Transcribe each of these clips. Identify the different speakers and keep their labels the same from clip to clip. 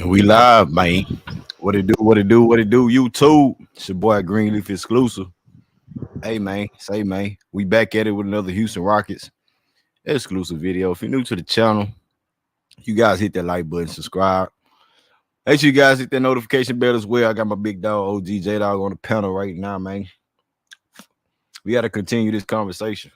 Speaker 1: We live, man. What it do? What it do? What it do? YouTube. It's your boy Greenleaf exclusive. Hey man, say man. We back at it with another Houston Rockets exclusive video. If you're new to the channel, you guys hit that like button, subscribe. Make sure you guys hit that notification bell as well. I got my big dog OG J Dog on the panel right now, man. We got to continue this conversation.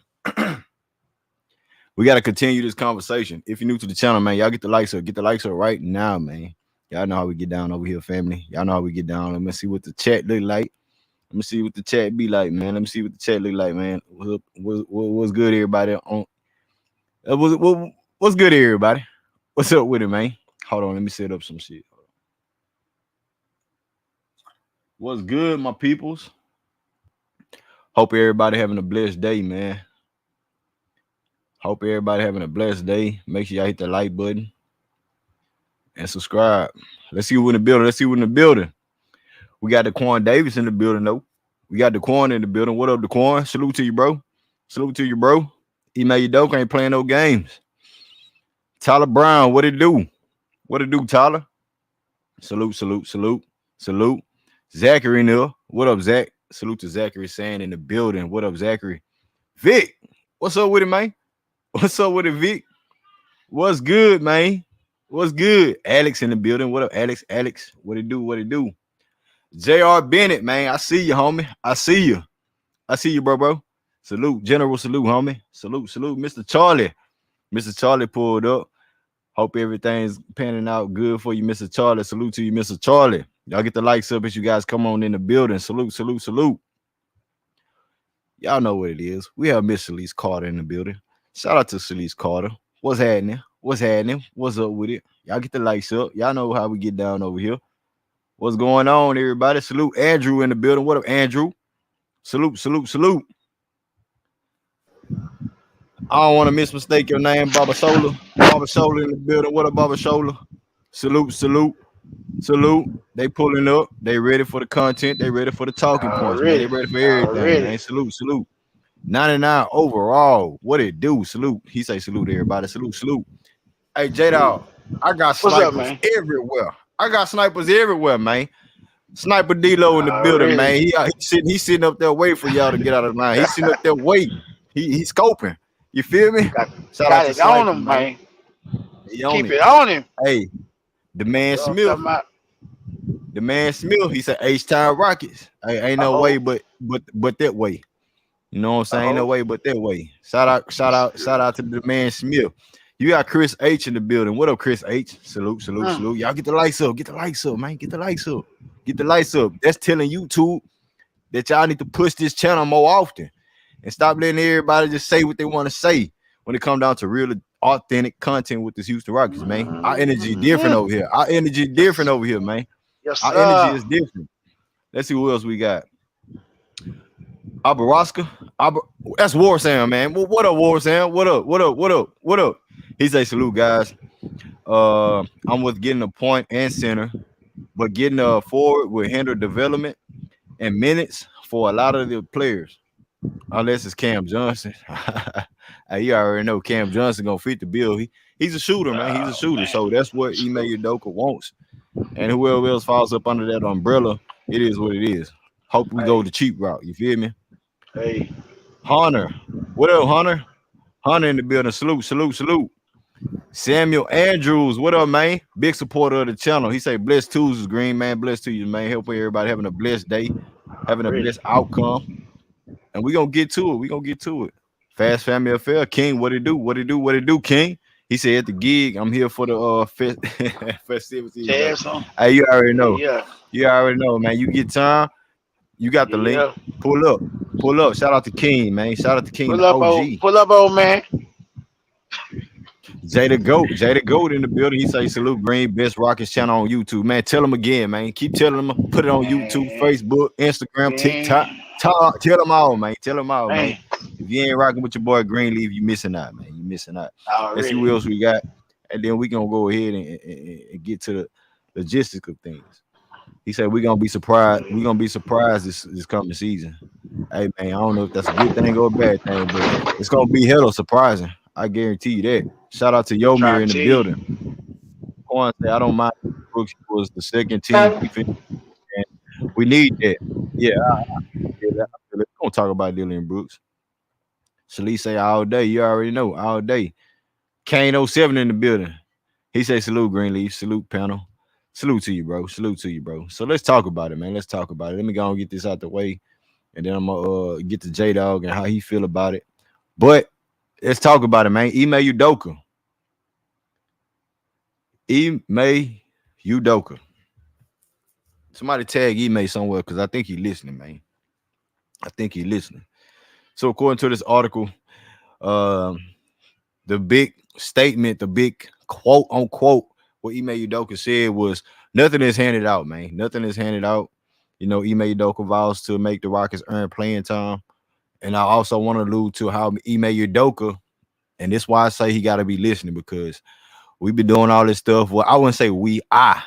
Speaker 1: We got to continue this conversation. If you're new to the channel, man, y'all get the likes up. Get the likes up right now, man. Y'all know how we get down over here, family. Y'all know how we get down. Let me see what the chat look like. Let me see what the chat be like, man. Let me see what the chat look like, man. What's good, everybody? What's good, everybody? What's up with it, man? Hold on, let me set up some shit. What's good, my peoples? Hope everybody having a blessed day, man. Hope everybody having a blessed day. Make sure y'all hit the like button and subscribe. Let's see who in the building. Let's see who in the building. We got Daquan Davis in the building, though. We got Daquan in the building. What up, Daquan? Salute to you, bro. Salute to you, bro. Ime Udoka ain't playing no games. Tyler Brown, what it do? What it do, Tyler? Salute, salute, salute, salute. Zachary in there. What up, Zach? Salute to Zachary Sand in the building. What up, Zachary? Vic, what's up with it, man? What's up with it, Vic? What's good, man? What's good? Alex in the building. What up, Alex? Alex, what it do? What it do? J.R. Bennett, man. I see you, homie. I see you. I see you, bro. Salute. General salute, homie. Salute, salute. Mr. Charlie. Mr. Charlie pulled up. Hope everything's panning out good for you, Mr. Charlie. Salute to you, Mr. Charlie. Y'all get the likes up as you guys come on in the building. Salute, salute, salute. Y'all know what it is. We have Miss Celeste Carter in the building. Shout out to Celeste Carter. What's happening? What's happening? What's up with it? Y'all get the likes up. Y'all know how we get down over here. What's going on, everybody? Salute Andrew in the building. What up, Andrew? Salute, salute, salute. I don't want to mismistake your name, Baba Sola. Baba Sola in the building. What up, Baba Sola? Salute, salute, salute. They pulling up. They ready for the content. They ready for the talking points, man. They ready for everything, man. Salute, salute. 99 overall. What it do? Salute. He say salute to everybody. Salute, salute. Hey, J-Dog, I got snipers everywhere. I got snipers everywhere, man. Sniper D-Lo in the building, man. He's sitting up there waiting for y'all to get out of line. He's sitting up there waiting. He's scoping. You feel me?
Speaker 2: Shout out to Sniper, on him, man. Keep it on him.
Speaker 1: Hey, the man Smith. The man Smith. He said H-Town Rockets. Hey, ain't no way, but that way. You know what I'm saying? Ain't no way but that way. Shout out to the man Smith. You got Chris H in the building. What up, Chris H? Salute, salute, salute. Y'all get the likes up. Get the likes up, man. Get the likes up. Get the likes up. That's telling YouTube that y'all need to push this channel more often and stop letting everybody just say what they want to say when it comes down to real authentic content with this Houston Rockets, man. Our energy different over here. Our energy different over here, man.
Speaker 2: Yes,
Speaker 1: our energy is different. Let's see who else we got. Abaraska. That's War Sam, man. What up, War Sam? What up? What up? What up? What up? He say salute, guys. I'm with getting a point and center, but getting a forward will hinder development and minutes for a lot of the players, unless it's Cam Johnson. You already know Cam Johnson gonna fit the bill. He's a shooter, man. He's a shooter, so that's what Ime Udoka wants. And whoever else falls up under that umbrella, it is what it is. Hope we go the cheap route. You feel me?
Speaker 2: Hey,
Speaker 1: Hunter. What up, Hunter? Hunter in the building. Salute, salute, salute. Samuel Andrews. What up, man? Big supporter of the channel. He say, blessed Tuesdays, Green, man. Blessed to you, man. Helping everybody having a blessed day, having a blessed outcome. And we going to get to it. We going to get to it. Fast Family Affair. King, what it do? What it do? What it do, King? He said, at the gig, I'm here for the festivities. Hey, you already know.
Speaker 2: Yeah.
Speaker 1: You already know, man. You get time. You got the link. Pull up. Pull up. Shout out to King, man. Shout out to King.
Speaker 2: Pull up,
Speaker 1: OG.
Speaker 2: Pull up, old man.
Speaker 1: Jada Goat in the building. He say salute Green, best Rockets channel on YouTube. Man, tell them again, man. Keep telling them. Put it on YouTube, Facebook, Instagram, TikTok. Tell them all, man. Tell them all, man. If you ain't rocking with your boy Greenleaf, you missing out, man. You missing out. Let's see what else we got. And then we gonna go ahead and get to the logistics of things. He said we're gonna be surprised. We're gonna be surprised this coming season. Hey man, I don't know if that's a good thing or a bad thing, but it's gonna be hella surprising. I guarantee you that. Shout out to Yomir in the building. Quan say I don't mind Brooks was the second team defense, and we need that. Yeah, yeah. We're gonna talk about Dylan Brooks. Shalise say all day. You already know all day. Kane '07 in the building. He say salute Greenleaf, salute panel, salute to you, bro, salute to you, bro. So let's talk about it, man. Let's talk about it. Let me go and get this out the way, and then I'm gonna get to J Dog and how he feel about it. But let's talk about it, man. Ime Udoka, Ime Udoka. Somebody tag Ime somewhere because I think he listening, man. I think he listening. So according to this article, um, the big statement, the big quote unquote, what Ime Udoka said was nothing is handed out, man. Nothing is handed out. You know, Ime Udoka vows to make the Rockets earn playing time. And I also want to allude to how Ime Udoka, and this is why I say he got to be listening because we been doing all this stuff. Well, I wouldn't say we, I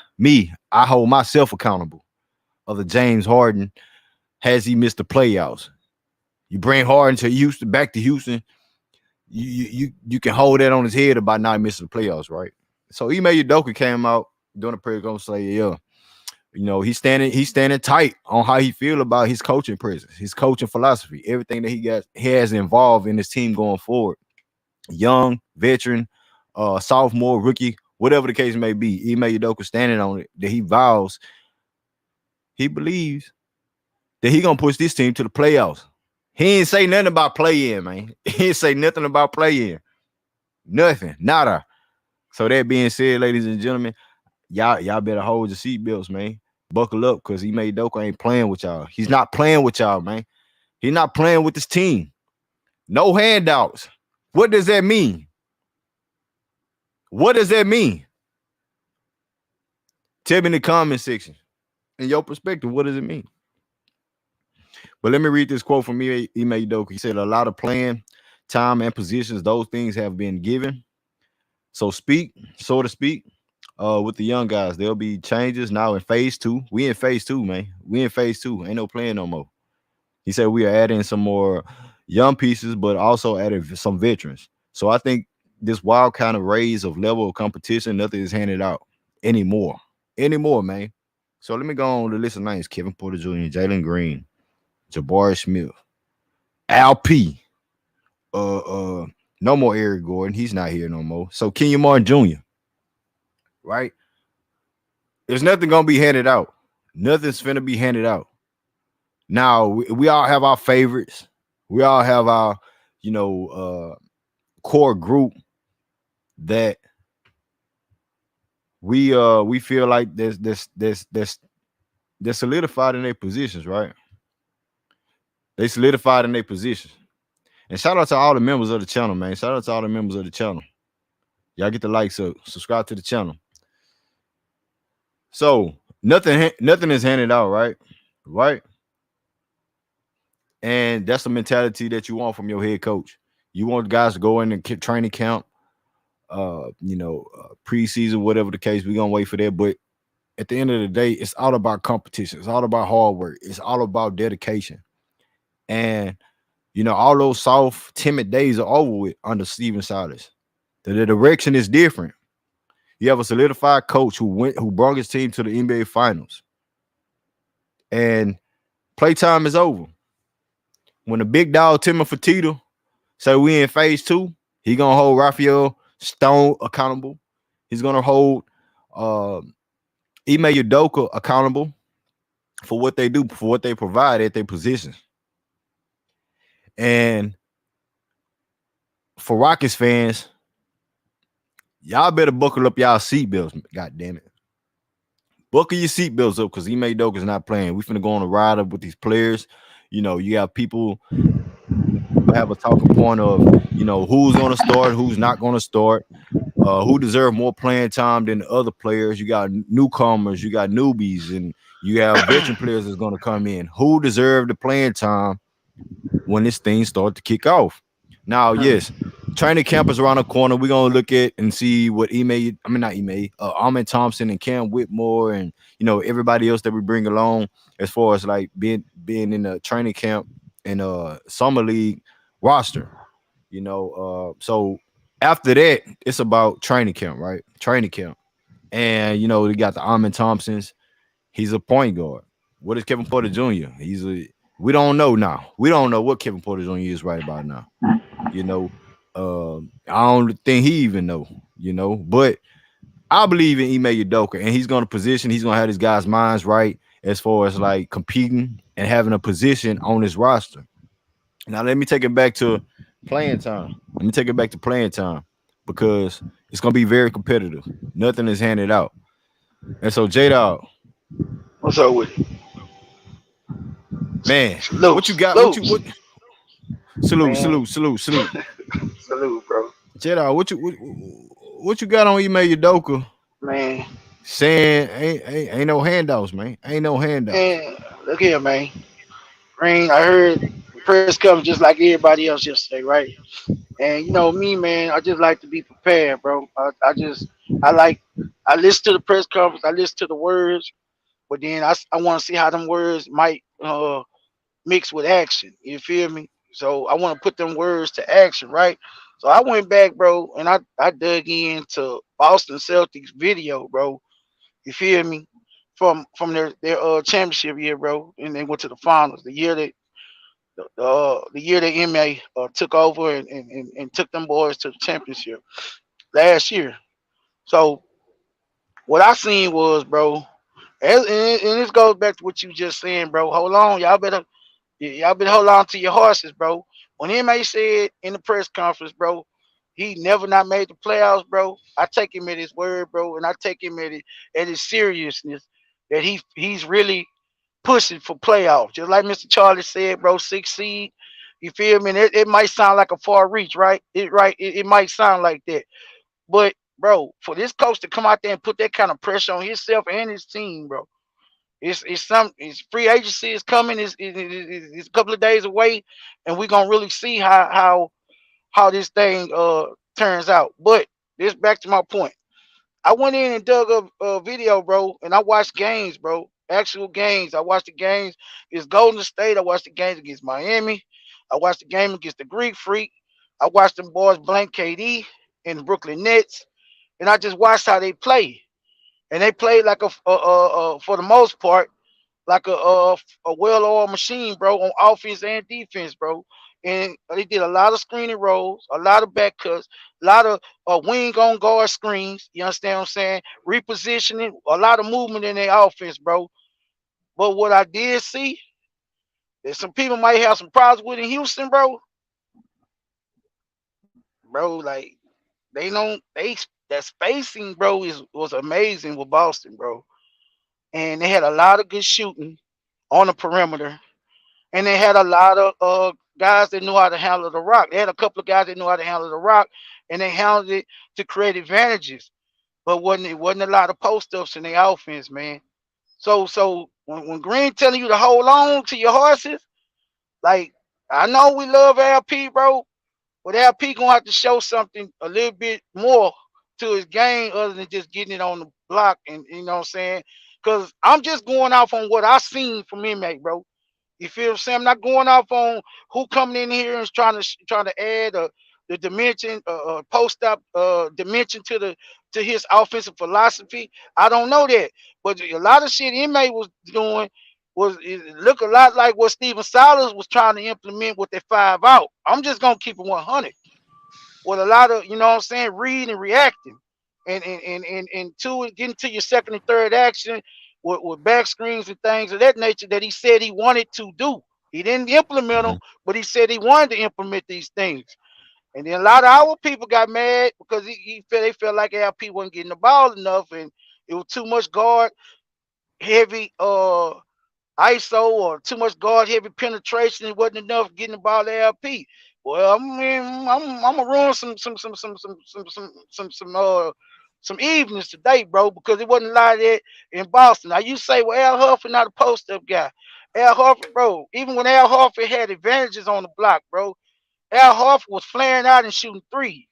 Speaker 1: hold myself accountable of the James Harden. Has he missed the playoffs? You bring Harden to Houston, back to Houston, you can hold that on his head about not missing the playoffs, right? So Ime Udoka came out during the prayer conference say, yeah, you know, he's standing tight on how he feel about his coaching presence, his coaching philosophy, everything that he has involved in his team going forward. Young, veteran, sophomore, rookie, whatever the case may be, Ime Udoka standing on it that he vows, he believes that he gonna push this team to the playoffs. He ain't say nothing about play in, man. He ain't say nothing about play in. Nothing. Nada. So that being said, ladies and gentlemen, y'all better hold your seatbelts, man. Buckle up because Ime Udoka ain't playing with y'all. He's not playing with y'all, man. He's not playing with this team. No handouts. What does that mean? What does that mean? Tell me in the comment section. In your perspective, what does it mean? But let me read this quote from Ime Udoka. He said, a lot of playing time and positions, those things have been given. So to speak, with the young guys, there'll be changes now in phase two. We in phase two, man. We in phase two. Ain't no playing no more. He said we are adding some more young pieces, but also added some veterans. So I think this wild kind of raise of level of competition, nothing is handed out anymore. Anymore, man. So let me go on the list of names: Kevin Porter Jr., Jalen Green, Jabari Smith, Al P. Uh, uh, no more Eric Gordon. He's not here no more. So Kenyon Martin Jr., right? There's nothing gonna be handed out. Nothing's finna be handed out. Now we all have our favorites. We all have our, you know, core group that we feel like they're solidified in their positions, right? They solidified in their positions. And shout out to all the members of the channel, man. Shout out to all the members of the channel. Y'all get the likes up, subscribe to the channel. So nothing is handed out, right? Right. And that's the mentality that you want from your head coach. You want guys to go in and training camp, preseason, whatever the case. We're gonna wait for that. But at the end of the day, it's all about competition. It's all about hard work. It's all about dedication. And all those soft, timid days are over with under Steven Silas. The direction is different. You have a solidified coach who brought his team to the NBA Finals, and playtime is over. When the big dog Timothy Fertitta say we in phase two, he gonna hold Raphael Stone accountable. He's gonna hold Ime Udoka accountable for what they do, for what they provide at their positions. And for Rockets fans, y'all better buckle up y'all seatbelts. God damn it. Buckle your seatbelts up because Ime Udoka is not playing. We finna go on a ride up with these players. You have people have a talking point of, who's gonna start, who's not gonna start, who deserve more playing time than the other players. You got newcomers, you got newbies, and you have veteran players that's gonna come in. Who deserve the playing time when this thing starts to kick off? Now, yes, training camp is around the corner. We're gonna look at and see what Ahmed Thompson and Cam Whitmore and everybody else that we bring along as far as like being in the training camp and summer league roster. So after that, it's about training camp, right? Training camp. And we got the Armin Thompsons. He's a point guard. What is Kevin Porter Jr.? We don't know now. We don't know what Kevin Porter Jr. is right about now. You know, I don't think he even know. But I believe in Ime Udoka, and he's going to position. He's going to have his guys' minds right as far as like competing and having a position on his roster. Now let me take it back to playing time. Let me take it back to playing time because it's going to be very competitive. Nothing is handed out, and so J Dog,
Speaker 2: What's up with it?
Speaker 1: man, what you
Speaker 2: Salute,
Speaker 1: got? What you
Speaker 2: salute,
Speaker 1: what? Salute,
Speaker 2: man.
Speaker 1: salute, salute, salute.
Speaker 2: Salute, bro.
Speaker 1: J Dog, what you got on Ime Udoka?
Speaker 2: Man,
Speaker 1: Saying ain't no handouts, man. Ain't no handouts.
Speaker 2: man, look here, man. Green, I heard the press comes just like everybody else yesterday, right? And you know me, man, I just like to be prepared, bro. I like, I listen to the press conference, I listen to the words, but then I want to see how them words might mix with action. You feel me? So I want to put them words to action, right? So I went back, bro, and I dug into Boston Celtics video, bro. You feel me? From their championship year, bro, and they went to the finals. The year that MA took over and took them boys to the championship last year. So what I seen was, bro, and this goes back to what you just saying, bro. Hold on, y'all better hold on to your horses, bro. When MA said in the press conference, bro, he never not made the playoffs, bro. I take him at his word, bro, and I take him at his seriousness that he's really pushing for playoffs. Just like Mr. Charlie said, bro, 6 seed. You feel me? And it might sound like a far reach, right? It might sound like that. But bro, for this coach to come out there and put that kind of pressure on himself and his team, bro, it's free agency is coming. It's a couple of days away, and we're gonna really see how this thing turns out. But this back to my point. I went in and dug up a video, bro, and I watched games, bro. Actual games. I watched the games against Golden State. I watched the games against Miami. I watched the game against the Greek Freak. I watched them boys blank KD and the Brooklyn Nets, and I just watched how they play. And they played like for the most part, like a well-oiled machine, bro, on offense and defense, bro. And they did a lot of screening rolls, a lot of back cuts, a lot of wing on guard screens. You understand what I'm saying? Repositioning, a lot of movement in their offense, bro. But what I did see that some people might have some problems with in Houston, bro. Like they don't they that spacing, bro, is was amazing with Boston, bro. And they had a lot of good shooting on the perimeter, and they had a lot of guys that knew how to handle the rock. They had a couple of guys that knew how to handle the rock, and they handled it to create advantages. But wasn't a lot of post ups in their offense, man. So when Green telling you to hold on to your horses, like I know we love LP, bro, but LP gonna have to show something a little bit more to his game other than just getting it on the block, and you know what I'm saying? Cause I'm just going off on what I seen from inmate, bro. You feel what I'm saying? I'm not going off on who coming in here and trying to add the dimension, post up dimension to his offensive philosophy. I don't know that, but a lot of shit inmate was doing was it look a lot like what Steven Silas was trying to implement with that 5 out. I'm just gonna keep it 100 with a lot of, you know what I'm saying, reading and reacting. And two, getting to your second and third action with back screens and things of that nature that he said he wanted to do. He didn't implement them,
Speaker 1: Mhm.
Speaker 2: but he said he wanted to implement these things. And then a lot of our people got mad because they felt like LP wasn't getting the ball enough, and it was too much guard heavy ISO or too much guard heavy penetration. It wasn't enough getting the ball to LP. Well, I mean, I'm gonna ruin some evenings today, bro, because it wasn't a lot of that in Boston. Now you say, well, Al Horford not a post up guy. Al Horford, bro, even when Al Horford had advantages on the block, bro, Al Horford was flaring out and shooting threes.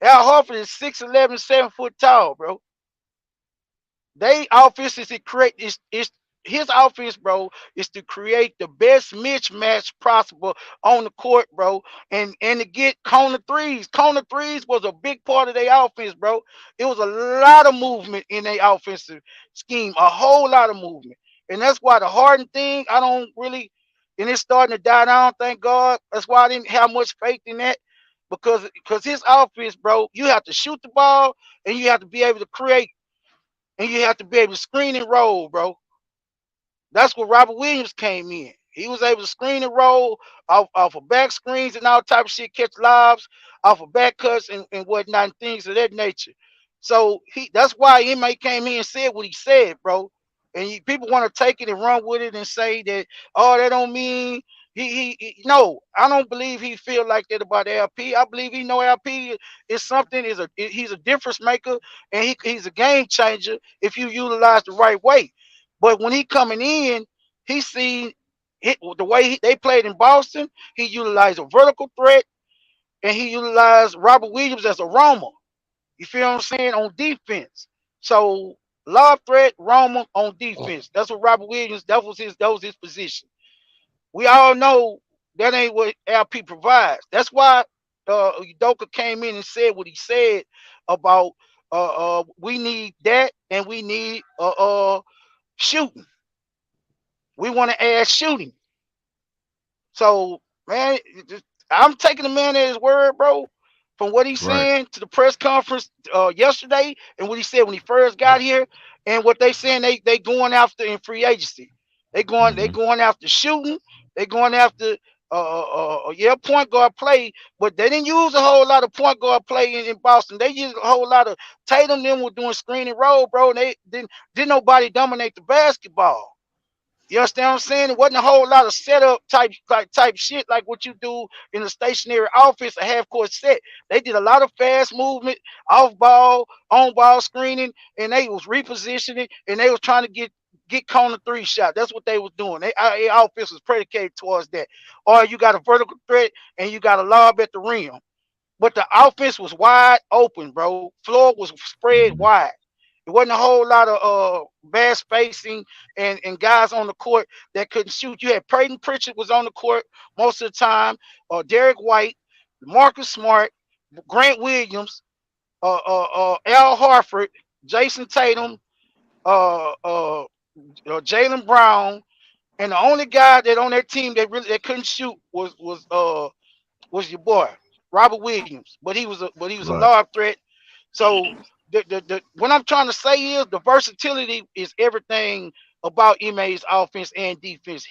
Speaker 2: Al Horford is 6'11", 7 foot tall, bro. They offense is it create is his offense, bro, is to create the best mismatch possible on the court, bro, and to get corner threes. Corner threes was a big part of their offense, bro. It was a lot of movement in their offensive scheme, a whole lot of movement, and that's why the Harden thing, I don't really, and it's starting to die down. Thank God. That's why I didn't have much faith in that. Because his offense, bro, you have to shoot the ball and you have to be able to create and you have to be able to screen and roll, bro. That's where Robert Williams came in. He was able to screen and roll off of back screens and all type of shit, catch lobs off of back cuts and whatnot, and things of that nature. So that's why Ime came in and said what he said, bro. And people want to take it and run with it and say that, oh, that don't mean no, I don't believe he feel like that about LP. I believe he know LP is something, he's a difference maker, and he's a game changer if you utilize the right way. But when he coming in, he seen the way they played in Boston. He utilized a vertical threat, and he utilized Robert Williams as a roamer. You feel what I'm saying, on defense? So lob threat, roamer on defense. That's what Robert Williams. That was his position. We all know that ain't what LP provides. That's why Udoka came in and said what he said about we need that and we need shooting. We want to add shooting. So, man, I'm taking the man at his word, bro. From what he's
Speaker 1: Right.
Speaker 2: saying to the press conference yesterday, and what he said when he first got here, and what they saying they going after in free agency. They
Speaker 1: Hmm.
Speaker 2: going after shooting. They going after yeah, point guard play, but they didn't use a whole lot of point guard play in Boston. They used a whole lot of Tatum. Them were doing screen and roll, bro. And they didn't nobody dominate the basketball. You understand what I'm saying? It wasn't a whole lot of setup type shit like what you do in a stationary office, a half court set. They did a lot of fast movement, off ball, on ball screening, and they was repositioning and they was trying to get corner three shot. That's what they was doing. Their offense was predicated towards that. Or you got a vertical threat and you got a lob at the rim. But the offense was wide open, bro. Floor was spread
Speaker 1: Hmm.
Speaker 2: wide. It wasn't a whole lot of bad spacing and guys on the court that couldn't shoot. You had Peyton Pritchard was on the court most of the time, Derek White, Marcus Smart, Grant Williams, Al Harford, Jason Tatum, uh, uh, Jalen Brown, and the only guy that on that team that couldn't shoot was your boy Robert Williams, but he was a
Speaker 1: Right.
Speaker 2: lob threat. So what I'm trying to say is the versatility is everything about Ime's offense and defense.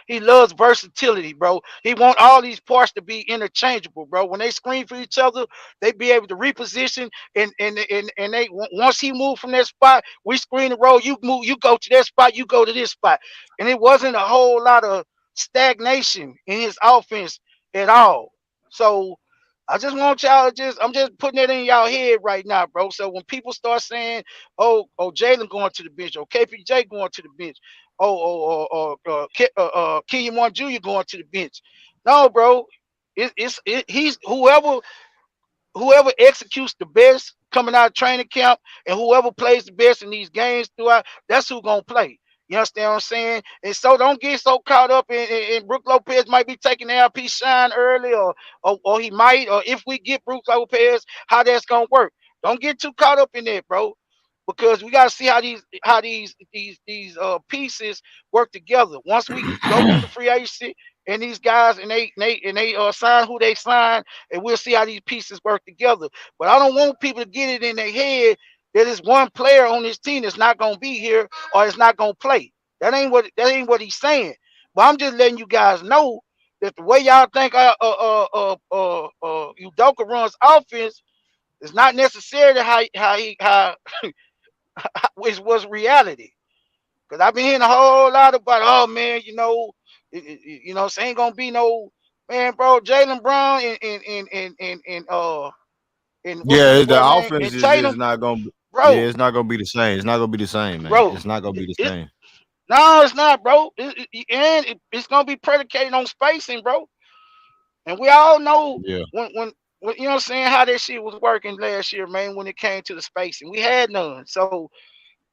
Speaker 2: He loves versatility, bro. He want all these parts to be interchangeable, bro. When they screen for each other, they be able to reposition and they once he moved from that spot, we screen the roll. You move, you go to that spot, you go to this spot, and it wasn't a whole lot of stagnation in his offense at all. So I just want y'all to I'm just putting it in y'all head right now, bro. So when people start saying, oh, Jalen going to the bench, or KPJ going to the bench, Kenyon Martin Jr. going to the bench. No, bro. He's whoever executes the best coming out of training camp and whoever plays the best in these games throughout, that's who gonna play. You understand what I'm saying? And so don't get so caught up in Brook Lopez might be taking the LP shine early, or he might, or if we get Brook Lopez, how that's gonna work. Don't get too caught up in that, bro. Because we gotta see how these pieces work together. Once we go through the free agency and these guys and they sign who they sign, and we'll see how these pieces work together. But I don't want people to get it in their head that there's one player on this team that's not gonna be here or is not gonna play. That ain't what he's saying. But I'm just letting you guys know that the way y'all think Udoka runs offense is not necessarily how was reality. Because I've been hearing a whole lot about, oh man, it ain't gonna be no man, bro. Jalen Brown and what's
Speaker 1: Yeah,
Speaker 2: his
Speaker 1: the
Speaker 2: boy name
Speaker 1: offense
Speaker 2: and
Speaker 1: is just
Speaker 2: Tatum,
Speaker 1: not gonna. Yeah,
Speaker 2: bro,
Speaker 1: it's not gonna be the same. It's not gonna be the same, man.
Speaker 2: bro.
Speaker 1: It's not gonna be the
Speaker 2: It,
Speaker 1: same.
Speaker 2: no, it's not, bro. It's gonna be predicated on spacing, bro. And we all know
Speaker 1: Yeah.
Speaker 2: when you know what I'm saying how that shit was working last year, man. When it came to the spacing, we had none. So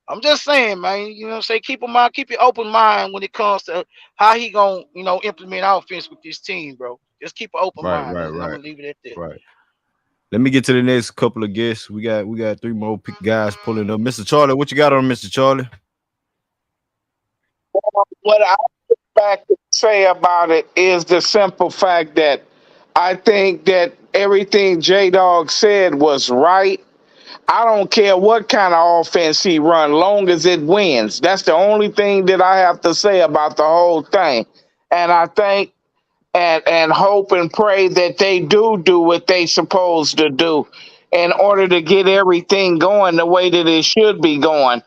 Speaker 2: I'm just saying, man. You know what I'm saying? Keep your open mind when it comes to how he gonna, implement offense with this team, bro. Just keep an open
Speaker 1: Right,
Speaker 2: mind,
Speaker 1: right,
Speaker 2: and I'm
Speaker 1: right,
Speaker 2: gonna leave it at that.
Speaker 1: right. Let me get to the next couple of guests. We got three more guys pulling up. Mr. Charlie, what you got on Mr. Charlie?
Speaker 3: What I back to say about it is the simple fact that I think that everything J Dog said was right. I don't care what kind of offense he run, long as it wins. That's the only thing that I have to say about the whole thing. And I think and hope and pray that they do what they supposed to do in order to get everything going the way that it should be going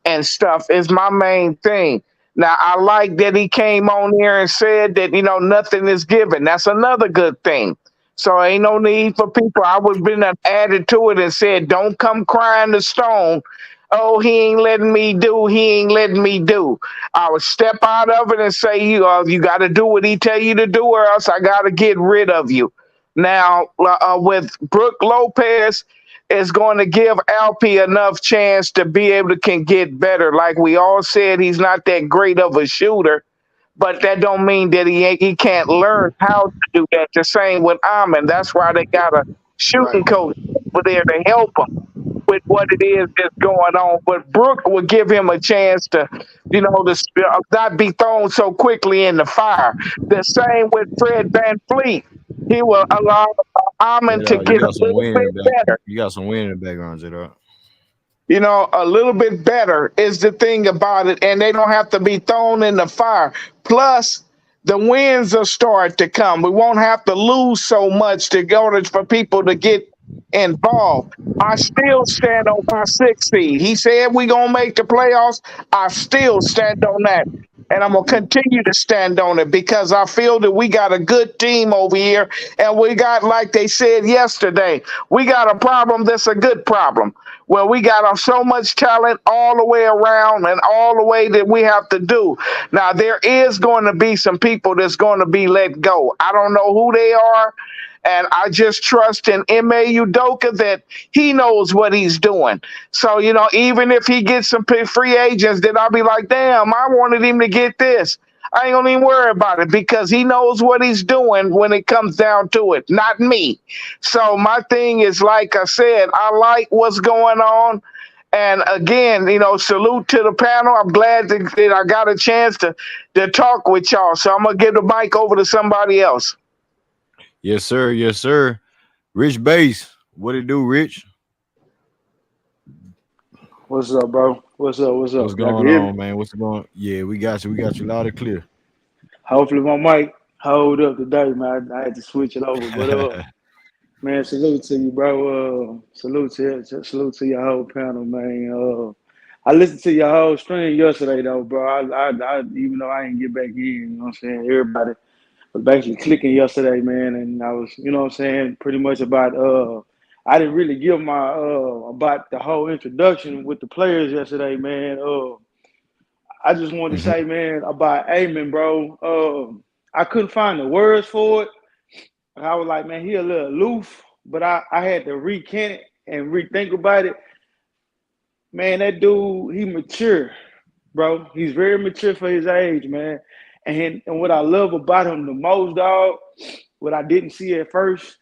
Speaker 3: and stuff is my main thing. Now I like that he came on here and said that nothing is given. That's another good thing. So ain't no need for people. I would have been added to it and said, "Don't come crying to Stone. Oh, he ain't letting me do. He ain't letting me do." I would step out of it and say, you got to do what he tell you to do, or else I got to get rid of you. Now, with Brooke Lopez, is going to give Alpy enough chance to be able to can get better. Like we all said, he's not that great of a shooter, but that don't mean that he can't learn how to do that. The same with Amon. That's why they got a
Speaker 2: Right.
Speaker 3: shooting coach over there to help him with what it is that's going on. But Brooke would give him a chance to not be thrown so quickly in the fire. The same with Fred Van Fleet. He will allow Amon to
Speaker 1: You
Speaker 3: get a
Speaker 1: got some
Speaker 3: little
Speaker 1: wind in
Speaker 3: bit
Speaker 1: the back.
Speaker 3: better.
Speaker 1: You got some wind in the background, J-Dog.
Speaker 3: A little bit better is the thing about it, and they don't have to be thrown in the fire. Plus, the wins will start to come. We won't have to lose so much to go for people to get involved. I still stand on my 6 seed. He said we're gonna make the playoffs. I still stand on that. And I'm gonna continue to stand on it because I feel that we got a good team over here, and we got, like they said yesterday, we got a problem that's a good problem. Well, we got so much talent all the way around and all the way that we have to do. Now, there is going to be some people that's going to be let go. I don't know who they are. And I just trust in Ime Udoka that he knows what he's doing. So, even if he gets some free agents, then I'll be like, damn, I wanted him to get this. I ain't gonna even worry about it because he knows what he's doing when it comes down to it, not me. So my thing is, like I said, I like what's going on. And again, salute to the panel. I'm glad that I got a chance to talk with y'all. So I'm gonna give the mic over to somebody else.
Speaker 1: Yes, sir. Yes, sir. Rich Base. What it do, Rich?
Speaker 4: What's up, bro? What's up? What's
Speaker 1: What's
Speaker 4: up? Y'all can
Speaker 1: going
Speaker 4: hear me?
Speaker 1: on, man? What's going? Yeah, we got you. We got you loud and clear.
Speaker 4: Hopefully my mic hold up today, man. I had to switch it over, but man, salute to you, bro. Salute to your whole panel, man. I listened to your whole stream yesterday, though, bro. I even though I didn't get back in, you know what I'm saying. Everybody was basically clicking yesterday, man, and I was, you know what I'm saying, pretty much about. I didn't really give my about the whole introduction with the players yesterday, man. I just wanted to
Speaker 1: Mhm.
Speaker 4: say, man, about Amen, bro. I couldn't find the words for it. I was like, man, he a little aloof, but I had to recant it and rethink about it. Man, that dude, he mature, bro. He's very mature for his age, man. And what I love about him the most, dog, what I didn't see at first,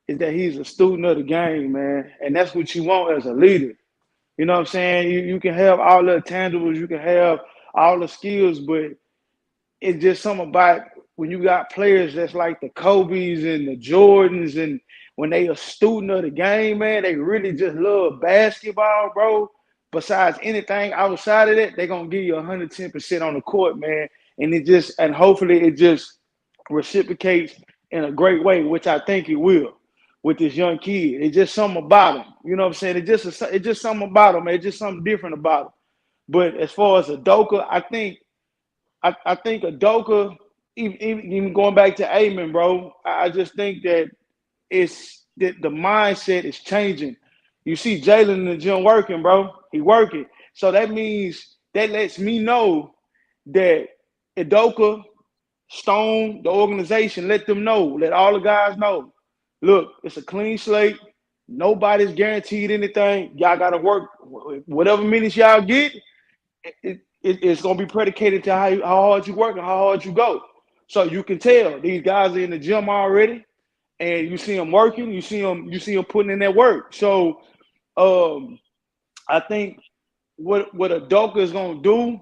Speaker 4: is that he's a student of the game, man. And that's what you want as a leader. You know what I'm saying? You can have all the tangibles, you can have all the skills, but it's just something about when you got players that's like the Kobe's and the Jordans, and when they a student of the game, man, they really just love basketball, bro. Besides anything outside of that, they're gonna give you 110% on the court, man. And hopefully it just reciprocates in a great way, which I think it will with this young kid. It's just something about him. You know what I'm saying? It's just something about him, man. It's just something different about him. But as far as Udoka, I think Udoka, even going back to Amen, bro, I just think that it's that the mindset is changing. You see Jalen in the gym working, bro. He working. So that means that lets me know that Udoka, Stone, the organization, let them know, let all the guys know. Look, it's a clean slate. Nobody's guaranteed anything. Y'all got to work. whatever minutes y'all get, it's gonna be predicated to how hard you work and how hard you go. So you can tell these guys are in the gym already, and you see them working, you see them putting in that work. So I think what Udoka is gonna do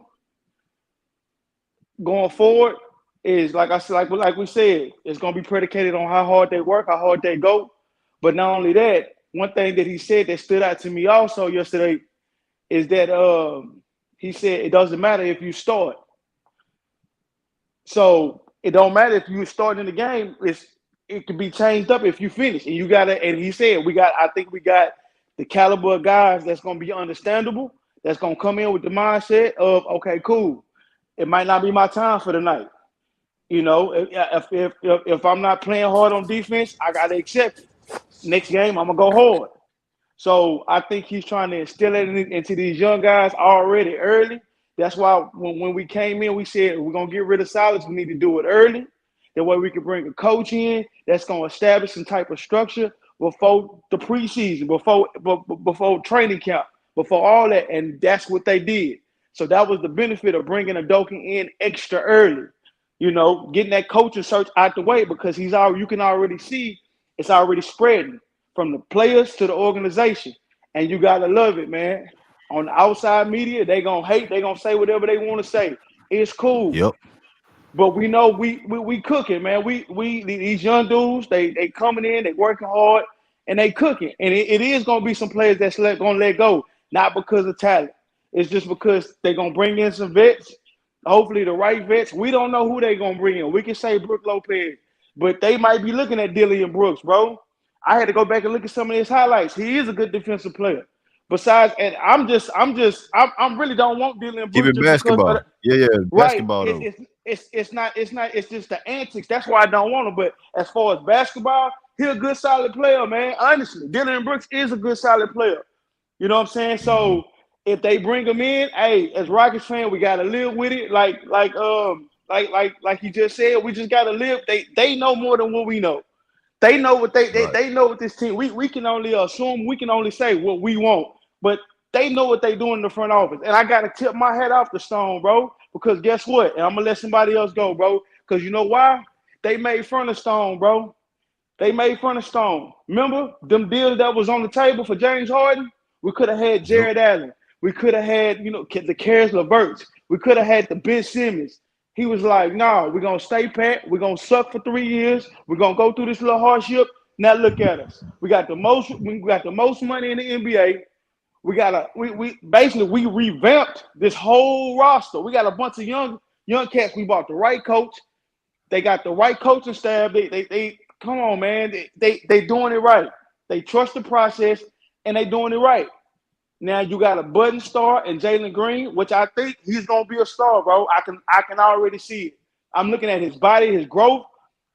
Speaker 4: going forward is, like I said, like we said, it's gonna be predicated on how hard they work, how hard they go. But not only that, one thing that he said that stood out to me also yesterday is that he said it doesn't matter if you start. So it don't matter if you start in the game. It can be changed up if you finish. And you gotta. And he said I think we got the caliber of guys that's gonna be understandable. That's gonna come in with the mindset of, okay, cool. It might not be my time for the night. You know, if I'm not playing hard on defense, I gotta accept it. Next game, I'm gonna go hard. So I think he's trying to instill it into these young guys already early. That's why when we came in, we said we're gonna get rid of solids. We need to do it early. That way we can bring a coach in that's gonna establish some type of structure before the preseason, before training camp, before all that, and that's what they did. So that was the benefit of bringing Udoka in extra early. You know, getting that coaching search out the way, because you can already see it's already spreading from the players to the organization. And you gotta love it, man. On the outside media, they gonna hate, they gonna say whatever they want to say. It's cool.
Speaker 1: Yep.
Speaker 4: But we know we cooking, man. We these young dudes, they coming in, they working hard, and they cooking. And it is gonna be some players that's gonna let go, not because of talent. It's just because they're gonna bring in some vets, hopefully the right vets. We don't know who they're gonna bring in. We can say Brook Lopez, but they might be looking at Dillian Brooks, bro. I had to go back and look at some of his highlights. He is a good defensive player. Besides, and I really don't want Dillian
Speaker 1: Keep
Speaker 4: Brooks
Speaker 1: it
Speaker 4: just because of
Speaker 1: basketball.
Speaker 4: the,
Speaker 1: Yeah,
Speaker 4: right.
Speaker 1: basketball though.
Speaker 4: It's just the antics. That's why I don't want him. But as far as basketball, he's a good solid player, man. Honestly, Dillian Brooks is a good solid player. You know what I'm saying?
Speaker 1: Mm-hmm.
Speaker 4: So if they bring him in, hey, as Rockets fan, we gotta live with it. Like you just said, we just gotta live. They know more than what we know. They know what
Speaker 1: Right.
Speaker 4: they know what this team. We can only assume, we can only say what we want, but they know what they do in the front office. And I gotta tip my hat off to Stone, bro, because guess what? And I'm gonna let somebody else go, bro. Because you know why? They made fun of Stone, bro. They made fun of Stone. Remember them deals that was on the table for James Harden? We could have had
Speaker 1: Yep.
Speaker 4: Jared Allen. We could have had, the Karis LeVerts. We could have had the Ben Simmons. He was like, no, we're going to stay pat. We're going to suck for 3 years. We're going to go through this little hardship. Now look at us. We got the most money in the NBA. We basically we revamped this whole roster. We got a bunch of young cats. We bought the right coach. They got the right coaching staff. They come on, man. They doing it right. They trust the process and they doing it right. Now you got a budding star in Jalen Green, which I think he's gonna be a star, bro. I can already see it. I'm looking at his body, his growth,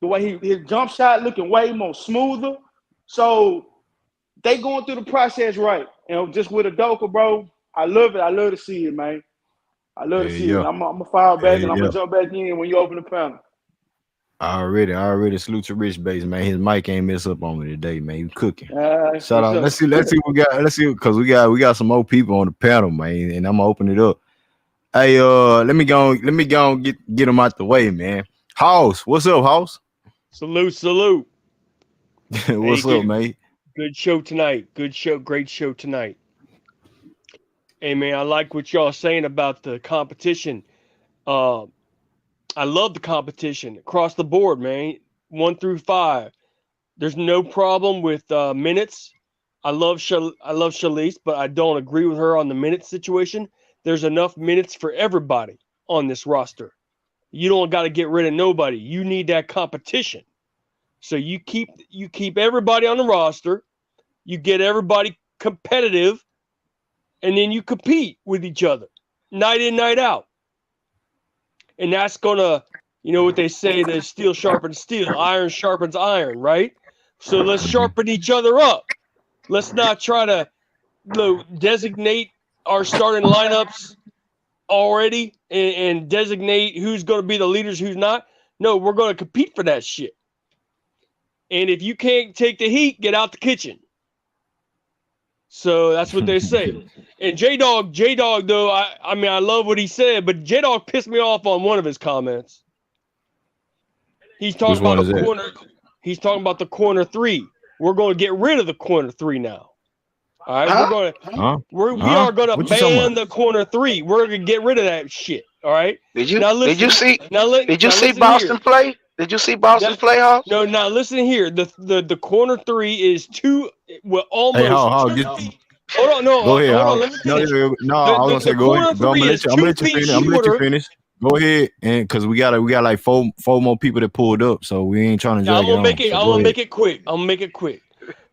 Speaker 4: the way his jump shot looking way more smoother. So they going through the process right. And just with Udoka, bro, I love it. I love to see it, man. I love to
Speaker 1: Yeah,
Speaker 4: see it.
Speaker 1: yeah.
Speaker 4: I'm gonna file back and I'm
Speaker 1: Yeah.
Speaker 4: gonna jump back in when you open the panel.
Speaker 1: I already salute to Rich Base, man. His mic ain't mess up on me today, man. You cooking.
Speaker 4: For
Speaker 1: Shout out.
Speaker 4: sure.
Speaker 1: Let's see what we got. Let's see, because we got some more people on the panel, man. And I'm gonna open it up. Hey, let me go and get them out the way, man. House, what's up, House?
Speaker 5: Salute, salute. Hey,
Speaker 1: What's up, man?
Speaker 5: good show tonight. Good show, great show tonight. Hey, man, I like what y'all saying about the competition. Uh, I love the competition across the board, man. 1 through 5. There's no problem with minutes. I love Shalise, but I don't agree with her on the minutes situation. There's enough minutes for everybody on this roster. You don't got to get rid of nobody. You need that competition. So you keep everybody on the roster. You get everybody competitive, and then you compete with each other, night in, night out. And that's gonna, what they say, that steel sharpens steel, iron sharpens iron, right? So let's sharpen each other up. Let's not try to designate our starting lineups already and designate who's going to be the leaders, who's not. No, we're going to compete for that shit. And if you can't take the heat, get out the kitchen. So that's what they say. And J-Dog though, I mean I love what he said, but J-Dog pissed me off on one of his comments. He's talking
Speaker 1: Which one
Speaker 5: about
Speaker 1: is that?
Speaker 5: corner. He's talking about the corner 3. We're going to get rid of the corner 3 now. All right,
Speaker 2: Huh?
Speaker 5: we are going to
Speaker 1: What you talking
Speaker 5: ban
Speaker 1: about?
Speaker 5: the corner 3. We're going to get rid of that shit. All right.
Speaker 2: Did you
Speaker 5: Now listen.
Speaker 2: did you see
Speaker 5: Now
Speaker 2: did you see
Speaker 5: listen
Speaker 2: Boston
Speaker 5: here.
Speaker 2: play? Did you see Boston play, Hoss?
Speaker 5: No, now listen here. The corner 3 is
Speaker 1: Hey,
Speaker 5: almost 2
Speaker 1: just
Speaker 5: feet. Hold on, no,
Speaker 1: go ahead,
Speaker 5: hold on.
Speaker 1: Howard.
Speaker 5: Let me
Speaker 1: No,
Speaker 5: finish.
Speaker 1: no, I was gonna say
Speaker 5: The
Speaker 1: go ahead.
Speaker 5: corner
Speaker 1: Go,
Speaker 5: 3 is
Speaker 1: I'm
Speaker 5: 2
Speaker 1: gonna let you
Speaker 5: feet
Speaker 1: finish. I'm gonna let you
Speaker 5: shorter.
Speaker 1: finish. Go ahead, and because we got like four more people that pulled up, so we ain't trying to
Speaker 5: Now,
Speaker 1: drag it on. So
Speaker 5: I'm gonna make it quick. I'm gonna make it quick.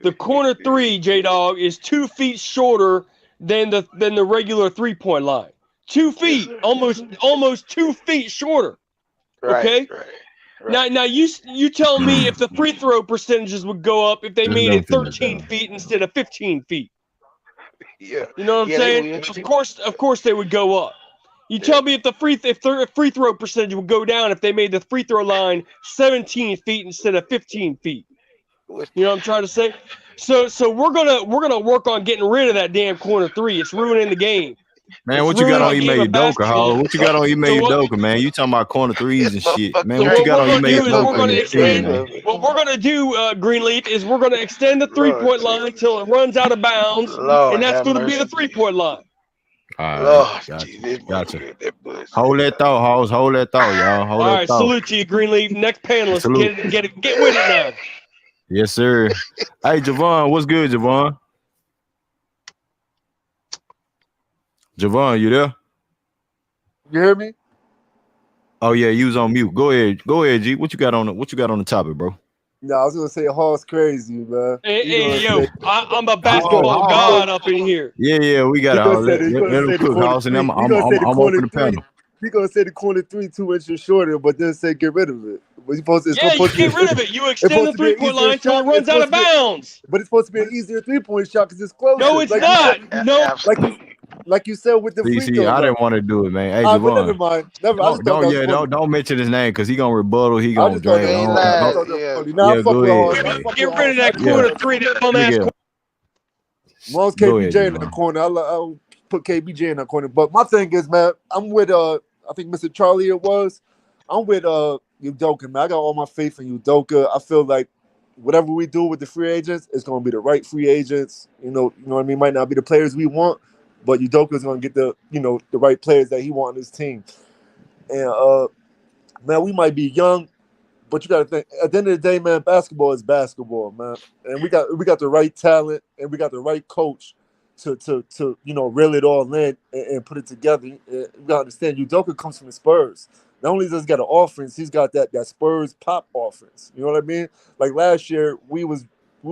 Speaker 5: The corner 3, J-Dog, is 2 feet shorter than the regular 3-point line. 2 feet, almost 2 feet shorter. Okay.
Speaker 2: Right.
Speaker 5: Now you tell me if the free throw percentages would go up if they
Speaker 1: Just
Speaker 5: made
Speaker 1: let him
Speaker 5: it
Speaker 1: finish.
Speaker 5: 13 feet instead of 15 feet.
Speaker 2: Yeah.
Speaker 5: You know what I'm
Speaker 2: Yeah,
Speaker 5: saying?
Speaker 2: they will.
Speaker 5: Of course they would go up. You tell me if the free throw percentage would go down if they made the free throw line 17 feet instead of 15 feet. You know what I'm trying to say? So we're gonna work on getting rid of that damn corner 3. It's ruining the game.
Speaker 1: Man,
Speaker 5: It's
Speaker 1: what you got
Speaker 5: ruining
Speaker 1: on
Speaker 5: the
Speaker 1: Ime
Speaker 5: game of
Speaker 1: Udoka,
Speaker 5: basketball.
Speaker 1: Howard? What you got on Ime
Speaker 5: So what?
Speaker 1: Udoka, man? You talking about corner threes and shit, man?
Speaker 5: So
Speaker 1: What you
Speaker 5: what
Speaker 1: got
Speaker 5: we're
Speaker 1: on Ime
Speaker 5: gonna do is we're
Speaker 1: Udoka in
Speaker 5: gonna
Speaker 1: your team,
Speaker 5: extend.
Speaker 1: man?
Speaker 5: What we're gonna do, Greenleaf, is we're gonna extend the 3-point line until it runs out of bounds, and that's gonna be the 3-point line.
Speaker 1: All right,
Speaker 2: Lord,
Speaker 1: gotcha.
Speaker 2: that bullshit.
Speaker 1: Hold that thought, House. Hold that thought, y'all. Hold
Speaker 5: All
Speaker 1: that
Speaker 5: right,
Speaker 1: thought.
Speaker 5: salute to you, Greenleaf. Next panelist,
Speaker 1: Salute.
Speaker 5: get with it now.
Speaker 1: Yes, sir. Hey, Javon, what's good, Javon? Javon, you there?
Speaker 6: You hear me?
Speaker 1: Oh yeah, you was on mute. Go ahead, G. What you got on the topic, bro?
Speaker 6: No, I was gonna say Hall's crazy, man.
Speaker 5: Hey, yo, I'm a
Speaker 1: Hold
Speaker 5: basketball
Speaker 1: on.
Speaker 5: god up in here.
Speaker 1: Yeah, we got
Speaker 6: He
Speaker 1: it.
Speaker 6: gonna
Speaker 1: House.
Speaker 6: say the
Speaker 1: Let him cook,
Speaker 6: corner
Speaker 1: House, and
Speaker 6: 3.
Speaker 1: I'm
Speaker 6: He gonna say the
Speaker 1: I'm
Speaker 6: corner
Speaker 1: open the
Speaker 6: 3.
Speaker 1: panel.
Speaker 6: He gonna say the corner 3 2 inches shorter, but then say get rid of it. But it's
Speaker 5: Yeah, you
Speaker 6: supposed to
Speaker 5: get
Speaker 6: be
Speaker 5: rid of it. You
Speaker 6: it's
Speaker 5: extend
Speaker 6: supposed
Speaker 5: the
Speaker 6: to be an
Speaker 5: 3-point
Speaker 6: easier
Speaker 5: line till it
Speaker 6: shot.
Speaker 5: runs out of bounds.
Speaker 6: But it's supposed to be an easier 3-point shot because it's
Speaker 5: No,
Speaker 6: closer.
Speaker 5: it's not. No.
Speaker 6: Like you said with the free
Speaker 1: See,
Speaker 6: throw
Speaker 1: I
Speaker 6: line.
Speaker 1: didn't want to do it, man. Hey,
Speaker 6: But never
Speaker 1: Javon,
Speaker 6: mind. I just thought that was funny.
Speaker 1: don't mention his name because he gonna rebuttal. He
Speaker 6: I
Speaker 1: gonna
Speaker 6: just thought
Speaker 1: drag
Speaker 6: that
Speaker 1: it
Speaker 6: was
Speaker 1: on.
Speaker 6: funny. I just
Speaker 1: Oh,
Speaker 6: thought that was funny. Nah, I
Speaker 1: yeah,
Speaker 6: fuck
Speaker 1: go
Speaker 6: with
Speaker 1: ahead.
Speaker 6: Halls. I fuck
Speaker 5: Get
Speaker 6: with
Speaker 5: rid of
Speaker 6: Halls.
Speaker 5: that corner 3, that bum ass corner.
Speaker 6: Long as
Speaker 1: Go ahead,
Speaker 6: KBJ in that
Speaker 1: Javon.
Speaker 6: corner, I'll put KBJ in that corner. But my thing is, man, I'm with I think Mr. Charlie it was. I'm with Udoka, man. I got all my faith in Udoka. I feel like whatever we do with the free agents, it's gonna be the right free agents. You know what I mean? Might not be the players we want, but Udoka's gonna get the right players that he wants on his team. And man, we might be young, but you gotta think at the end of the day, man, basketball is basketball, man. And we got the right talent and we got the right coach to reel it all in and put it together. You gotta understand, Udoka comes from the Spurs. Not only does he got an offense, he's got that Spurs pop offense. You know what I mean? Like last year, we was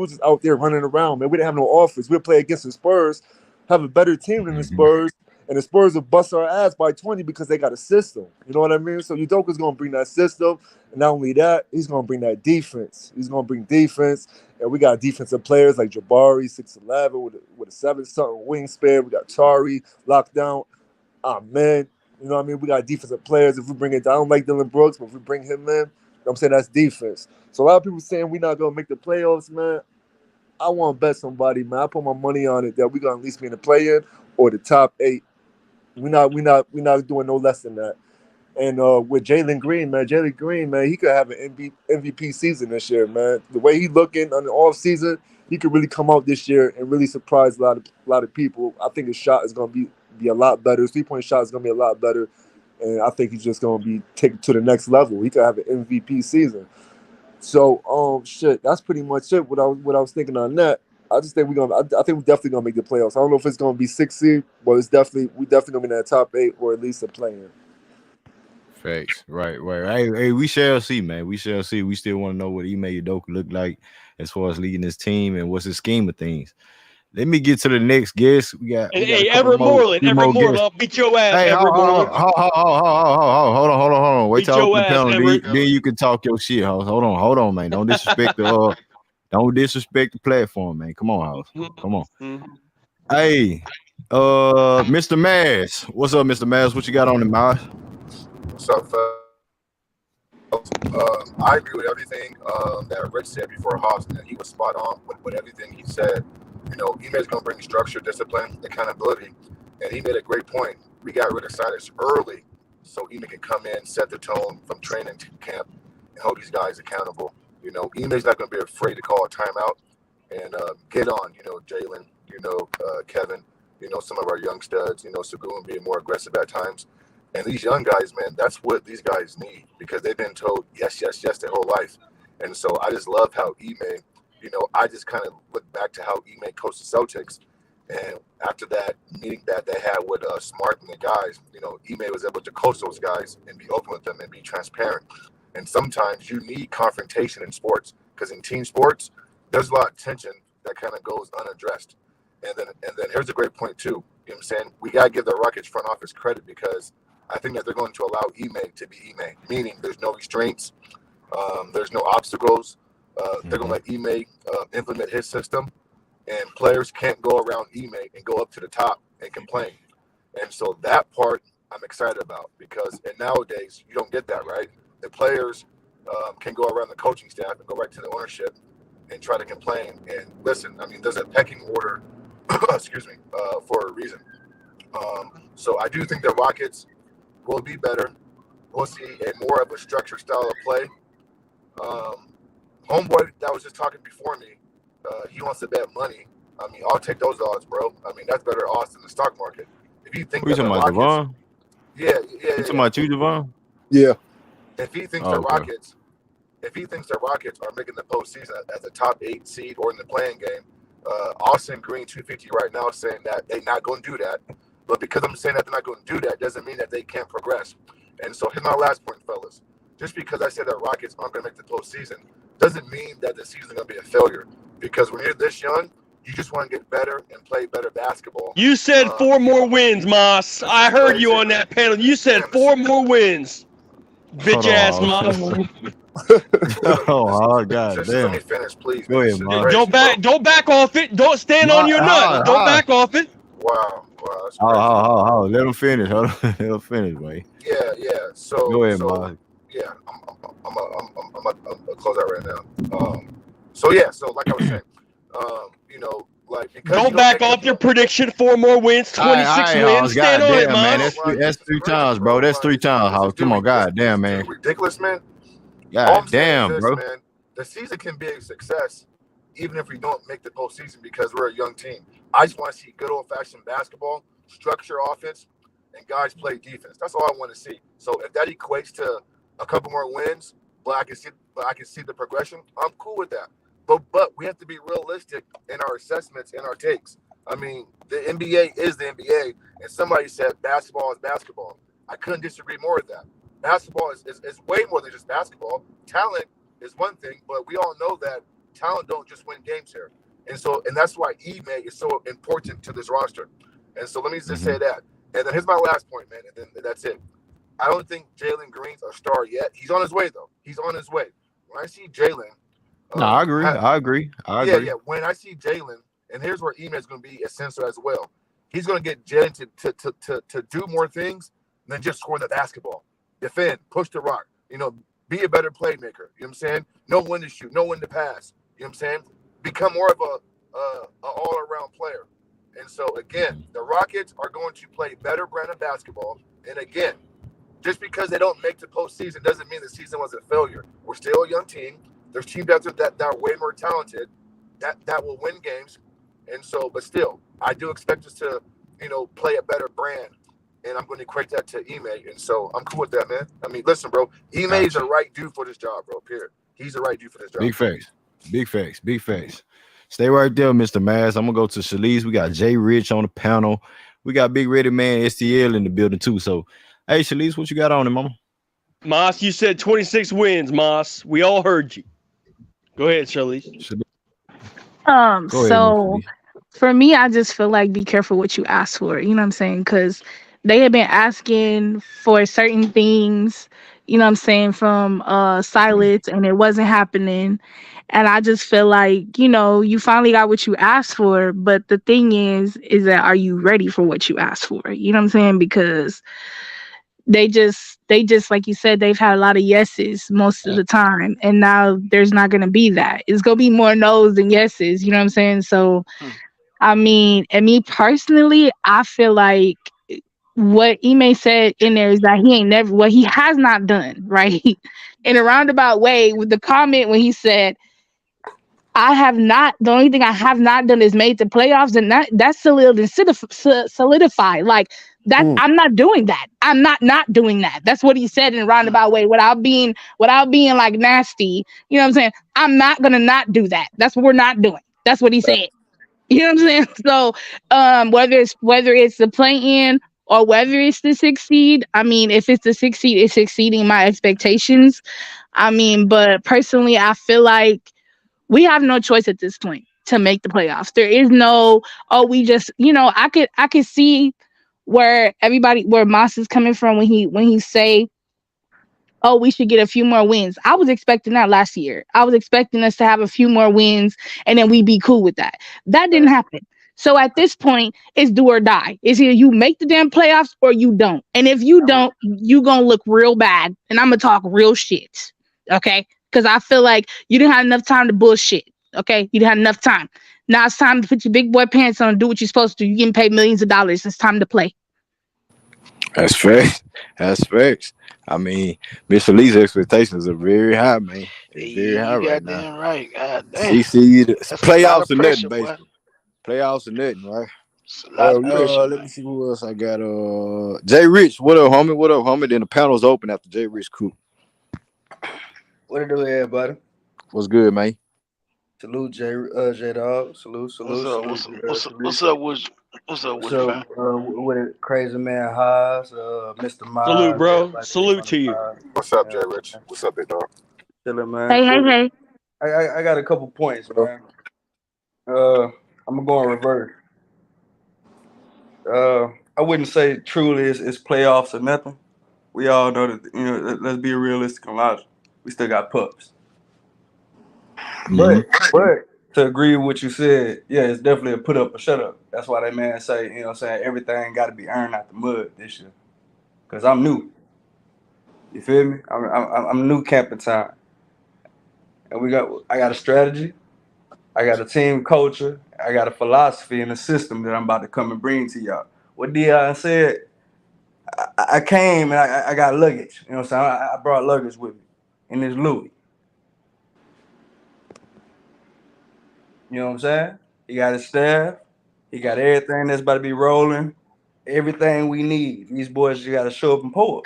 Speaker 6: just out there running around, man. We didn't have no offense. We'd play against the Spurs, have a better team than the Spurs, and the Spurs will bust our ass by 20 because they got a system. You know what I mean? So Udoka's gonna bring that system, and not only that, he's gonna bring that defense. He's gonna bring defense, and we got defensive players like Jabari, 6'11", with a 7-something wingspan. We got Tari locked down. Man, you know what I mean? We got defensive players. If we bring it down like Dylan Brooks, but if we bring him in, you know what I'm saying, that's defense. So a lot of people saying we're not gonna make the playoffs, man. I want to bet somebody, man. I put my money on it that we're gonna at least be in the play-in or the top 8. We're not doing no less than that. And with Jalen Green, man, he could have an MVP season this year, man. The way he looking on the off season, he could really come out this year and really surprise a lot of people. I think his shot is gonna be a lot better. His 3-point shot is gonna be a lot better, and I think he's just gonna be taken to the next level. He could have an MVP season. So that's pretty much it. What I was thinking on that. I just think I think we're definitely gonna make the playoffs. I don't know if it's gonna be 6 seed, but we definitely gonna be in that top 8 or at least a play-in.
Speaker 1: Facts. Right. Hey, we shall see, man. We shall see. We still want to know what Ime Udoka look like as far as leading this team and what's his scheme of things. Let me get to the next guest. We got
Speaker 5: Hey,
Speaker 1: a couple
Speaker 5: Everett Moreland,
Speaker 1: guests.
Speaker 5: I'll beat your ass,
Speaker 1: Hey,
Speaker 5: Everett Moreland.
Speaker 1: hold on. Wait
Speaker 5: Beat
Speaker 1: till I open
Speaker 5: your
Speaker 1: the
Speaker 5: ass,
Speaker 1: panel.
Speaker 5: Everett.
Speaker 1: Then you can talk your shit, House. Hold on, man. Don't disrespect the platform, man. Come on, House. Come on. Hey, Mr. Maz. What's up, Mr. Maz? What you got on the Maz?
Speaker 7: What's up, fellas? I agree with everything that Rich said before Hoss, and he was spot on with everything he said. Ime's going to bring structure, discipline, accountability. And he made a great point. We got rid of Silas early so Ime can come in, set the tone from training to camp, and hold these guys accountable. Ime's not going to be afraid to call a timeout and get on, Jalen, Kevin, some of our young studs, Sagoon being more aggressive at times. And these young guys, man, that's what these guys need because they've been told yes, yes, yes their whole life. And so I just love how Ime, I just kind of look back to how Ime coached the Celtics. And after that meeting that they had with Smart and the guys, Ime was able to coach those guys and be open with them and be transparent. And sometimes you need confrontation in sports because in team sports, there's a lot of tension that kind of goes unaddressed. And then here's a great point too. You know what I'm saying? We gotta give the Rockets front office credit because I think that they're going to allow Ime to be Ime, meaning there's no restraints, there's no obstacles. They're gonna let Ime implement his system, and players can't go around Ime and go up to the top and complain. And so that part I'm excited about because nowadays you don't get that, right? The players can go around the coaching staff and go right to the ownership and try to complain. And listen, I mean, there's a pecking order, excuse me, for a reason. So I do think the Rockets will be better. We'll see a more of a structured style of play. Homeboy that was just talking before me, he wants to bet money. I mean, I'll take those odds, bro. I mean, that's better odds than the stock market. If you think
Speaker 1: Who you
Speaker 7: that the
Speaker 1: talking about,
Speaker 7: Rockets,
Speaker 1: Devon?
Speaker 7: yeah.
Speaker 1: You talking about you, Devon?
Speaker 6: Yeah.
Speaker 7: If he thinks
Speaker 1: Oh,
Speaker 7: the
Speaker 1: okay.
Speaker 7: Rockets, if he thinks the Rockets are making the postseason as a top 8 seed or in the playing game, Austin Green 250 right now is saying that they're not going to do that. But because I'm saying that they're not going to do that doesn't mean that they can't progress. And so here's my last point, fellas. Just because I said that Rockets aren't going to make the postseason doesn't mean that the season's going to be a failure. Because when you're this young, you just want to get better and play better basketball.
Speaker 5: You said 4 more wins, Moss. I heard you on that panel. You said 4 more wins. Bitch ass Moss.
Speaker 1: Oh, God
Speaker 7: Just let me
Speaker 1: damn.
Speaker 7: finish, please.
Speaker 1: Go
Speaker 7: Man.
Speaker 1: ahead,
Speaker 7: This is
Speaker 1: Mom.
Speaker 7: crazy,
Speaker 5: Don't back off it. Don't stand on your nut. Don't back off it.
Speaker 7: Wow, that's
Speaker 1: Hold,
Speaker 7: crazy.
Speaker 1: hold, hold. Let him finish. Hold on. Let him finish, boy.
Speaker 7: Yeah.
Speaker 1: Go ahead, Mom.
Speaker 7: Yeah, I'm gonna close out right now. So like I was saying, because
Speaker 5: Don't back off your prediction. 4 more wins, 26 wins.
Speaker 1: House.
Speaker 5: Stand
Speaker 1: God
Speaker 5: on it,
Speaker 1: damn, man.
Speaker 5: Moss.
Speaker 1: That's three times, bro. That's 3 times, House. Come on, God damn, man.
Speaker 7: Ridiculous, man. All
Speaker 1: God
Speaker 7: I'm saying
Speaker 1: damn,
Speaker 7: is this,
Speaker 1: bro.
Speaker 7: man. The season can be a success even if we don't make the postseason because we're a young team. I just want to see good old-fashioned basketball, structure offense, and guys play defense. That's all I want to see. So if that equates to a couple more wins, but I can see the progression, I'm cool with that. But we have to be realistic in our assessments and our takes. I mean, the NBA is the NBA, and somebody said basketball is basketball. I couldn't disagree more with that. Basketball is way more than just basketball. Talent is one thing, but we all know that talent don't just win games here. And that's why Ime is so important to this roster. And so let me just say that. And then here's my last point, man, and then that's it. I don't think Jalen Green's a star yet. He's on his way, though. He's on his way. When I see Jalen,
Speaker 1: No, I agree.
Speaker 7: Yeah. When I see Jalen, and here's where Ime is going to be essential as well. He's going to get Jalen to do more things than just score the basketball. Defend, push the rock, be a better playmaker. You know what I'm saying? Know when to shoot, know when to pass. You know what I'm saying? Become more of a all-around player. And so, again, the Rockets are going to play better brand of basketball. And again, just because they don't make the postseason doesn't mean the season was a failure. We're still a young team. There's teams that are way more talented that will win games. And so, but still, I do expect us to, play a better brand. And I'm going to equate that to Ime. And so I'm cool with that, man. I mean, listen, bro, Ime is the right dude for this job, bro, period. He's the right dude for this job.
Speaker 1: Big facts. Stay right there, Mr. Mass. I'm going to go to Shalise. We got Jay Rich on the panel. We got Big Ready Man STL in the building, too. So, hey, Shalise, what you got on it, mama?
Speaker 5: Moss, you said 26 wins, Moss. We all heard you. Go ahead, Shalise.
Speaker 8: So for me, I just feel like be careful what you ask for. You know what I'm saying? Because they have been asking for certain things, you know what I'm saying, from Silas, and it wasn't happening. And I just feel like, you finally got what you asked for. But the thing is that are you ready for what you asked for? You know what I'm saying? Because they just like you said, they've had a lot of yeses most of the time, and now there's not going to be that. It's going to be more no's than yeses, you know what I'm saying? So I mean, and me personally, I feel like what Ime said in there is that he ain't never, what he has not done, right? In a roundabout way, with the comment when he said, I have not, the only thing I have not done is made the playoffs, and that's solidified. Like that, I'm not doing that. I'm not doing that. That's what he said in a roundabout way without being like nasty. You know what I'm saying? I'm not gonna not do that. That's what we're not doing. That's what he said. You know what I'm saying? So whether it's the play in or whether it's the succeed, I mean, if it's the succeed, it's exceeding my expectations. I mean, but personally, I feel like we have no choice at this point to make the playoffs. There is no, oh, we just, I could see where Moss is coming from when he say, oh, we should get a few more wins. I was expecting that last year. I was expecting us to have a few more wins and then we'd be cool with that. That didn't happen. So at this point, it's do or die. It's either you make the damn playoffs or you don't. And if you don't, you gonna look real bad. And I'm gonna talk real shit. Okay? Because I feel like you didn't have enough time to bullshit. Okay? You didn't have enough time. Now it's time to put your big boy pants on and do what you're supposed to. You're getting paid millions of dollars. It's time to play.
Speaker 1: That's facts. That's facts. I mean, Mr. Lee's expectations are very high, man. It's very high
Speaker 2: You
Speaker 1: right
Speaker 2: got
Speaker 1: now.
Speaker 2: damn right. God damn.
Speaker 1: CC,
Speaker 2: That's a lot
Speaker 1: playoffs
Speaker 2: of
Speaker 1: or nothing,
Speaker 2: pressure, boy.
Speaker 1: basically. Playoffs or nothing, right?
Speaker 2: It's a lot of pressure,
Speaker 1: Let me
Speaker 2: man.
Speaker 1: see who else I got. Jay Rich, what up, homie? What up, homie? Then the panel's open after Jay Rich. Cool.
Speaker 9: What it do, everybody?
Speaker 1: What's good, man?
Speaker 9: Salute J Dog. Salute,
Speaker 2: What's
Speaker 9: salute,
Speaker 2: up?
Speaker 9: salute.
Speaker 2: What's up with What's up
Speaker 9: What's
Speaker 2: with it,
Speaker 9: up
Speaker 2: fam?
Speaker 9: with it? Crazy Man Haas, Mr.
Speaker 5: Salute,
Speaker 9: Miles,
Speaker 5: bro.
Speaker 9: everybody that's
Speaker 5: Salute
Speaker 9: on
Speaker 5: to
Speaker 9: the
Speaker 5: you.
Speaker 9: side.
Speaker 7: What's up,
Speaker 9: You
Speaker 7: Jay
Speaker 9: know,
Speaker 7: Rich? What's up, big dog?
Speaker 9: chilling, man.
Speaker 8: Hey, hey,
Speaker 9: Well,
Speaker 8: hey.
Speaker 9: I got a couple points, man. I'm gonna go in reverse. I wouldn't say truly it's playoffs or nothing. We all know that, let's be realistic and logical. We still got pups.
Speaker 1: Mm-hmm.
Speaker 9: But to agree with what you said, yeah, it's definitely a put up or shut up. That's why that man say, you know what I'm saying, everything got to be earned out the mud this year. Because I'm new. You feel me? I'm new camping time. And I got a strategy, I got a team culture, I got a philosophy and a system that I'm about to come and bring to y'all. What Dion said, I came and I got luggage. You know what I'm saying? I brought luggage with me. And it's Louis. You know what I'm saying? He got his staff. He got everything that's about to be rolling. Everything we need. These boys just got to show up and pull up.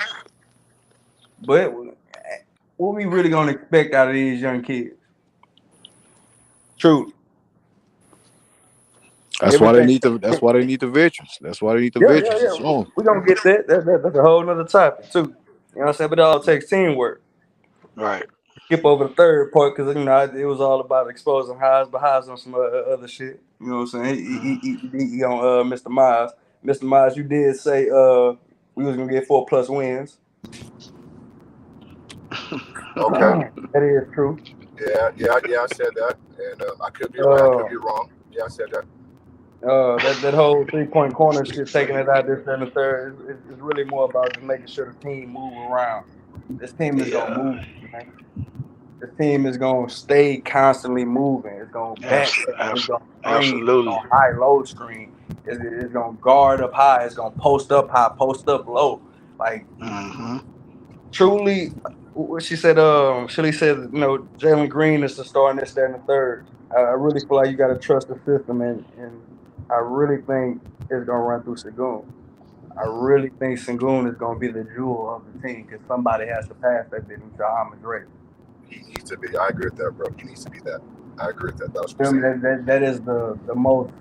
Speaker 9: But what we really gonna expect out of these young kids? Truly,
Speaker 1: That's why they
Speaker 9: everything.
Speaker 1: need the. That's why they need the veterans. That's why they need the
Speaker 9: Yeah, yeah,
Speaker 1: veterans to
Speaker 9: yeah.
Speaker 1: show 'em.
Speaker 9: We gonna get that. That's a whole nother topic too. You know what I'm saying? But it all takes teamwork.
Speaker 2: Right.
Speaker 9: Skip over the third part because it was all about exposing highs, but highs on some other shit. You know what I'm saying? He on Mr. Miles. Mr. Miles, you did say we was gonna get 4+ wins.
Speaker 7: Okay.
Speaker 9: That is true.
Speaker 7: Yeah, I said that, and I could be right, I could
Speaker 9: Uh,
Speaker 7: be wrong. Yeah, I said that.
Speaker 9: that whole 3-point corner shit, taking it out this and the third, is really more about just making sure the team move around. This team is gonna
Speaker 2: Yeah.
Speaker 9: move, man. This team is gonna stay constantly moving. It's gonna back, it's gonna screen, it's
Speaker 2: Absolutely.
Speaker 9: gonna high low screen. It's gonna guard up high. It's gonna post up high, post up low. Like
Speaker 2: Mm-hmm.
Speaker 9: truly, what she said. Shirley said, Jalen Green is the star in this, that, and the third. I really feel like you got to trust the system, and I really think it's gonna run through Sengun. I really think Sengun is gonna be the jewel of the team because somebody has to pass that bit into Ahmed Drake.
Speaker 7: He needs to be. I agree with that, bro. He needs to be that. I agree with that. That was
Speaker 9: Feel me?
Speaker 7: percent.
Speaker 9: That is the most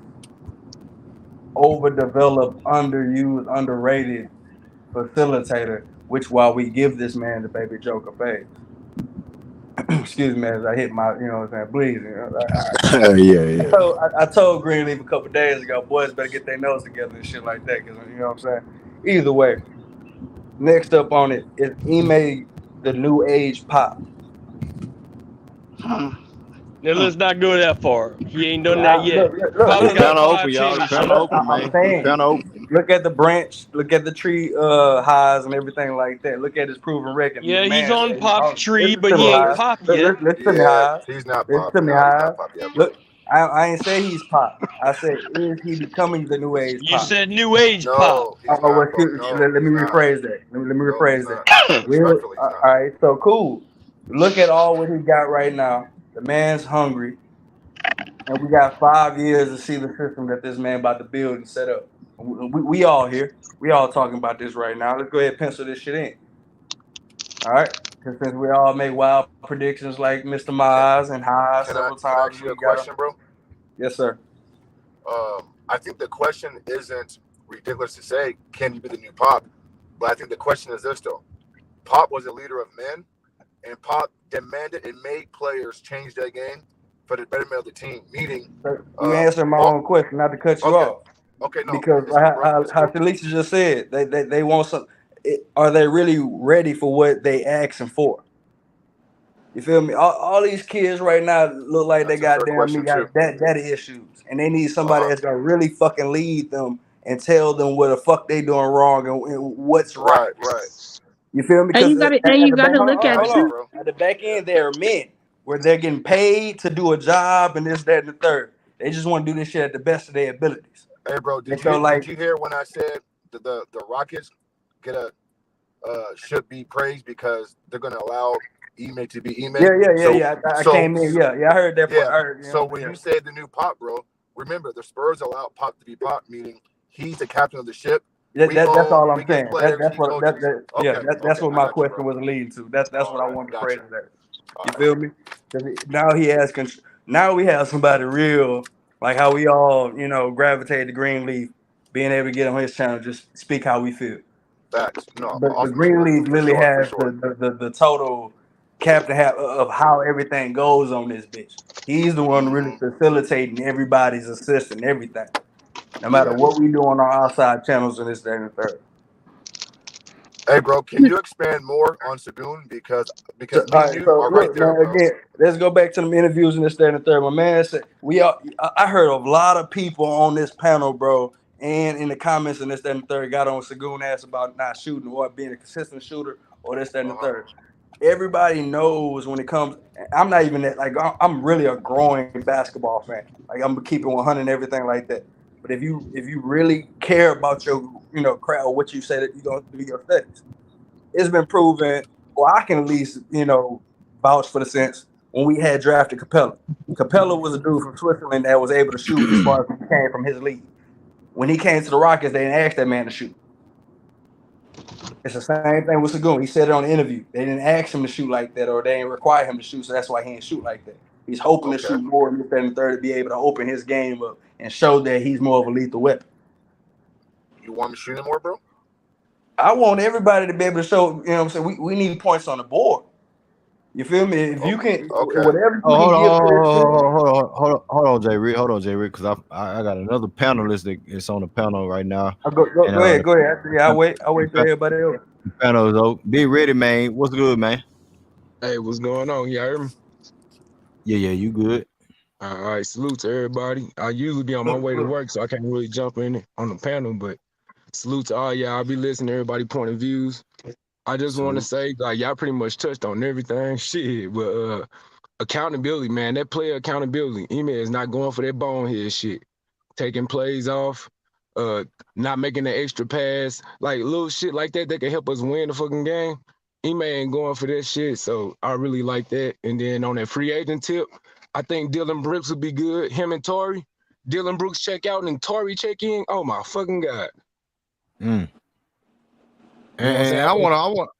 Speaker 9: overdeveloped, underused, underrated facilitator. Which while we give this man the baby Joker face. Excuse me, as I hit my, what I'm saying, bleeding.
Speaker 1: Yeah.
Speaker 9: I told Greenleaf a couple days ago, boys better get their nose together and shit like that, because you know what I'm saying. Either way, next up on it is Ime, the new age pop.
Speaker 2: Hmm.
Speaker 5: Now let's not go that far. He ain't done that
Speaker 9: Now,
Speaker 5: yet.
Speaker 1: Hey,
Speaker 5: Pop's
Speaker 1: the
Speaker 9: look,
Speaker 5: got
Speaker 1: panel open,
Speaker 5: 5
Speaker 1: y'all. The panel
Speaker 5: championships.
Speaker 1: open,
Speaker 9: I'm
Speaker 1: man. The
Speaker 9: saying,
Speaker 1: panel open.
Speaker 9: look at the branch, look at the tree highs and everything like that. Look at his proven record.
Speaker 5: Yeah, he's
Speaker 9: Man,
Speaker 5: on Pop's tree,
Speaker 9: listen
Speaker 5: but
Speaker 9: to me,
Speaker 5: he ain't
Speaker 9: highs.
Speaker 5: pop yet.
Speaker 9: Listen to me,
Speaker 7: Yeah,
Speaker 9: highs.
Speaker 7: he's not
Speaker 9: Listen
Speaker 7: pop.
Speaker 9: to me,
Speaker 7: No, he's
Speaker 9: highs.
Speaker 7: not pop yet, bro.
Speaker 9: Look, I ain't say he's Pop. I said, is he becoming the new age
Speaker 5: You
Speaker 9: Pop?
Speaker 5: said new age pop.
Speaker 7: No, he's
Speaker 9: Well,
Speaker 7: not, bro. No,
Speaker 9: let me
Speaker 7: he's not.
Speaker 9: rephrase that. Let me
Speaker 7: No, he's
Speaker 9: rephrase that.
Speaker 7: not. Respectfully, he's
Speaker 9: All
Speaker 7: not.
Speaker 9: right, so cool. Look at all what he got right now. The man's hungry, and we got 5 years to see the system that this man about to build and set up. We all here. We all talking about this right now. Let's go ahead and pencil this shit in. All right, because since we all make wild predictions like Mr.
Speaker 7: Can
Speaker 9: Miles and High several
Speaker 7: can I
Speaker 9: times,
Speaker 7: ask you
Speaker 9: we
Speaker 7: a
Speaker 9: got to.
Speaker 7: question, bro?
Speaker 9: Yes, sir.
Speaker 7: I think the question isn't ridiculous to say, can you be the new Pop? But I think the question is this though: Pop was a leader of men, and Pop demanded and made players change their game for the betterment of the team. Meaning,
Speaker 9: You answered my
Speaker 7: oh,
Speaker 9: own question, not to cut you
Speaker 7: okay,
Speaker 9: off.
Speaker 7: okay, no,
Speaker 9: Because
Speaker 7: it's cool, bro. It's
Speaker 9: how
Speaker 7: cool.
Speaker 9: Talisa just said, they want some. Are they really ready for what they asking for? You feel me? All these kids right now look like they
Speaker 7: That's a fair
Speaker 9: goddamn me
Speaker 7: question too.
Speaker 9: got daddy issues, and they need
Speaker 7: Uh
Speaker 9: somebody
Speaker 7: huh.
Speaker 9: that's gonna really fucking lead them and tell them what the fuck they doing wrong and what's right.
Speaker 7: Right, right.
Speaker 9: You feel me?
Speaker 8: And
Speaker 9: Because
Speaker 8: and
Speaker 9: at
Speaker 8: you
Speaker 9: the back,
Speaker 8: gotta look
Speaker 7: I
Speaker 8: at
Speaker 9: hold
Speaker 7: got you,
Speaker 9: on,
Speaker 8: too.
Speaker 7: bro.
Speaker 9: at the back end, there are men where they're getting paid to do a job and this, that, and the third. They just want to do this shit at the best of their abilities.
Speaker 7: Hey, bro,
Speaker 9: And so,
Speaker 7: did
Speaker 9: like,
Speaker 7: you hear when I said the Rockets get a should be praised because they're gonna allow Ime to be Ime? So
Speaker 9: I
Speaker 7: so
Speaker 9: came in. Yeah, I heard that part.
Speaker 7: yeah.
Speaker 9: I heard,
Speaker 7: So when
Speaker 9: yeah.
Speaker 7: you say the new Pop, bro, remember the Spurs allow Pop to be Pop, meaning he's the captain of the ship. We
Speaker 9: That's
Speaker 7: own,
Speaker 9: all
Speaker 7: we
Speaker 9: I'm
Speaker 7: get
Speaker 9: saying.
Speaker 7: players,
Speaker 9: That's
Speaker 7: he
Speaker 9: what
Speaker 7: coaches. Okay,
Speaker 9: that's
Speaker 7: okay,
Speaker 9: what
Speaker 7: I
Speaker 9: my
Speaker 7: got you,
Speaker 9: question
Speaker 7: bro.
Speaker 9: was leading to. That's
Speaker 7: All
Speaker 9: what I
Speaker 7: right,
Speaker 9: wanted to phrase
Speaker 7: gotcha.
Speaker 9: it as.
Speaker 7: All
Speaker 9: You
Speaker 7: right.
Speaker 9: feel me? 'Cause now he has now we have somebody real, like how we all gravitate to Greenleaf, being able to get on his channel, just speak how we feel.
Speaker 7: Facts. No,
Speaker 9: But
Speaker 7: off me,
Speaker 9: Greenleaf
Speaker 7: for
Speaker 9: literally
Speaker 7: sure, for
Speaker 9: has
Speaker 7: sure.
Speaker 9: the total captain of how everything goes on this bitch. He's the one really
Speaker 7: Hmm.
Speaker 9: facilitating everybody's assist and everything, no matter
Speaker 7: Yeah.
Speaker 9: what we do on our outside channels and this, that, and the third.
Speaker 7: Hey, bro, can you expand more on Sagoon
Speaker 9: So,
Speaker 7: because me
Speaker 9: all
Speaker 7: and
Speaker 9: right,
Speaker 7: you
Speaker 9: so
Speaker 7: are right
Speaker 9: look,
Speaker 7: there,
Speaker 9: man.
Speaker 7: bro.
Speaker 9: Again, let's go back to them interviews and this, that, and the third. My man said we are. I heard a lot of people on this panel, bro, and in the comments and this, that, and the third, got on Sagoon ass about not shooting or being a consistent shooter or this, that, and
Speaker 7: Uh
Speaker 9: the
Speaker 7: huh.
Speaker 9: third. Everybody knows when it comes. I'm not even that. Like I'm really a growing basketball fan. Like I'm keeping 100 and everything like that. But if you really care about your crowd, what you say that you're gonna do your studies, it's been proven, or I can at least, vouch for the sense when we had drafted Capella. Capella was a dude from Switzerland that was able to shoot as far as he came from his league. When he came to the Rockets, they didn't ask that man to shoot. It's the same thing with Sagoon. He said it on the interview. They didn't ask him to shoot like that, or they didn't require him to shoot, so that's why he didn't shoot like that. He's hoping to
Speaker 7: Okay.
Speaker 9: shoot more in the third and third to be able to open his game up and show that he's more of a lethal weapon.
Speaker 7: You want me shooting more, bro?
Speaker 9: I want everybody to be able to show, what I'm saying? We need points on the board. You feel me? If you
Speaker 7: Oh,
Speaker 9: can,
Speaker 7: okay.
Speaker 9: whatever you
Speaker 1: Oh,
Speaker 9: can give to this team.
Speaker 1: hold on, Jay Rick. Hold on, Jay Rick, because I got another panelist that is on the panel right now, and
Speaker 9: Go ahead, go ahead. Yeah,
Speaker 1: the,
Speaker 9: I'll wait till
Speaker 1: the
Speaker 9: everybody else.
Speaker 1: panel is open. Be ready, man. What's good, man?
Speaker 10: Hey, what's going on? You heard me?
Speaker 1: Yeah, you good?
Speaker 10: All right, salute to everybody. I usually be on my way to
Speaker 9: Look,
Speaker 10: work, so I can't really jump in it on the panel, but salute to all y'all. I'll be listening to everybody point of views. I just want to
Speaker 1: Salute.
Speaker 10: say, like, y'all pretty much touched on everything. Shit, but accountability, man, that player accountability. Ime is not going for that bonehead shit. Taking plays off, uh, not making the extra pass, like little shit like that can help us win the fucking game. Ime ain't going for that shit, so I really like that. And then on that free agent tip, I think Dylan Brooks would be good. Him and Torrey. Dylan Brooks check out and Torrey check in. Oh my fucking god!
Speaker 1: Mm.
Speaker 10: You know what I'm saying?
Speaker 1: And I want.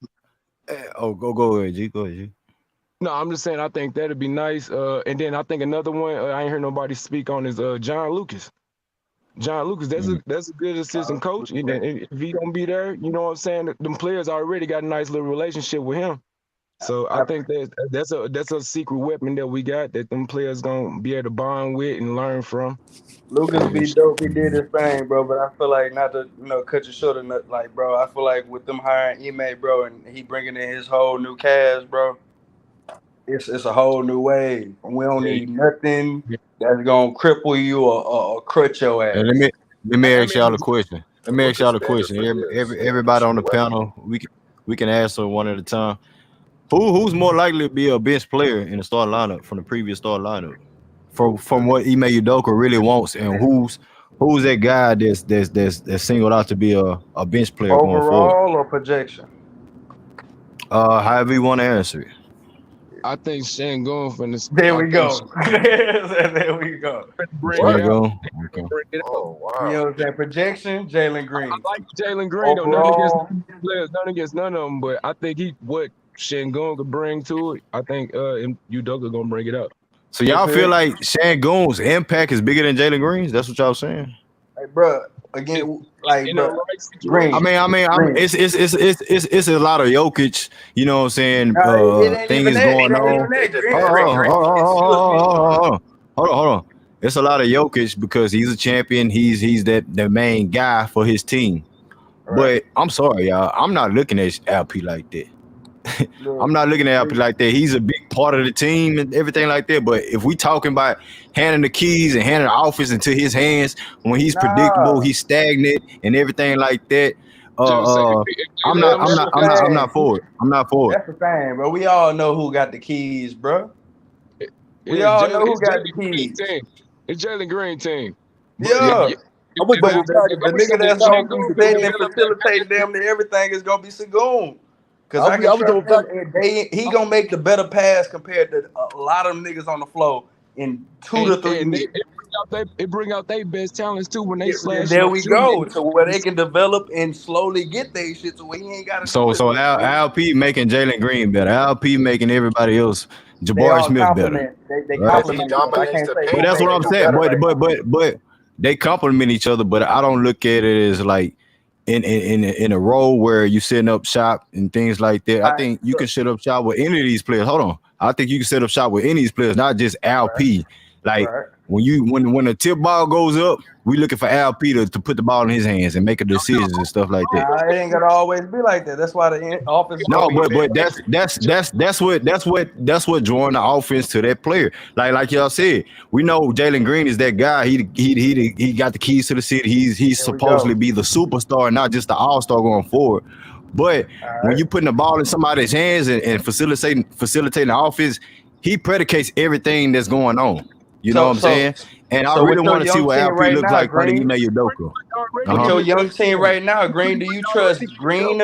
Speaker 1: Oh, go ahead, G. Go ahead, G.
Speaker 10: No, I'm just saying I think that'd be nice. And then I think another one I ain't heard nobody speak on is John Lucas. John Lucas,
Speaker 1: Mm.
Speaker 10: that's a good assistant coach. And then if he don't be there, you know what I'm saying? Them players already got a nice little relationship with him. So I think that's a secret weapon that we got that them players gonna be able to bond with and learn from.
Speaker 9: Lucas
Speaker 10: And
Speaker 9: be dope. He did his thing, bro. But I feel like not to cut you short or nothing, like, bro. I feel like with them hiring Ime, bro, and he bringing in his whole new cast, bro. It's a whole new wave. We don't
Speaker 10: yeah,
Speaker 9: need nothing that's gonna cripple you or crutch your
Speaker 1: And
Speaker 9: ass.
Speaker 1: let me
Speaker 10: I
Speaker 1: ask y'all
Speaker 10: mean,
Speaker 1: a question. Let me ask
Speaker 7: Lucas
Speaker 1: y'all a
Speaker 7: been here
Speaker 1: question.
Speaker 7: for years. He
Speaker 1: Everybody
Speaker 7: should
Speaker 1: on
Speaker 7: be
Speaker 1: the
Speaker 7: ready.
Speaker 1: panel, we can answer one at a time. Who's more likely to be a bench player in the start lineup from the previous start lineup? from what Ime Udoka really wants, and who's that guy that's singled out to be a bench player going forward.
Speaker 9: Overall or projection?
Speaker 1: However you want to answer it.
Speaker 10: I think Sengun
Speaker 9: There
Speaker 10: I
Speaker 9: we
Speaker 10: think
Speaker 9: go. There we go.
Speaker 10: bring it
Speaker 1: There you
Speaker 9: What?
Speaker 10: out.
Speaker 1: go. Okay.
Speaker 10: Bring it out.
Speaker 7: Oh
Speaker 9: You know
Speaker 7: wow.
Speaker 9: what I'm saying? Projection, Jalen
Speaker 10: I
Speaker 9: Green.
Speaker 10: like Jalen Green though.
Speaker 9: Overall,
Speaker 10: None against none of them, but I think what Sengun could bring to it, I think Udoka gonna bring it up.
Speaker 1: So
Speaker 9: you
Speaker 1: y'all
Speaker 9: feel
Speaker 1: feel
Speaker 9: me?
Speaker 1: like Shangoon's impact is bigger than Jalen Green's? That's what y'all saying?
Speaker 9: Like, bro, again, like,
Speaker 10: In the
Speaker 9: bro,
Speaker 10: right situation.
Speaker 9: Green, Green.
Speaker 1: It's a lot of Jokic. You know what I'm saying?
Speaker 9: No, it ain't even
Speaker 1: Things
Speaker 9: that. It
Speaker 1: going
Speaker 9: ain't even
Speaker 1: on.
Speaker 9: that.
Speaker 7: It
Speaker 9: Green,
Speaker 1: Hold
Speaker 7: depends
Speaker 9: Green,
Speaker 7: on
Speaker 1: on,
Speaker 9: Green.
Speaker 7: the offense.
Speaker 1: hold on. It's a lot of Jokic because he's a champion. He's the main guy for his team.
Speaker 9: Right.
Speaker 1: But I'm sorry, y'all. I'm not looking at LP like that. I'm
Speaker 9: Look,
Speaker 1: not looking at LP like that. He's a big part of the team and everything like that. But if we talking about handing the keys and handing the office into his hands when he's predictable,
Speaker 9: nah,
Speaker 1: he's stagnant and everything like that,
Speaker 10: Just say if Jalen
Speaker 9: that's the
Speaker 1: I'm
Speaker 9: thing.
Speaker 1: not for it. I'm not for it.
Speaker 9: That's the thing, bro. We all know who got the keys, bro. We all know who
Speaker 10: It's
Speaker 9: got the
Speaker 10: Jalen Green
Speaker 9: keys.
Speaker 10: team. It's Jalen Green team. But
Speaker 1: Yeah.
Speaker 9: Yeah.
Speaker 6: I'm with
Speaker 9: But
Speaker 6: both sides.
Speaker 9: the nigga that's
Speaker 10: if
Speaker 9: gonna be
Speaker 10: Sengun could
Speaker 9: setting and
Speaker 10: develop that
Speaker 9: facilitating damn near everything is gonna be Sengun. Cause I can
Speaker 6: I'm with
Speaker 9: trust
Speaker 6: both
Speaker 9: him,
Speaker 6: sides.
Speaker 9: and he gonna make the better pass compared to a lot of them niggas on the floor in 2 to 3
Speaker 10: and
Speaker 9: years.
Speaker 10: it bring out their best talents too when they
Speaker 9: And
Speaker 10: slashing
Speaker 9: there
Speaker 10: on
Speaker 9: we
Speaker 10: shooters.
Speaker 9: go to where they can develop and slowly get their shit to where he ain't gotta do
Speaker 1: So
Speaker 9: as much.
Speaker 1: LP making Jalen Green better. LP making everybody else
Speaker 9: They
Speaker 1: Jabari
Speaker 9: all
Speaker 1: Smith better.
Speaker 9: compliment. They
Speaker 1: Right?
Speaker 7: If he
Speaker 9: compliment each other. I
Speaker 7: dominates
Speaker 9: can't
Speaker 7: the
Speaker 9: say
Speaker 1: But
Speaker 7: paint,
Speaker 9: one
Speaker 1: that's
Speaker 7: they
Speaker 1: what
Speaker 9: make
Speaker 1: I'm
Speaker 7: do
Speaker 9: one
Speaker 1: saying.
Speaker 9: better
Speaker 7: better.
Speaker 9: right now.
Speaker 1: But they complement each other. But I don't look at it as like in a role where you setting up shop and things like that. I
Speaker 9: All right,
Speaker 1: think you can
Speaker 9: look,
Speaker 1: set up shop with any of these players. Hold on. I think you can set up shop with any of these players, not just
Speaker 9: right,
Speaker 1: LP. Like
Speaker 9: right.
Speaker 1: when the tip ball goes up, we looking for LP to put the ball in his hands and make a decisions and stuff like that.
Speaker 9: Nah, it ain't gonna always be like that. That's why the offense is gonna
Speaker 1: No,
Speaker 9: be
Speaker 1: but
Speaker 9: fixed.
Speaker 1: that's what drawing the offense to that player. Like y'all said, we know Jalen Green is that guy. He got the keys to the city. He's
Speaker 9: There we
Speaker 1: supposedly
Speaker 9: go.
Speaker 1: be the superstar, not just the all-star going forward. But
Speaker 9: All
Speaker 1: when
Speaker 9: right.
Speaker 1: you putting the ball in somebody's hands and facilitating the offense, he predicates everything that's going on. You know
Speaker 9: So
Speaker 1: what I'm
Speaker 9: so
Speaker 1: saying? And I
Speaker 9: so with
Speaker 1: really
Speaker 9: your
Speaker 1: want to see
Speaker 9: young
Speaker 1: what
Speaker 9: team
Speaker 1: LP
Speaker 9: right
Speaker 1: looks
Speaker 9: now,
Speaker 1: like under
Speaker 9: Green.
Speaker 1: Ime Udoka.
Speaker 10: Already
Speaker 9: With
Speaker 1: Uh-huh.
Speaker 9: your
Speaker 10: getting
Speaker 9: young team
Speaker 10: it.
Speaker 9: right now, Green, do you trust Green?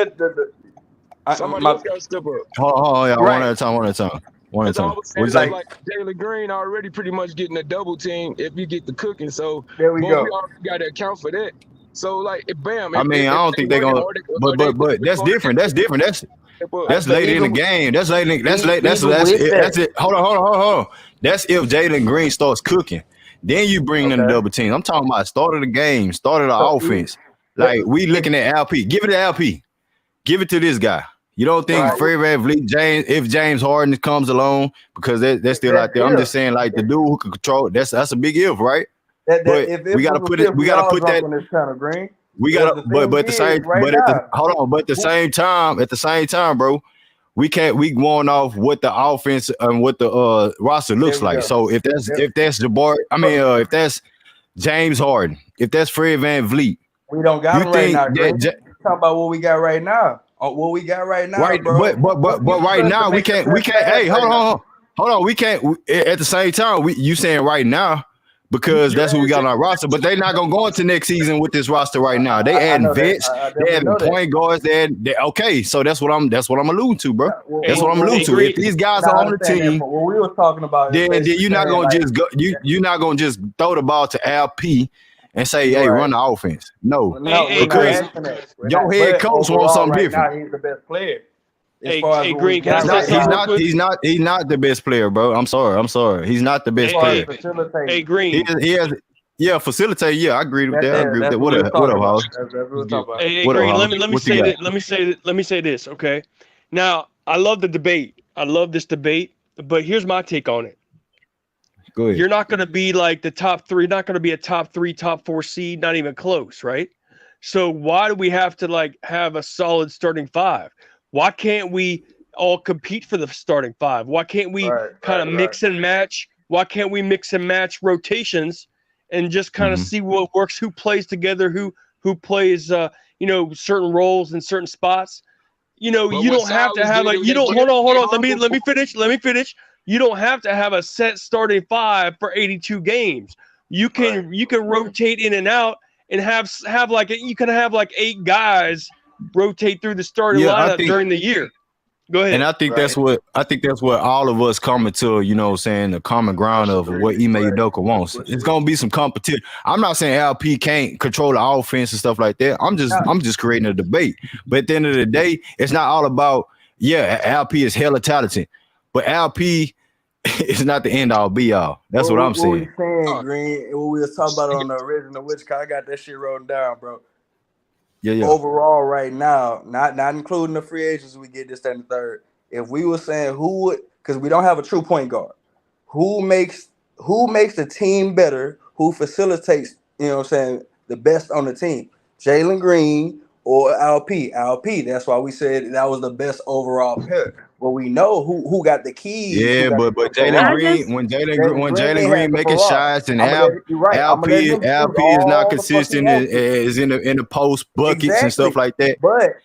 Speaker 10: Somebody
Speaker 9: My
Speaker 10: else got to step up.
Speaker 1: Hold on, y'all.
Speaker 9: right,
Speaker 1: One at a time. One at
Speaker 10: As
Speaker 1: a
Speaker 10: I
Speaker 1: time.
Speaker 10: was
Speaker 1: What
Speaker 10: saying,
Speaker 1: you
Speaker 10: though,
Speaker 1: say?
Speaker 9: like
Speaker 10: like Jalen Green already pretty much getting a double team if you get the cooking. So,
Speaker 9: there we
Speaker 10: but we
Speaker 9: go.
Speaker 10: already got to account for that. So, like, bam,
Speaker 1: I mean, I
Speaker 10: if
Speaker 1: don't
Speaker 10: they
Speaker 1: think they're
Speaker 10: running,
Speaker 1: gonna. But that's different. That's different.
Speaker 10: step up.
Speaker 1: That's
Speaker 9: But
Speaker 1: late in the
Speaker 9: even
Speaker 1: game. That's late.
Speaker 9: even with
Speaker 1: That's
Speaker 9: that,
Speaker 1: it. Hold on. That's if Jalen Green starts cooking. Then you bring in the
Speaker 9: okay.
Speaker 1: double team. I'm talking about start of the game, start of the
Speaker 9: So
Speaker 1: offense.
Speaker 9: let,
Speaker 1: Like we
Speaker 9: if
Speaker 1: looking at LP. Give it to LP. Give it to this guy. You don't think
Speaker 9: right,
Speaker 1: Fred VanVleet, if James Harden comes along because they're still
Speaker 9: that's
Speaker 1: out there. I'm
Speaker 9: if
Speaker 1: just saying like the dude who can control. That's a big if, right?
Speaker 9: that
Speaker 1: But
Speaker 9: if
Speaker 1: we got to
Speaker 9: was a
Speaker 1: put it.
Speaker 9: fifth,
Speaker 1: We
Speaker 9: we
Speaker 1: got to
Speaker 9: all
Speaker 1: put
Speaker 9: drunk
Speaker 1: that
Speaker 9: on this channel, Green.
Speaker 1: we
Speaker 9: But
Speaker 1: gotta,
Speaker 9: the thing is, right now,
Speaker 1: but the
Speaker 9: who,
Speaker 1: same time, bro, we can't we going off what the offense and what the roster
Speaker 9: there
Speaker 1: looks
Speaker 9: we
Speaker 1: like.
Speaker 9: go.
Speaker 1: So
Speaker 9: There,
Speaker 1: if that's Jabari, if that's James Harden, if that's Fred Van Vliet,
Speaker 9: we don't got
Speaker 1: you
Speaker 9: them right
Speaker 1: think
Speaker 9: now, Green. Talk about what we got right now. What we got right now,
Speaker 1: right?
Speaker 9: bro. Who do
Speaker 1: But
Speaker 9: you
Speaker 1: right
Speaker 9: trust to
Speaker 1: now
Speaker 9: make the
Speaker 1: we
Speaker 9: best
Speaker 1: can't.
Speaker 9: pass
Speaker 1: Hey,
Speaker 9: right now?
Speaker 1: hold on. We can't at the same time. You saying right now. Because
Speaker 10: You
Speaker 1: that's what we
Speaker 10: asked
Speaker 1: got
Speaker 10: that
Speaker 1: on our roster, but they're not gonna go into next season with this roster right now. They
Speaker 9: I
Speaker 1: adding
Speaker 9: know that.
Speaker 1: vets,
Speaker 9: I
Speaker 1: they
Speaker 9: definitely
Speaker 1: adding
Speaker 9: know that.
Speaker 1: point guards. Okay, so that's what I'm alluding to, bro. That's
Speaker 10: Hey,
Speaker 1: what I'm alluding
Speaker 10: hey,
Speaker 1: to. If
Speaker 10: Green.
Speaker 1: these guys
Speaker 9: Now,
Speaker 1: are
Speaker 9: I
Speaker 1: on the
Speaker 9: understand that,
Speaker 1: team,
Speaker 9: but what we was talking about is
Speaker 1: then
Speaker 9: basically
Speaker 1: you're not
Speaker 9: saying
Speaker 1: gonna
Speaker 9: like
Speaker 1: just go. You're not gonna just throw the ball to LP and say,
Speaker 9: you're
Speaker 1: "Hey,
Speaker 9: right.
Speaker 1: run the offense." No,
Speaker 9: No, we're not
Speaker 1: because
Speaker 5: Green.
Speaker 9: asking that. We're
Speaker 1: your
Speaker 9: not.
Speaker 1: head
Speaker 9: But
Speaker 1: coach wants
Speaker 9: overall,
Speaker 1: something
Speaker 9: right
Speaker 1: different.
Speaker 9: now, he's the best player as far as
Speaker 5: Hey,
Speaker 9: what we
Speaker 5: Green. Can I
Speaker 9: got
Speaker 1: He's
Speaker 5: say
Speaker 1: not.
Speaker 9: right
Speaker 5: something
Speaker 1: He's
Speaker 5: real
Speaker 9: now.
Speaker 1: not.
Speaker 5: quick?
Speaker 1: He's not the best player, bro. I'm sorry. He's not the
Speaker 9: As
Speaker 1: best
Speaker 5: Hey,
Speaker 9: far as
Speaker 1: player.
Speaker 5: hey,
Speaker 9: facilitating,
Speaker 5: Green.
Speaker 1: He has. Yeah, facilitate. Yeah, I agree with that. I agree with
Speaker 9: that's
Speaker 1: that.
Speaker 9: what we was
Speaker 1: What
Speaker 9: talking
Speaker 1: up,
Speaker 9: about.
Speaker 1: House?
Speaker 9: That's what we
Speaker 10: Let's
Speaker 9: was
Speaker 10: get
Speaker 9: talking about.
Speaker 5: Hey,
Speaker 1: What up,
Speaker 5: Green.
Speaker 1: House?
Speaker 5: Let me
Speaker 1: What you
Speaker 5: say
Speaker 1: got?
Speaker 5: that. Let me say this. Okay. Now, I love the debate. I love this debate. But here's my take on it.
Speaker 1: Go ahead.
Speaker 5: You're not going to be like the top three. Not going to be a top three, top four seed. Not even close, right? So why do we have to like have a solid starting five? Why can't we all compete for the starting five? Why can't we kind of
Speaker 9: Right.
Speaker 5: mix and match? Why can't we mix and match rotations and just kind of
Speaker 1: Mm-hmm.
Speaker 5: see what works, who plays together, who plays certain roles in certain spots?
Speaker 10: But
Speaker 5: You
Speaker 10: what
Speaker 5: don't have to
Speaker 10: Silas
Speaker 5: have
Speaker 10: did
Speaker 5: a
Speaker 10: in
Speaker 5: you
Speaker 10: that
Speaker 5: don't
Speaker 10: game,
Speaker 5: hold on.
Speaker 10: they
Speaker 5: Let me
Speaker 10: humbled
Speaker 5: finish. You don't have to have a set starting five for 82 games. You can rotate in and out and have like you can have like 8 guys rotate through the starting
Speaker 1: Yeah, I
Speaker 5: lineup
Speaker 1: think
Speaker 5: during the year. Go ahead.
Speaker 1: And I think that's what all of us coming to, you know what I'm saying, the common ground of what Ime Udoka wants. It's gonna be some competition. I'm not saying LP can't control the offense and stuff like that. I'm just creating a debate. But at the end of the day, it's not all about, LP is hella talented, but LP is not the end all be all. That's what I'm saying.
Speaker 9: What we saying, Green, what we was talking about on the original, which I got that shit wrote down, bro.
Speaker 1: Yeah.
Speaker 9: Overall, right now, not including the free agents, we get this, that, and the third. If we were saying who would, because we don't have a true point guard, who makes the team better, who facilitates, you know what I'm saying, the best on the team, Jalen Green or LP. That's why we said that was the best overall pick. But we know who got the keys.
Speaker 1: Yeah, but Jalen Green, when Jalen Green making shots and LP is not consistent, is in the post buckets and stuff like that.
Speaker 9: But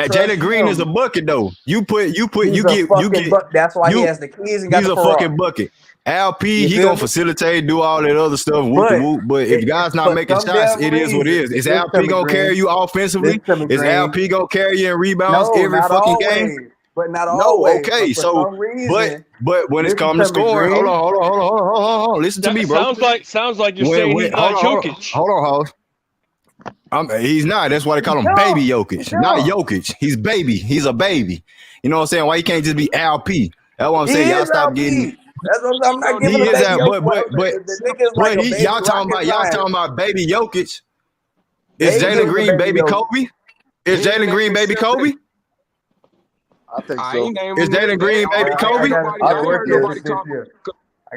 Speaker 1: Jalen Green is a bucket though. You get.
Speaker 9: That's why he has the keys and got the
Speaker 1: He's a fucking bucket. LP, he gonna facilitate, do all that other stuff, but if guys not making shots, it is what it is. Is LP gonna carry you offensively? Is LP gonna carry you in rebounds every fucking game?
Speaker 9: But not always.
Speaker 1: No, okay. So, but when it's come to scoring, hold on. Listen to me, bro.
Speaker 5: Sounds like you're saying he's not Jokic.
Speaker 1: Hold on, he's not. That's why they call him Baby Jokic. Not Jokic. He's baby. He's a baby. You know what I'm saying? Why he can't just be LP? That's what I'm saying. Y'all stop getting.
Speaker 9: That's what I'm not giving him
Speaker 1: y'all talking about Baby Jokic. Is Jalen Green baby Kobe? Is Jalen Green baby Kobe?
Speaker 6: I think so.
Speaker 1: Is Jalen Green baby Kobe?
Speaker 9: I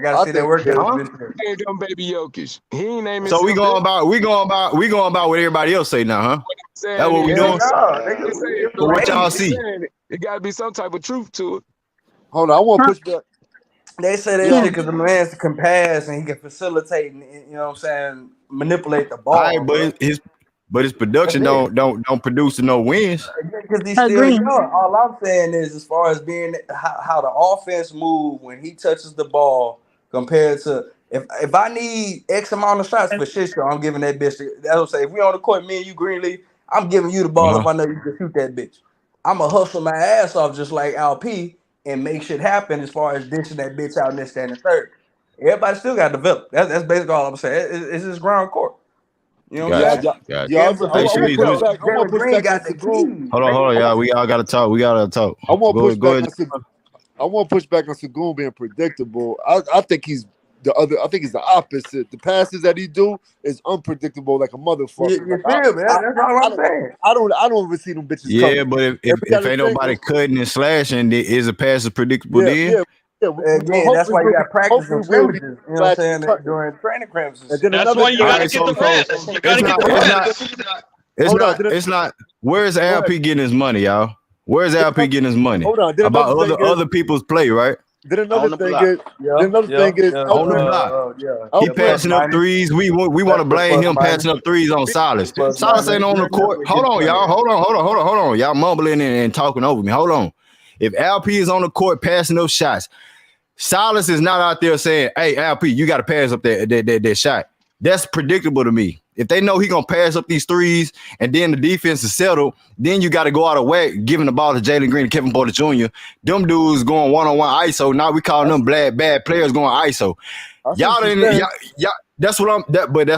Speaker 9: gotta see that work.
Speaker 10: Ain't them baby Jokic. He ain't naming.
Speaker 1: So we going about what everybody else say now, huh? That's what we doing. But what y'all see?
Speaker 10: It gotta be some type of truth to it.
Speaker 6: Hold on, I want to push back.
Speaker 9: They say that shit because the man can pass and he can facilitate and, you know what I'm saying, manipulate the ball.
Speaker 1: All right, but his production don't produce no wins.
Speaker 9: Because he's still young. All I'm saying is, as far as being how the offense move when he touches the ball compared to if I need X amount of shots for shit show, I'm giving that bitch. That's what I'm saying. If we on the court, me and you, Greenleaf, I'm giving you the ball if I know you can shoot that bitch. I'ma hustle my ass off just like LP and make shit happen as far as dishing that bitch out in this, that, and the third. Everybody still got to develop. That's basically all I'm saying. It's just ground court. You know what I'm saying?
Speaker 1: Hold on, y'all. We all gotta talk.
Speaker 6: I want to push back on Sengun being predictable. I think he's the opposite. The passes that he do is unpredictable like a motherfucker.
Speaker 9: You feel me? That's all I'm saying.
Speaker 6: I don't even see them bitches.
Speaker 1: Yeah, but if ain't nobody cutting and slashing, is a pass predictable then?
Speaker 6: Yeah,
Speaker 9: again, that's why you got practice and scrimmages. You know what I'm saying? During training camps.
Speaker 5: That's why you gotta get the pass. You gotta get the pass.
Speaker 1: It's not. Where's LP getting his money, y'all? Where's LP getting his money?
Speaker 6: Hold on.
Speaker 1: About other people's play, right?
Speaker 6: Then another thing is on the block. He
Speaker 1: passing up threes. We want to blame him passing up threes on Silas. Silas ain't on the court. Hold on, y'all. Hold on. Y'all mumbling and talking over me. Hold on. If LP is on the court passing those shots, Silas is not out there saying, "Hey, LP, you got to pass up that shot." That's predictable to me. If they know he gonna pass up these threes and then the defense is settled, then you got to go out of whack giving the ball to Jalen Green and Kevin Porter Jr. Them dudes going one-on-one ISO. Now we calling them bad players going ISO. Y'all didn't. Y'all. That's what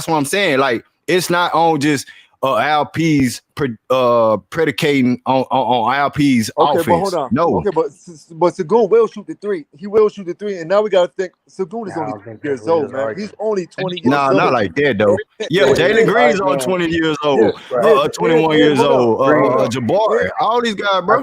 Speaker 1: I'm saying. Like it's not on just LP's predicating on LP's offense.
Speaker 6: But hold on.
Speaker 1: No.
Speaker 6: Okay, but Sengun will shoot the three. He will shoot the three, and now we got to think Sengun is only 20 years old, man. He's only 20 years old.
Speaker 1: Not like that though. Yeah, Jalen Green's on 20 years old, 21 years old. Jabari, all these guys, bro.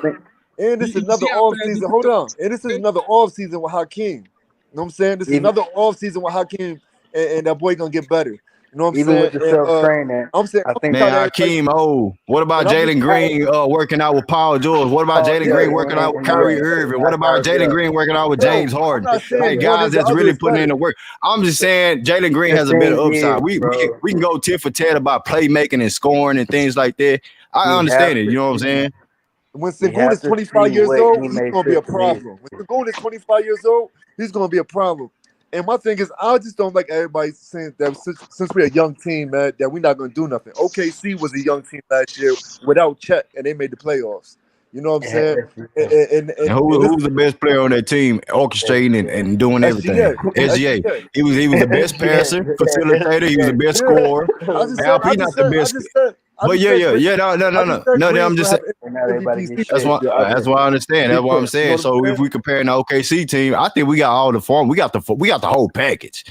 Speaker 6: And this is another off season. Hold on. And this is another off season with Hakeem. You know what I'm saying? This is another off season with Hakeem, and that boy gonna get better. You know what I'm
Speaker 9: Even
Speaker 6: saying?
Speaker 9: with the self-training,
Speaker 6: I'm saying,
Speaker 1: man, Hakeem, what about Jalen Green working out with Paul George? What about Jalen Green working out with Kyrie Irving? What about Jalen Green working out with James Harden? Hey, guys that's really putting in the work. I'm just saying Jalen Green has a bit of upside. We can go tit for tat about playmaking and scoring and things like that. I understand it. You know what I'm saying?
Speaker 6: When
Speaker 9: We
Speaker 6: Sengun
Speaker 9: have
Speaker 6: is
Speaker 9: to
Speaker 6: 25
Speaker 9: see
Speaker 6: years
Speaker 9: what
Speaker 6: old, he's
Speaker 9: Ime
Speaker 6: gonna be a
Speaker 9: system is.
Speaker 6: problem. When Sengun is 25 years old, he's gonna be a problem. And my thing is, I just don't like everybody saying that since we're a young team, man, that we're not gonna do nothing. OKC was a young team last year without Chet, and they made the playoffs. You know what I'm saying? And and,
Speaker 1: And
Speaker 6: and,
Speaker 1: who
Speaker 6: and
Speaker 1: who
Speaker 6: this
Speaker 1: was the best player on that team, orchestrating and doing everything?
Speaker 6: SGA,
Speaker 1: SGA.
Speaker 6: SGA.
Speaker 1: He was the best passer, facilitator. He was the best
Speaker 6: Yeah,
Speaker 1: scorer.
Speaker 6: I just said,
Speaker 1: LP not the
Speaker 6: I
Speaker 1: best,
Speaker 6: just said,
Speaker 1: but yeah, yeah, yeah. No, no,
Speaker 6: I
Speaker 1: no,
Speaker 6: just
Speaker 1: no,
Speaker 6: said
Speaker 1: no. no,
Speaker 6: Green's
Speaker 1: I'm just
Speaker 6: gonna
Speaker 1: saying.
Speaker 6: have
Speaker 9: And now
Speaker 6: MVP
Speaker 9: everybody get
Speaker 6: season
Speaker 1: That's
Speaker 6: this
Speaker 1: why.
Speaker 9: shit.
Speaker 6: year. I
Speaker 1: That's
Speaker 6: think
Speaker 1: why I understand. That's
Speaker 6: big
Speaker 1: what I'm
Speaker 6: time. You know
Speaker 1: saying.
Speaker 6: what I'm
Speaker 1: So
Speaker 6: saying?
Speaker 1: if we comparing the OKC team, I think we got all the form. We got the whole package.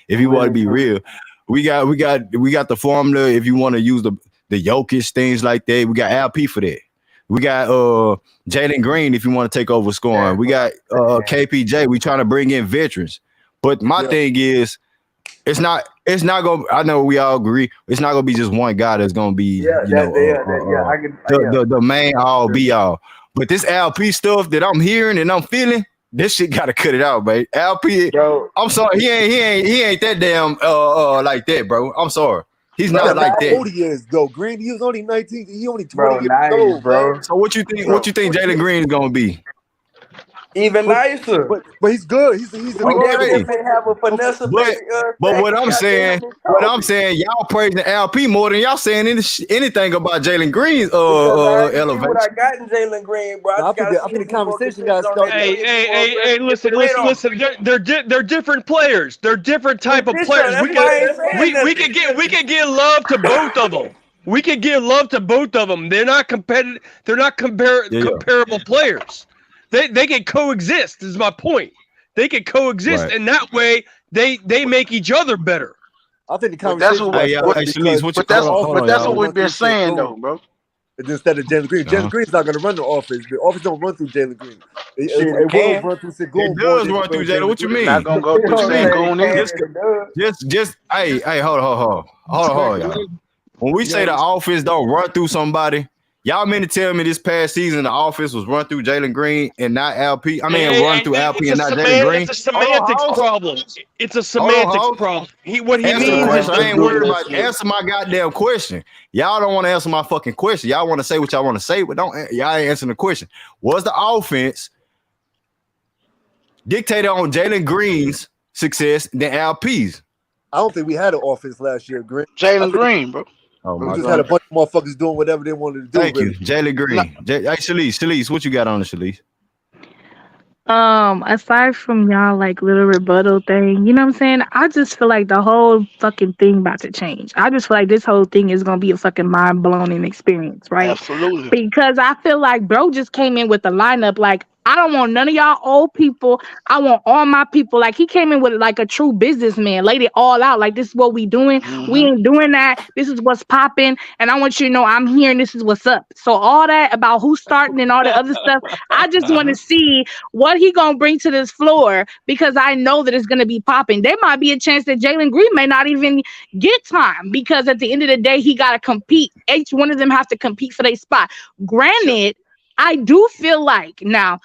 Speaker 1: If
Speaker 9: We
Speaker 1: you want to
Speaker 9: really
Speaker 1: be
Speaker 9: do.
Speaker 1: real, we got the formula. If you want to use the Jokic things like that, we got LP for that. We got Jalen Green if you want to take over scoring.
Speaker 9: That's
Speaker 1: We
Speaker 9: what
Speaker 1: got
Speaker 9: I'm saying.
Speaker 1: KPJ. We trying to bring in veterans. But my
Speaker 6: Yeah,
Speaker 1: thing is, it's not gonna. I know we all agree. It's not gonna be just one guy that's gonna be,
Speaker 9: Yeah, I can, yeah.
Speaker 1: the main all be all. But this LP stuff that I'm hearing and I'm feeling, this shit gotta cut it out, man. LP,
Speaker 9: Bro,
Speaker 1: I'm sorry, he ain't that damn like that, bro. I'm sorry, he's
Speaker 6: yeah,
Speaker 1: not
Speaker 6: but
Speaker 1: like
Speaker 6: how
Speaker 1: that.
Speaker 6: old he is though? Green, he was only 19. He only 20
Speaker 9: bro,
Speaker 6: years
Speaker 9: nice,
Speaker 6: old, man.
Speaker 9: bro.
Speaker 1: So what you think? What
Speaker 9: Bro,
Speaker 1: you think Jalen Green is gonna be?
Speaker 9: even
Speaker 6: But
Speaker 9: nicer.
Speaker 6: but he's good. He's an
Speaker 9: He
Speaker 1: Okay,
Speaker 9: definitely
Speaker 6: incredible.
Speaker 9: have a
Speaker 6: Okay,
Speaker 9: finesse,
Speaker 1: but
Speaker 9: baby,
Speaker 1: what
Speaker 9: factory
Speaker 1: I'm
Speaker 9: out there
Speaker 1: saying,
Speaker 9: on this
Speaker 1: what I'm
Speaker 9: trophy.
Speaker 1: saying, y'all praising LP more than y'all saying anything about Jalen Green's
Speaker 9: Because I already see what I
Speaker 1: elevation.
Speaker 9: got in Jalen Green, bro. I
Speaker 6: now
Speaker 9: just gotta
Speaker 6: I
Speaker 9: see
Speaker 6: think
Speaker 9: if
Speaker 6: the
Speaker 9: he's more
Speaker 6: conversation got
Speaker 9: consistent
Speaker 6: to
Speaker 9: on that
Speaker 6: start.
Speaker 5: Hey,
Speaker 9: bench
Speaker 5: hey,
Speaker 9: or
Speaker 5: hey, hey!
Speaker 9: if
Speaker 5: Listen,
Speaker 9: it wait
Speaker 5: listen,
Speaker 9: on him.
Speaker 5: listen. They're different players. They're different
Speaker 9: For
Speaker 5: type of
Speaker 9: sure.
Speaker 5: players.
Speaker 9: That's why I ain't saying
Speaker 5: We
Speaker 9: nothing.
Speaker 5: could give love to both of them. We could give love to both of them. They're not competitive. They're not
Speaker 1: Yeah, yeah,
Speaker 5: comparable players. They can coexist. Is my point. They can coexist,
Speaker 1: right.
Speaker 5: and that way they make each other better.
Speaker 6: I think the
Speaker 2: But that's
Speaker 6: conversation got
Speaker 2: what.
Speaker 6: to
Speaker 1: Hey,
Speaker 6: start
Speaker 2: What?
Speaker 1: hey, Shalise,
Speaker 6: because
Speaker 1: what you
Speaker 2: But
Speaker 6: the
Speaker 1: hold
Speaker 2: that's
Speaker 1: on, hold
Speaker 6: offense
Speaker 1: on,
Speaker 2: but
Speaker 6: is
Speaker 2: that's
Speaker 6: going
Speaker 2: what
Speaker 6: to
Speaker 1: y'all.
Speaker 2: we've
Speaker 6: run
Speaker 2: been
Speaker 6: through
Speaker 2: saying
Speaker 6: Sengun
Speaker 2: though, bro.
Speaker 6: instead of Jalen Green. Jalen
Speaker 1: Uh-huh.
Speaker 6: Green's not going to run the offense. The offense don't run through Jalen Green.
Speaker 9: Shit, it
Speaker 6: It will
Speaker 9: can.
Speaker 6: run through
Speaker 1: It
Speaker 6: Sengun more
Speaker 1: does
Speaker 6: than it
Speaker 1: run
Speaker 6: will
Speaker 1: through Jalen.
Speaker 6: Jalen
Speaker 1: What you
Speaker 2: It's
Speaker 6: Green.
Speaker 2: not
Speaker 1: mean?
Speaker 2: gonna go
Speaker 9: You
Speaker 2: through
Speaker 1: What
Speaker 9: know
Speaker 1: you
Speaker 9: what I'm
Speaker 1: mean?
Speaker 9: saying? It
Speaker 2: Sengun
Speaker 9: can
Speaker 2: either.
Speaker 1: Just,
Speaker 9: and it does.
Speaker 1: hold on, y'all. When we
Speaker 6: You
Speaker 1: say
Speaker 6: know,
Speaker 1: the offense don't run through somebody, y'all mean to tell me this past season the offense was run through Jalen Green and not LP? I mean, run through LP and not Jalen
Speaker 5: It's
Speaker 1: Green?
Speaker 5: a
Speaker 1: Hold on,
Speaker 5: semantics
Speaker 1: house.
Speaker 5: problem. It's a
Speaker 1: Hold on,
Speaker 5: semantics
Speaker 1: house.
Speaker 5: problem. What he
Speaker 1: Answer the
Speaker 5: means is
Speaker 1: question. I
Speaker 2: Let's
Speaker 1: ain't
Speaker 5: the
Speaker 2: do
Speaker 1: worried
Speaker 2: this
Speaker 1: about
Speaker 2: shit.
Speaker 1: answer my goddamn question. Y'all don't want to answer my fucking question. Y'all want to say what y'all want to say, but don't y'all ain't answering the question. Was the offense dictated on Jalen Green's success than LP's?
Speaker 6: I don't think we had an offense last year, Green. I
Speaker 2: Jalen
Speaker 6: think
Speaker 2: Green, bro.
Speaker 1: Oh
Speaker 6: we
Speaker 1: my
Speaker 6: just had a
Speaker 1: god.
Speaker 6: bunch of motherfuckers doing whatever they wanted to do,
Speaker 1: Thank you,
Speaker 6: really.
Speaker 1: Jalen
Speaker 2: No,
Speaker 1: Green. Hey, Shalise, what you got on the Shalise?
Speaker 8: Aside from y'all like little rebuttal thing, you know what I'm saying? I just feel like the whole fucking thing about to change. I just feel like this whole thing is gonna be a fucking mind blowing experience, right?
Speaker 2: absolutely.
Speaker 8: Because I feel like bro just came in with the lineup like I don't want none of y'all old people. I want all my people. Like he came in with like a true businessman, laid it all out. Like this is what we doing. We
Speaker 2: Hmm.
Speaker 8: ain't doing that. This is what's popping. And I want you to know I'm here and this is what's up. So all that about who's starting and all the other stuff, I just want
Speaker 2: Hmm.
Speaker 8: to see what he gonna bring to this floor because I know that it's gonna be popping. There might be a chance that Jalen Green may not even get time because at the end of the day, he gotta compete. Each one of them have to compete for their spot.
Speaker 2: Yep.
Speaker 8: Granted, I do feel like now,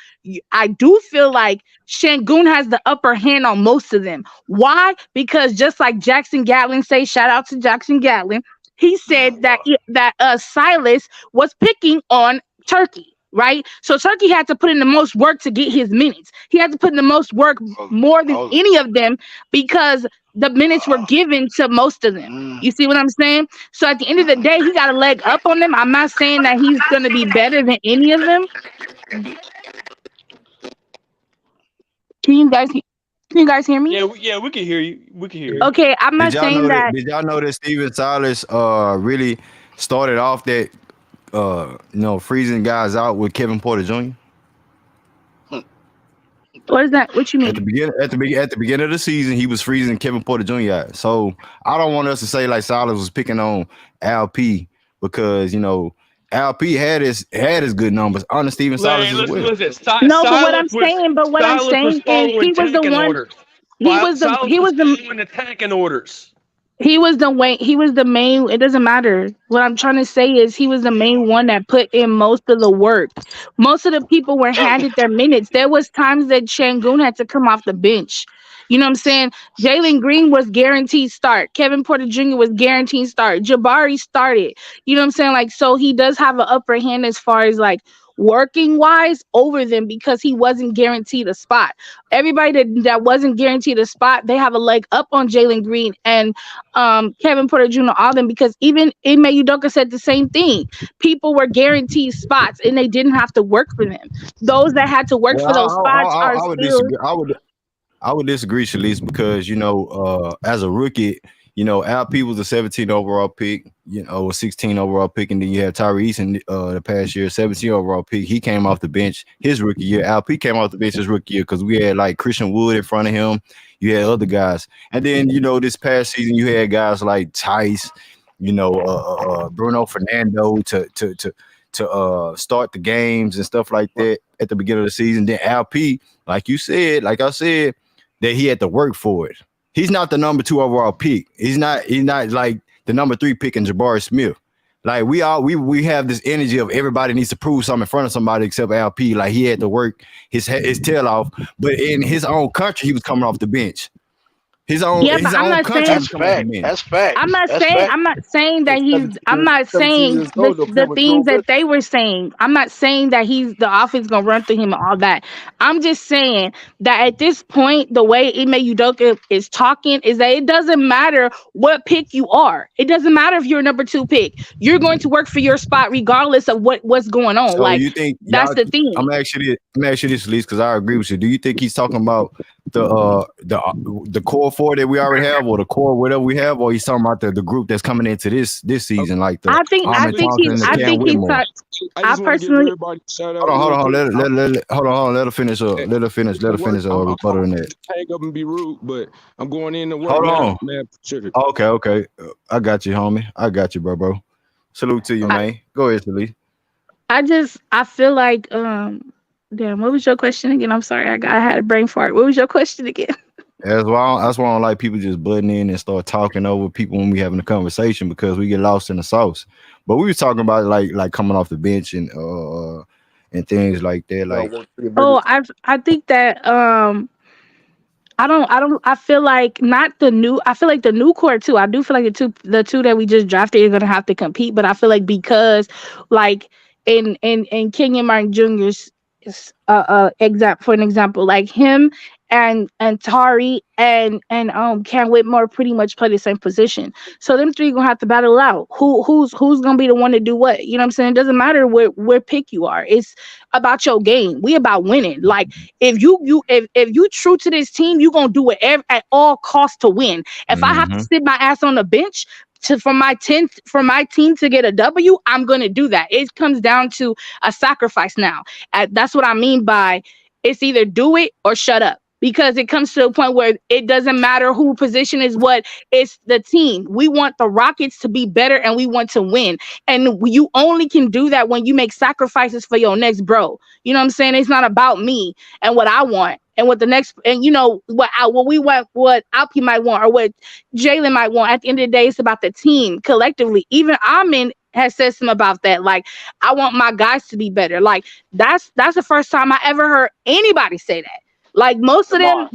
Speaker 8: I do feel like Shangoon has the upper hand on most of them. Why? Because just like Jackson Gatlin say, shout out to Jackson Gatlin, he
Speaker 2: Oh
Speaker 8: said that
Speaker 2: Lord.
Speaker 8: Silas was picking on Turkey. Right, so Turkey had to put in the most work to get his minutes. He had to put in the most work
Speaker 2: Oh,
Speaker 8: more than
Speaker 2: oh,
Speaker 8: any of them because the minutes were
Speaker 2: uh,
Speaker 8: given to most of them.
Speaker 2: mm.
Speaker 8: You see what I'm saying? So at the end of the day, he got a leg up on them. I'm not saying that he's going to be better than any of them. Can you guys can you guys hear me?
Speaker 5: Yeah, we can hear you. We can hear you.
Speaker 8: Okay, I'm
Speaker 1: Did
Speaker 8: not
Speaker 1: y'all
Speaker 8: saying
Speaker 1: know that?
Speaker 8: that.
Speaker 1: Did y'all know that Steven Silas really started off that freezing guys out with Kevin Porter Jr.
Speaker 8: What is that? What you
Speaker 1: At the
Speaker 8: mean?
Speaker 1: beginning at the beginning of the season, he was freezing Kevin Porter Jr. out. So I don't want us to say like Silas was picking on LP because LP had his good numbers under Steven Silas
Speaker 5: Hey,
Speaker 1: as well.
Speaker 5: listen.
Speaker 8: No, but what I'm
Speaker 5: Silas was
Speaker 8: saying is
Speaker 5: following tanking orders.
Speaker 8: he
Speaker 5: Silas was
Speaker 8: was the
Speaker 5: following attacking orders.
Speaker 8: he was the main. It doesn't matter. What I'm trying to say is he was the main one that put in most of the work. Most of the people were handed their minutes. There was times that Shangoon had to come off the bench. You know what I'm saying? Jalen Green was guaranteed start. Kevin Porter Jr. was guaranteed start. Jabari started. You know what I'm saying? Like, so he does have an upper hand as far as like working wise over them because he wasn't guaranteed a spot. Everybody that wasn't guaranteed a spot, they have a leg up on Jalen Green and Kevin Porter Jr. All them because even Ime Udoka said the same thing. People were guaranteed spots and they didn't have to work for them. Those that had to work
Speaker 1: Well,
Speaker 8: for those spots are
Speaker 1: I would
Speaker 8: still.
Speaker 1: disagree. I would disagree, Shalise, because as a rookie, Al P was a 17 overall pick, a 16 overall pick, and then you had Tyrese in the past year, 17 overall pick. He came off the bench his rookie year. Al P came off the bench his rookie year because we had like Christian Wood in front of him. You had other guys, and then this past season you had guys like Tice, Bruno Fernando to start the games and stuff like that at the beginning of the season. Then Al P, like I said, that he had to work for it. He's not the number 2 overall pick. He's not like the number 3 pick in Jabari Smith. Like we have this energy of everybody needs to prove something in front of somebody except LP. Like he had to work his tail off, but in his own country, he was coming off the bench. His own
Speaker 8: Yeah,
Speaker 1: in
Speaker 8: but
Speaker 1: his
Speaker 8: I'm
Speaker 1: own
Speaker 8: not
Speaker 1: country, he
Speaker 8: saying
Speaker 1: was
Speaker 2: That's
Speaker 1: coming off the
Speaker 2: fact.
Speaker 1: bench.
Speaker 2: That's facts. That's fact.
Speaker 8: I'm not saying that
Speaker 6: At
Speaker 8: he's
Speaker 6: 17
Speaker 8: I'm not
Speaker 6: 17
Speaker 8: saying
Speaker 6: years old, they'll play
Speaker 8: the
Speaker 6: with
Speaker 8: things
Speaker 6: Joe
Speaker 8: that they were saying. I'm not saying that he's the offense gonna run through him and all that. I'm just saying that at this point, the way Ime Udoka is talking is that it doesn't matter what pick you are. It doesn't matter if you're a number 2 pick. You're going to work for your spot regardless of what's going on.
Speaker 1: So
Speaker 8: Like
Speaker 1: you think
Speaker 8: that's
Speaker 1: y'all?
Speaker 8: the thing.
Speaker 1: I'm gonna ask you this, Lise, because I agree with you. Do you think he's talking about the core 4 that we already have, or the core whatever we have, or he's talking about the group that's coming into this
Speaker 10: Okay.
Speaker 1: season, like the
Speaker 8: I think I
Speaker 1: Armin
Speaker 10: Just
Speaker 8: think
Speaker 1: Thompson
Speaker 8: he
Speaker 1: and the
Speaker 8: I
Speaker 10: say,
Speaker 1: Cam
Speaker 8: think he's
Speaker 1: Whitmore?
Speaker 10: I
Speaker 8: I
Speaker 10: just want to give
Speaker 8: personally.
Speaker 10: everybody a shout out
Speaker 1: Hold
Speaker 10: real
Speaker 1: on,
Speaker 10: quick.
Speaker 1: hold on, let her finish up.
Speaker 10: At,
Speaker 1: Let her finish. Let
Speaker 10: at
Speaker 1: her
Speaker 10: work,
Speaker 1: finish her
Speaker 10: I'm
Speaker 1: rebuttal in
Speaker 10: not
Speaker 1: that.
Speaker 10: to hang up and be rude, but I'm going into work
Speaker 1: Hold
Speaker 10: now,
Speaker 1: on.
Speaker 10: man. Sugar.
Speaker 1: Okay. I got you, homie. I got you, bro. Salute to you,
Speaker 8: I,
Speaker 1: man. Go ahead, Salute.
Speaker 8: I feel like damn, what was your question again? I'm sorry, I had a brain fart. What was your question again?
Speaker 1: That's why I don't like people just butting in and start talking over people when we having a conversation because we get lost in the sauce. But we was talking about like coming off the bench and things like that.
Speaker 6: y'all
Speaker 1: Like
Speaker 6: work 3
Speaker 8: Oh,
Speaker 6: minutes.
Speaker 8: I think that I feel like not the new I feel like the new core too. I do feel like the two that we just drafted are gonna have to compete, but I feel like because like in Kenyon Martin Jr.'s example for an example, like him and Tari and Cam Whitmore pretty much play the same position. So them three gonna have to battle out. Who's gonna be the one to do what? You know what I'm saying? It doesn't matter where pick you are. It's about your game. We about winning. Like if you true to this team, you gonna do it at all costs to win. If I have to
Speaker 1: hmm
Speaker 8: sit my ass on the bench for my team to get a W, I'm gonna do that. It comes down to a sacrifice now. That's what I mean by it's either do it or shut up. Because it comes to a point where it doesn't matter who position is what, it's the team. We want the Rockets to be better and we want to win. And you only can do that when you make sacrifices for your next bro. You know what I'm saying? It's not about me and what I want and what the next and what we want, what Alpi might want or what Jalen might want. At the end of the day, it's about the team collectively. Even Amin has said something about that. Like, I want my guys to be better. Like that's the first time I ever heard anybody say that. Like
Speaker 2: Lamar.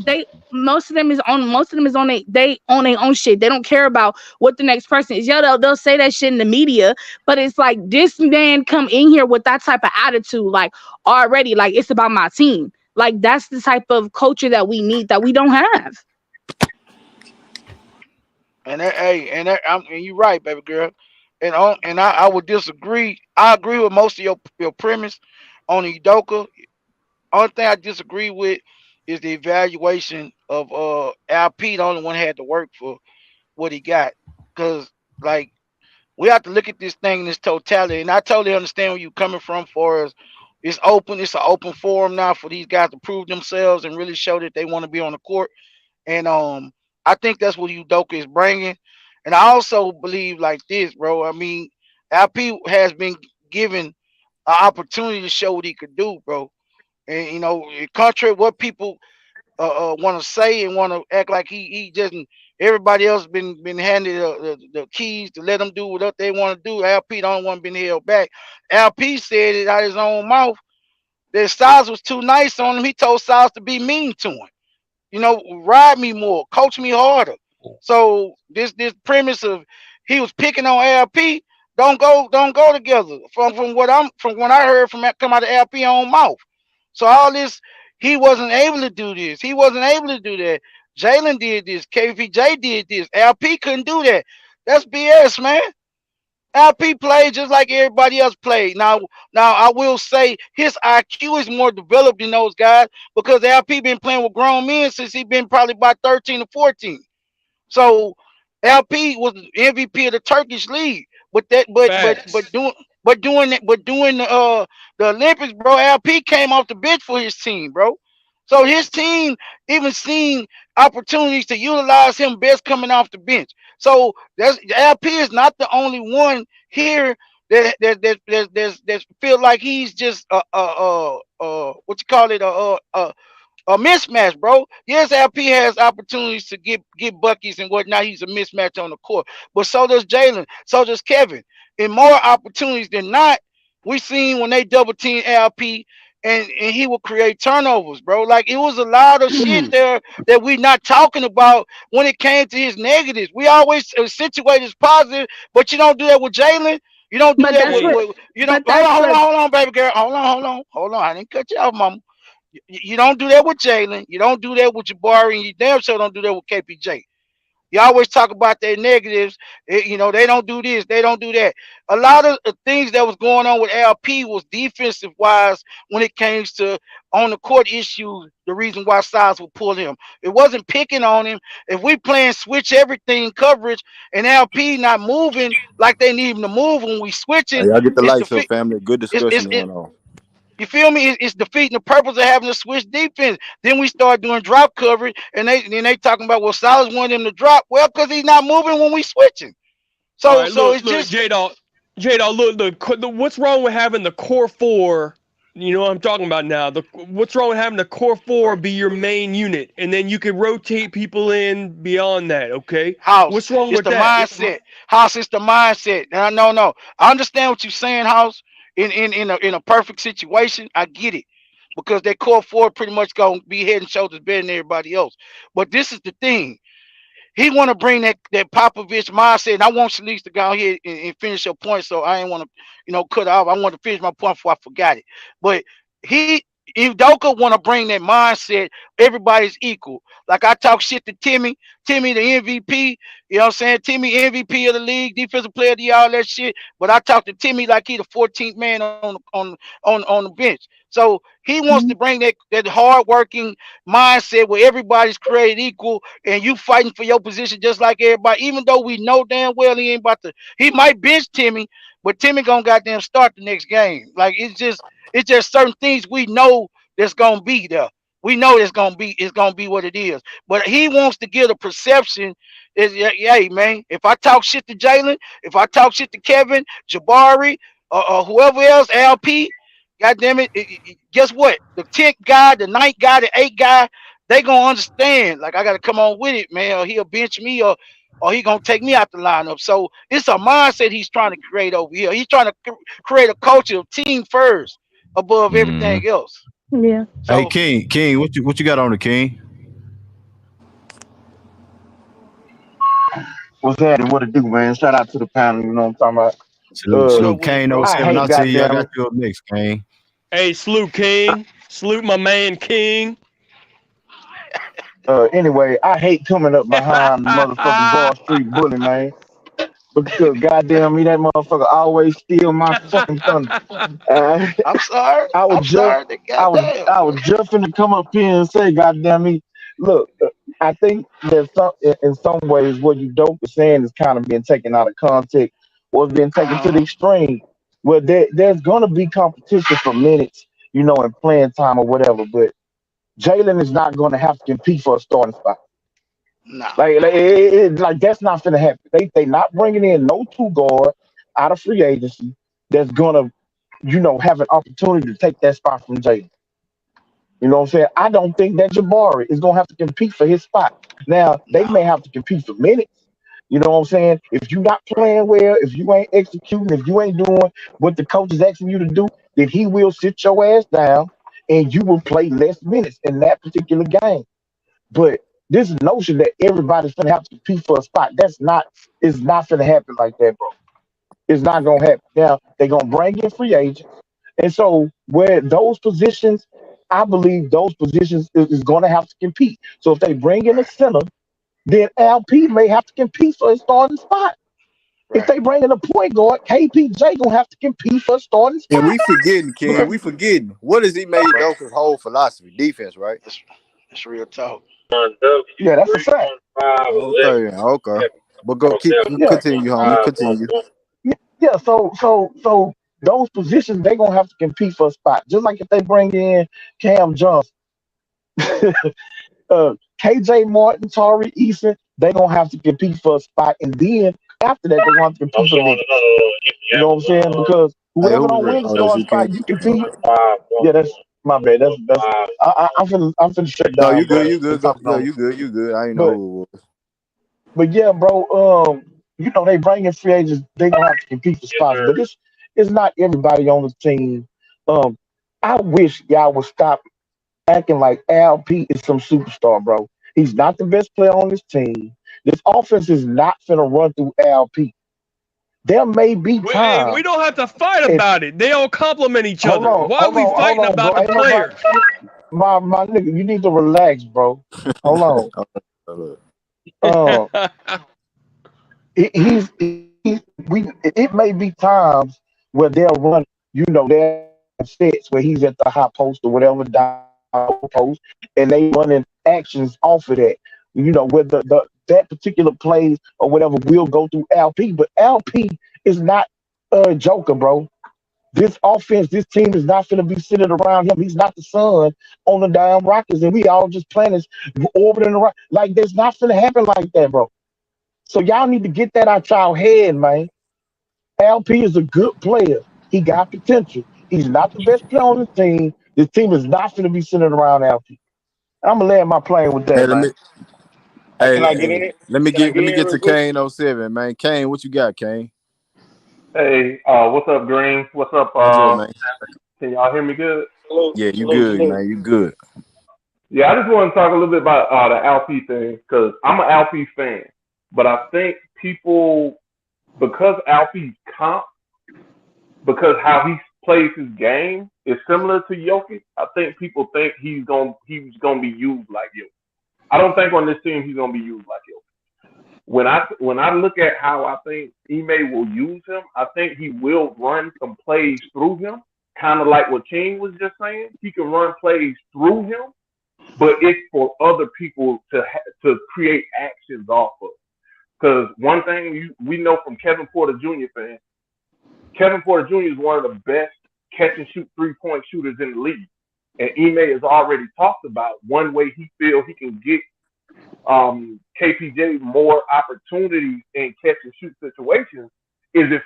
Speaker 8: most of them is on they own their own shit. They don't care about what the next person is. Yeah, they'll say that shit in the media, but it's like this man come in here with that type of attitude, like already, like it's about my team. Like that's the type of culture that we need that we don't have.
Speaker 2: And you're right, baby girl. And I would disagree. I agree with most of your premise on Udoka. Only thing I disagree with is the evaluation of LP. The only one had to work for what he got, because like we have to look at this thing in its totality. And I totally understand where you're coming from. For us, it's open. It's an open forum now for these guys to prove themselves and really show that they want to be on the court. And I think that's what Udoka is bringing. And I also believe like this, bro. I mean, LP has been given an opportunity to show what he could do, bro. And contrary to what people want to say and want to act like he just everybody else been handed the keys to let them do what they want to do. LP don't want been held back. LP said it out his own mouth that Styles was too nice on him. He told Styles to be mean to him. Ride me more, coach me harder. So this premise of he was picking on LP, don't go together. From what I heard from that come out of LP own mouth. So all this, he wasn't able to do this. He wasn't able to do that. Jalen did this. KVJ did this. LP couldn't do that. That's BS, man. LP played just like everybody else played. Now I will say his IQ is more developed than those guys because LP been playing with grown men since he been probably about 13 or 14. So LP was the MVP of the Turkish league. But that
Speaker 5: Facts.
Speaker 2: doing the Olympics, bro, LP came off the bench for his team, bro. So his team even seen opportunities to utilize him best coming off the bench. So LP is not the only one here that feel like he's just what you call it a mismatch, bro. Yes, LP has opportunities to get buckets and whatnot. He's a mismatch on the court, but so does Jalen. So does Kevin. And more opportunities than not, we seen when they double team LP. And he will create turnovers, bro. Like it was a lot of shit there that we not talking about when it came to his negatives. We always accentuate his positive, but you don't do that with Jalen. You don't do
Speaker 8: But
Speaker 2: that
Speaker 8: that's
Speaker 5: Hey,
Speaker 8: what.
Speaker 2: with you don't
Speaker 8: But
Speaker 2: hold
Speaker 8: that's
Speaker 2: on, hold on,
Speaker 8: what.
Speaker 2: hold on, baby girl. Hold on. I didn't cut you off, mama. You don't do that with Jalen. You don't do that with Jabari, and you damn sure don't do that with KPJ. You always talk about their negatives. They don't do this, they don't do that. A lot of the things that was going on with LP was defensive wise when it came to on the court issues. The reason why Styles would pull him, it wasn't picking on him. If we playing switch everything coverage and LP not moving like they need him to move when we
Speaker 1: Hey,
Speaker 2: switching,
Speaker 1: y'all get the
Speaker 2: it's
Speaker 1: lights
Speaker 2: the
Speaker 1: up, family. Good discussion
Speaker 2: it's
Speaker 1: going on.
Speaker 2: you feel me? It's defeating the purpose of having a switch defense. Then we start doing drop coverage, and they talking about well, Silas wanted him to drop. Well, because he's not moving when we switching.
Speaker 5: all
Speaker 2: So
Speaker 5: right,
Speaker 2: so
Speaker 5: look,
Speaker 2: it's
Speaker 5: look,
Speaker 2: just
Speaker 5: J Dog, J Dog, look, what's wrong with having the core four? You know what I'm talking about now. What's wrong with having the core four be your main unit, and then you can rotate people in beyond that? Okay,
Speaker 2: House.
Speaker 5: what's wrong
Speaker 2: It's
Speaker 5: with
Speaker 2: the
Speaker 5: that?
Speaker 2: mindset. House. It's the mindset. No. I understand what you're saying, House. In a perfect situation, I get it because that core four pretty much gonna be head and shoulders better than everybody else. But this is the thing. He want to bring that Popovich mindset. And I want Shanice to go ahead and finish her point. So I ain't want to, cut off. I want to finish my point before I forgot it. But Udoka want to bring that mindset. Everybody's equal. Like I talk shit to Timmy. Timmy, the MVP. You know what I'm saying? Timmy, MVP of the league, defensive player of the year, all that shit. But I talk to Timmy like he the 14th man on the bench. So he wants to
Speaker 8: Mhm.
Speaker 2: bring that hard working mindset where everybody's created equal and you fighting for your position just like everybody. Even though we know damn well he ain't about to, he might bench Timmy, but Timmy gonna goddamn start the next game. Like it's just certain things we know that's gonna be there. We know it's gonna be what it is. But he wants to get a perception. Is hey man, if I talk shit to Jalen, if I talk shit to Kevin, Jabari, or whoever else, LP, God damn it, guess what? The 10th guy, the ninth guy, the eighth guy, they gonna understand. Like I gotta come on with it, man, or he'll bench me or he gonna take me out the lineup. So it's a mindset he's trying to create over here. He's trying to create a culture of team first above
Speaker 1: Mm-hmm.
Speaker 2: everything else.
Speaker 8: Yeah.
Speaker 1: Hey,
Speaker 2: So
Speaker 1: King, what you got on the King?
Speaker 11: What's happening? What it do, man? Shout out to the panel. You know what I'm talking
Speaker 1: Salute,
Speaker 2: what
Speaker 11: about.
Speaker 2: up
Speaker 1: salute,
Speaker 2: with it,
Speaker 1: Kane. Oh
Speaker 2: bro?
Speaker 11: I
Speaker 1: seven.
Speaker 11: hate
Speaker 1: I see you. I
Speaker 11: goddamn
Speaker 1: got
Speaker 11: it.
Speaker 1: you up next, Kane.
Speaker 5: Hey, salute King, salute my man King.
Speaker 11: Anyway, I hate coming up behind motherfucking Broad Street Bully, man. Because goddamn me, that motherfucker always steal my fucking thunder. Uh,
Speaker 2: I'm sorry.
Speaker 11: I was
Speaker 2: I'm
Speaker 11: just,
Speaker 2: sorry. Goddamn.
Speaker 11: I was just finna come up here and say, goddamn me, look, I think there's in some ways what you dope is saying is kind of being taken out of context or it's being taken to the
Speaker 2: Uh-huh.
Speaker 11: extreme. Well, there's gonna be competition for minutes, and playing time or whatever, but Jalen is not gonna have to compete for a starting spot.
Speaker 2: No.
Speaker 11: Like that's not gonna happen. They not bringing in no two guard out of free agency that's gonna, have an opportunity to take that spot from Jalen. You know what I'm saying? I don't think that Jabari is gonna have to compete for his spot. Now they
Speaker 2: No.
Speaker 11: may have to compete for minutes. You know what I'm saying? If you're not playing well, if you ain't executing, if you ain't doing what the coach is asking you to do, then he will sit your ass down and you will play less minutes in that particular game. But this notion that everybody's gonna have to compete for a spot, that's not is not gonna happen like that, bro. It's not gonna happen. Now they're gonna bring in free agents, and so where those positions, I believe those positions is gonna have to compete. So if they bring in a center, then LP may have to compete for a starting spot. If
Speaker 2: Right.
Speaker 11: they bring in a point guard, KPJ gonna have to compete for a starting
Speaker 1: And
Speaker 11: spot.
Speaker 1: we forgetting, Ken.
Speaker 11: Because
Speaker 1: We forgetting. What is Ime
Speaker 2: Bro,
Speaker 1: Udoka's whole philosophy? Defense, right?
Speaker 2: it's real talk.
Speaker 11: yeah, that's a fact.
Speaker 1: Okay, yeah, okay. But go keep
Speaker 11: Yeah,
Speaker 1: continue, homie. Continue.
Speaker 11: yeah. So those positions they gonna have to compete for a spot. Just like if they bring in Cam Johnson, KJ Martin, Tari Eason, they gonna have to compete for a spot, and then after that they gonna have to compete for minutes. You know what I'm saying? Because
Speaker 1: Hey,
Speaker 11: whoever
Speaker 1: who
Speaker 11: don't
Speaker 1: was that?
Speaker 11: win the
Speaker 1: Oh, that's
Speaker 11: starting
Speaker 1: you, Ken.
Speaker 11: spot, you compete. Yeah, that's my bad. That's I'm finna shut
Speaker 1: No,
Speaker 11: down,
Speaker 1: you good.
Speaker 11: bro.
Speaker 1: You
Speaker 11: They
Speaker 1: good. Go.
Speaker 11: talking
Speaker 1: Yeah,
Speaker 11: on me.
Speaker 1: you good. You good. I didn't know
Speaker 11: But
Speaker 1: who it was.
Speaker 11: but yeah, bro. They bring in free agents. They gonna have to compete for spots. But it's not everybody on the team. Um, I wish y'all would stop acting like LP is some superstar, bro. He's not the best player on this team. This offense is not finna run through LP. There may be
Speaker 5: We
Speaker 11: times.
Speaker 5: don't have to fight
Speaker 11: And
Speaker 5: about it. They all complement each other. Why are we
Speaker 11: hold
Speaker 5: fighting
Speaker 11: on, bro.
Speaker 5: about the
Speaker 11: Ain't nobody,
Speaker 5: players?
Speaker 11: my nigga. You need to relax, bro. Hold on.
Speaker 1: Look.
Speaker 11: Uh, it may be times where they'll run, they'll have sets where he's at the high post or whatever down post, and they running actions off of that. Where the that particular plays or whatever will go through LP, but LP is not a joker, bro. This offense, this team is not going to be centered around him. He's not the sun on the damn Rockets, and we all just planets orbiting around. Like, that's not going to happen like that, bro. So y'all need to get that out y'all head, man. LP is a good player. He got potential. He's not the best player on the team. This team is not going to be centered around LP. I'm gonna land my plane with
Speaker 1: Hey,
Speaker 11: that, man.
Speaker 1: hey,
Speaker 9: Can I get in
Speaker 1: hey,
Speaker 9: it?
Speaker 1: let me
Speaker 9: Can I
Speaker 1: get
Speaker 9: get
Speaker 1: let me
Speaker 9: in
Speaker 1: get
Speaker 9: real
Speaker 1: to
Speaker 9: quick?
Speaker 1: Kane '07, man. Kane, what you got, Kane?
Speaker 12: Hey, what's up, Green? What's up?
Speaker 1: What's up, man?
Speaker 12: Can y'all hear me good?
Speaker 1: Yeah, you good, man. You good.
Speaker 12: Yeah, I just want to talk a little bit about the Alfie thing because I'm an Alfie fan, but I think people because Alfie's comp, because how he plays his game is similar to Jokic. I think people think he's gonna be used like Jokic. I don't think on this team he's gonna be used like Jokic. When I look at how I think Ime will use him, I think he will run some plays through him, kind of like what King was just saying. He can run plays through him, but it's for other people to create actions off of. Because one thing we know from Kevin Porter Jr. fans, Kevin Porter Jr. is one of the best catch and shoot 3-point shooters in the league, and Ime has already talked about one way he feels he can get KPJ more opportunities in catch and shoot situations is if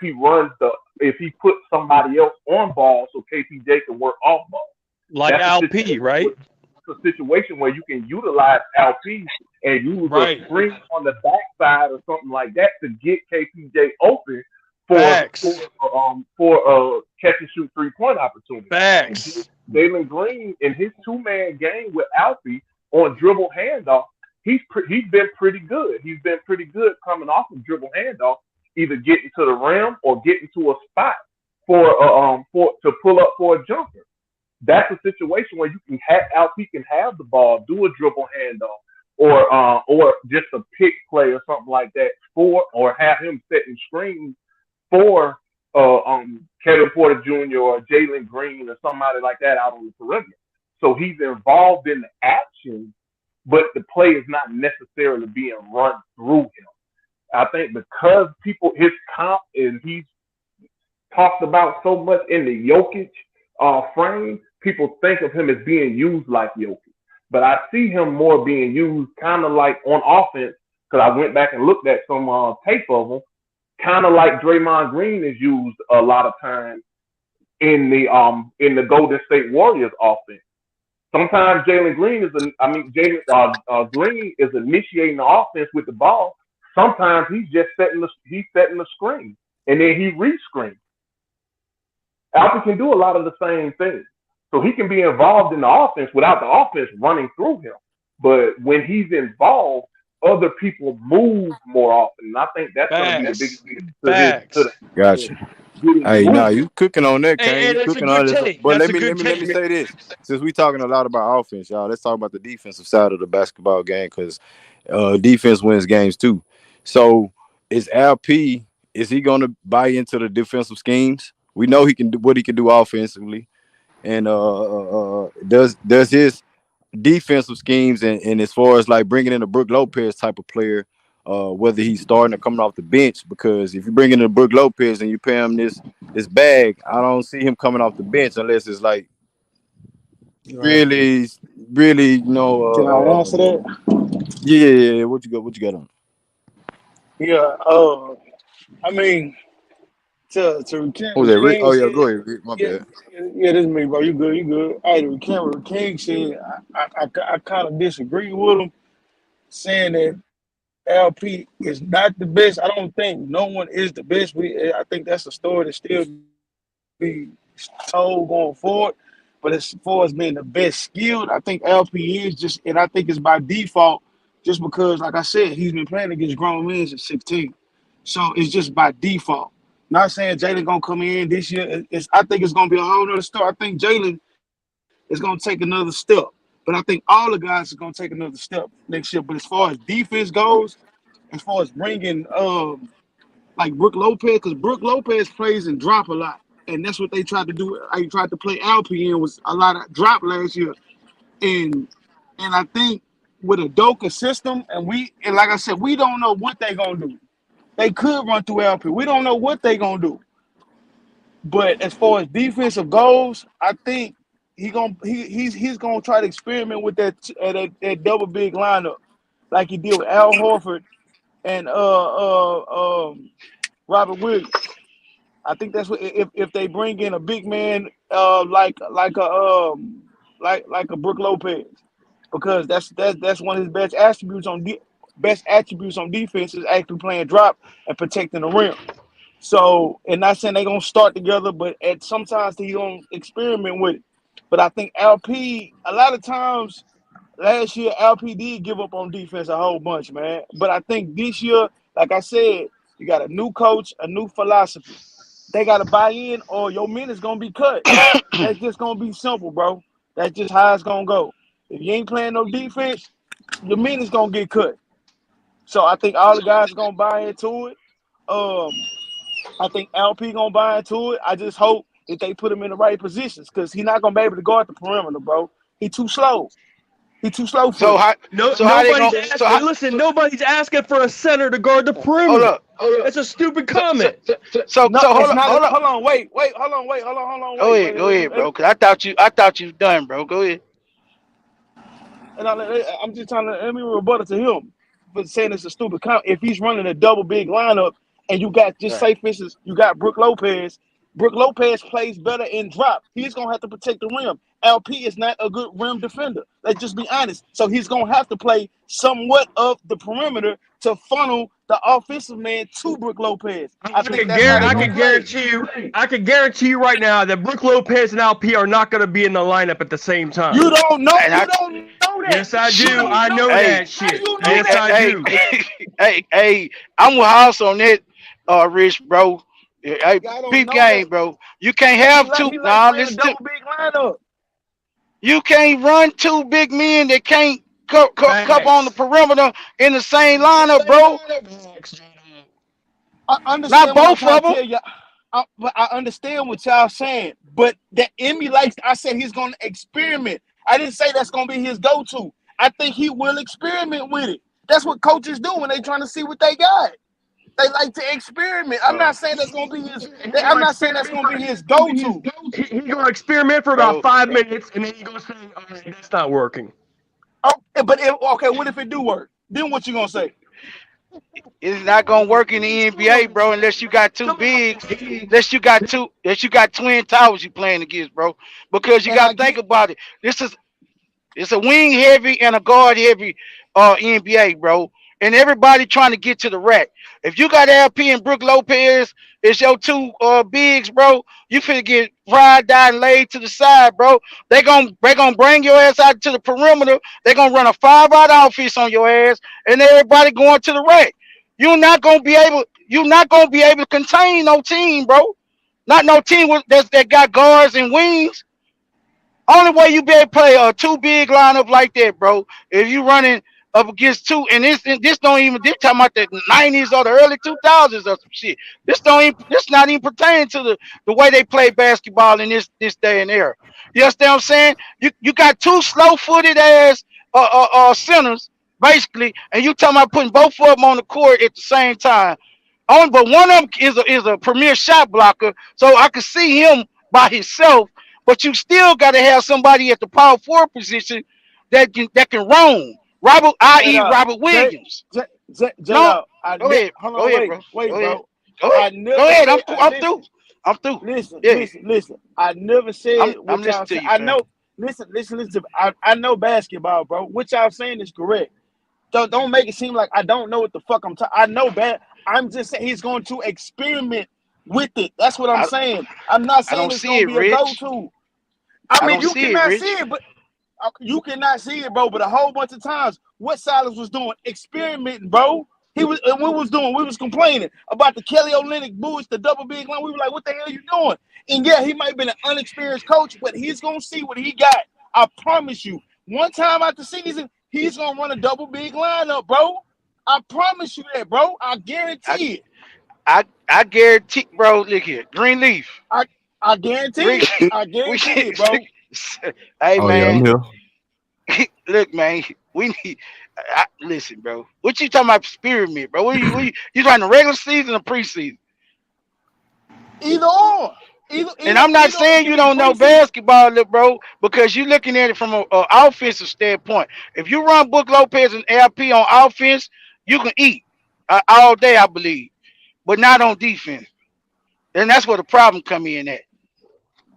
Speaker 12: he puts somebody else on ball so KPJ can work off ball.
Speaker 5: Like
Speaker 12: That's a
Speaker 5: LP,
Speaker 12: situation.
Speaker 5: right?
Speaker 12: That's a situation where you can utilize LP and use a
Speaker 5: Right.
Speaker 12: screen on the backside or something like that to get KPJ open for for
Speaker 5: Facts.
Speaker 12: catch and shoot 3-point opportunity.
Speaker 5: Facts.
Speaker 12: Jalen Green in his 2-man game with Alfie on dribble handoff, he's been pretty good. He's been pretty good coming off of dribble handoff, either getting to the rim or getting to a spot for to pull up for a jumper. That's a situation where you can have Alfie can have the ball, do a dribble handoff, or just a pick play or something like that or have him setting screens for Kevin Porter Jr. or Jalen Green or somebody like that out on the perimeter. So he's involved in the action, but the play is not necessarily being run through him. I think because his comp and he's talked about so much in the Jokic frame, people think of him as being used like Jokic. But I see him more being used kind of like on offense because I went back and looked at some tape of him, kind of like Draymond Green is used a lot of times in the Golden State Warriors offense. Sometimes Jalen Green Jalen Green is initiating the offense with the ball. Sometimes he's setting the screen and then he re-screens. Alfred can do a lot of the same things. So he can be involved in the offense without the offense running through him. But when he's involved, other people move more often. And I think that's going to be the biggest
Speaker 5: Facts.
Speaker 12: key to
Speaker 5: Facts.
Speaker 12: the
Speaker 1: Gotcha.
Speaker 12: getting
Speaker 1: Hey, nah,
Speaker 12: movement.
Speaker 1: you cooking on that, Kane.
Speaker 5: And
Speaker 1: You
Speaker 5: it's a
Speaker 1: cooking
Speaker 5: good
Speaker 1: on this.
Speaker 5: take.
Speaker 1: But
Speaker 5: That's
Speaker 1: let
Speaker 5: a
Speaker 1: me
Speaker 5: good
Speaker 1: let me let
Speaker 5: take,
Speaker 1: me
Speaker 5: man.
Speaker 1: say this. Since we talking a lot about offense, y'all, let's talk about the defensive side of the basketball game because defense wins games too. So is LP? Is he going to buy into the defensive schemes? We know he can do what he can do offensively, and does his defensive schemes and as far as like bringing in a Brook Lopez type of player, whether he's starting or coming off the bench. Because if you bring in a Brook Lopez and you pay him this bag, I don't see him coming off the bench unless it's like
Speaker 2: Right.
Speaker 1: really, really,
Speaker 2: Can I answer that?
Speaker 1: yeah. What you got on?
Speaker 2: Yeah. I mean, to
Speaker 1: What
Speaker 2: recant
Speaker 1: was
Speaker 2: what
Speaker 1: that, Rick?
Speaker 2: King
Speaker 1: Oh yeah,
Speaker 2: said.
Speaker 1: go ahead, Rick. My
Speaker 2: Yeah,
Speaker 1: bad.
Speaker 2: yeah, this is me, bro. You good? You good? Hey, to recant what King said. I kind of disagree with him, saying that LP is not the best. I don't think no one is the best. I think that's a story that still be told going forward. But as far as being the best skilled, I think LP is just, and I think it's by default, just because, like I said, he's been playing against grown men since 16. So it's just by default. Not saying Jalen gonna come in this year. I think it's gonna be a whole nother story. I think Jalen is gonna take another step. But I think all the guys are gonna take another step next year. But as far as defense goes, as far as bringing like Brook Lopez, because Brook Lopez plays and drop a lot, and that's what they tried to do. I tried to play LPN was a lot of drop last year, and I think with a Doka system, and like I said, we don't know what they gonna do. They could run through LP. We don't know what they gonna do. But as far as defensive goals, I think he's gonna try to experiment with that double big lineup, like he did with Al Horford and Robert Williams. I think that's what if they bring in a big man like a Brook Lopez, because that's one of his best attributes on defense is actually playing drop and protecting the rim. So, and not saying they're gonna start together, but at sometimes he gonna experiment with it. But I think LP a lot of times last year LP did give up on defense a whole bunch, man. But I think this year, like I said, you got a new coach, a new philosophy. They got to buy in, or your minutes gonna be cut. That's just gonna be simple, bro. That's just how it's gonna go. If you ain't playing no defense, your minutes gonna get cut. So I think all the guys are gonna buy into it. Um, I think LP gonna buy into it. I just hope that they put him in the right positions because he's not gonna be able to guard the perimeter, bro. He too slow. He too slow for So it. how
Speaker 5: No,
Speaker 2: so how they
Speaker 5: nobody's
Speaker 2: gonna so how
Speaker 5: asking. Listen, nobody's asking for a center to guard the
Speaker 2: hold
Speaker 5: perimeter.
Speaker 2: up, hold up.
Speaker 5: That's a stupid
Speaker 2: So so
Speaker 5: comment.
Speaker 2: so no, it's hold up, not. hold up.
Speaker 5: That's
Speaker 2: Hold on, wait, hold on, wait. Go ahead, bro. Cause I thought you done, bro. Go ahead. And I'm just trying to let me rebut it to him for saying it's a stupid count. If he's running a double big lineup and you got just
Speaker 5: right.
Speaker 2: say for instance, you got Brook Lopez. Brook Lopez plays better in drop. He's gonna have to protect the rim. LP is not a good rim defender. Let's just be honest. So he's gonna have to play somewhat of the perimeter to funnel the offensive man to Brook Lopez. I think that's how they're
Speaker 5: I
Speaker 2: gonna
Speaker 5: can
Speaker 2: play.
Speaker 5: guarantee you. I can guarantee you right now that Brook Lopez and LP are not going to be in the lineup at the same time.
Speaker 2: You don't know. And You don't know that.
Speaker 5: Yes, I
Speaker 2: You
Speaker 5: do.
Speaker 2: don't
Speaker 5: I
Speaker 2: know that.
Speaker 5: know
Speaker 2: How
Speaker 5: that
Speaker 2: do you
Speaker 5: shit.
Speaker 2: know
Speaker 5: Yes,
Speaker 2: that?
Speaker 5: I do.
Speaker 2: Hey, I'm with House on that, Rich, bro. Hey, Y'all don't peep know game, that. bro. You can't He have like two. he like Now playing a listen to. double big lineup. You can't run two big men that can't cover on the
Speaker 5: Facts.
Speaker 2: perimeter in the same lineup, bro.
Speaker 5: Facts, J-Dub.
Speaker 2: I Not understand what I'm both trying of to them. tell you. But I understand what y'all saying. But that Emmy likes. I said he's gonna experiment. I didn't say that's gonna be his go-to. I think he will experiment with it. That's what coaches do when they trying to see what they got. They like to experiment. I'm
Speaker 12: Uh,
Speaker 2: not saying that's gonna be his.
Speaker 5: He's
Speaker 2: I'm
Speaker 5: gonna
Speaker 2: not saying that's
Speaker 5: experiment
Speaker 2: gonna
Speaker 5: for
Speaker 2: be his go-to.
Speaker 5: he's gonna experiment for about
Speaker 2: Bro.
Speaker 5: 5 minutes, and then he's gonna say, "All right, that's not working."
Speaker 2: Oh, but okay, what if it do work? Then what you gonna say?
Speaker 12: it's
Speaker 2: It's
Speaker 12: not
Speaker 2: not
Speaker 12: gonna
Speaker 2: gonna
Speaker 12: work.
Speaker 2: work
Speaker 5: Come
Speaker 2: in the NBA,
Speaker 5: on,
Speaker 2: bro, unless you got two
Speaker 5: come on,
Speaker 2: bigs,
Speaker 5: G.
Speaker 2: unless you got twin towers you playing against, bro. Because you
Speaker 5: And
Speaker 2: got
Speaker 5: I
Speaker 2: to think
Speaker 5: get
Speaker 2: about it. It's a wing heavy and a guard heavy NBA, bro. and everybody trying to get to the rack. If you got LP and Brook Lopez, it's your two bigs, bro. You finna get fried, died, and laid to the side, bro. They gonna bring your ass out to the perimeter. They gonna run a 5-out offense on your ass, and everybody going to the rack. You're not gonna be able. You're not gonna be able to contain no team, bro. Not no team that got guards and wings. Only way you be able to play a two big lineup like that, bro, if you running up against two, and this don't even this talking about the 90s or the early 2000s or some shit. This not even pertaining to the way they play basketball in this day and era. You understand what I'm saying? You got two slow footed ass centers basically, and you talking about putting both of them on the court at the same time. But one of them is a premier shot blocker, so I could see him by himself. But you still got to have somebody at the power forward position that can roam.
Speaker 4: Wait
Speaker 2: I.e.
Speaker 4: up,
Speaker 2: Robert Williams. No,
Speaker 4: J-Lo.
Speaker 2: go ahead.
Speaker 4: Hold
Speaker 2: Go
Speaker 4: on,
Speaker 2: ahead,
Speaker 4: wait,
Speaker 2: bro.
Speaker 4: wait,
Speaker 2: Go ahead.
Speaker 4: bro.
Speaker 2: Go ahead.
Speaker 4: I
Speaker 2: Go
Speaker 4: never
Speaker 2: ahead.
Speaker 4: said.
Speaker 2: I'm through. I'm through.
Speaker 4: Listen,
Speaker 2: Yeah,
Speaker 4: listen, listen. I never said
Speaker 2: I'm
Speaker 4: what y'all
Speaker 2: listening to
Speaker 4: said.
Speaker 2: you,
Speaker 4: I
Speaker 2: fam.
Speaker 4: know. Listen. I know basketball, bro. What y'all saying is correct. Don't make it seem like I don't know what the fuck I'm talking. I know bad. I'm just saying he's going to experiment with it. That's what I'm
Speaker 2: I
Speaker 4: saying. I'm not
Speaker 2: I
Speaker 4: saying
Speaker 2: don't
Speaker 4: it's
Speaker 2: see
Speaker 4: going to
Speaker 2: it,
Speaker 4: be a
Speaker 2: Rich.
Speaker 4: go-to. I
Speaker 2: I
Speaker 4: mean,
Speaker 2: don't
Speaker 4: you
Speaker 2: see it,
Speaker 4: cannot see
Speaker 2: Rich.
Speaker 4: it, but you cannot see it, bro. But a whole bunch of times, what Silas was doing, experimenting, bro. He was, and we was doing, we was complaining about the Kelly Olynyk boost, the double big line. We were like, what the hell are you doing? And yeah, he might have been an unexperienced coach, but he's gonna see what he got. I promise you. One time out the season, he's gonna run a double big lineup, bro. I promise you that, bro. I
Speaker 2: I
Speaker 4: guarantee it.
Speaker 2: I guarantee, bro. Look here, Greenleaf.
Speaker 4: I I guarantee
Speaker 2: Green.
Speaker 4: it. I
Speaker 2: We
Speaker 4: guarantee it, bro.
Speaker 2: hey
Speaker 1: Oh yeah,
Speaker 2: man,
Speaker 1: I'm here.
Speaker 2: look, man. We need. Listen, bro. What you talking about experiment, bro? You trying the regular season or preseason?
Speaker 4: Either or.
Speaker 2: And I'm not
Speaker 4: It
Speaker 2: saying
Speaker 4: can
Speaker 2: you
Speaker 4: be
Speaker 2: don't know
Speaker 4: preseason.
Speaker 2: basketball, look, bro, because you're looking at it from a offensive standpoint. If you run Book Lopez and LP on offense, you can eat all day, I believe, but not on defense. And that's where the problem come in at.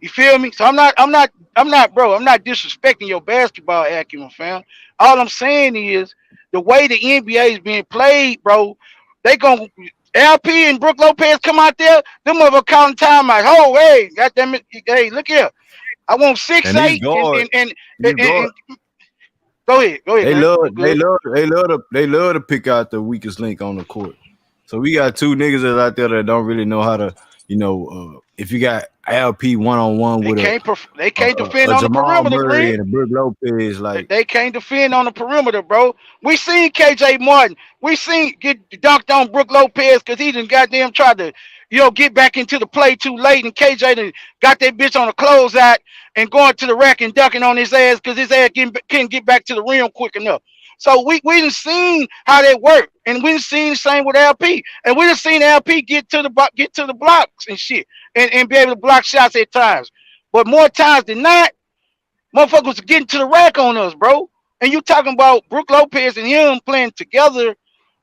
Speaker 2: You feel me? So bro. I'm not disrespecting your basketball acumen, fam. All I'm saying is the way the NBA is being played, bro. They gon' LP and Brook Lopez come out there. Them mother calling timeouts. Oh, hey, goddamn it, hey, look here. I want six
Speaker 1: And these
Speaker 2: eight and
Speaker 1: guards,
Speaker 2: and and,
Speaker 1: these
Speaker 2: and,
Speaker 1: guards,
Speaker 2: and go ahead,
Speaker 1: they
Speaker 2: man.
Speaker 1: love,
Speaker 2: You
Speaker 1: they
Speaker 2: good?
Speaker 1: love, they love to pick out the weakest link on the court. So we got two niggas that's out there that don't really know how to, if you got LP 1-on-one with
Speaker 2: They
Speaker 1: a,
Speaker 2: can't defend
Speaker 1: a
Speaker 2: on the
Speaker 1: Jamal
Speaker 2: perimeter,
Speaker 1: Murray
Speaker 2: Green.
Speaker 1: and a Brook Lopez, like
Speaker 2: They can't defend on the perimeter, bro. We seen KJ Martin. We seen get dunked on Brook Lopez because he done goddamn tried to, get back into the play too late, and KJ done got that bitch on a closeout and going to the rack and dunking on his ass because his ass couldn't get back to the rim quick enough. So we done seen how that worked, and we done seen the same with LP, and we done seen LP get to the blocks and shit, and be able to block shots at times. But more times than not, motherfuckers are getting to the rack on us, bro. And you talking about Brook Lopez and him playing together,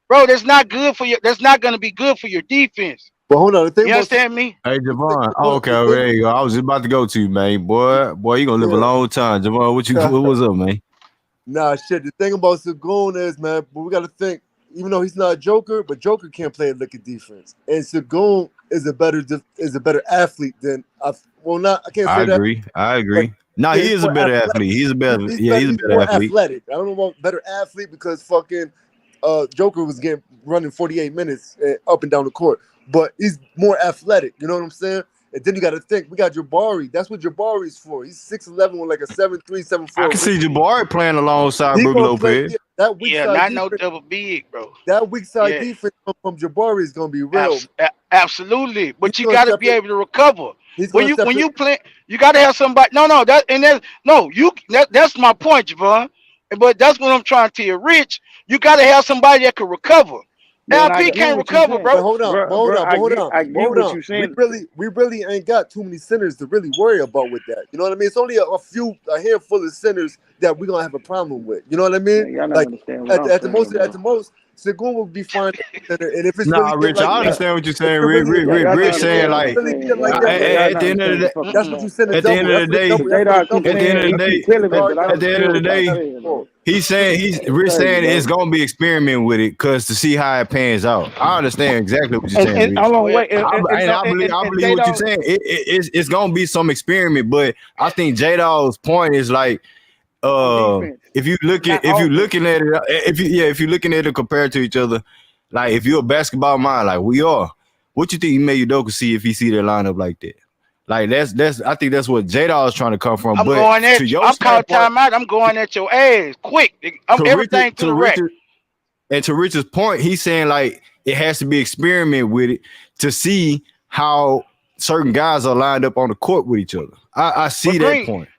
Speaker 2: bro? That's not good for you. That's not gonna be good for your defense.
Speaker 6: But hold on, the thing
Speaker 2: You
Speaker 6: about
Speaker 2: understand me?
Speaker 1: hey Javon.
Speaker 6: hold
Speaker 1: Oh,
Speaker 6: on,
Speaker 1: okay,
Speaker 6: the
Speaker 1: there
Speaker 6: thing,
Speaker 1: you go. I was just about to go to you, man. Boy, you gonna live a
Speaker 6: yeah.
Speaker 1: long time, Javon. What was up, man?
Speaker 6: Nah, shit. The thing about Sengun is, man, but we got to think. Even though he's not a Joker, but Joker can't play a lick of defense, and Sengun is a better athlete than well, not I can't
Speaker 1: I
Speaker 6: say that,
Speaker 1: agree. I
Speaker 6: but
Speaker 1: agree. Nah,
Speaker 6: yeah,
Speaker 1: he
Speaker 6: he's
Speaker 1: is a
Speaker 6: more
Speaker 1: better
Speaker 6: athletic.
Speaker 1: athlete. He's a better,
Speaker 6: He's
Speaker 1: yeah,
Speaker 6: better.
Speaker 1: he's a
Speaker 6: He's
Speaker 1: better
Speaker 6: more
Speaker 1: athlete.
Speaker 6: athletic. I don't know about better athlete because fucking Joker was getting running 48 minutes up and down the court, but he's more athletic. You know what I'm saying? And then you got to think we got Jabari. That's what Jabari's for. He's 6'11" with like a 7'3",
Speaker 1: I
Speaker 6: 7'4"
Speaker 1: can see
Speaker 6: range.
Speaker 1: Jabari playing alongside
Speaker 6: He
Speaker 1: Brook
Speaker 6: gonna play
Speaker 1: Lopez.
Speaker 6: that weak
Speaker 2: Yeah,
Speaker 6: side
Speaker 2: not no
Speaker 6: defense.
Speaker 2: double big, bro.
Speaker 6: That weak side
Speaker 2: Yeah,
Speaker 6: defense from Jabari is gonna be real.
Speaker 2: absolutely.
Speaker 6: He's
Speaker 2: But you
Speaker 6: gonna
Speaker 2: got to
Speaker 6: step
Speaker 2: be
Speaker 6: it.
Speaker 2: able to recover.
Speaker 6: He's
Speaker 2: When
Speaker 6: gonna
Speaker 2: you
Speaker 6: step
Speaker 2: when
Speaker 6: it.
Speaker 2: you play, you got to have somebody. That's my point, Javon. But that's what I'm trying to tell you, Rich. You got to have somebody that can recover.
Speaker 4: Man, I
Speaker 2: LP
Speaker 4: get
Speaker 2: can't
Speaker 4: what you're
Speaker 2: recover,
Speaker 4: saying,
Speaker 6: But
Speaker 2: bro.
Speaker 6: hold on, but
Speaker 4: bro.
Speaker 6: hold
Speaker 4: Bro,
Speaker 6: on, but hold on,
Speaker 4: I
Speaker 6: but
Speaker 4: get
Speaker 6: hold
Speaker 4: what
Speaker 6: on.
Speaker 4: you're
Speaker 6: We
Speaker 4: saying.
Speaker 6: really, we really ain't got too many centers to really worry about with that. You know what I mean? It's only a handful of centers that we're gonna have a problem with. You know what I mean?
Speaker 4: Man, y'all not
Speaker 6: Like
Speaker 4: understand what I'm saying,
Speaker 6: at
Speaker 4: bro.
Speaker 6: the most, Sengun will be fine at center. And if it's really
Speaker 1: Nah,
Speaker 6: getting
Speaker 1: Rich,
Speaker 6: like
Speaker 1: I
Speaker 6: that,
Speaker 1: understand what you're
Speaker 6: if
Speaker 1: saying.
Speaker 6: it really, if it
Speaker 4: Y'all
Speaker 6: really
Speaker 1: Rich
Speaker 4: not
Speaker 6: get
Speaker 1: saying
Speaker 6: if
Speaker 4: understand
Speaker 6: it
Speaker 4: what I'm
Speaker 1: like
Speaker 6: really
Speaker 4: saying,
Speaker 6: get like
Speaker 4: bro.
Speaker 6: that,
Speaker 1: at,
Speaker 6: bro,
Speaker 4: Y'all
Speaker 1: at
Speaker 4: not
Speaker 1: the end of the
Speaker 4: understand what
Speaker 1: day,
Speaker 4: the fuck I'm
Speaker 6: that's what
Speaker 4: saying.
Speaker 6: you send a
Speaker 1: at the
Speaker 6: double.
Speaker 1: end of
Speaker 6: That's
Speaker 1: the
Speaker 6: what a
Speaker 1: day,
Speaker 6: double.
Speaker 4: J
Speaker 6: That's what a
Speaker 4: Dog keep
Speaker 6: double.
Speaker 1: at the end
Speaker 4: saying
Speaker 1: of the
Speaker 4: he
Speaker 6: That's what
Speaker 4: keep
Speaker 1: day,
Speaker 6: you send a
Speaker 4: telling me,
Speaker 6: guard
Speaker 4: but I
Speaker 6: down
Speaker 1: at the end
Speaker 6: and
Speaker 1: of
Speaker 4: understand
Speaker 1: the
Speaker 6: double
Speaker 4: what y'all
Speaker 6: down
Speaker 1: day,
Speaker 6: the
Speaker 4: saying,
Speaker 6: floor.
Speaker 4: bro.
Speaker 1: We're saying it's gonna be experiment with it because to see how it pans out. I understand exactly what you're saying,
Speaker 3: And
Speaker 1: Rich.
Speaker 3: hold on,
Speaker 2: Well,
Speaker 3: wait,
Speaker 1: I
Speaker 3: and
Speaker 1: believe what you're
Speaker 3: J-Dog,
Speaker 1: saying. It's gonna be some experiment, but I think J Dog's point is like
Speaker 3: on defense, not
Speaker 1: if you
Speaker 3: offense.
Speaker 1: looking at it if you're looking at it compared to each other, like if you're a basketball mind like we are, what you think Ime Udoka see if he see their lineup like that? Like that's I think that's what J Dog is trying to come from.
Speaker 2: I'm
Speaker 1: But
Speaker 2: going
Speaker 1: to
Speaker 2: at you.
Speaker 1: your
Speaker 2: I'm calling
Speaker 1: standpoint,
Speaker 2: timeout. I'm going at your ass quick. I'm everything to
Speaker 1: To
Speaker 2: the rack.
Speaker 1: Richard and to Richard's point, he's saying like it has to be experiment with it to see how certain guys are lined up on the court with each other. I see
Speaker 2: But
Speaker 1: that
Speaker 2: Green,
Speaker 1: point.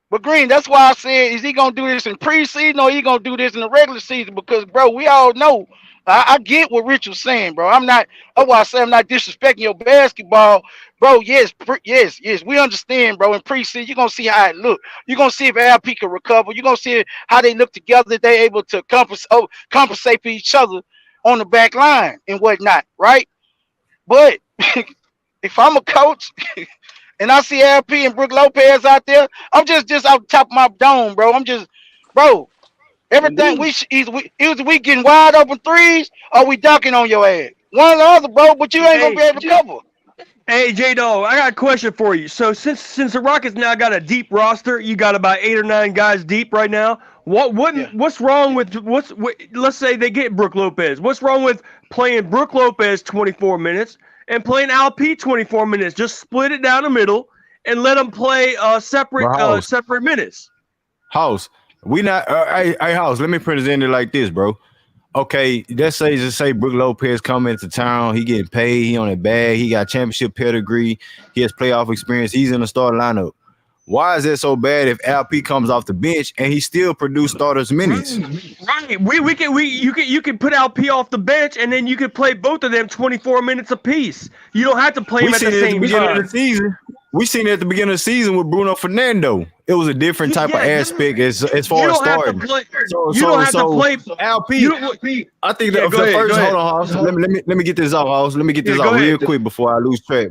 Speaker 2: But Green, that's why I said, is he gonna do this in preseason or he gonna do this in the regular season? Because bro, we all know. I get what Rich was saying, bro. I'm not. That's why I say I'm not disrespecting your basketball, bro. Yes, yes. We understand, bro. In preseason, you're gonna see how it look. You're gonna see if LP can recover. You're gonna see how they look together. They able to compensate for each other on the back line and whatnot, right? But if I'm a coach and I see LP and Brook Lopez out there, I'm just out the top of my dome, bro. I'm just, bro. Everything
Speaker 3: Indeed.
Speaker 2: either we getting wide open threes or we dunking on your ass. One or the other, bro. But you ain't gonna be
Speaker 5: Hey,
Speaker 2: able to cover.
Speaker 5: hey, J Dog, I got a question for you. So since the Rockets now got a deep roster, you got about 8 or 9 guys deep right now.
Speaker 2: Yeah.
Speaker 5: What's wrong with let's say they get Brook Lopez. What's wrong with playing Brook Lopez 24 minutes and playing LP 24 minutes? Just split it down the middle and let them play
Speaker 1: But House,
Speaker 5: separate minutes.
Speaker 1: House, we not hey House, let me present it like this, bro. Okay, just say Brook Lopez coming into town, he getting paid, he on a bag, he got championship pedigree, he has playoff experience, he's in the starting lineup. Why is that so bad if LP comes off the bench and he still produce starters minutes?
Speaker 5: Right. You can put LP off the bench and then you can play both of them 24 minutes apiece. You don't have to play
Speaker 1: We
Speaker 5: them at the
Speaker 1: seen it at the
Speaker 5: same
Speaker 1: beginning of
Speaker 5: time.
Speaker 1: the season. We seen it at the beginning of the season with Bruno Fernando. It was a different type of
Speaker 5: Yeah,
Speaker 1: aspect as
Speaker 5: you
Speaker 1: far as
Speaker 5: don't have to
Speaker 1: starting.
Speaker 5: play.
Speaker 1: So
Speaker 5: You don't
Speaker 1: so
Speaker 5: have to
Speaker 1: so
Speaker 5: play. You
Speaker 1: LP,
Speaker 5: don't.
Speaker 1: I think
Speaker 5: Yeah,
Speaker 1: that
Speaker 5: go ahead. Go
Speaker 1: first, hold
Speaker 5: ahead.
Speaker 1: on, House. Let me get this out, House. Let me get
Speaker 5: Yeah,
Speaker 1: this
Speaker 5: go
Speaker 1: out real
Speaker 5: ahead.
Speaker 1: quick before I lose track.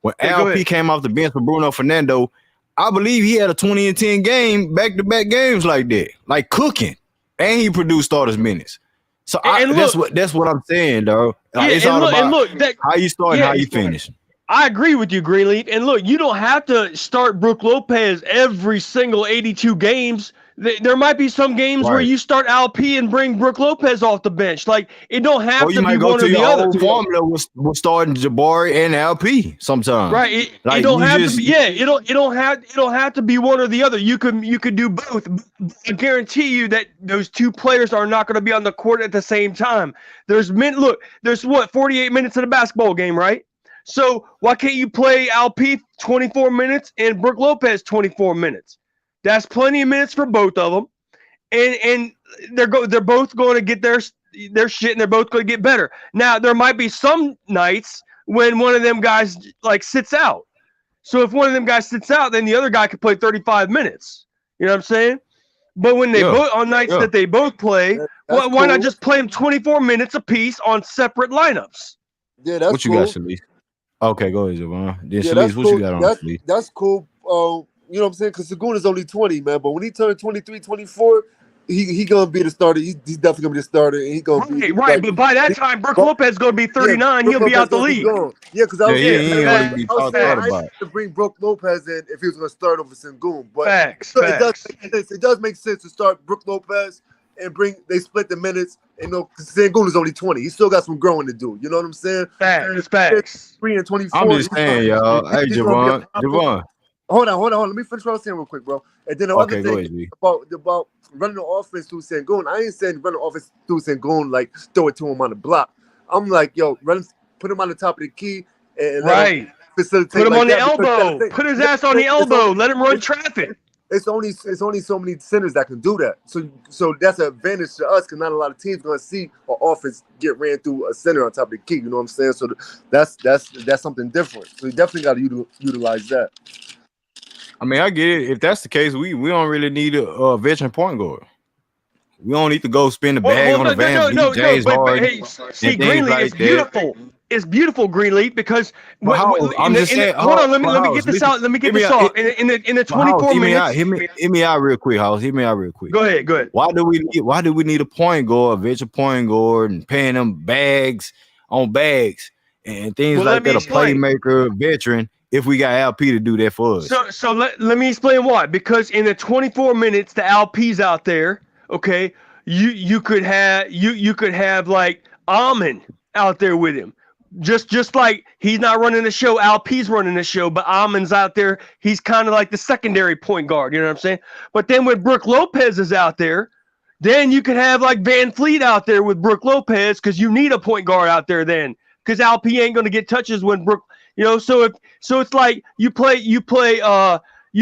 Speaker 1: When
Speaker 5: Yeah, go
Speaker 1: LP
Speaker 5: ahead.
Speaker 1: came off the bench for Bruno Fernando, I believe he had a 20 and 10 game back-to-back games like that, like cooking, and he produced starters minutes. So
Speaker 5: And look,
Speaker 1: that's what I'm saying, dog. Like
Speaker 5: yeah,
Speaker 1: it's all
Speaker 5: and
Speaker 1: about
Speaker 5: look. That
Speaker 1: how you start and
Speaker 5: yeah,
Speaker 1: how you finish.
Speaker 5: I agree with you, Greenleaf. And look, you don't have to start Brook Lopez every single 82 games. There might be some games where
Speaker 1: Right.
Speaker 5: you start LP and bring Brook Lopez off the bench. Like it don't
Speaker 1: Or
Speaker 5: have
Speaker 1: you
Speaker 5: to be
Speaker 1: might go
Speaker 5: one
Speaker 1: to
Speaker 5: or the
Speaker 1: your
Speaker 5: other.
Speaker 1: old formula with starting Jabari and LP sometimes.
Speaker 5: Right. It
Speaker 1: Like
Speaker 5: don't
Speaker 1: you
Speaker 5: have to
Speaker 1: just
Speaker 5: be. Yeah. It don't have to be one or the other. You could do both. I guarantee you that those two players are not going to be on the court at the same time. There's what 48 minutes in a basketball game, right? So why can't you play LP 24 minutes and Brook Lopez 24 minutes? That's plenty of minutes for both of them, and they're both going to get their shit, and they're both going to get better. Now there might be some nights when one of them guys like sits out. So if one of them guys sits out, then the other guy could play 35 minutes. You know what I'm saying? But when they
Speaker 1: yeah,
Speaker 5: both on nights
Speaker 1: yeah.
Speaker 5: that they both play,
Speaker 6: That's
Speaker 5: why not
Speaker 6: cool.
Speaker 5: just play them 24 minutes apiece on separate lineups?
Speaker 6: Yeah, that's
Speaker 1: What you got,
Speaker 6: cool.
Speaker 1: Shalice? Okay, go ahead, Javon. Then
Speaker 6: Yeah, that's
Speaker 1: Shalice, what you
Speaker 6: cool.
Speaker 1: got on
Speaker 6: That's
Speaker 1: Shalice?
Speaker 6: that's cool. You know what I'm saying? Because Sengun is only 20, man. But when he turned 23, 24, he gonna be the starter. He's definitely gonna be the starter, and he gonna be
Speaker 5: Right.
Speaker 6: like,
Speaker 5: But by that time, Brook
Speaker 6: but
Speaker 5: Lopez is going to be
Speaker 6: yeah,
Speaker 5: 39.
Speaker 6: Brook
Speaker 5: He'll be
Speaker 6: Lopez
Speaker 5: out the
Speaker 6: gonna be
Speaker 5: league.
Speaker 6: gone. Yeah, because I
Speaker 1: Yeah,
Speaker 6: was
Speaker 1: he
Speaker 5: Yeah.
Speaker 1: ain't
Speaker 6: saying,
Speaker 1: really
Speaker 5: Facts.
Speaker 1: be
Speaker 6: I was
Speaker 1: talked
Speaker 6: saying I
Speaker 1: about.
Speaker 6: didn't to bring Brook Lopez in if he was gonna start over Sengun, but
Speaker 5: Facts.
Speaker 6: it does
Speaker 5: Facts.
Speaker 6: make sense. It does make sense to start Brook Lopez and they split the minutes. And because Sengun is only 20, he still got some growing to do. You know what I'm saying?
Speaker 5: Facts.
Speaker 6: And
Speaker 5: Facts.
Speaker 6: 3 and
Speaker 1: I'm
Speaker 6: 24,
Speaker 1: just saying, y'all. Hey,
Speaker 6: he's gonna be a
Speaker 1: Javon.
Speaker 6: problem.
Speaker 1: Javon.
Speaker 6: Hold on. Let me finish what I was saying real quick, bro. And then the other
Speaker 1: Okay, go
Speaker 6: thing
Speaker 1: ahead, G.
Speaker 6: about running the offense through Sengun, I ain't saying run the offense through Sengun like throw it to him on the block. I'm like, yo, put him on the top of the key and let him
Speaker 5: Right.
Speaker 6: facilitate
Speaker 5: Put him
Speaker 6: like
Speaker 5: on the
Speaker 6: that. Because that's
Speaker 5: elbow.
Speaker 6: the thing.
Speaker 5: Put his ass on the
Speaker 6: It's
Speaker 5: elbow. Let him run traffic.
Speaker 6: it's only so many centers that can do that. So that's an advantage to us because not a lot of teams gonna see an offense get ran through a center on top of the key. You know what I'm saying? So that's something different. So you definitely got to utilize that.
Speaker 1: I mean, I get it. If that's the case, we don't really need a veteran point guard. We don't need to go spend the bag
Speaker 5: Well,
Speaker 1: on a Van Vliet,
Speaker 5: no.
Speaker 1: James
Speaker 5: But
Speaker 1: Harden,
Speaker 5: hey, see,
Speaker 1: and things
Speaker 5: Greenlee, it's
Speaker 1: like that.
Speaker 5: beautiful. It's beautiful, Greenleaf, because
Speaker 1: But how? I'm just saying.
Speaker 5: hold on, let
Speaker 1: But
Speaker 5: me
Speaker 1: how?
Speaker 5: get this
Speaker 1: Listen,
Speaker 5: out. Let me get
Speaker 1: hear me
Speaker 5: this
Speaker 1: out.
Speaker 5: off. In the
Speaker 1: But how?
Speaker 5: 24
Speaker 1: Hear me
Speaker 5: minutes.
Speaker 1: out. Hear me out real quick, House. Hear me out real quick.
Speaker 5: Go ahead.
Speaker 1: Why do we need a point guard, a veteran point guard, and paying them bags on bags and things
Speaker 5: Well,
Speaker 1: like
Speaker 5: let me
Speaker 1: that? A
Speaker 5: explain.
Speaker 1: playmaker, veteran. If we got LP to do that for us,
Speaker 5: So let me explain why. Because in the 24 minutes, the LP's out there. Okay, you could have like Almond out there with him. Just like he's not running the show, LP's running the show, but Almond's out there. He's kind of like the secondary point guard. You know what I'm saying? But then when Brooke Lopez is out there, then you could have like Van Fleet out there with Brooke Lopez because you need a point guard out there then because LP ain't going to get touches when Brooke. So it's like you play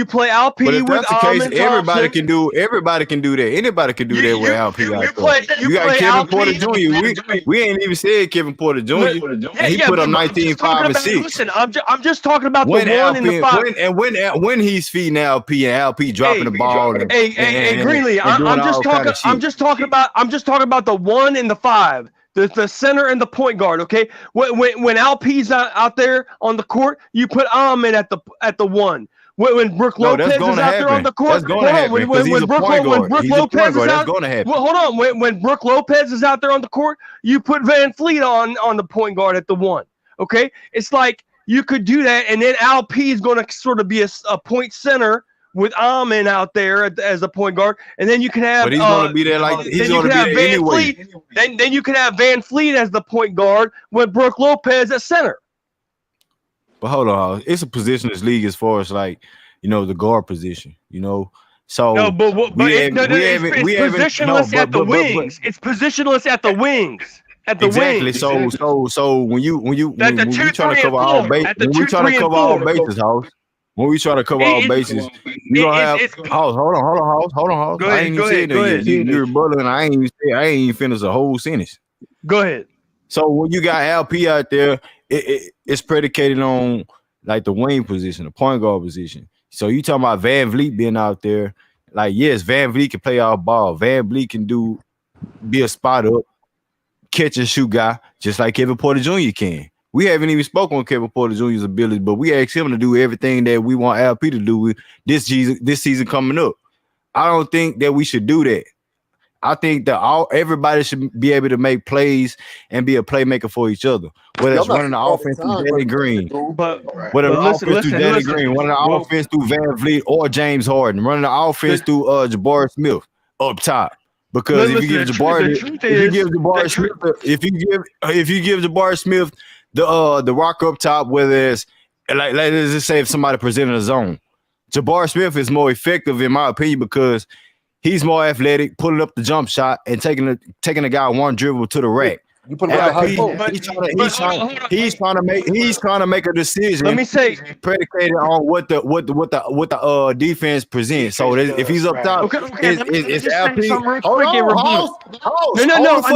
Speaker 1: but
Speaker 5: LP
Speaker 1: if
Speaker 5: with
Speaker 1: that's the case,
Speaker 5: Almond
Speaker 1: everybody
Speaker 5: Thompson.
Speaker 1: can do. Everybody can do that. Anybody can do that with LP out there.
Speaker 5: You
Speaker 1: You got
Speaker 5: play
Speaker 1: Kevin Porter
Speaker 5: LP.
Speaker 1: Jr. We ain't even said Kevin Porter Jr. And he put up
Speaker 5: But I'm
Speaker 1: 19,
Speaker 5: just
Speaker 1: 5,
Speaker 5: talking
Speaker 1: and
Speaker 5: about.
Speaker 1: 6.
Speaker 5: Listen, I'm just talking about the
Speaker 1: When
Speaker 5: 1 and the
Speaker 1: LP
Speaker 5: 5.
Speaker 1: when he's feeding LP and LP dropping the ball
Speaker 5: Hey, Greenlee,
Speaker 1: and doing all kind of
Speaker 5: I'm
Speaker 1: shit.
Speaker 5: just talking about the 1 and the 5, the center and the point guard. Okay, when LP's out there on the court, you put Ahmed at the 1. When Brooke
Speaker 1: No, that's
Speaker 5: Lopez
Speaker 1: going
Speaker 5: is
Speaker 1: to
Speaker 5: out there on
Speaker 1: happen.
Speaker 5: the court,
Speaker 1: That's going to
Speaker 5: hold on.
Speaker 1: happen because he's a point
Speaker 5: When
Speaker 1: guard.
Speaker 5: Brooke
Speaker 1: He's a point
Speaker 5: Lopez is
Speaker 1: guard. That's
Speaker 5: out,
Speaker 1: going to happen.
Speaker 5: well, hold on. When Brooke Lopez is out there on the court, you put Van Fleet on the point guard at the 1. Okay, it's like you could do that, and then LP is going to sort of be a point center with Amin out there as a point guard, and then you can have
Speaker 1: But he's going to be there he's going to be there
Speaker 5: Van
Speaker 1: anyway.
Speaker 5: Fleet. Then you can have Van Fleet as the point guard with Brooke Lopez at center.
Speaker 1: But hold on, it's a positionless league as far as like the guard position. So
Speaker 5: No, but it's positionless at the
Speaker 1: but
Speaker 5: wings. It's positionless at the wings. At the
Speaker 1: exactly.
Speaker 5: wings.
Speaker 1: So when we try to cover all bases,
Speaker 5: At the
Speaker 1: when we
Speaker 5: 2,
Speaker 1: try to
Speaker 5: 3, and
Speaker 1: cover all
Speaker 5: 4.
Speaker 1: bases, House. When we try to cover all bases, we gonna have House. Hold on, House.
Speaker 5: Go
Speaker 1: I
Speaker 5: ahead.
Speaker 1: ain't even said that yet. You're bubbling. I ain't even finished a whole sentence.
Speaker 5: Go ahead.
Speaker 1: So when you got LP out there, it's predicated on like the wing position, the point guard position. So you talking about Van Vliet being out there? Like yes, Van Vliet can play off ball. Van Vliet can be a spot up, catch and shoot guy, just like Kevin Porter Jr. can. We haven't even spoken on Kevin Porter Jr.'s ability, but we asked him to do everything that we want LP to do with this season coming up. I don't think that we should do that. I think that everybody should be able to make plays and be a playmaker for each other. Whether it's running the offense through Danny Green, whether the offense through Danny Green, running the offense through Van Vliet or James Harden, running the offense through Jabari Smith up top. Because if you give Jabari Smith the rock up top, whether it's like let's just say if somebody presented a zone, Jabari Smith is more effective in my opinion because he's more athletic, pulling up the jump shot and taking the guy one dribble to the rack.
Speaker 6: You put him at high post.
Speaker 1: He's trying to make a decision.
Speaker 5: Let me say
Speaker 1: predicated on what the defense presents. So if he's up top, it's LP. Hold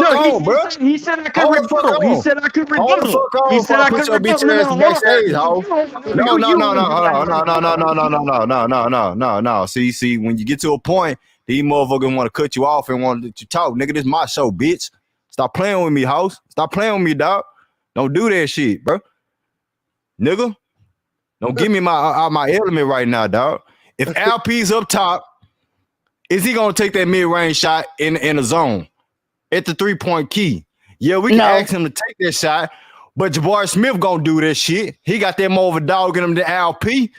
Speaker 1: on, bro.
Speaker 5: He said I could rebuttal. He said I could rebuttal.
Speaker 1: He said I could rebuttal. No. See, when you get to a point, these motherfuckers want to cut you off and want to let you talk. Nigga, this my show, bitch. Stop playing with me, House. Stop playing with me, dog. Don't do that shit, bro. Nigga. Don't give me my element right now, dog. If LP's up top, is he gonna take that mid-range shot in the zone at the 3-point key? Yeah, we can ask him to take that shot, but Jabari Smith gonna do that shit. He got that more of a dog in him than LP.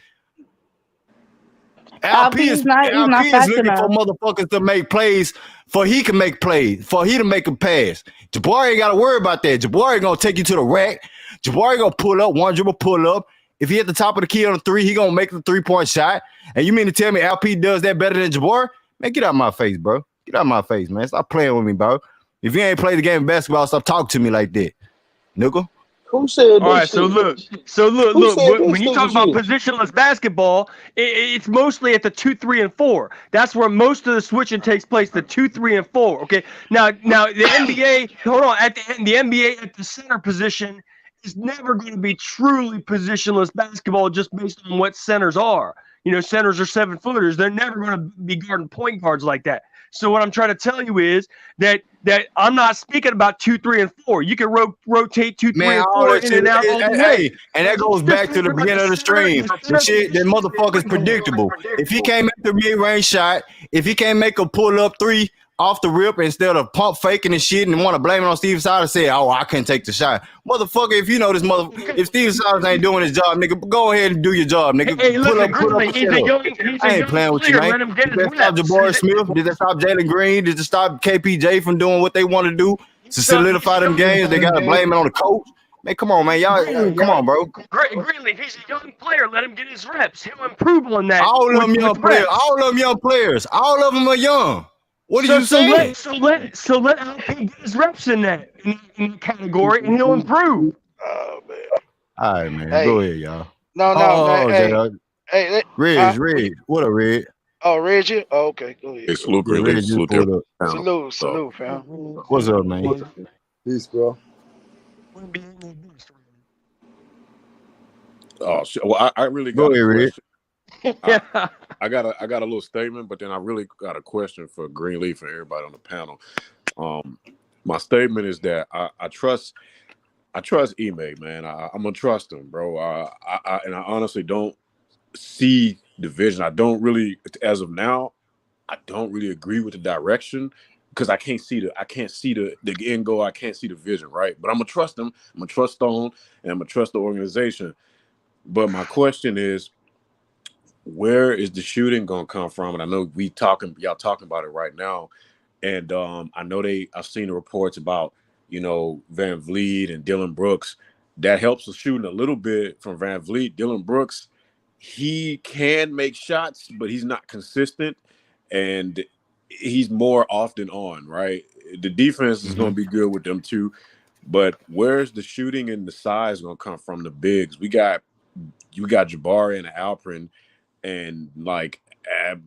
Speaker 1: LP is looking for motherfuckers to make plays for he can make plays, for he to make a pass. Jabari ain't got to worry about that. Jabari gonna take you to the rack. Jabari gonna pull up, one dribble pull up. If he at the top of the key on the 3, he gonna make the 3-point shot. And you mean to tell me LP does that better than Jabari? Man, get out of my face, bro. Get out of my face, man. Stop playing with me, bro. If you ain't played the game of basketball, stop talking to me like that, nigga.
Speaker 11: Who said
Speaker 5: all right,
Speaker 11: shit?
Speaker 5: so look. When you talk about positionless basketball, it's mostly at the 2, 3, and 4. That's where most of the switching takes place. The 2, 3, and 4. Okay. Now the NBA. Hold on. The NBA at the center position is never going to be truly positionless basketball just based on what centers are. Centers are 7-footers. They're never going to be guarding point guards like that. So what I'm trying to tell you is that That I'm not speaking about 2, 3, and 4. You can rotate 2, 3,
Speaker 1: Man,
Speaker 5: and
Speaker 1: all
Speaker 5: 4
Speaker 1: that
Speaker 5: in
Speaker 1: shit.
Speaker 5: and out all the way.
Speaker 1: Hey, and that goes
Speaker 5: Just
Speaker 1: back to the
Speaker 5: talking about
Speaker 1: beginning of the stream.
Speaker 5: the
Speaker 1: The
Speaker 5: center
Speaker 1: shit, that
Speaker 5: position is
Speaker 1: motherfucker's predictable. If he can't make the mid-range shot, if he can't make a pull-up three off the rip instead of pump faking and shit and want to blame it on Steve Silas, say, oh, I couldn't take the shot. Motherfucker, if you know this if Steve Silas ain't doing his job, nigga, go ahead and do your job, nigga.
Speaker 5: Hey,
Speaker 1: Put
Speaker 5: listen,
Speaker 1: up
Speaker 5: Grizzly,
Speaker 1: a
Speaker 5: he's
Speaker 1: shit
Speaker 5: a
Speaker 1: up.
Speaker 5: young, he's
Speaker 1: I
Speaker 5: a
Speaker 1: ain't
Speaker 5: young
Speaker 1: playing with you,
Speaker 5: player.
Speaker 1: man.
Speaker 5: Let him get
Speaker 1: Did
Speaker 5: his
Speaker 1: that stop
Speaker 5: reps.
Speaker 1: Jabari Smith? Did that stop Jalen Green? Did it stop KPJ from doing what they want to do to solidify them games? They got to blame it on the coach. Man, come on, man. Y'all, come on, bro.
Speaker 5: Greenlee, he's a young player. Let him get his reps. He'll improve on that
Speaker 1: All of them
Speaker 5: with
Speaker 1: young players.
Speaker 5: reps.
Speaker 1: All of them young players. All of them are young. What are you saying?
Speaker 5: So let LP get his reps in that category, and he'll improve.
Speaker 2: Oh man.
Speaker 1: All right, man. Go
Speaker 2: Hey,
Speaker 1: ahead, y'all.
Speaker 2: no, man.
Speaker 1: Oh,
Speaker 2: Hey,
Speaker 1: J.
Speaker 2: hey,
Speaker 1: Reg. What a Reg?
Speaker 2: oh, Reggie. Oh, okay, go
Speaker 13: Hey,
Speaker 2: ahead.
Speaker 13: salute
Speaker 1: Yeah,
Speaker 13: Greenleaf,
Speaker 1: Reg just
Speaker 13: salute
Speaker 1: pulled up.
Speaker 13: everyone.
Speaker 2: Salute, fam.
Speaker 1: What's up, man?
Speaker 6: Peace, bro.
Speaker 13: Oh shit. Well, I really
Speaker 1: Go
Speaker 13: got a
Speaker 1: ahead, Reg.
Speaker 13: question. I got a little statement, but then I really got a question for Greenleaf and everybody on the panel. My statement is that I trust Ime, man. I'm gonna trust him, bro. And I honestly don't see the vision. I don't really, as of now, I don't really agree with the direction because I can't see the end goal. I can't see the vision, right? But I'm gonna trust him. I'm gonna trust Stone, and I'm gonna trust the organization. But my question is, where is the shooting gonna come from? And I know y'all talking about it right now. And I know I've seen the reports about, Van Vliet and Dylan Brooks. That helps the shooting a little bit from Van Vliet. Dylan Brooks, he can make shots, but he's not consistent. And he's more often on, right? The defense is going to be good with them too. But where's the shooting and the size going to come from? The bigs. You got Jabari and Alperen, and like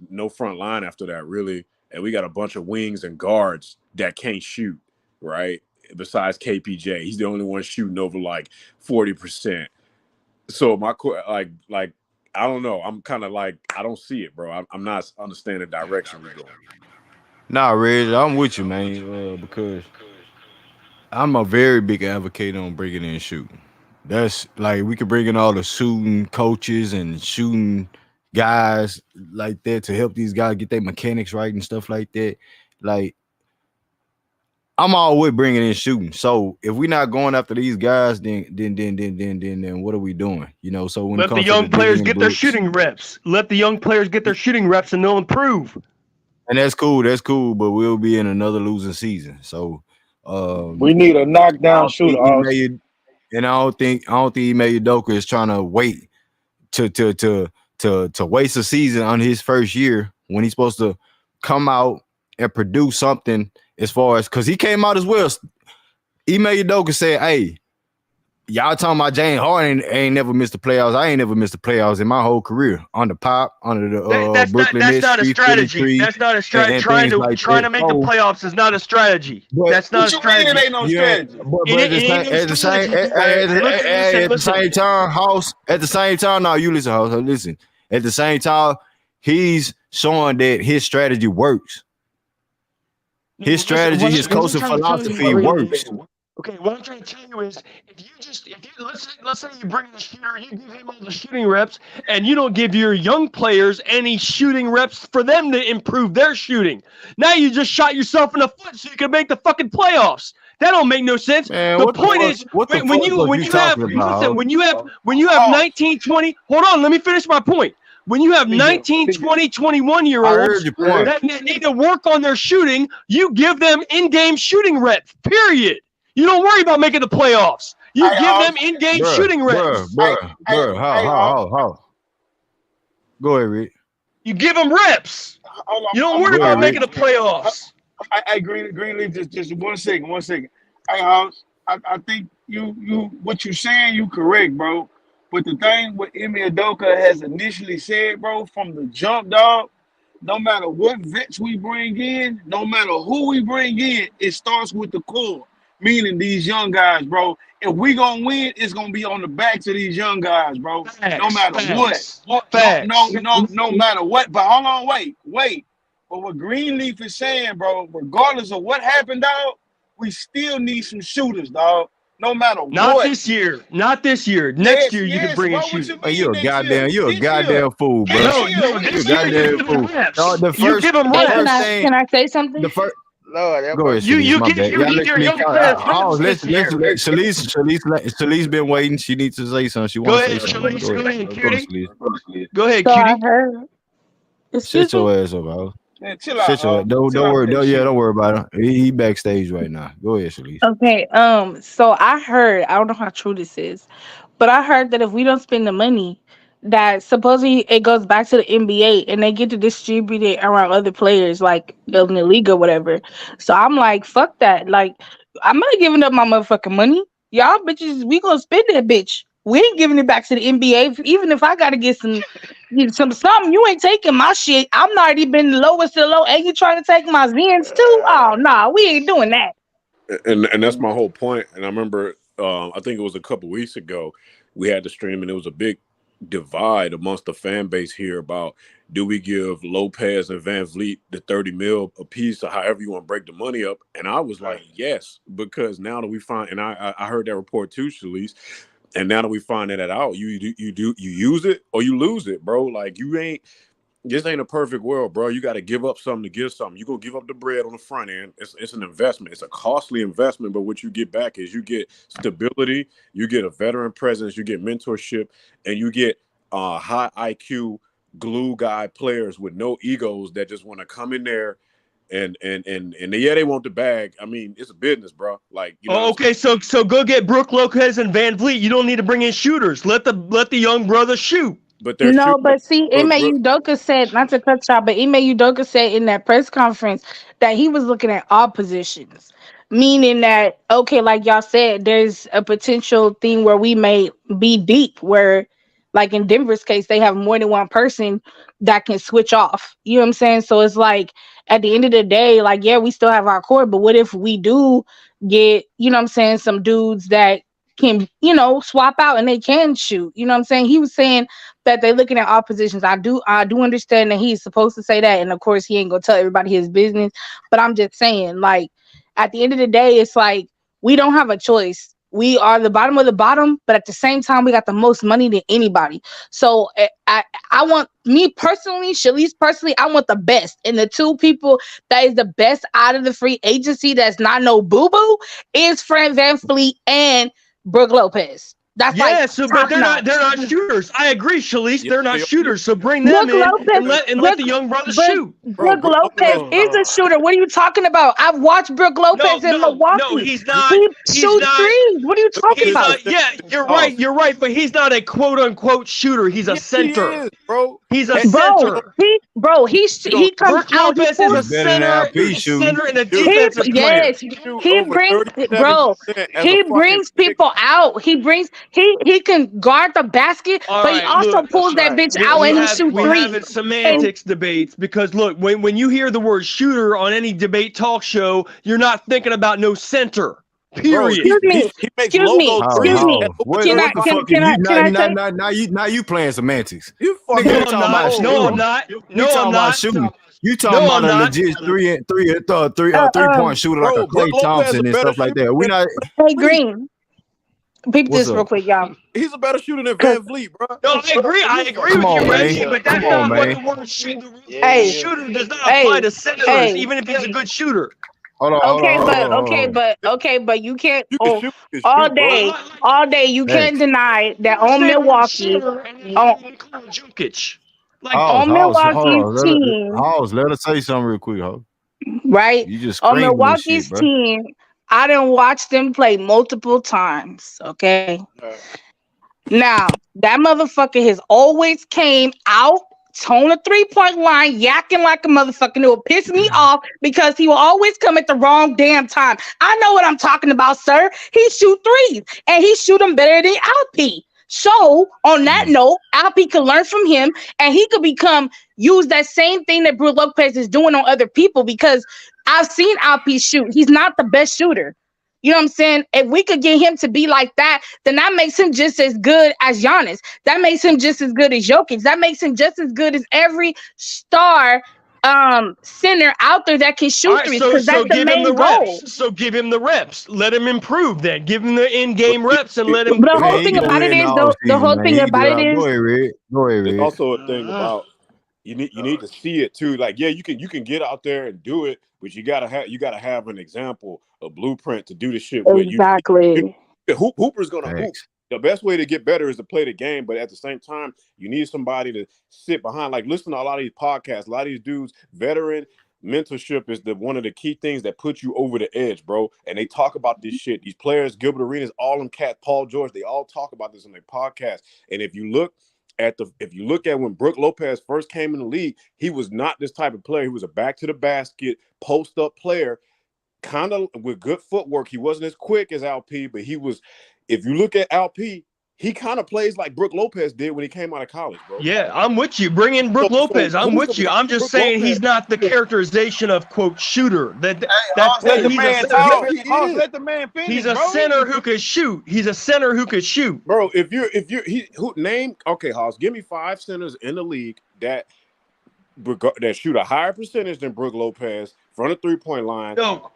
Speaker 13: no front line after that, really. And we got a bunch of wings and guards that can't shoot, right? Besides KPJ, he's the only one shooting over like 40%. So like I don't know. I'm kind of like I don't see it, bro. I'm not understanding the direction we're going.
Speaker 1: Nah, Reg, I'm with you, man. Because I'm a very big advocate on bringing in shooting. That's like we could bring in all the shooting coaches and shooting guys like that to help these guys get their mechanics right and stuff like that. Like I'm all with bringing in shooting. So if we're not going after these guys, then what are we doing? So when it
Speaker 5: Let the
Speaker 1: comes to
Speaker 5: young
Speaker 1: the
Speaker 5: players
Speaker 1: Dylan
Speaker 5: get their
Speaker 1: Brooks,
Speaker 5: shooting reps. Let the young players get their shooting reps, and they'll improve.
Speaker 1: and that's cool, but we'll be in another losing season. So
Speaker 4: We need a
Speaker 1: I
Speaker 4: knockdown
Speaker 1: don't think
Speaker 4: shooter.
Speaker 1: and I don't think Ime Udoka is trying to wait to waste a season on his first year when he's supposed to come out and produce something as far as because he came out as well. Ime Udoka said, "Hey, y'all talking about James Harden ain't never missed the playoffs. I ain't never missed the playoffs in my whole career under Pop, under the Brooklyn
Speaker 5: That's
Speaker 1: Nets,
Speaker 5: not a strategy.
Speaker 1: 353,
Speaker 5: That's not a strategy.
Speaker 1: and
Speaker 5: Trying
Speaker 1: things
Speaker 5: to
Speaker 1: like
Speaker 5: trying
Speaker 1: that."
Speaker 5: to make the
Speaker 1: So,
Speaker 5: playoffs is not a strategy.
Speaker 1: but
Speaker 5: That's not
Speaker 4: What
Speaker 5: a
Speaker 4: you mean it
Speaker 5: strategy.
Speaker 4: ain't no
Speaker 1: yeah,
Speaker 4: strategy?
Speaker 1: but
Speaker 5: It ain't no
Speaker 1: at the same
Speaker 5: strategy. Listen,
Speaker 1: at the
Speaker 5: listen.
Speaker 1: same time, House. At the same time, now you listen, House. Listen. At the same time, he's showing that his strategy works. His
Speaker 5: Listen,
Speaker 1: strategy, his
Speaker 5: what I'm
Speaker 1: coaching
Speaker 5: trying to tell
Speaker 1: philosophy
Speaker 5: you
Speaker 1: works.
Speaker 5: is, okay, what I'm trying to tell you is, if you let's say you bring in a shooter, you give him all the shooting reps, and you don't give your young players any shooting reps for them to improve their shooting. Now you just shot yourself in the foot so you can make the fucking playoffs. That don't make no sense.
Speaker 1: Man,
Speaker 5: The point is,
Speaker 1: what the
Speaker 5: when
Speaker 1: fuck
Speaker 5: you
Speaker 1: was
Speaker 5: when
Speaker 1: you
Speaker 5: you have
Speaker 1: talking about,
Speaker 5: listen,
Speaker 1: House?
Speaker 5: when you have
Speaker 2: Oh,
Speaker 5: 19, 20, hold on, let me finish my point. When you have 19, 20, 21 year
Speaker 1: I heard
Speaker 5: olds
Speaker 1: your point.
Speaker 5: that need to work on their shooting, you give them in-game shooting reps, period. You don't worry about making the playoffs. You
Speaker 2: hey,
Speaker 5: give them
Speaker 2: Hoss.
Speaker 5: in-game
Speaker 1: Bruh,
Speaker 5: shooting
Speaker 1: bruh,
Speaker 5: reps.
Speaker 2: Hey,
Speaker 1: bruh,
Speaker 2: hey,
Speaker 1: bruh.
Speaker 2: hey, Hoss.
Speaker 1: How? Go ahead, Rick.
Speaker 5: You give them reps.
Speaker 2: Hold on,
Speaker 5: You don't
Speaker 2: hold
Speaker 5: worry
Speaker 1: Go
Speaker 2: on,
Speaker 1: ahead,
Speaker 5: about
Speaker 1: Rick.
Speaker 5: making the playoffs.
Speaker 2: Greenleaf, just 1 second, 1 second. Hey, Hoss, I think what you saying, you correct, bro. But the thing what Ime Udoka has initially said, bro, from the jump, dog, no matter what vets we bring in, no matter who we bring in, it starts with the core, meaning these young guys, bro. If we gonna win, it's gonna be on the backs of these young guys, bro. No
Speaker 5: Facts,
Speaker 2: matter what.
Speaker 5: facts,
Speaker 2: No, no,
Speaker 5: facts.
Speaker 2: no, no matter what. But hold on, wait.
Speaker 4: But what Greenleaf is saying, bro, regardless of what happened, dog, we still need some shooters, dog. No matter
Speaker 5: Not
Speaker 4: what.
Speaker 5: this year. Not this year. Next
Speaker 4: Yes,
Speaker 5: year you can
Speaker 4: yes,
Speaker 5: bring in
Speaker 4: bro. What you
Speaker 5: shooters.
Speaker 1: Man,
Speaker 4: mean next year?
Speaker 1: you a
Speaker 4: This year.
Speaker 1: goddamn fool, bro.
Speaker 4: This
Speaker 5: No,
Speaker 4: year.
Speaker 5: no,
Speaker 4: What do
Speaker 1: You a
Speaker 4: you
Speaker 5: this year
Speaker 4: mean?
Speaker 5: you
Speaker 1: goddamn
Speaker 5: give them
Speaker 1: fool. No,
Speaker 5: reps.
Speaker 1: the
Speaker 5: You
Speaker 1: first
Speaker 5: give them
Speaker 8: Hey,
Speaker 1: the first
Speaker 5: reps.
Speaker 1: thing
Speaker 8: can I say something?
Speaker 1: the first
Speaker 2: Lord have
Speaker 1: go ahead,
Speaker 2: mercy.
Speaker 1: Shalice.
Speaker 5: You
Speaker 1: My
Speaker 5: give
Speaker 1: bad.
Speaker 5: you
Speaker 1: Y'all
Speaker 5: give
Speaker 1: let
Speaker 5: your
Speaker 1: Shalice
Speaker 5: young
Speaker 1: count.
Speaker 5: players
Speaker 1: Oh,
Speaker 5: reps this
Speaker 1: let's
Speaker 5: year.
Speaker 1: let Shalice been waiting. She needs to say something. She
Speaker 5: Go
Speaker 1: want to
Speaker 5: ahead,
Speaker 1: say something.
Speaker 5: Shalice.
Speaker 1: Go
Speaker 5: Go
Speaker 1: ahead.
Speaker 5: ahead,
Speaker 1: Go
Speaker 5: cutie.
Speaker 1: Shalice.
Speaker 5: Go ahead,
Speaker 8: So I
Speaker 5: cutie.
Speaker 8: heard.
Speaker 1: Shut
Speaker 8: Excuse me.
Speaker 1: your ass up, Al.
Speaker 4: Man, chill out,
Speaker 1: Shut your ass.
Speaker 4: chill
Speaker 1: Don't
Speaker 4: out with
Speaker 1: worry.
Speaker 4: that
Speaker 1: Yeah,
Speaker 4: shit.
Speaker 1: don't worry about him. He backstage right now. Go ahead, Shalice.
Speaker 8: Okay. So I heard. I don't know how true this is, but I heard that if we don't spend the money, that supposedly it goes back to the NBA and they get to distribute it around other players like in the league or whatever. So I'm like, fuck that. Like, I'm not giving up my motherfucking money. Y'all bitches, we gonna spend that bitch. We ain't giving it back to the NBA. Even if I gotta get some something, you ain't taking my shit. I'm already been the lowest of the low, and you trying to take my Zens too? Oh no, we ain't doing that.
Speaker 13: And that's my whole point. And I remember, I think it was a couple weeks ago, we had the stream, and it was a big divide amongst the fan base here about do we give Lopez and Van Vliet the 30 mil a piece, or however you want to break the money up. And I was like, yes, because now that we find, and I heard that report too, Shalice. And now that we find that out, you use it or you lose it, bro. Like you ain't. This ain't a perfect world, bro. You got to give up something to get something. You gonna give up the bread on the front end. It's an investment. It's a costly investment, but what you get back is you get stability, you get a veteran presence, you get mentorship, and you get high IQ glue guy players with no egos that just want to come in there and yeah, they want the bag. I mean, it's a business, bro. Like you know what
Speaker 5: Oh,
Speaker 13: I'm
Speaker 5: okay, so go get Brooke Lopez and Van Vliet. You don't need to bring in shooters. Let the young brother shoot.
Speaker 13: saying? But they're
Speaker 8: No,
Speaker 13: shooting.
Speaker 8: but see, Ime
Speaker 13: Brooke,
Speaker 8: Udoka said, not to cut y'all, but Ime Udoka said in that press conference that he was looking at all positions, meaning that, okay, like y'all said, there's a potential thing where we may be deep, where, like in Denver's case, they have more than one person that can switch off. You know what I'm saying? So it's like, at the end of the day, like, yeah, we still have our core, but what if we do get, you know what I'm saying, some dudes that can, swap out and they can shoot? You know what I'm saying? He was saying that they're looking at all positions. I do understand that he's supposed to say that, and of course he ain't gonna tell everybody his business. But I'm just saying, like, at the end of the day, it's like we don't have a choice. We are the bottom of the bottom, but at the same time, we got the most money than anybody. So I want, me personally, Shalice personally, I want the best. And the two people that is the best out of the free agency that's not no boo boo is Fred Van Fleet and Brooke Lopez. That's like
Speaker 5: Yeah, so but
Speaker 8: top notch.
Speaker 5: they're not shooters. I agree, Shalice.
Speaker 13: yeah,
Speaker 5: They're not
Speaker 13: they
Speaker 5: shooters. So bring them
Speaker 8: Brooke
Speaker 5: in and
Speaker 8: Lopez,
Speaker 5: let
Speaker 8: Brooke,
Speaker 5: the young brother
Speaker 8: Brooke,
Speaker 5: shoot.
Speaker 13: bro.
Speaker 8: Brooke
Speaker 13: Brooke
Speaker 8: Lopez
Speaker 13: Lopez.
Speaker 8: is a
Speaker 5: Oh.
Speaker 8: shooter. What are you talking about? I've watched Brooke
Speaker 5: No,
Speaker 8: Lopez in
Speaker 5: no, no,
Speaker 8: Milwaukee.
Speaker 5: he's
Speaker 13: You,
Speaker 5: not.
Speaker 8: He
Speaker 5: He's
Speaker 8: shoots
Speaker 5: not.
Speaker 8: threes. What are you
Speaker 13: let me
Speaker 8: talking
Speaker 13: get
Speaker 5: He's
Speaker 8: about?
Speaker 5: not.
Speaker 13: something
Speaker 5: Yeah, you're right.
Speaker 13: off.
Speaker 5: You're right. But he's not a quote unquote shooter. He's a
Speaker 13: Yes, he
Speaker 5: center.
Speaker 13: is, bro.
Speaker 5: He's a
Speaker 13: And
Speaker 8: Bro,
Speaker 13: you don't,
Speaker 5: center.
Speaker 13: you don't
Speaker 8: he comes
Speaker 5: Brooke
Speaker 8: out, he
Speaker 5: Lopez is
Speaker 8: pulls,
Speaker 5: a
Speaker 1: He's better than
Speaker 5: center,
Speaker 1: LP shooting.
Speaker 5: center, and a
Speaker 13: dude.
Speaker 8: he,
Speaker 5: defensive player.
Speaker 8: yes,
Speaker 13: Shoot
Speaker 8: he
Speaker 13: over
Speaker 8: brings,
Speaker 13: 37%
Speaker 8: bro,
Speaker 13: as a
Speaker 8: he
Speaker 13: fucking
Speaker 8: brings
Speaker 13: big.
Speaker 8: people out. He can guard the basket,
Speaker 5: All
Speaker 8: but he
Speaker 5: right,
Speaker 8: also
Speaker 5: look,
Speaker 8: pulls that bitch
Speaker 5: we
Speaker 8: out
Speaker 5: we
Speaker 8: and he
Speaker 5: have
Speaker 8: shoots
Speaker 5: we
Speaker 8: threes.
Speaker 5: having
Speaker 8: And
Speaker 5: semantics debates because look, when you hear the word shooter on any debate talk show, you're not thinking about no center.
Speaker 13: Bro,
Speaker 5: Period.
Speaker 13: he makes logo
Speaker 8: excuse
Speaker 13: threes
Speaker 8: me.
Speaker 13: at over
Speaker 1: What
Speaker 8: Can I,
Speaker 1: what the
Speaker 13: 35%.
Speaker 1: fuck
Speaker 8: can,
Speaker 1: is
Speaker 8: can I,
Speaker 1: you
Speaker 8: can I say,
Speaker 1: now you playing semantics.
Speaker 13: You
Speaker 1: Nigga,
Speaker 5: No,
Speaker 1: we
Speaker 13: fucking
Speaker 5: I'm
Speaker 1: talking about
Speaker 5: not. No, I'm
Speaker 13: troll.
Speaker 1: shooting.
Speaker 5: not.
Speaker 1: We
Speaker 5: No, I'm
Speaker 1: talking about
Speaker 5: not.
Speaker 1: shooting. You talking
Speaker 5: No,
Speaker 1: about
Speaker 5: I'm
Speaker 1: a
Speaker 5: not.
Speaker 1: legit
Speaker 8: uh,
Speaker 1: 3 point
Speaker 8: um,
Speaker 1: shooter like a
Speaker 13: Bro, Brooke
Speaker 1: Clay
Speaker 13: Lopez a
Speaker 1: Thompson and
Speaker 13: better
Speaker 1: stuff like
Speaker 13: shooter
Speaker 1: that. We
Speaker 13: than
Speaker 1: not.
Speaker 8: hey,
Speaker 13: Van Vliet.
Speaker 8: Green, peep
Speaker 1: What's
Speaker 8: this real
Speaker 1: up?
Speaker 8: quick, y'all.
Speaker 13: He's a better shooter than
Speaker 8: Cause,
Speaker 13: Van Vliet, bro.
Speaker 5: No, I agree. I
Speaker 13: You
Speaker 5: agree
Speaker 13: fucking
Speaker 1: Come
Speaker 5: with
Speaker 1: on,
Speaker 5: you,
Speaker 2: Yeah,
Speaker 1: man.
Speaker 5: Reggie.
Speaker 2: yeah,
Speaker 5: But
Speaker 1: Come
Speaker 5: that's
Speaker 1: on,
Speaker 5: not what
Speaker 1: man.
Speaker 5: the word shooter.
Speaker 2: yeah,
Speaker 5: The word
Speaker 8: hey,
Speaker 2: yeah.
Speaker 5: shooter does not apply
Speaker 8: hey,
Speaker 5: to centers,
Speaker 8: hey.
Speaker 5: even if he's a good shooter.
Speaker 8: Okay, but
Speaker 1: Hold on.
Speaker 8: you can't,
Speaker 13: you can shoot, you can
Speaker 8: all
Speaker 13: shoot, bro.
Speaker 8: day, all day you can't
Speaker 1: Thanks.
Speaker 8: deny that
Speaker 5: You
Speaker 8: on
Speaker 5: say the word
Speaker 8: Milwaukee,
Speaker 5: shooter and
Speaker 8: on
Speaker 5: you Nikola Jokic. Like,
Speaker 1: House,
Speaker 8: on
Speaker 1: house, hold
Speaker 8: Milwaukee's
Speaker 1: on.
Speaker 8: team,
Speaker 1: Let us say something real quick, House.
Speaker 8: right?
Speaker 1: You just
Speaker 8: On
Speaker 1: screaming this shit,
Speaker 8: Milwaukee's
Speaker 1: bro.
Speaker 8: team, I done watched them play multiple times. Okay.
Speaker 2: Right.
Speaker 8: Now, that motherfucker has always came out on the 3-point line, yakking like a motherfucker. It will piss me off because he will always come at the wrong damn time. I know what I'm talking about, sir. He shoot threes, and he shoot them better than Alp. So, on that
Speaker 1: Mm.
Speaker 8: note, Alp could learn from him, and he could use that same thing that Brook Lopez is doing on other people because I've seen Alp shoot. He's not the best shooter. You know what I'm saying? If we could get him to be like that, then that makes him just as good as Giannis. That makes him just as good as Jokic. That makes him just as good as every star center out there that can
Speaker 5: All
Speaker 8: shoot
Speaker 5: right,
Speaker 8: threes
Speaker 5: so
Speaker 8: because that's
Speaker 5: so
Speaker 8: the
Speaker 5: give him the
Speaker 8: main goal.
Speaker 5: reps. So give him the reps. Let him improve then. Give him the in-game reps and let him
Speaker 8: But the
Speaker 1: Man,
Speaker 8: whole
Speaker 1: he
Speaker 8: thing
Speaker 1: do
Speaker 8: about
Speaker 1: it
Speaker 8: it
Speaker 1: in the
Speaker 8: is
Speaker 1: off
Speaker 8: the
Speaker 1: season,
Speaker 8: whole
Speaker 1: man.
Speaker 8: thing
Speaker 1: He do
Speaker 8: about
Speaker 1: it
Speaker 8: it
Speaker 1: out. Go
Speaker 8: is
Speaker 1: ahead, Red. Go ahead,
Speaker 13: There's
Speaker 1: Red.
Speaker 13: also a thing about you need to see it too. Like, yeah, you can get out there and do it, but you gotta have an example, a blueprint to do the shit with. You
Speaker 8: exactly.
Speaker 13: Hooper's gonna hoop.
Speaker 1: Facts.
Speaker 13: The best way to get better is to play the game, but at the same time, you need somebody to sit behind. Like, listen to a lot of these podcasts. A lot of these dudes, veteran mentorship is one of the key things that put you over the edge, bro. And they talk about this shit. These players, Gilbert Arenas, all them cats, Paul George, they all talk about this in their podcast. And if you look at when Brook Lopez first came in the league, he was not this type of player. He was a back to the basket, post up player, kind of with good footwork. He wasn't as quick as LP, but he was. If you look at LP, he kind of plays like Brook Lopez did when he came out of college, bro.
Speaker 5: Yeah, I'm with you. Bring in
Speaker 13: So,
Speaker 5: Brook
Speaker 13: so
Speaker 5: Lopez. I'm
Speaker 13: who's
Speaker 5: with
Speaker 13: to
Speaker 5: you.
Speaker 13: knock
Speaker 5: I'm just
Speaker 13: Brook
Speaker 5: saying
Speaker 13: Lopez?
Speaker 5: he's not the characterization of quote shooter.
Speaker 4: Let the
Speaker 5: He's a
Speaker 4: man
Speaker 5: center.
Speaker 4: talk.
Speaker 13: He
Speaker 4: Hoss,
Speaker 13: is.
Speaker 4: let the man
Speaker 5: He's
Speaker 4: finish,
Speaker 5: a
Speaker 4: bro.
Speaker 5: center who could shoot. He's a center who could shoot.
Speaker 13: Bro, if you he who name okay, Hoss, give me 5 centers in the league that shoot a higher percentage than Brook Lopez from the 3-point line,
Speaker 5: No.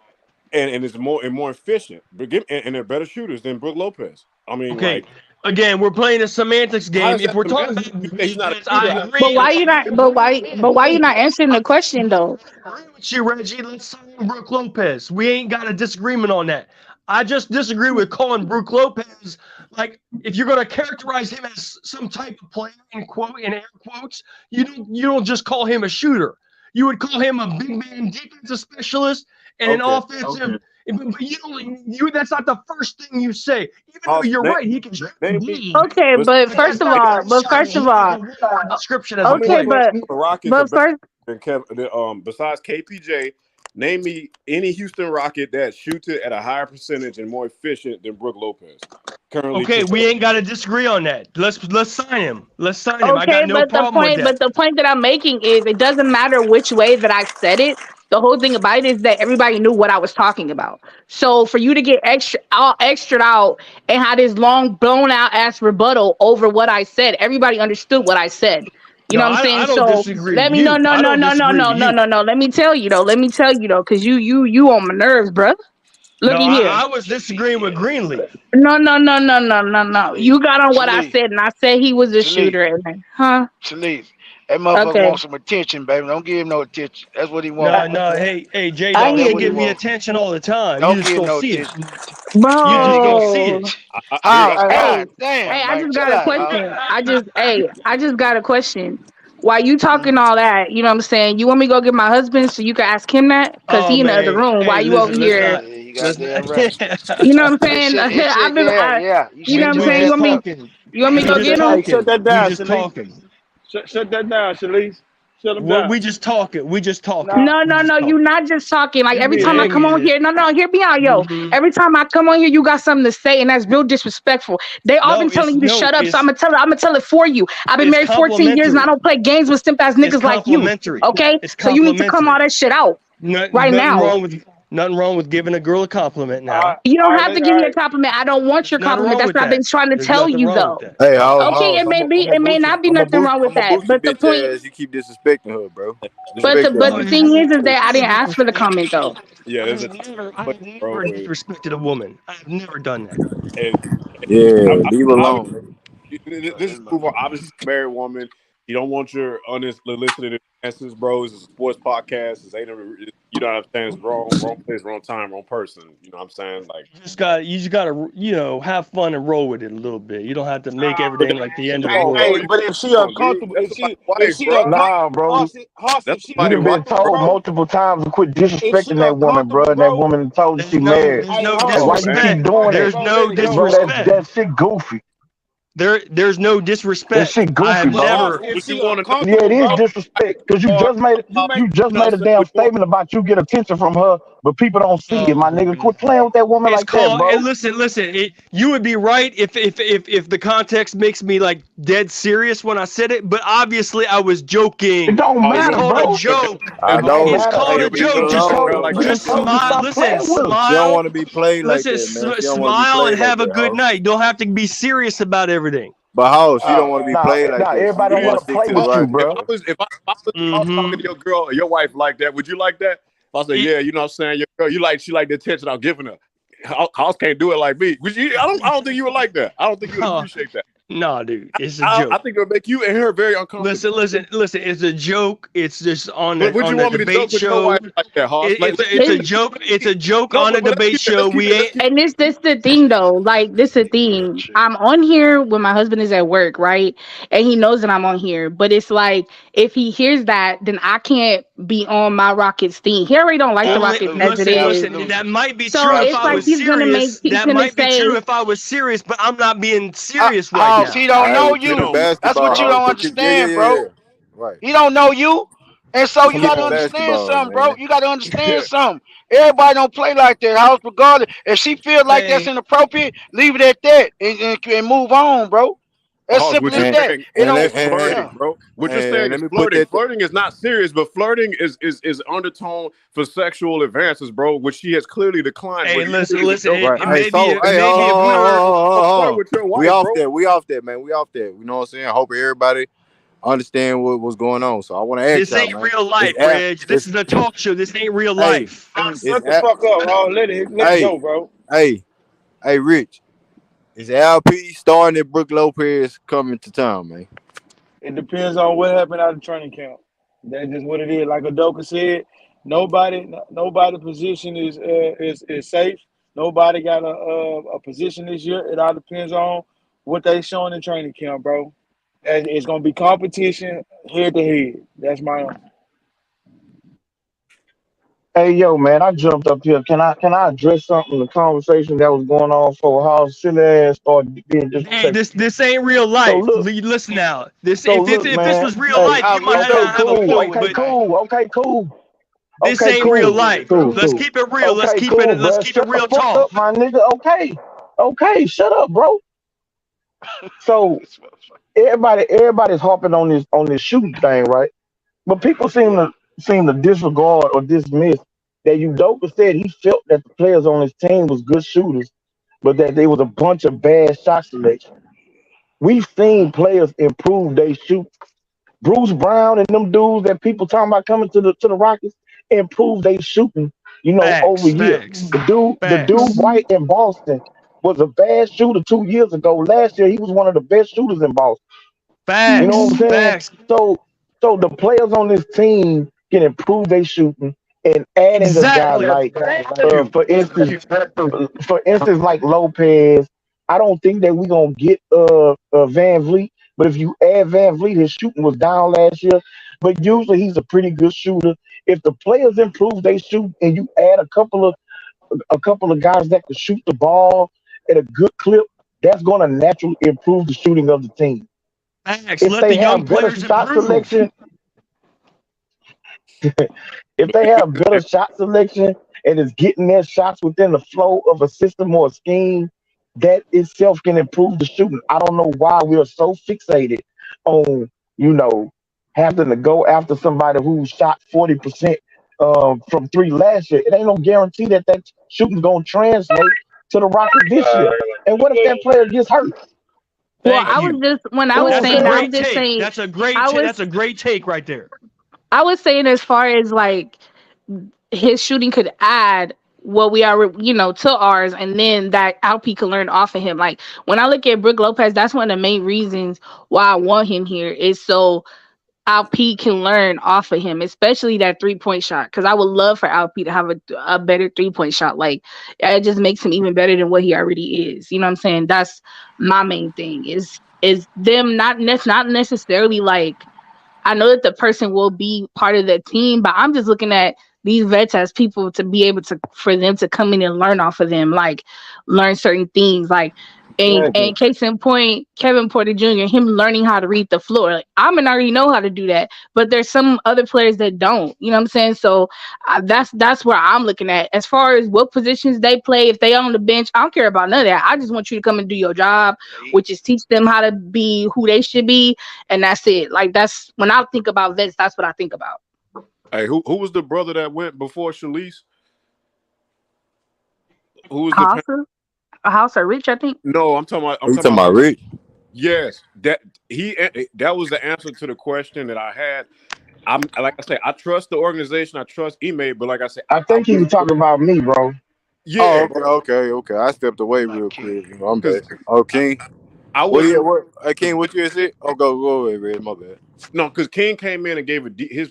Speaker 13: and it's more efficient. But and they're better shooters than Brook Lopez. I mean,
Speaker 5: Okay.
Speaker 13: like,
Speaker 5: Again, we're playing a semantics
Speaker 13: how
Speaker 5: game.
Speaker 13: is
Speaker 5: If
Speaker 13: that
Speaker 5: we're talking
Speaker 13: semantics?
Speaker 5: about
Speaker 13: You say he's not a
Speaker 5: defense,
Speaker 13: shooter.
Speaker 5: I
Speaker 8: But
Speaker 5: agree.
Speaker 8: why you not? But why you not answering the question though?
Speaker 5: I agree with you, Reggie. Let's sign Brook Lopez. We ain't got a disagreement on that. I just disagree with calling Brook Lopez like if you're going to characterize him as some type of player in air quotes, you don't just call him a shooter. You would call him a big man defensive specialist and an
Speaker 13: Okay.
Speaker 5: offensive. But you don't. That's not the first thing you say. Even though
Speaker 13: Hoss,
Speaker 5: you're right, he can shoot the
Speaker 13: name me.
Speaker 5: D.
Speaker 8: Okay,
Speaker 13: But
Speaker 8: but
Speaker 5: But that's
Speaker 8: first of
Speaker 5: not
Speaker 8: all,
Speaker 5: going to describe him as a one-word description as
Speaker 13: how
Speaker 5: a
Speaker 13: many
Speaker 8: okay,
Speaker 5: player.
Speaker 13: players
Speaker 8: but
Speaker 13: on the Rockets are
Speaker 8: but
Speaker 13: better
Speaker 8: first,
Speaker 13: than Kevin? Besides KPJ, name me any Houston Rocket that shoots it at a higher percentage and more efficient than Brook Lopez. Currently
Speaker 5: Okay, we
Speaker 13: today.
Speaker 5: ain't got to disagree on that. Let's sign him. Let's sign him. I
Speaker 8: okay,
Speaker 5: got no problem with
Speaker 8: but
Speaker 5: that.
Speaker 8: the point that I'm making is it doesn't matter which way that I said it. The whole thing about it is that everybody knew what I was talking about. So for you to get extra out and have this long blown out ass rebuttal over what I said, everybody understood what I said. You
Speaker 5: No,
Speaker 8: know what I'm
Speaker 5: I
Speaker 8: saying?
Speaker 5: don't
Speaker 8: So
Speaker 5: disagree
Speaker 8: let
Speaker 5: with
Speaker 8: me no
Speaker 5: you.
Speaker 8: no
Speaker 5: I
Speaker 8: no
Speaker 5: don't
Speaker 8: no no
Speaker 5: disagree
Speaker 8: no
Speaker 5: with
Speaker 8: no
Speaker 5: you.
Speaker 8: no no. Let me tell you though. Let me tell you though, because you on my nerves, bruh.
Speaker 5: No,
Speaker 8: Looky here.
Speaker 5: I was disagreeing with Greenleaf.
Speaker 8: No no no no no no no.
Speaker 2: Shanice,
Speaker 8: You got on what I
Speaker 2: Shanice,
Speaker 8: said, and I said he was a
Speaker 2: Shanice,
Speaker 8: shooter. And huh?
Speaker 2: Shanice. That motherfucker
Speaker 8: Okay.
Speaker 2: wants some attention, baby. Don't give him no attention. That's what he
Speaker 8: Uh,
Speaker 2: want.
Speaker 5: No. Hey, J
Speaker 8: I
Speaker 5: Dog,
Speaker 2: That's
Speaker 5: you
Speaker 8: hear
Speaker 2: what he
Speaker 5: give me
Speaker 8: you,
Speaker 2: want.
Speaker 5: attention all the time. You
Speaker 2: Don't
Speaker 5: just
Speaker 2: give him
Speaker 5: don't
Speaker 2: no
Speaker 5: see it.
Speaker 2: attention.
Speaker 5: You
Speaker 2: Don't
Speaker 5: just
Speaker 2: give
Speaker 5: don't
Speaker 2: him
Speaker 5: see
Speaker 8: bro.
Speaker 5: it.
Speaker 13: Dude,
Speaker 2: House.
Speaker 8: Hey,
Speaker 2: God damn,
Speaker 8: I
Speaker 2: man.
Speaker 8: just
Speaker 2: Chill
Speaker 8: got a
Speaker 2: out, House.
Speaker 8: question. I just got a question. Why you
Speaker 2: Hmm?
Speaker 8: talking all that? You know what I'm saying? You want me to go get my husband so you can ask him that? Cause
Speaker 5: Oh
Speaker 8: he in the other
Speaker 5: man,
Speaker 8: room. Why
Speaker 5: hey,
Speaker 8: you over
Speaker 5: listen, let's
Speaker 8: here?
Speaker 5: not,
Speaker 2: Yeah, you
Speaker 5: let's
Speaker 2: got
Speaker 5: not.
Speaker 2: damn right.
Speaker 8: You know what I'm
Speaker 2: It's
Speaker 8: saying?
Speaker 2: shit. It's shit. Yeah, yeah. You
Speaker 8: You know
Speaker 2: shit
Speaker 8: what I'm
Speaker 5: we
Speaker 8: saying?
Speaker 2: talking,
Speaker 8: You
Speaker 5: just
Speaker 8: want me?
Speaker 2: man.
Speaker 5: talking.
Speaker 8: You want me to
Speaker 5: We
Speaker 8: go
Speaker 5: just
Speaker 8: get him?
Speaker 4: Hey, shut
Speaker 5: talking.
Speaker 4: that
Speaker 5: We
Speaker 4: down,
Speaker 5: just
Speaker 4: Shanice.
Speaker 5: talking.
Speaker 4: Shut that down, Shanice. Shut him
Speaker 5: What
Speaker 4: down.
Speaker 5: we just talking. We just talking.
Speaker 4: Nah,
Speaker 8: No,
Speaker 5: We
Speaker 8: no,
Speaker 5: just
Speaker 8: no. You
Speaker 5: talking.
Speaker 8: not just talking. Like
Speaker 4: you
Speaker 8: every
Speaker 4: did
Speaker 8: time I
Speaker 5: Yeah,
Speaker 4: that.
Speaker 8: come
Speaker 5: we
Speaker 8: on
Speaker 5: did.
Speaker 8: here, no, hear me out, yo.
Speaker 5: hmm
Speaker 8: Every time I come on here, you got something to say, and that's real disrespectful. They all
Speaker 5: No,
Speaker 8: been telling
Speaker 5: it's
Speaker 8: you to
Speaker 5: no,
Speaker 8: shut up, so I'm gonna tell it for you. I've been
Speaker 5: it's
Speaker 8: married 14 years, and I
Speaker 5: complimentary.
Speaker 8: don't play games with simp ass
Speaker 5: It's
Speaker 8: niggas like you.
Speaker 5: complimentary.
Speaker 8: Okay,
Speaker 5: It's
Speaker 8: so you need to come all
Speaker 5: complimentary.
Speaker 8: that shit out right
Speaker 5: Nothing
Speaker 8: now.
Speaker 5: wrong with giving a girl a compliment
Speaker 4: All right,
Speaker 5: now.
Speaker 8: You
Speaker 4: all
Speaker 8: don't
Speaker 4: right,
Speaker 8: have to
Speaker 4: all
Speaker 8: give me a
Speaker 4: right.
Speaker 8: compliment. I don't want
Speaker 5: There's
Speaker 8: your
Speaker 5: nothing
Speaker 8: compliment.
Speaker 5: wrong
Speaker 8: That's
Speaker 5: with
Speaker 8: what I've been
Speaker 5: that.
Speaker 8: trying to
Speaker 5: There's
Speaker 8: tell
Speaker 5: nothing
Speaker 8: you,
Speaker 5: wrong with
Speaker 8: though.
Speaker 5: that.
Speaker 1: Hey,
Speaker 8: Okay,
Speaker 1: Hoss,
Speaker 8: it may be, it may not be
Speaker 1: I'm gonna
Speaker 8: nothing
Speaker 1: boot,
Speaker 8: wrong with
Speaker 1: I'm gonna
Speaker 8: that,
Speaker 1: boot your
Speaker 8: but the
Speaker 1: bitch
Speaker 8: point,
Speaker 1: ass. You keep disrespecting her, bro.
Speaker 8: but
Speaker 1: Disrespect that
Speaker 8: the
Speaker 5: No,
Speaker 1: hoe.
Speaker 8: thing is that I didn't ask for the comment though.
Speaker 13: yeah,
Speaker 5: I
Speaker 13: there's a
Speaker 5: have
Speaker 13: time
Speaker 5: never,
Speaker 13: and
Speaker 5: I
Speaker 13: place,
Speaker 5: have
Speaker 13: bro.
Speaker 5: never
Speaker 13: But
Speaker 5: disrespected a woman. I have never done that.
Speaker 13: and
Speaker 1: Yeah,
Speaker 13: I,
Speaker 1: leave her
Speaker 13: I,
Speaker 1: alone, nigga.
Speaker 13: this is move on. Obviously, a married woman. You don't want your unsolicited advances, bro. It's a sports podcast. It's ain't you know what I'm saying? It's wrong place, wrong time, wrong person. You know what I'm saying? Like,
Speaker 5: You just gotta have fun and roll with it a little bit. You don't have to make
Speaker 13: but
Speaker 5: everything like the end of the
Speaker 13: come
Speaker 4: Hey,
Speaker 13: on, bro.
Speaker 5: world.
Speaker 4: hey,
Speaker 13: You
Speaker 4: but if she
Speaker 13: come on, dude.
Speaker 4: uncomfortable,
Speaker 13: That's
Speaker 4: if
Speaker 13: somebody's
Speaker 4: if
Speaker 13: wife,
Speaker 4: she
Speaker 13: bro.
Speaker 4: uncomfortable,
Speaker 11: Nah, bro.
Speaker 13: That's
Speaker 4: if she
Speaker 11: You
Speaker 13: somebody's
Speaker 11: done been
Speaker 13: wife,
Speaker 4: uncomfortable,
Speaker 11: told
Speaker 13: bro.
Speaker 4: bro.
Speaker 11: multiple times to quit
Speaker 4: If she
Speaker 11: disrespecting that woman, bro,
Speaker 4: uncomfortable,
Speaker 11: and that
Speaker 4: bro.
Speaker 11: woman told you
Speaker 5: There's
Speaker 11: she
Speaker 5: no
Speaker 11: mad.
Speaker 5: there's
Speaker 4: Hey,
Speaker 5: no
Speaker 11: Like,
Speaker 4: hold
Speaker 11: why
Speaker 4: on,
Speaker 11: you
Speaker 4: let
Speaker 11: keep
Speaker 5: disrespect.
Speaker 4: go
Speaker 11: doing
Speaker 4: ahead,
Speaker 11: that?
Speaker 5: There's
Speaker 4: bro. Let
Speaker 5: no
Speaker 4: it go,
Speaker 11: Bro,
Speaker 4: bro.
Speaker 5: disrespect.
Speaker 11: that shit goofy.
Speaker 5: There's no
Speaker 11: That
Speaker 5: disrespect.
Speaker 11: shit
Speaker 5: I
Speaker 11: goofy,
Speaker 5: have
Speaker 4: But
Speaker 11: bro.
Speaker 4: Hoss,
Speaker 5: never.
Speaker 4: if
Speaker 13: What you
Speaker 4: she
Speaker 13: want to know?
Speaker 11: Yeah, it
Speaker 4: uncomfortable,
Speaker 11: is
Speaker 4: bro,
Speaker 11: disrespect because you
Speaker 13: Or
Speaker 11: just made
Speaker 4: you make
Speaker 11: you just
Speaker 13: you know,
Speaker 11: made a
Speaker 13: say
Speaker 11: damn
Speaker 13: what you want.
Speaker 11: statement about you get attention from her, but people don't see it,
Speaker 5: Oh
Speaker 11: my nigga.
Speaker 5: man.
Speaker 11: Quit playing with that woman
Speaker 5: It's
Speaker 11: like that,
Speaker 5: called. And
Speaker 11: bro.
Speaker 5: listen. You would be right if the context makes me like dead serious when I said it. But obviously, I was
Speaker 11: It
Speaker 5: joking.
Speaker 11: don't
Speaker 13: Oh,
Speaker 5: It's
Speaker 13: you
Speaker 11: matter,
Speaker 13: was
Speaker 5: called a
Speaker 11: bro.
Speaker 5: joke.
Speaker 11: It
Speaker 1: I
Speaker 11: don't
Speaker 1: know.
Speaker 5: It's
Speaker 11: matter.
Speaker 5: called
Speaker 1: Hey,
Speaker 5: a
Speaker 1: leave her
Speaker 5: joke.
Speaker 11: She
Speaker 5: Just
Speaker 1: alone,
Speaker 11: told
Speaker 1: bro. Like
Speaker 11: she
Speaker 1: that,
Speaker 5: just
Speaker 11: told
Speaker 1: bro.
Speaker 11: you
Speaker 5: smile.
Speaker 11: stop
Speaker 5: Listen,
Speaker 11: playing with her.
Speaker 1: She don't want
Speaker 5: smile.
Speaker 1: to be played like
Speaker 5: Listen,
Speaker 1: that, man. She don't want to be
Speaker 5: smile and
Speaker 1: played like
Speaker 5: have a
Speaker 1: that,
Speaker 5: good
Speaker 1: Hoss.
Speaker 5: night. Don't have to be serious about everything.
Speaker 1: But how she don't want to be played like
Speaker 11: Nah,
Speaker 1: that. She
Speaker 11: everybody
Speaker 1: just
Speaker 11: don't
Speaker 1: want
Speaker 11: want
Speaker 1: to
Speaker 11: to
Speaker 1: stick
Speaker 11: play
Speaker 1: to the
Speaker 11: with you,
Speaker 1: right.
Speaker 13: If
Speaker 11: bro.
Speaker 13: I was if I was talking to
Speaker 5: Mm-hmm.
Speaker 13: your girl or your wife like that, would you like that? If I say, yeah, you know what I'm saying, your girl, she like the attention I'm giving her. House can't do it like me. Would you, I don't think you would like that. I don't think you would
Speaker 5: Oh,
Speaker 13: appreciate that.
Speaker 5: no, dude, it's a
Speaker 13: I
Speaker 5: joke.
Speaker 13: think it would make you and her very uncomfortable.
Speaker 5: Listen. It's a joke. It's just on
Speaker 13: But
Speaker 5: the
Speaker 13: would you want me to
Speaker 5: debate
Speaker 13: joke with your
Speaker 5: show.
Speaker 13: wife like that, Hoss?
Speaker 5: It's a joke. It's a joke
Speaker 13: No,
Speaker 5: on a
Speaker 13: but let's
Speaker 5: debate
Speaker 13: keep it.
Speaker 5: show.
Speaker 13: Let's keep
Speaker 5: We
Speaker 13: it. Let's
Speaker 5: ain't.
Speaker 13: keep it.
Speaker 8: And this the thing though, like this the thing.
Speaker 2: Gotcha.
Speaker 8: I'm on here when my husband is at work, right? And he knows that I'm on here. But it's like if he hears that, then I can't be on my Rockets thing. He already don't like the Rockets as it is.
Speaker 5: Listen. That might be
Speaker 8: So
Speaker 5: true if
Speaker 8: it's
Speaker 5: I
Speaker 8: like
Speaker 5: was
Speaker 2: Absolutely.
Speaker 5: serious.
Speaker 8: he's
Speaker 5: That
Speaker 8: gonna
Speaker 5: might be
Speaker 8: say,
Speaker 5: true if I was serious, but I'm not being serious right
Speaker 2: House,
Speaker 5: now.
Speaker 2: he don't
Speaker 1: All
Speaker 2: know
Speaker 1: right, to the
Speaker 2: you. That's
Speaker 1: basketball
Speaker 2: what you
Speaker 1: house.
Speaker 2: don't
Speaker 1: But you, yeah, yeah,
Speaker 2: understand,
Speaker 1: yeah,
Speaker 2: bro.
Speaker 1: yeah. Right.
Speaker 2: He don't know you. And so you
Speaker 1: Forget the
Speaker 2: gotta
Speaker 5: Oh,
Speaker 2: understand
Speaker 1: basketball,
Speaker 2: something, bro.
Speaker 1: man.
Speaker 2: You gotta understand something. Everybody don't play like that, House, regardless. If she feel like that's
Speaker 5: man.
Speaker 2: inappropriate, leave it at that and move on, bro. As
Speaker 13: Hoss,
Speaker 2: simple
Speaker 13: what you're
Speaker 2: as
Speaker 1: And
Speaker 2: that.
Speaker 13: saying
Speaker 2: It
Speaker 1: and
Speaker 2: don't
Speaker 1: let
Speaker 13: is flirting,
Speaker 2: yeah.
Speaker 13: bro. What you're
Speaker 1: and
Speaker 13: saying
Speaker 1: let
Speaker 13: is
Speaker 1: me put
Speaker 13: flirting.
Speaker 1: that.
Speaker 13: Flirting is not serious, but flirting is undertone for sexual advances, bro, which she has clearly declined.
Speaker 5: Hey,
Speaker 13: Whether you think
Speaker 5: listen,
Speaker 13: it's a
Speaker 5: listen.
Speaker 13: joke or
Speaker 5: It,
Speaker 1: Right.
Speaker 5: it
Speaker 13: not,
Speaker 1: Hey,
Speaker 5: may be,
Speaker 1: so
Speaker 5: it
Speaker 1: hey,
Speaker 5: may be a flirt.
Speaker 13: don't flirt with your
Speaker 1: we
Speaker 13: wife,
Speaker 1: off
Speaker 13: bro.
Speaker 1: that. We off that, man. We off that. You know what I'm saying? I hope everybody understand what's going on. So I want to ask
Speaker 5: This
Speaker 1: y'all,
Speaker 5: ain't
Speaker 1: man.
Speaker 5: real
Speaker 1: It's
Speaker 5: life,
Speaker 1: Al,
Speaker 5: Reg. This
Speaker 1: it's
Speaker 5: is a talk show. This ain't real
Speaker 1: hey,
Speaker 5: life.
Speaker 1: it's
Speaker 4: Shut the fuck up, bro. Let it
Speaker 1: hey,
Speaker 4: go, bro.
Speaker 1: hey, hey, Rich. Is LP starting at Brook Lopez coming to town, man?
Speaker 4: It depends on what happened out of training camp. That's just what it is. Like Udoka said, nobody position is safe. Nobody got a position this year. It all depends on what they showing in training camp, bro. And it's gonna be competition head to head. That's my own.
Speaker 11: Hey, yo, man, I jumped up here. Can I address something? The conversation that was going on for how silly ass started being
Speaker 5: Hey,
Speaker 11: disrespectful.
Speaker 5: this ain't real
Speaker 11: So
Speaker 5: life.
Speaker 11: look,
Speaker 5: Listen now. This
Speaker 11: so
Speaker 5: if
Speaker 11: look,
Speaker 5: if this
Speaker 11: man.
Speaker 5: was real
Speaker 11: Hey,
Speaker 5: life, you might
Speaker 2: We
Speaker 11: okay,
Speaker 2: know
Speaker 5: have
Speaker 2: we
Speaker 5: a
Speaker 11: cool,
Speaker 2: know
Speaker 5: point.
Speaker 2: it,
Speaker 11: okay,
Speaker 5: But
Speaker 2: man.
Speaker 11: cool, okay, cool,
Speaker 5: this
Speaker 11: okay,
Speaker 5: ain't real
Speaker 11: cool,
Speaker 5: life.
Speaker 11: cool,
Speaker 5: Let's
Speaker 11: cool.
Speaker 5: keep it real.
Speaker 11: Okay, cool,
Speaker 5: Let's
Speaker 11: bro.
Speaker 5: keep it
Speaker 11: Shut the
Speaker 5: real
Speaker 11: fuck up,
Speaker 5: talk.
Speaker 11: my nigga. Okay, okay, shut up, bro. So
Speaker 2: This motherfucker.
Speaker 11: everybody's harping on this shooting thing, right? But people
Speaker 2: Yeah.
Speaker 11: seem to disregard or dismiss that Udoka said he felt that the players on his team was good shooters, but that there was a bunch of bad shot selection. We've seen players improve they shoot. Bruce Brown and them dudes that people talking about coming to the Rockets improve they shooting, over
Speaker 5: Facts,
Speaker 11: years.
Speaker 5: facts,
Speaker 11: The dude
Speaker 5: facts,
Speaker 11: White in Boston was a bad shooter 2 years ago. Last year he was one of the best shooters in Boston. You know what I'm
Speaker 5: facts,
Speaker 11: saying?
Speaker 5: facts.
Speaker 11: So the players on this team can improve their shooting and adding a guy
Speaker 5: Exactly.
Speaker 11: like,
Speaker 5: Thank you.
Speaker 11: for instance, like Lopez. I don't think that we're gonna get Van Vliet, but if you add Van Vliet, his shooting was down last year, but usually he's a pretty good shooter. If the players improve they shoot and you add a couple of guys that can shoot the ball at a good clip, that's gonna naturally improve the shooting of the team.
Speaker 5: Facts.
Speaker 11: If
Speaker 5: Let
Speaker 11: they
Speaker 5: the young
Speaker 11: have better
Speaker 5: players
Speaker 11: shot
Speaker 5: improve.
Speaker 11: selection, if they have better shot selection and is getting their shots within the flow of a system or a scheme, that itself can improve the shooting. I don't know why we are so fixated on, you know, having to go after somebody who shot 40% from three last year. It ain't no guarantee that shooting's going to translate to the Rockets this year. And what if that player gets hurt?
Speaker 8: well,
Speaker 5: Thank
Speaker 8: I was
Speaker 5: you.
Speaker 8: just when I
Speaker 11: You know
Speaker 8: was
Speaker 11: what
Speaker 5: That's
Speaker 11: I'm
Speaker 5: a
Speaker 8: saying, I
Speaker 11: saying?
Speaker 8: was
Speaker 5: great
Speaker 8: just
Speaker 5: take.
Speaker 8: saying,
Speaker 5: That's a great
Speaker 8: I was
Speaker 5: that's a great take right there.
Speaker 8: I was saying as far as like his shooting could add what we are, to ours, and then that Alp could learn off of him. Like when I look at Brook Lopez, that's one of the main reasons why I want him here is so Alp can learn off of him, especially that 3-point shot. Because I would love for Alp to have a better 3-point shot. Like it just makes him even better than what he already is. You know what I'm saying? That's my main thing. Is them not necessarily like I know that the person will be part of the team, but I'm just looking at these vets as people to be able to for them to come in and learn off of them, like learn certain things, like
Speaker 4: Exactly.
Speaker 8: and case in point, Kevin Porter Jr. him learning how to read the floor. Like, I mean, I already know how to do that, but there's some other players that don't. You know what I'm saying? So that's where I'm looking at as far as what positions they play. If they on the bench, I don't care about none of that. I just want you to come and do your job, which is teach them how to be who they should be, and that's it. Like that's when I think about vets, that's what I think about.
Speaker 13: Hey, who was the brother that went before Shalice? Who was the
Speaker 8: House, a house of rich, I think.
Speaker 13: no? I'm talking about. I'm
Speaker 1: You
Speaker 13: talking
Speaker 1: talking
Speaker 13: about.
Speaker 1: about Rich?
Speaker 13: Yes, that was the answer to the question that I had. I'm like I say, I trust the organization, I trust Ime, but like I said,
Speaker 11: I
Speaker 13: I
Speaker 11: think he
Speaker 13: wish,
Speaker 11: was talking about me, bro.
Speaker 13: yeah,
Speaker 7: Oh, okay. I stepped away
Speaker 2: Not
Speaker 7: real
Speaker 2: King.
Speaker 7: quick. I'm
Speaker 13: because
Speaker 7: back. Oh, King.
Speaker 13: I
Speaker 7: What?
Speaker 13: was
Speaker 7: Yeah,
Speaker 13: the
Speaker 7: what? Hey,
Speaker 13: because
Speaker 7: King, what you had said? Oh, go ahead, Red. My bad.
Speaker 13: no, because King came in and gave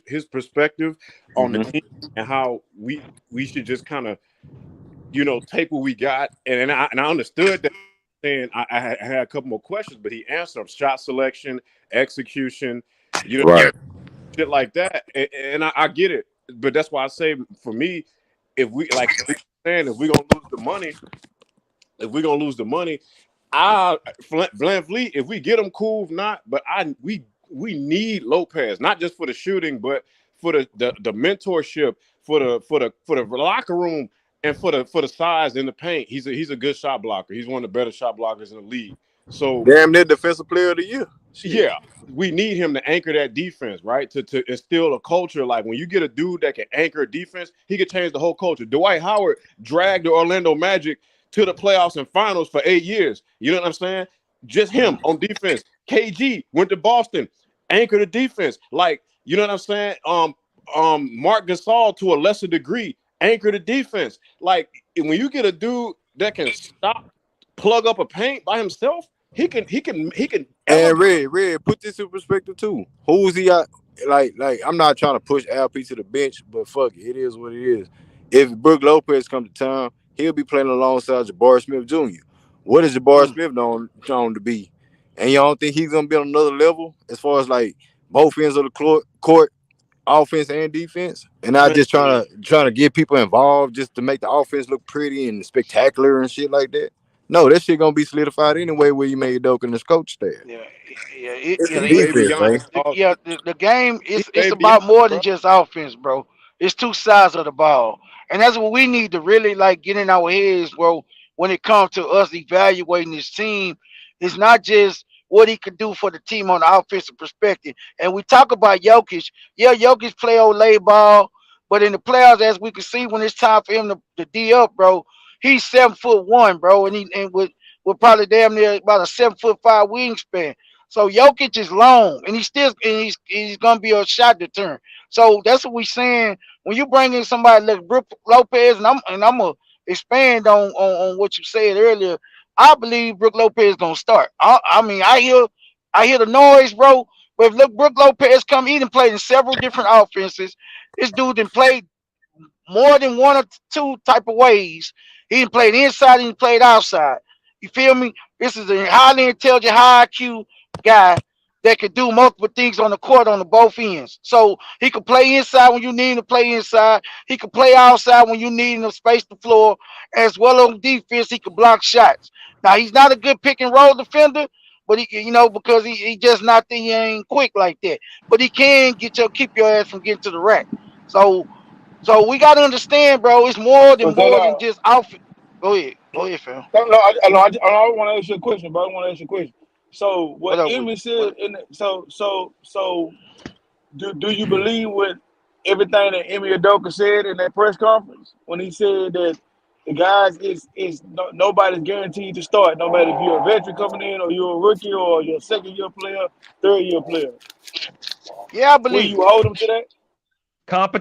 Speaker 13: his perspective on the
Speaker 7: Hmm.
Speaker 13: team and how we should just kind of take what we got, and I understood that. Saying I had a couple more questions, but he answered them: shot selection, execution, you know,
Speaker 7: Right.
Speaker 13: shit like that. And I get it, but that's why I say for me, if we like saying if we're gonna lose the money, if we're gonna lose the money, I Van Fleet, if we get him, cool. If not, but we need Lopez, not just for the shooting, but for the mentorship, for the locker room, and for the size in the paint. He's a good shot blocker. He's one of the better shot blockers in the league. So
Speaker 7: Damn near defensive player of the year. Shit.
Speaker 13: yeah, we need him to anchor that defense, right? To instill a culture. Like when you get a dude that can anchor a defense, he could change the whole culture. Dwight Howard dragged the Orlando Magic to the playoffs and finals for 8 years. You know what I'm saying? Just him on defense. KG went to Boston, anchored the defense. Like, you know what I'm saying? Mark Gasol to a lesser degree, anchor the defense. Like when you get a dude that can stop, plug up a paint by himself, he can
Speaker 7: And
Speaker 13: elevate.
Speaker 7: Red, put this in perspective too. Who's he at? Like, I'm not trying to push LP to the bench, but fuck it, it is what it is. If Brook Lopez come to town, he'll be playing alongside Jabari Smith Jr. What is Jabari
Speaker 2: Mm.
Speaker 7: Smith known to be? And y'all don't think he's gonna be on another level as far as like both ends of the court, offense and defense, and not
Speaker 13: Man,
Speaker 7: just trying to get people involved just to make the offense look pretty and spectacular and shit like that. No, that shit gonna be solidified anyway where you made Doke and his coach stand.
Speaker 2: Yeah,
Speaker 7: It's the
Speaker 13: he way
Speaker 7: defense,
Speaker 13: beyond
Speaker 7: man.
Speaker 13: his all.
Speaker 2: the game
Speaker 13: He
Speaker 2: it's
Speaker 13: way beyond,
Speaker 2: about more than
Speaker 13: bro.
Speaker 2: just offense, bro. It's two sides of the ball, and that's what we need to really like get in our heads, bro. When it comes to us evaluating this team, it's not just what he could do for the team on the offensive perspective. And we talk about Jokic. Yeah, Jokic play old lay ball, but in the playoffs, as we can see, when it's time for him to D up, bro, he's 7'1", bro, and with probably damn near about a 7'5" wingspan. So Jokic is long, and he's gonna be a shot deterrent. So that's what we saying. When you bring in somebody like Brook Lopez, and I'm gonna expand on what you said earlier. I believe Brook Lopez gonna start. I mean, I hear the noise, bro. But if look, Brook Lopez come, he done played in several different offenses. This dude done played more than one or two type of ways. He done played inside, he done played outside. You feel me? This is a highly intelligent, high IQ guy that can do multiple things on the court on the both ends. So he can play inside when you need him to play inside. He can play outside when you need him to space the floor. As well on defense, he can block shots. Now he's not a good pick and roll defender, but because he just not he ain't quick like that. But he can keep your ass from getting to the rack. So we gotta understand, bro. It's more
Speaker 4: So
Speaker 2: than
Speaker 4: that
Speaker 2: more than just outfit. Go ahead, fam.
Speaker 4: I want to ask you a question, bro. I want to ask you a question. So
Speaker 2: What
Speaker 4: what
Speaker 2: up with
Speaker 4: Emmy
Speaker 2: what?
Speaker 4: said, so do you believe what everything that Ime Udoka said in that press conference when he said that the guys nobody's guaranteed to start, no matter if you're a veteran coming in or you're a rookie or you're a second year player, third year player.
Speaker 2: Yeah, I
Speaker 4: Will
Speaker 2: believe
Speaker 4: you
Speaker 2: it.
Speaker 4: hold them to that?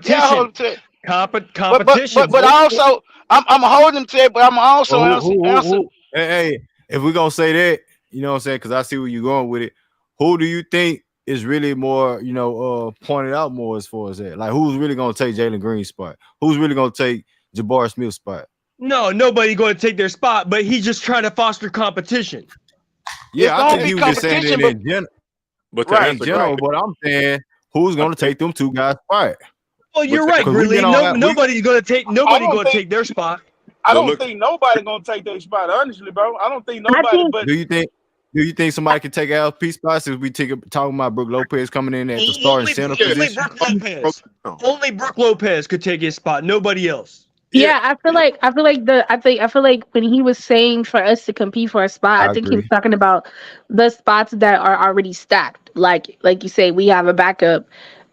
Speaker 2: Yeah, I hold
Speaker 5: Competition.
Speaker 2: him to it. But but
Speaker 5: Competition,
Speaker 2: but but
Speaker 5: boy.
Speaker 2: I also I'm holding him to it, but I'm
Speaker 1: Well,
Speaker 2: also answer.
Speaker 1: who? Hey, if we're gonna say that, you know what I'm saying? Because I see where you're going with it. Who do you think is really more, pointed out more as far as that? Like, who's really gonna take Jalen Green's spot? Who's really gonna take Jabari Smith's spot?
Speaker 5: No, nobody going to take their spot, but he's just trying to foster competition.
Speaker 2: It's
Speaker 1: Yeah, I
Speaker 2: gonna
Speaker 1: think
Speaker 2: be
Speaker 1: he was just saying
Speaker 2: competition,
Speaker 1: it
Speaker 2: but
Speaker 13: But to
Speaker 2: right,
Speaker 1: in
Speaker 13: answer Green,
Speaker 2: right.
Speaker 1: general. But I'm saying who's
Speaker 13: I
Speaker 1: gonna
Speaker 13: think,
Speaker 1: take them two guys' spot?
Speaker 5: Well,
Speaker 13: but
Speaker 5: you're
Speaker 13: to
Speaker 5: right,
Speaker 1: Because we've
Speaker 5: Grilly.
Speaker 1: been
Speaker 5: No,
Speaker 1: on we
Speaker 5: nobody's going to take
Speaker 4: I
Speaker 5: nobody
Speaker 4: don't
Speaker 5: going to
Speaker 4: think
Speaker 5: take their spot.
Speaker 4: I
Speaker 13: but
Speaker 4: don't
Speaker 13: look,
Speaker 4: think nobody gonna take their spot, honestly, bro. I don't think
Speaker 8: I
Speaker 4: nobody,
Speaker 8: think
Speaker 4: but
Speaker 1: do you think somebody can take LP spots if we talking about Brook Lopez coming in at the starting
Speaker 5: Only
Speaker 1: center
Speaker 13: yeah,
Speaker 5: only
Speaker 1: position?
Speaker 5: Brooke
Speaker 13: broke
Speaker 5: Lopez.
Speaker 13: down.
Speaker 5: Only Brooke Lopez could take his spot. Nobody else.
Speaker 13: Yeah,
Speaker 8: yeah, I feel like when he was saying for us to compete for a spot, I
Speaker 1: I
Speaker 8: think he was
Speaker 1: agree.
Speaker 8: talking about the spots that are already stacked. Like you say, we have a backup.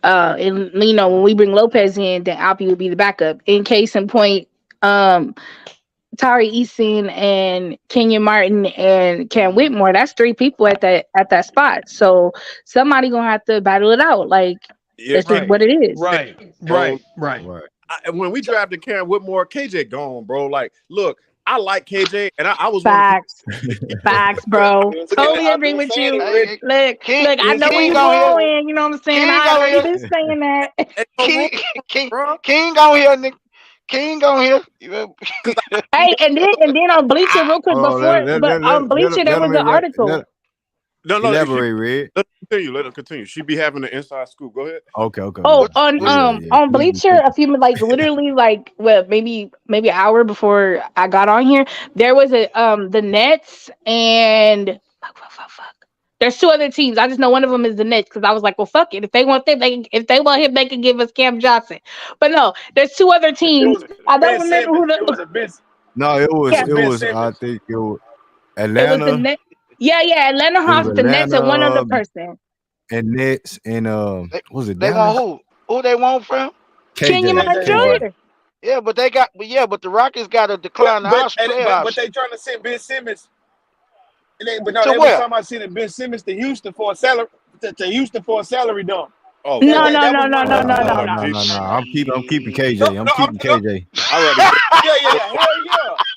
Speaker 8: And when we bring Lopez in, then Alpi will be the backup. In case in point, um Tari Eason and Kenyon Martin and Cam Whitmore. That's three people at that spot. So somebody gonna have to battle it out. Like
Speaker 13: Yeah,
Speaker 8: it's just
Speaker 5: Right.
Speaker 8: what it is.
Speaker 5: Right.
Speaker 13: bro.
Speaker 5: Right. Right.
Speaker 1: Right.
Speaker 13: When we drafted Cam Whitmore, KJ gone, bro. Like, look, I like KJ, and I was one of the
Speaker 8: Facts. Facts, bro.
Speaker 3: And
Speaker 8: Totally
Speaker 3: I've
Speaker 8: agree
Speaker 3: been
Speaker 8: with
Speaker 3: saying
Speaker 8: you.
Speaker 3: it, Reg.
Speaker 2: Hey,
Speaker 8: Look,
Speaker 2: King
Speaker 8: look, I
Speaker 3: It's
Speaker 8: know where
Speaker 2: King
Speaker 8: you
Speaker 3: been
Speaker 2: on here.
Speaker 8: going. You know what I'm saying?
Speaker 2: King
Speaker 8: I
Speaker 2: on
Speaker 8: already
Speaker 2: here.
Speaker 8: been saying that.
Speaker 13: Ain't no
Speaker 2: King
Speaker 13: room,
Speaker 2: King
Speaker 13: bro.
Speaker 2: King on here, Nick. King on here. You
Speaker 13: Because
Speaker 8: Hey, and then on Bleacher, real quick
Speaker 1: Hold on,
Speaker 8: before, but on Bleacher there was an article.
Speaker 13: no, she
Speaker 1: elaborate, Red.
Speaker 13: let her continue. Let her continue. She be having the inside scoop. Go ahead.
Speaker 1: Okay,
Speaker 8: Oh,
Speaker 2: what
Speaker 8: on
Speaker 2: what
Speaker 1: yeah.
Speaker 8: on
Speaker 1: Please be
Speaker 8: Bleacher,
Speaker 1: quick.
Speaker 8: a few like literally like well maybe an hour before I got on here, there was a the Nets and fuck. There's two other teams. I just know one of them is the Nets because I was like, well, fuck it. If they want them, if they want him, they can give us Cam Johnson. But no, there's two other
Speaker 4: It
Speaker 8: teams.
Speaker 4: was
Speaker 8: I don't
Speaker 4: Ben
Speaker 8: remember
Speaker 4: Simmons.
Speaker 8: who
Speaker 4: It was
Speaker 8: the
Speaker 4: a Ben.
Speaker 1: No, it was
Speaker 8: yeah.
Speaker 4: It was
Speaker 1: it
Speaker 4: Ben
Speaker 1: was I
Speaker 4: Simmons.
Speaker 1: think it was
Speaker 8: It was the
Speaker 1: Atlanta.
Speaker 8: Net. Yeah. Atlanta
Speaker 1: It was
Speaker 8: Hawks, the Nets, and one other
Speaker 1: Atlanta
Speaker 8: person.
Speaker 1: and Nets and
Speaker 2: they,
Speaker 1: was it
Speaker 2: they want
Speaker 1: Dallas?
Speaker 2: who? Who they want from?
Speaker 8: Kenyon
Speaker 1: KJ.
Speaker 8: Martin
Speaker 4: KJ
Speaker 1: KJ.
Speaker 4: Martin.
Speaker 8: Jr.
Speaker 2: Yeah, but the Rockets got to decline the player
Speaker 4: But
Speaker 2: option.
Speaker 4: they trying to send Ben Simmons. But no,
Speaker 2: To
Speaker 4: they was
Speaker 2: where?
Speaker 4: talking about sending Ben Simmons to Houston for a salary to Houston for a salary dump.
Speaker 13: Oh
Speaker 4: That
Speaker 8: No,
Speaker 13: fuck.
Speaker 4: that,
Speaker 8: no,
Speaker 4: that was
Speaker 8: no,
Speaker 4: one
Speaker 8: no,
Speaker 4: of the
Speaker 8: no, no, no,
Speaker 1: No,
Speaker 8: no.
Speaker 1: no, no. I'm keeping
Speaker 4: no
Speaker 1: KJ. I'm
Speaker 4: no I'm,
Speaker 1: keeping
Speaker 4: no
Speaker 1: KJ.
Speaker 13: I already gave
Speaker 4: hell yeah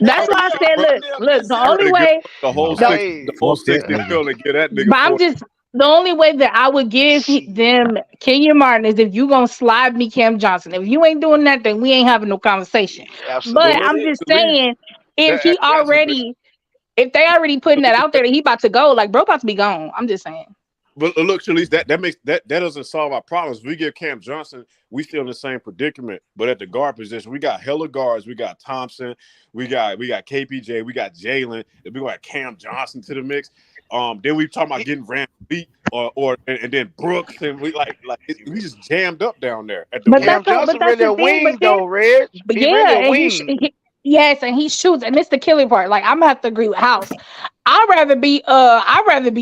Speaker 8: That's
Speaker 13: I
Speaker 8: why I
Speaker 4: hell
Speaker 8: said,
Speaker 4: yeah
Speaker 8: look,
Speaker 4: give them Ben
Speaker 8: look. The
Speaker 13: I
Speaker 8: only
Speaker 4: Simmons.
Speaker 13: already give
Speaker 8: way,
Speaker 13: the whole
Speaker 1: No,
Speaker 8: the
Speaker 13: 60
Speaker 2: Hey,
Speaker 13: the whole
Speaker 1: fuck that
Speaker 13: 60
Speaker 1: nigga.
Speaker 13: mil and get that
Speaker 8: but
Speaker 13: nigga
Speaker 8: I'm
Speaker 13: for
Speaker 8: just the only way that I would give
Speaker 2: shit.
Speaker 8: them Kenyon Martin is if you gonna slide me Cam Johnson. If you ain't doing that, then we ain't having no conversation. But
Speaker 13: but
Speaker 2: Absolutely.
Speaker 13: look,
Speaker 8: I'm just
Speaker 13: Shalise,
Speaker 8: saying, if
Speaker 13: that
Speaker 8: he
Speaker 13: that's a great
Speaker 8: already, if they already putting that out there that he about to go, like bro about to be gone. I'm just saying.
Speaker 13: but look, Shalise, that makes that doesn't solve our problems. We give Cam Johnson, we still in the same predicament. But at the guard position, we got hella guards. We got Thompson, we got KPJ, we got Jalen. If we got Cam Johnson to the mix, then we talking about getting Rand Beat and then Brooks and we just jammed up down there at the
Speaker 8: But
Speaker 13: wing.
Speaker 2: Cam
Speaker 8: that's the, but
Speaker 2: Johnson
Speaker 8: that's
Speaker 2: really
Speaker 8: the
Speaker 2: a
Speaker 8: thing. But
Speaker 2: wing
Speaker 8: then,
Speaker 2: though, Reg.
Speaker 8: but
Speaker 2: He really a
Speaker 8: yeah, and
Speaker 2: wing.
Speaker 8: yes, and he shoots, and it's the killing part. Like I'm gonna have to agree with House. I'd rather be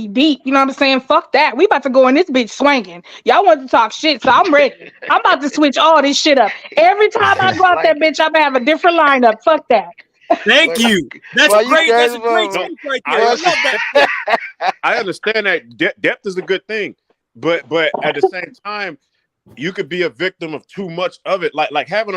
Speaker 8: deep. You know what I'm saying? Fuck that. We about to go in this bitch swinging. Y'all want to talk shit, so I'm ready. I'm about to switch all this shit up. Every time I go out that
Speaker 2: Like
Speaker 8: bitch, I'm gonna have a different lineup. Fuck that.
Speaker 5: Thank
Speaker 2: boy,
Speaker 5: you. That's
Speaker 2: boy, you
Speaker 5: great. That's
Speaker 2: crazy
Speaker 5: a great
Speaker 2: for
Speaker 13: No,
Speaker 5: take right
Speaker 13: I
Speaker 5: there. I
Speaker 2: boy.
Speaker 5: love that.
Speaker 13: I understand that depth is a good thing, but at the same time, you could be a victim of too much of it. Like having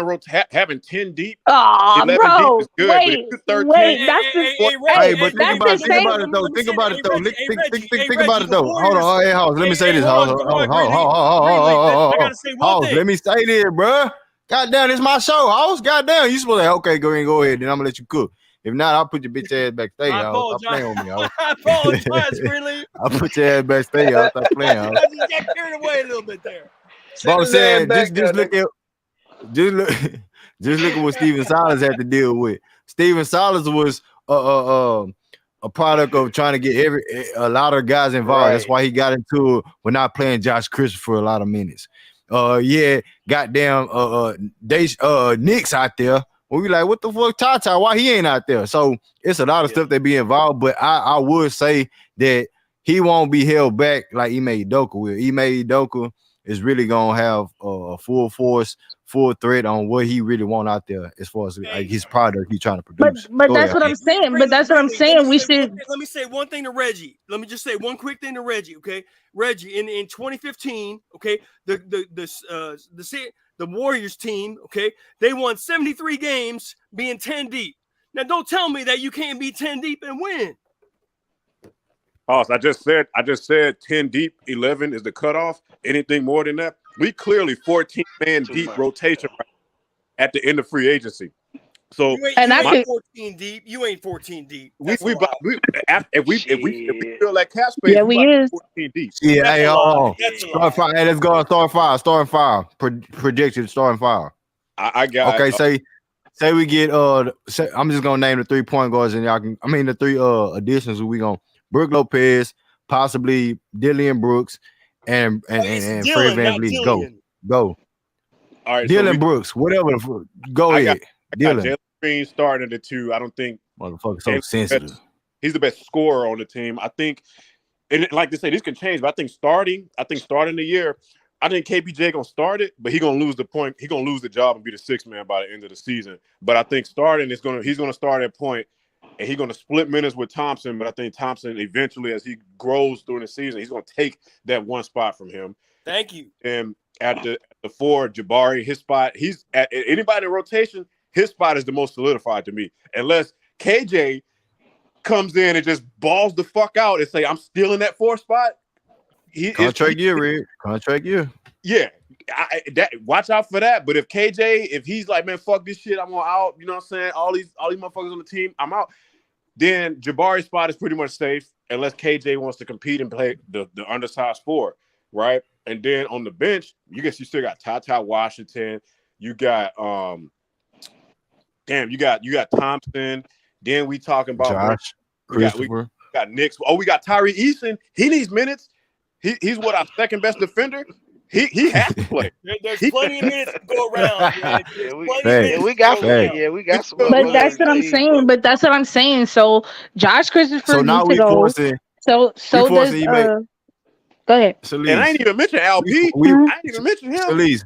Speaker 13: having 10 deep,
Speaker 8: Oh,
Speaker 13: 11 deep
Speaker 8: bro,
Speaker 13: is good, but if
Speaker 8: wait,
Speaker 13: you're
Speaker 5: Hey,
Speaker 13: 13,
Speaker 8: wait.
Speaker 5: hey,
Speaker 8: That's
Speaker 5: hey,
Speaker 8: the
Speaker 5: hey, hey,
Speaker 1: Hey,
Speaker 5: Reggie.
Speaker 8: hey.
Speaker 5: Hey,
Speaker 1: but think
Speaker 8: That's
Speaker 5: Reggie,
Speaker 8: the
Speaker 1: about it.
Speaker 5: Reggie.
Speaker 1: Think
Speaker 5: Let me,
Speaker 8: same.
Speaker 1: about
Speaker 5: let
Speaker 1: it
Speaker 5: me,
Speaker 1: though.
Speaker 5: let me
Speaker 1: Think
Speaker 5: say that.
Speaker 1: about it
Speaker 5: Hey,
Speaker 1: though.
Speaker 5: Reggie. Hey, Reggie.
Speaker 1: Think
Speaker 5: Hey,
Speaker 1: think about
Speaker 5: Reggie.
Speaker 1: it though.
Speaker 5: The
Speaker 1: Hold on.
Speaker 5: Warriors.
Speaker 1: Hey, House. Let
Speaker 5: Hey,
Speaker 1: me say
Speaker 5: hey,
Speaker 1: this,
Speaker 5: hold
Speaker 1: House.
Speaker 5: on. Hold on, Greenleaf. Greenleaf. I gotta say one
Speaker 1: House.
Speaker 5: thing.
Speaker 1: Let me say this, bruh. Goddamn, it's my show, House. Goddamn, you supposed to okay, go ahead. Then I'm gonna let you cook. If not, I'll put your bitch ass backstage,
Speaker 5: I
Speaker 1: House. Stop
Speaker 5: apologize.
Speaker 1: playing with me, House.
Speaker 5: I apologize, Greenleaf.
Speaker 1: I'll put your ass backstage, House. Stop playing, House.
Speaker 5: I just got carried away a little bit there.
Speaker 1: But
Speaker 3: Send
Speaker 1: I'm
Speaker 3: his ass
Speaker 1: saying,
Speaker 3: back there,
Speaker 1: just look
Speaker 3: nigga.
Speaker 1: at just look just look at what Steven Silas had to deal with. Steven Silas was a product of trying to get a lot of guys involved. That's
Speaker 2: Right.
Speaker 1: why he got into it. We're not playing Josh Christopher a lot of minutes. Yeah, goddamn they Knicks out there. We be like, what the fuck, Tata? Why he ain't out there? So it's a lot of
Speaker 2: Yeah.
Speaker 1: stuff that be involved, but I would say that he won't be held back like Ime Udoka will. Ime Udoka is really gonna have a full force, full threat on what he really want out there as far as like
Speaker 5: Hey,
Speaker 1: his product he's trying to
Speaker 8: But
Speaker 1: produce.
Speaker 8: but
Speaker 1: Go
Speaker 8: that's
Speaker 1: ahead.
Speaker 8: what I'm saying. But that's what I'm
Speaker 5: Greenleaf, let me
Speaker 8: saying. We
Speaker 5: say one
Speaker 8: should.
Speaker 5: thing. Let me say one thing to Reggie. Let me just say one quick thing to Reggie. Okay, Reggie. In 2015, okay, the Warriors team, okay, they won 73 games, being 10 deep. Now, don't tell me that you can't be 10 deep and win.
Speaker 13: Hoss, I just said 10 deep, 11 is the cutoff. Anything more than that, we clearly 14-man
Speaker 2: Too
Speaker 13: deep
Speaker 2: much.
Speaker 13: rotation right at the end of free agency. So
Speaker 8: And
Speaker 5: You
Speaker 8: I
Speaker 5: ain't
Speaker 13: my
Speaker 8: could.
Speaker 5: 14 deep. You ain't 14 deep.
Speaker 13: we
Speaker 5: That's a
Speaker 13: we,
Speaker 5: lie.
Speaker 13: we if we
Speaker 2: Shit.
Speaker 13: fill that cap space,
Speaker 8: Yeah,
Speaker 13: we
Speaker 8: we
Speaker 13: about to
Speaker 8: is.
Speaker 13: be 14 deep.
Speaker 1: Yeah,
Speaker 5: That's
Speaker 1: hey,
Speaker 5: a
Speaker 1: hold
Speaker 5: lie.
Speaker 1: on.
Speaker 5: That's a
Speaker 1: Start
Speaker 5: lie.
Speaker 1: fire. Hey, let's go. Start fire. Starting fire. Prediction. Starting fire.
Speaker 13: I got
Speaker 1: Okay, say we get I'm just gonna name the 3 point guards and y'all can. I mean the three additions. We gonna Brook Lopez, possibly Dillian Brooks, and
Speaker 5: It's
Speaker 1: Fred
Speaker 5: Dylan, not
Speaker 1: VanVleet. Go.
Speaker 5: Dillian.
Speaker 13: all right. So
Speaker 1: Dylan Brooks, whatever. Go
Speaker 13: I got
Speaker 1: ahead.
Speaker 13: I got
Speaker 1: Dylan.
Speaker 13: Jalen Green starting at the 2. I don't think
Speaker 1: Motherfucker, so
Speaker 13: Jalen's
Speaker 1: sensitive.
Speaker 13: he's the best scorer on the team. I think, and like they say, this can change, but I think starting the year, I think KPJ gonna start it, but he gonna lose the point. He gonna lose the job and be the sixth man by the end of the season. But I think starting is he's gonna start at point, and he's gonna split minutes with Thompson. But I think Thompson eventually, as he grows during the season, he's gonna take that one spot from him.
Speaker 5: Thank you.
Speaker 13: And at the four, Jabari, his spot, he's at anybody in rotation. His spot is the most solidified to me, unless KJ comes in and just balls the fuck out and say, "I'm still in that four spot."
Speaker 1: Contract year, Red. Contract year.
Speaker 13: Yeah, watch out for that. But if KJ, if he's like, man, fuck this shit, I'm on out. You know what I'm saying? All these motherfuckers on the team, I'm out. Then Jabari's spot is pretty much safe unless KJ wants to compete and play the undersized four, right? And then on the bench, you still got Ty Washington. You got you got Thompson. Then we talking about
Speaker 1: Josh,
Speaker 13: we got Knicks. Oh, we got Tyree Eason. He needs minutes. He's what, our second best defender. He has to play.
Speaker 5: There's plenty of minutes to go around.
Speaker 2: We got some.
Speaker 8: But that's what I'm saying. But that's what I'm saying. So Josh Christopher.
Speaker 1: So now we forcing.
Speaker 8: So does. Go ahead.
Speaker 13: And I ain't even mention LP. I ain't even mention him.
Speaker 1: Please.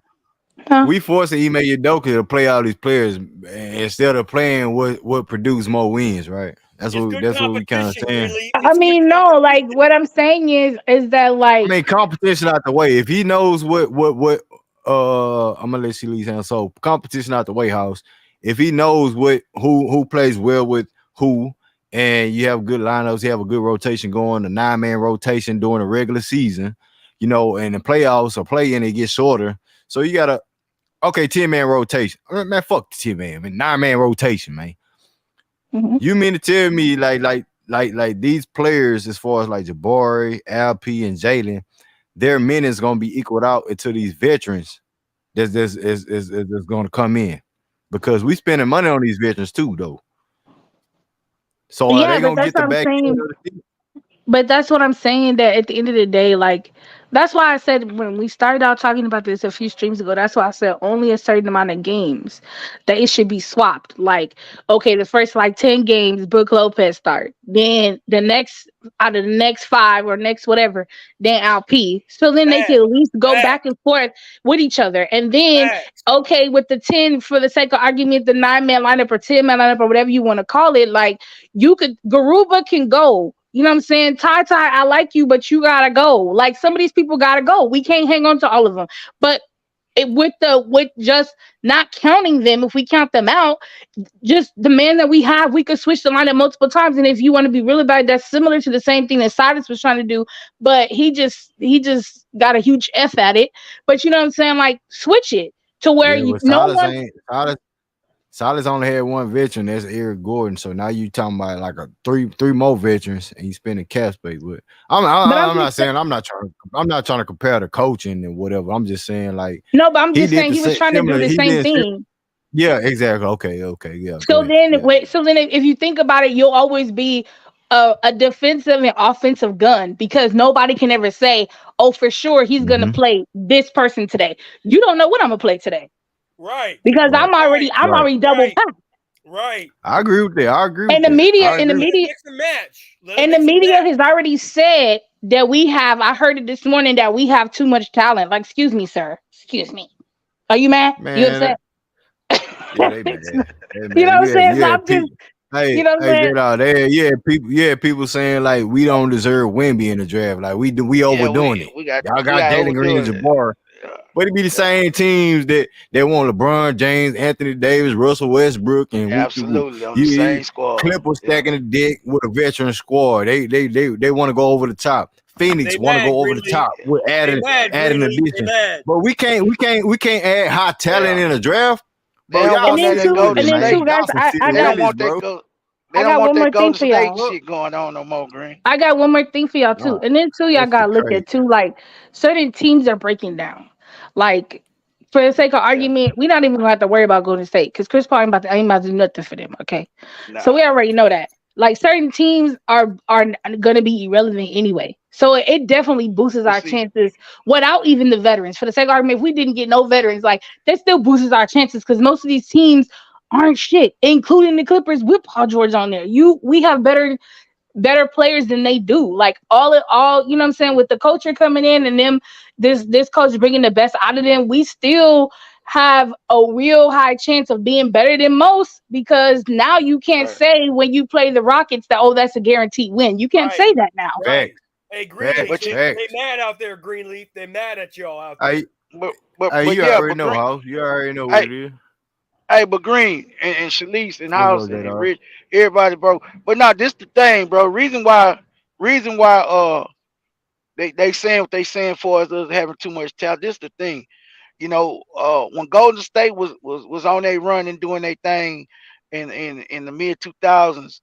Speaker 1: We forcing Ime Udoka to play all these players instead of playing what produce more wins, right? That's what we kind of saying.
Speaker 8: I mean, no, like what I'm saying is that like,
Speaker 1: I mean, competition out the way. If he knows what I'm gonna let you leave hand. So competition out the way, house. If he knows who plays well with who, and you have good lineups, you have a good rotation going, a 9-man rotation during the regular season, you know, and the playoffs or play-in, it gets shorter. So you got 10-man rotation. Man, fuck the 10-man, 9-man rotation, man.
Speaker 8: Mm-hmm.
Speaker 1: You mean to tell me like these players, as far as like Jabari, LP, and Jalen, their minutes gonna be equaled out into these veterans that's gonna come in, because we spending money on these veterans too, though. So are they gonna get the back end of the season?
Speaker 8: But that's what I'm saying, that at the end of the day, like, that's why I said when we started out talking about this a few streams ago, that's why I said only a certain amount of games that it should be swapped. Like, okay, the first like 10 games, Brook Lopez start. Then the next, out of the next 5 or next whatever, then LP. So then they can at least go back and forth with each other. And then, okay, with the 10, for the sake of argument, the 9-man lineup or 10-man lineup or whatever you want to call it, like, Garuba can go. You know what I'm saying? Ty, I like you, but you gotta go. Like, some of these people gotta go. We can't hang on to all of them. But with just not counting them, if we count them out, just the man that we have, we could switch the lineup multiple times. And if you want to be really bad, that's similar to the same thing that Cyrus was trying to do, but he just got a huge F at it. But you know what I'm saying? Like, switch it to where
Speaker 1: Silas only had one veteran, that's Eric Gordon. So now you talking about like three more veterans, and you spending cap space with. I'm not trying to compare the coaching and whatever. I'm just saying, like,
Speaker 8: no, but I'm just saying he was trying to do the same thing.
Speaker 1: Yeah, exactly. Okay, yeah.
Speaker 8: So then, if you think about it, you'll always be a defensive and offensive gun, because nobody can ever say, oh, for sure he's gonna play this person today. You don't know what I'm gonna play today.
Speaker 5: Right.
Speaker 8: Because I'm already double packed.
Speaker 5: Right.
Speaker 1: I agree with that.
Speaker 8: And the media has already said that we have, I heard it this morning, that we have too much talent. Like, excuse me, sir. Excuse me. Are you mad?
Speaker 1: Man,
Speaker 8: you upset?
Speaker 1: Yeah, they mad.
Speaker 8: You know what I'm saying? So I'm just, you know what I'm saying?
Speaker 1: People saying like we don't deserve Wemby in the draft. Like we overdoing it. Y'all got Jalen Green and Jabbar. But it be the same teams that want LeBron James, Anthony Davis, Russell Westbrook, and
Speaker 2: absolutely on the same squad.
Speaker 1: Clippers stacking the deck with a veteran squad. They want to go over the top. Phoenix want to go over the top with adding addition. But we can't add high talent in a draft.
Speaker 2: They don't want that Golden State. They don't want that Golden State shit going on no more, Green.
Speaker 8: I got one more thing for y'all too. And then too, y'all gotta look at too, like, certain teams are breaking down. Like, for the sake of argument, we're not even gonna have to worry about Golden State, because Chris Paul ain't about to do nothing for them. Okay. So we already know that. Like, certain teams are gonna be irrelevant anyway. So it definitely boosts our chances without even the veterans. For the sake of argument, if we didn't get no veterans, like, that still boosts our chances, because most of these teams aren't shit, including the Clippers with Paul George on there. We have better better players than they do. Like you know what I'm saying, with the culture coming in and them this coach bringing the best out of them, we still have a real high chance of being better than most, because now you can't
Speaker 2: Right.
Speaker 8: say when you play the Rockets that, oh, that's a guaranteed win. You can't
Speaker 5: Right,
Speaker 8: say that now.
Speaker 5: right.
Speaker 1: Facts,
Speaker 5: Hey, Greenleaf,
Speaker 1: facts,
Speaker 2: But you,
Speaker 5: they
Speaker 1: facts.
Speaker 5: mad out there, Greenleaf. They mad at y'all out there.
Speaker 1: I,
Speaker 2: but
Speaker 1: you
Speaker 2: yeah,
Speaker 1: already
Speaker 2: but
Speaker 1: know,
Speaker 2: Green,
Speaker 1: House. You already know what
Speaker 2: hey,
Speaker 1: it is.
Speaker 2: hey, but Green and Shalice and
Speaker 1: What's
Speaker 2: House
Speaker 1: up, J
Speaker 2: and
Speaker 1: Dog?
Speaker 2: Rich, everybody, bro. But now this the thing, bro. Reason why they saying what they saying for us having too much talent. This the thing, when Golden State was on their run and doing their thing in the mid 2000s.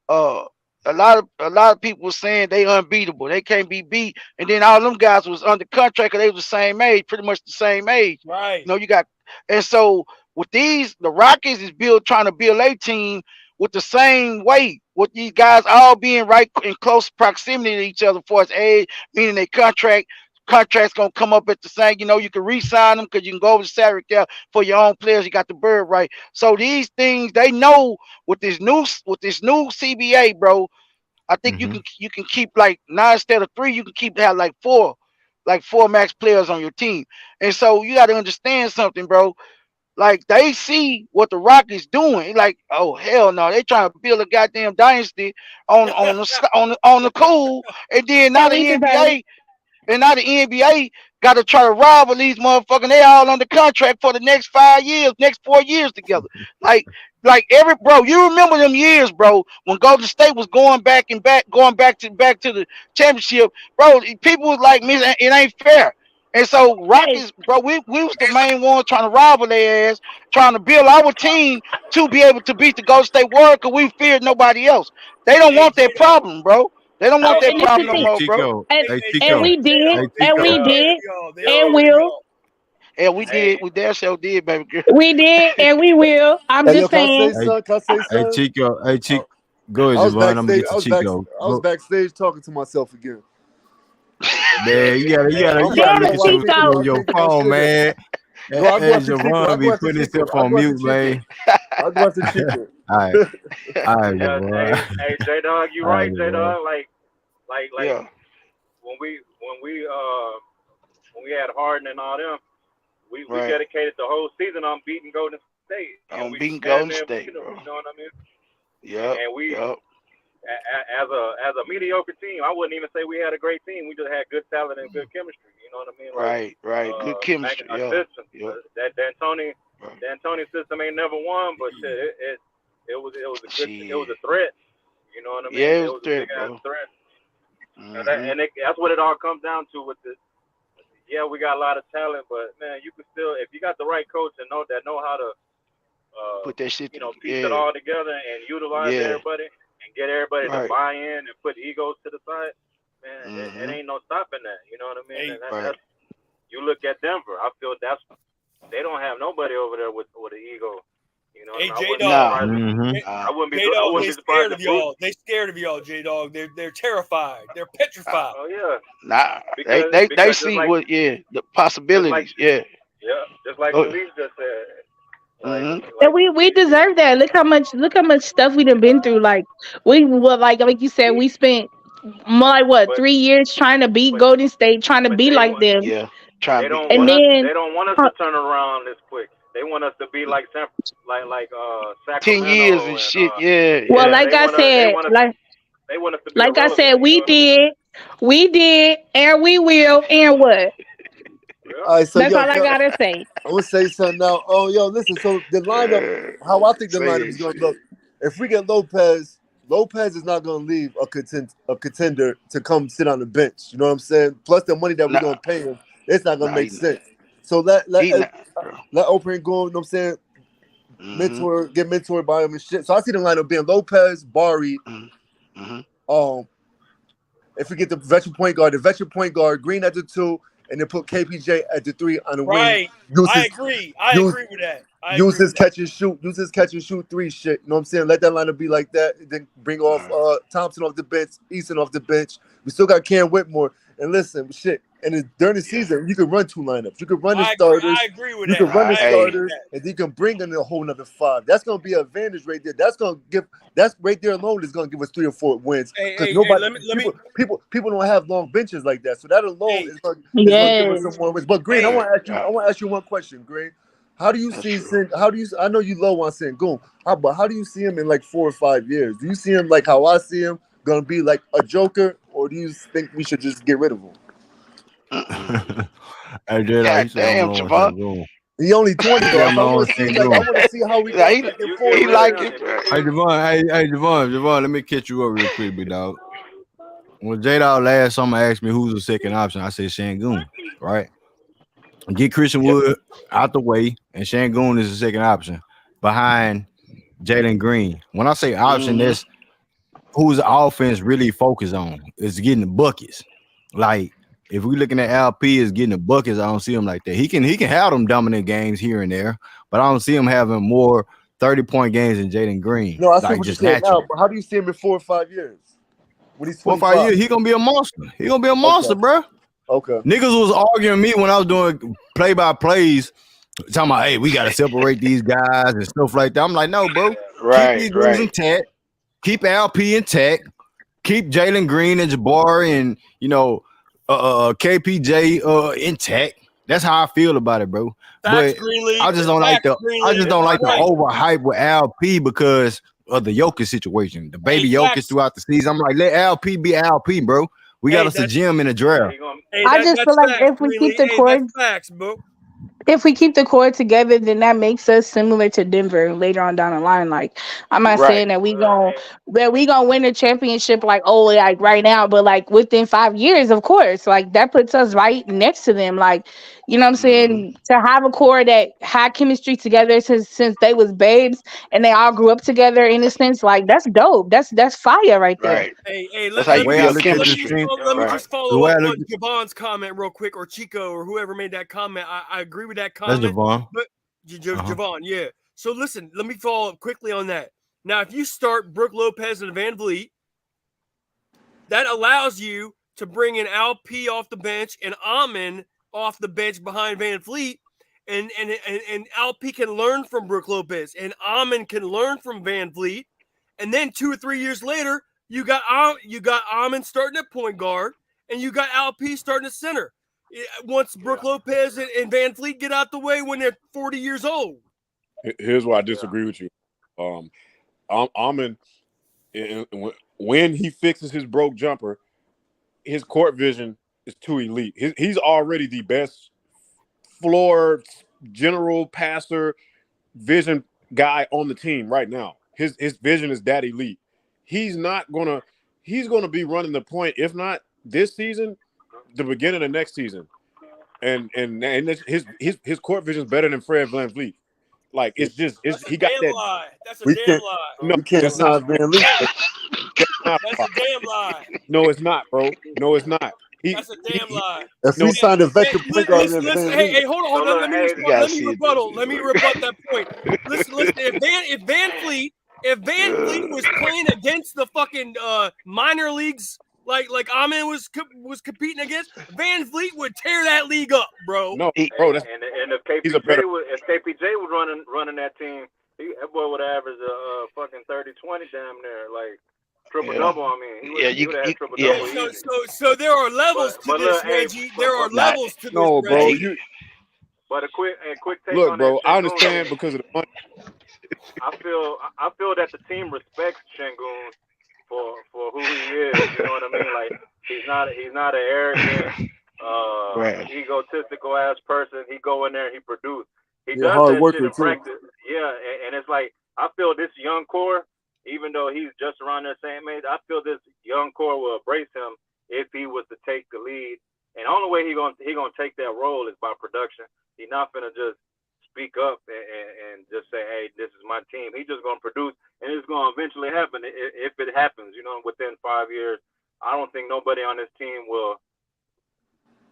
Speaker 2: uh a lot of people were saying they unbeatable. They can't be beat. And then all them guys was under contract 'cause they was the same age, pretty much the same age.
Speaker 5: Right.
Speaker 2: You got, and so with these, the Rockets is trying to build a team with the same weight, with these guys all being right in close proximity to each other for its age, meaning they contracts gonna come up at the same. You can re-sign them because you can go over the salary cap for your own players. You got the bird right. So these things they know with this new CBA, bro. I think you
Speaker 1: Mm-hmm.
Speaker 2: can keep like nine instead of three. You can keep have like four max players on your team. And so you got to understand something, bro. Like they see what the Rockets doing. Like, oh hell no, they trying to build a goddamn dynasty on the cool, and then now
Speaker 8: And
Speaker 2: the
Speaker 8: we deserve
Speaker 2: NBA and now the NBA got to try to rival these motherfuckers. They all under contract for the next 5 years, next 4 years together. Like, like every bro, you remember them years, bro, when Golden State was going back and back, going back to the championship, bro. People was like, "Man, it ain't fair." And so
Speaker 8: hey,
Speaker 2: Rockets, bro, we was the main ones trying to rival their ass, trying to build our team to be able to beat the Golden State Warriors because we feared nobody else. They don't
Speaker 5: Hey,
Speaker 2: want
Speaker 5: J
Speaker 2: that
Speaker 5: Dog.
Speaker 2: problem, bro. They don't want
Speaker 5: Hey,
Speaker 2: that
Speaker 8: and it's the
Speaker 2: problem no
Speaker 8: thing.
Speaker 1: Hey
Speaker 2: more, bro.
Speaker 1: Chico.
Speaker 8: And,
Speaker 1: Hey
Speaker 8: and
Speaker 1: Chico.
Speaker 8: we did,
Speaker 1: Hey
Speaker 8: and
Speaker 5: They
Speaker 8: we
Speaker 1: Chico.
Speaker 5: scared
Speaker 8: did,
Speaker 5: of y'all. They
Speaker 8: and
Speaker 5: scared of
Speaker 8: will.
Speaker 5: y'all.
Speaker 2: And we
Speaker 5: Hey,
Speaker 2: did. We damn sure did, baby girl.
Speaker 8: We did, and we will. I'm
Speaker 6: Hey, yo,
Speaker 8: just
Speaker 6: can I say
Speaker 8: saying.
Speaker 1: Hey,
Speaker 6: something? Can I say
Speaker 1: hey
Speaker 6: something?
Speaker 1: Chico. Hey
Speaker 6: Uh,
Speaker 1: Chico. Go ahead,
Speaker 6: I was
Speaker 1: Javon. I'm gonna
Speaker 6: backstage.
Speaker 1: get to Chico.
Speaker 6: I was
Speaker 1: Go.
Speaker 6: backstage talking to myself again.
Speaker 1: Man,
Speaker 5: hey,
Speaker 1: you
Speaker 6: I
Speaker 1: gotta
Speaker 6: don't
Speaker 1: look
Speaker 6: know
Speaker 8: Damn,
Speaker 1: at
Speaker 6: why I
Speaker 1: your
Speaker 6: can't
Speaker 8: Chico.
Speaker 1: your
Speaker 6: get my
Speaker 1: phone,
Speaker 6: shit in.
Speaker 1: man.
Speaker 6: No, I go
Speaker 1: Hey,
Speaker 6: after Chico. I
Speaker 1: Javon
Speaker 6: go
Speaker 1: be
Speaker 6: after
Speaker 1: putting
Speaker 6: Chico.
Speaker 1: himself
Speaker 6: I
Speaker 1: on
Speaker 6: go after
Speaker 1: mute,
Speaker 6: Chico.
Speaker 1: man.
Speaker 6: I go after Chico.
Speaker 1: All right,
Speaker 12: Yeah, hey,
Speaker 1: Javon.
Speaker 12: hey, J Dog, you
Speaker 1: All right,
Speaker 12: right, J
Speaker 1: Javon.
Speaker 12: Dog. Like
Speaker 2: Yeah,
Speaker 12: when we had Harden and all them, we
Speaker 2: right.
Speaker 12: dedicated the whole season on beating Golden State, and
Speaker 2: On
Speaker 12: we
Speaker 2: beating
Speaker 12: damn
Speaker 2: Golden
Speaker 12: near beat
Speaker 2: State,
Speaker 12: them.
Speaker 2: bro.
Speaker 12: You know what I mean?
Speaker 2: Yep,
Speaker 12: And we,
Speaker 2: yep.
Speaker 12: as a mediocre team, I wouldn't even say we had a great team. We just had good talent and good chemistry. You know what I mean? Like
Speaker 2: Right, right. Good chemistry.
Speaker 12: a
Speaker 2: Yeah,
Speaker 12: system.
Speaker 2: yep.
Speaker 12: That D'Antoni
Speaker 2: Right.
Speaker 12: D'Antoni system ain't never won, but shit, it was a good, it was
Speaker 2: Shit.
Speaker 12: a threat. You know what I
Speaker 2: Yeah,
Speaker 12: mean?
Speaker 2: it
Speaker 12: It
Speaker 2: was
Speaker 12: was a big
Speaker 2: threat,
Speaker 12: ass
Speaker 2: bro.
Speaker 12: threat,
Speaker 2: Mm-hmm.
Speaker 12: that's what it all comes down to with this. Yeah, we got a lot of talent, but man, you can still, if you got the right coach and know how to
Speaker 2: Put that shit
Speaker 12: piece it
Speaker 2: yeah,
Speaker 12: all together and utilize
Speaker 2: yeah.
Speaker 12: everybody and get everybody to
Speaker 2: Right.
Speaker 12: buy in and put egos to the side, man, it
Speaker 2: Mm-hmm.
Speaker 12: ain't no stopping that. You know what I mean?
Speaker 5: hey,
Speaker 12: And
Speaker 2: Right.
Speaker 12: that's, you look at Denver. I feel they don't have nobody over there with an ego. You know what I
Speaker 5: hey,
Speaker 12: mean? I
Speaker 5: J
Speaker 12: wouldn't be
Speaker 5: Dog.
Speaker 2: Nah,
Speaker 12: surprised if
Speaker 1: Mm-hmm.
Speaker 2: nah.
Speaker 5: J
Speaker 12: I
Speaker 5: Dog,
Speaker 12: wouldn't
Speaker 5: they
Speaker 12: be surprised
Speaker 5: scared
Speaker 12: if
Speaker 5: of
Speaker 12: Bruce.
Speaker 5: y'all. They scared of y'all, J Dog. They're terrified. They're
Speaker 2: Uh,
Speaker 5: petrified.
Speaker 12: Oh yeah,
Speaker 2: nah. They
Speaker 12: because
Speaker 2: they they
Speaker 12: because just
Speaker 2: see
Speaker 12: like
Speaker 2: what? Yeah, the
Speaker 12: just like
Speaker 2: possibilities. Yeah.
Speaker 12: yeah, just like
Speaker 2: Oh.
Speaker 12: Shalif just said, like
Speaker 2: Mm-hmm.
Speaker 8: And
Speaker 12: like
Speaker 8: we deserve that. Look how much stuff we done been through. Like we were like you said, we spent more like what,
Speaker 12: but
Speaker 8: 3 years trying to beat
Speaker 12: but
Speaker 8: Golden State, trying to
Speaker 12: but
Speaker 8: be
Speaker 12: they
Speaker 8: like
Speaker 12: want
Speaker 8: them.
Speaker 2: Yeah. Trying
Speaker 12: they
Speaker 2: to beat.
Speaker 12: don't
Speaker 8: And
Speaker 12: want
Speaker 2: Yeah.
Speaker 12: us
Speaker 8: then
Speaker 12: they don't want us to turn around this quick. They want us to be like
Speaker 2: 10 years
Speaker 12: Sacramento
Speaker 2: and
Speaker 12: and
Speaker 2: shit. Yeah.
Speaker 8: well,
Speaker 12: yeah,
Speaker 2: Yeah.
Speaker 8: like I said,
Speaker 12: they want us to be
Speaker 8: like I
Speaker 12: irrelevant.
Speaker 8: said,
Speaker 12: You know what I mean?
Speaker 8: we did, and we will, and what?
Speaker 12: Yeah.
Speaker 6: All right, so
Speaker 8: That's
Speaker 6: yo,
Speaker 8: all I gotta say.
Speaker 6: I'm gonna say something now. Oh, yo, listen. So the lineup, how I think the
Speaker 2: Say
Speaker 6: lineup
Speaker 2: it.
Speaker 6: is
Speaker 2: Say
Speaker 6: gonna
Speaker 2: it.
Speaker 6: look. If we get Lopez, Lopez is not gonna leave a contender to come sit on the bench. You know what I'm saying? Plus the money that we're
Speaker 2: Nah.
Speaker 6: gonna pay him, it's not gonna
Speaker 2: Nah.
Speaker 6: make sense. So let let
Speaker 2: He not, bro.
Speaker 6: let Oprah go. You know what I'm saying?
Speaker 2: Mm-hmm.
Speaker 6: Get mentored by him and shit. So I see the lineup being Lopez, Bari.
Speaker 2: Mm-hmm.
Speaker 6: Um, if we get the veteran point guard, Green at the two, and then put KPJ at the three on the wing.
Speaker 5: Right.
Speaker 6: Use
Speaker 5: I
Speaker 6: his
Speaker 5: agree. I
Speaker 6: use
Speaker 5: agree with that.
Speaker 6: use his catch and shoot. Use his catch and shoot three shit. You know what I'm saying? Let that lineup be like that. And then bring off Thompson off the bench, Easton off the bench. We still got Cam Whitmore. And listen, shit. And during the season, you can run two lineups. You can run the starters.
Speaker 5: I agree with
Speaker 6: You
Speaker 5: that.
Speaker 6: can run the
Speaker 5: I agree with
Speaker 6: starters,
Speaker 5: that.
Speaker 6: and you can bring in a whole nother five. That's gonna be an advantage right there. That's gonna give. That's right there alone is gonna give us 3 or 4 wins. Because nobody, people don't have long benches like that. So that alone is gonna give us some more wins. But Green, I want to ask you one question, Green. How do you see I know you low on Sengun, but how do you see him in like 4 or 5 years? Do you see him like how I see him, gonna be like a joker, or do you think we should just get rid of him?
Speaker 1: I did. He
Speaker 2: God
Speaker 1: said I'm
Speaker 2: damn,
Speaker 1: low on
Speaker 2: Javon.
Speaker 1: Sengun.
Speaker 6: He only
Speaker 1: He
Speaker 6: 20
Speaker 1: said
Speaker 6: though.
Speaker 1: I'm
Speaker 6: So I
Speaker 1: low on
Speaker 6: want to see I
Speaker 1: Sengun.
Speaker 6: want to see how we
Speaker 2: Nah,
Speaker 6: got
Speaker 2: he,
Speaker 6: like in
Speaker 12: You
Speaker 6: 4
Speaker 2: he
Speaker 12: get rid
Speaker 6: years.
Speaker 12: of
Speaker 2: like
Speaker 12: him
Speaker 2: it,
Speaker 12: if
Speaker 2: bro.
Speaker 12: he
Speaker 1: Hey
Speaker 12: leaves.
Speaker 1: Javon, let me catch you up real quick, big dog. When J-Dog last summer asked me who's the second option, I said Sengun, right? Get Christian Wood out the way, and Sengun is the second option behind Jalen Green. When I say option,
Speaker 2: Mm-hmm.
Speaker 1: that's who's the offense really focused on. Is getting the buckets. Like if we looking at LP is getting the buckets, I don't see him like that. He can have them dominant games here and there, but I don't see him having more 30-point games than Jalen Green,
Speaker 6: No, I see
Speaker 1: like
Speaker 6: what you
Speaker 1: just
Speaker 6: said now,
Speaker 1: naturally.
Speaker 6: but how do you see him in 4 or 5 years when he's
Speaker 1: 4 or 5 years,
Speaker 6: 25?
Speaker 1: he gonna be a monster. He gonna be a monster,
Speaker 6: Okay,
Speaker 1: bro.
Speaker 6: okay.
Speaker 1: Niggas was arguing me when I was doing play by plays, talking about, hey, we gotta separate these guys and stuff like that. I'm like, no, bro, keep
Speaker 2: Right,
Speaker 1: these dudes
Speaker 2: right.
Speaker 1: intact, keep LP intact, keep Jalen Green and Jabari and KPJ intact. That's how I feel about it, bro.
Speaker 5: Facts,
Speaker 1: But
Speaker 5: Greenleaf.
Speaker 1: I just don't like
Speaker 5: Facts,
Speaker 1: the
Speaker 5: Greenleaf. That's right.
Speaker 1: overhype with LP because of the Jokic situation. The baby
Speaker 5: Hey,
Speaker 1: Jokic
Speaker 5: facts.
Speaker 1: throughout the season. I'm like, let LP be LP, bro. We got
Speaker 5: Hey,
Speaker 1: us a
Speaker 5: that's
Speaker 1: gym in the
Speaker 12: Yeah,
Speaker 1: draft.
Speaker 12: he gonna
Speaker 8: I just feel
Speaker 5: that's
Speaker 8: like
Speaker 5: facts,
Speaker 8: if we keep
Speaker 5: Greenleaf.
Speaker 8: the
Speaker 5: Hey, that's
Speaker 8: core,
Speaker 5: facts, bro.
Speaker 8: if we keep the core together, then that makes us similar to Denver later on down the line. Like, I'm not
Speaker 2: Right.
Speaker 8: saying that
Speaker 12: hey,
Speaker 8: we gonna win a championship like, oh, like right now, but like within 5 years, of course, like that puts us right next to them. Like, you know what I'm
Speaker 2: Mm-hmm.
Speaker 8: saying? To have a core that had chemistry together since they was babes and they all grew up together in a sense, like that's dope. That's fire right there.
Speaker 2: Right.
Speaker 5: Hey,
Speaker 2: That's
Speaker 5: let,
Speaker 2: how
Speaker 1: The
Speaker 2: you
Speaker 5: let me
Speaker 1: way I
Speaker 2: build
Speaker 5: just
Speaker 1: look at
Speaker 5: let me
Speaker 1: this
Speaker 5: just
Speaker 2: chemistry.
Speaker 1: team,
Speaker 5: let me
Speaker 2: Right.
Speaker 5: just
Speaker 1: the
Speaker 5: follow
Speaker 1: way
Speaker 5: up
Speaker 1: I look,
Speaker 5: on Javon's comment real quick, or Chico, or whoever made that comment. I agree with that
Speaker 1: that's
Speaker 5: comment,
Speaker 1: Javon.
Speaker 5: but
Speaker 1: Uh-huh.
Speaker 5: Javon, yeah. So listen, let me follow up quickly on that. Now, if you start Brooke Lopez and Van Vliet, that allows you to bring in Al P off the bench and Amon off the bench behind Van Vliet. And Al P can learn from Brooke Lopez, and Amon can learn from Van Vliet. And then 2 or 3 years later, you got Amon starting at point guard, and you got Al P starting at center. Once Brooke Lopez and Van Vliet get out the way when they're 40 years old.
Speaker 13: Here's why I disagree with you. Amon, when he fixes his broke jumper, his court vision is too elite. He's already the best floor general passer vision guy on the team right now. His vision is that elite. He's gonna be running the point, if not this season, the beginning of next season. And his court vision is better than Fred VanVleet. Like
Speaker 5: That's a
Speaker 13: he got
Speaker 5: damn
Speaker 13: that.
Speaker 5: lie. That's a
Speaker 6: We
Speaker 5: damn
Speaker 6: can't
Speaker 5: lie.
Speaker 13: No,
Speaker 6: we can't
Speaker 13: that's not.
Speaker 6: sign Van Lee.
Speaker 13: That's not a
Speaker 5: That's
Speaker 13: lie.
Speaker 5: a damn lie.
Speaker 13: No, it's not, bro. No, it's not.
Speaker 5: That's a damn lie.
Speaker 6: If
Speaker 13: No.
Speaker 6: we
Speaker 5: Hey,
Speaker 6: signed a
Speaker 5: hey,
Speaker 6: veteran point guard in
Speaker 5: listen.
Speaker 6: Van
Speaker 5: Hey,
Speaker 6: Lee,
Speaker 5: hey, hold on,
Speaker 12: so
Speaker 5: hold on.
Speaker 12: look,
Speaker 5: Let me
Speaker 12: hey,
Speaker 2: You
Speaker 5: respond.
Speaker 2: gotta
Speaker 5: Let me
Speaker 2: see it.
Speaker 5: rebuttal. Let me rebut that point. Listen. If Van Fleet was playing against the fucking minor leagues, like Amin was competing against, Van Fleet would tear that league up, bro.
Speaker 13: No,
Speaker 2: He,
Speaker 13: bro. That's
Speaker 12: and if
Speaker 13: he's a better.
Speaker 12: KPJ was running that team, that boy would average a fucking 30-20 damn near, like triple
Speaker 2: yeah.
Speaker 12: double. I mean,
Speaker 2: Yeah,
Speaker 12: he would have had triple
Speaker 2: yeah.
Speaker 12: double easy.
Speaker 5: So there are levels to
Speaker 12: But
Speaker 5: this,
Speaker 12: look, hey,
Speaker 5: Reggie. There are
Speaker 2: Not
Speaker 5: levels to this,
Speaker 13: No, bro.
Speaker 5: Reggie.
Speaker 2: he,
Speaker 12: but a quick take
Speaker 13: Look,
Speaker 12: on that
Speaker 13: bro. I
Speaker 12: Shangoon
Speaker 13: understand
Speaker 12: thing.
Speaker 13: because of the money.
Speaker 12: I feel that the team respects Shangoon for who he is. You know what I mean? Like he's not an arrogant,
Speaker 2: right.
Speaker 12: egotistical ass person. He go in there and he produce. He
Speaker 6: he a
Speaker 12: does
Speaker 6: hard
Speaker 12: that shit
Speaker 6: worker
Speaker 12: in
Speaker 6: too.
Speaker 12: practice. Yeah, and it's like I feel this young core, even though he's just around their same age, I feel this young core will embrace him if he was to take the lead. And the only way he gonna take that role is by production. He's not gonna just speak up and just say, hey, this is my team. He's just going to produce, and it's going to eventually happen if it happens, within 5 years. I don't think nobody on this team will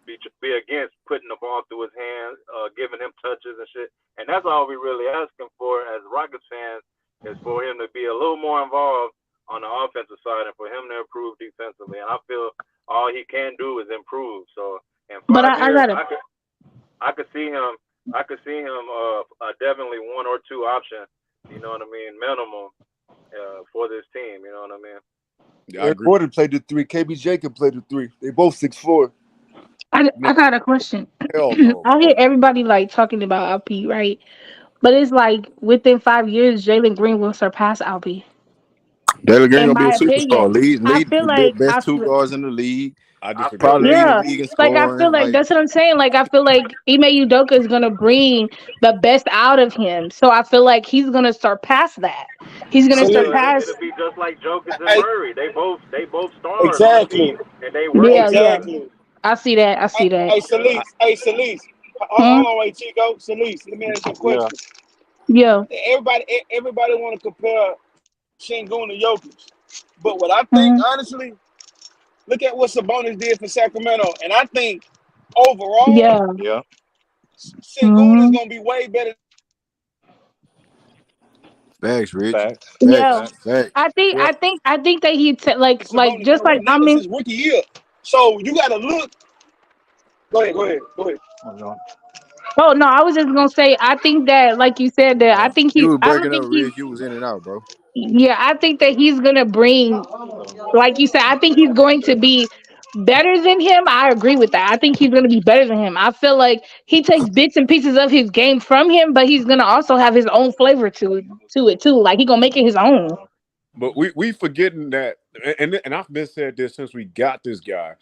Speaker 14: be against putting the ball through his hands, giving him touches and shit. And that's all we really asking for as Rockets fans is for him to be a little more involved on the offensive side and for him to improve defensively. And I feel all he can do is improve. So in
Speaker 8: But
Speaker 14: 5 years,
Speaker 8: got it.
Speaker 14: I could see him. I could see him definitely one or two option. You know what I mean? Minimum for this team. You know what I mean?
Speaker 13: Yeah, I
Speaker 6: Eric
Speaker 13: agree.
Speaker 6: Gordon played the 3. KBJ can play the 3. They both 6'4".
Speaker 8: I got a question.
Speaker 13: Hell no,
Speaker 8: I hear
Speaker 13: bro.
Speaker 8: everybody like talking about LP, right? But it's like within 5 years, Jalen Green will surpass LP.
Speaker 1: Jalen Green
Speaker 8: In
Speaker 1: gonna be a
Speaker 8: my
Speaker 1: superstar.
Speaker 8: opinion,
Speaker 1: Lead
Speaker 8: feel
Speaker 1: the
Speaker 8: like
Speaker 1: best two guards in the league.
Speaker 13: I
Speaker 14: I
Speaker 13: disagree.
Speaker 14: feel
Speaker 1: Probably
Speaker 14: the
Speaker 1: lead the
Speaker 8: yeah,
Speaker 1: league in
Speaker 8: like I feel
Speaker 1: scoring.
Speaker 8: like
Speaker 1: Like
Speaker 8: that's what I'm saying. Like I feel like Ime Udoka is gonna bring the best out of him. So I feel like he's gonna surpass that. He's gonna
Speaker 2: So look,
Speaker 8: surpass.
Speaker 14: it'll be just like Jokic and
Speaker 2: hey,
Speaker 14: Murray. They both stars on the
Speaker 2: exactly,
Speaker 14: team and they
Speaker 8: Yeah,
Speaker 14: rotate.
Speaker 8: yeah.
Speaker 2: exactly.
Speaker 8: I see that. I see that.
Speaker 2: Hey,
Speaker 13: I,
Speaker 2: Celise.
Speaker 8: Hmm?
Speaker 2: Hold on, wait, Chico. Celise, let me ask you a
Speaker 3: Yeah.
Speaker 2: question.
Speaker 8: Yeah.
Speaker 2: Everybody want to compare Sengun to Jokic, but what I think,
Speaker 8: Hmm.
Speaker 2: honestly, look at what Sabonis did for Sacramento, and I think overall,
Speaker 8: Yeah.
Speaker 3: Yeah.
Speaker 2: Sengun is
Speaker 8: Hmm.
Speaker 2: gonna be way better
Speaker 1: facts, Rich.
Speaker 3: Facts.
Speaker 8: Yeah.
Speaker 1: Facts. Facts.
Speaker 13: well,
Speaker 8: I think that like
Speaker 2: than Sabonis.
Speaker 8: just like
Speaker 2: And
Speaker 8: I
Speaker 2: that was
Speaker 8: mean
Speaker 2: his rookie year. So you got to look. Go ahead.
Speaker 8: oh no, I was just gonna say I think that like you said that
Speaker 1: You was
Speaker 8: I don't
Speaker 1: breaking up,
Speaker 8: think he
Speaker 1: Rich. You was in and out, bro.
Speaker 8: yeah, I think that he's gonna bring like you said, I think he's going to be better than him. I agree with that. I think he's going to be better than him. I feel like he takes bits and pieces of his game from him, but he's going to also have his own flavor to it too. Like he going to make it his own.
Speaker 13: but we forgetting that, and I've been said this since we got this guy.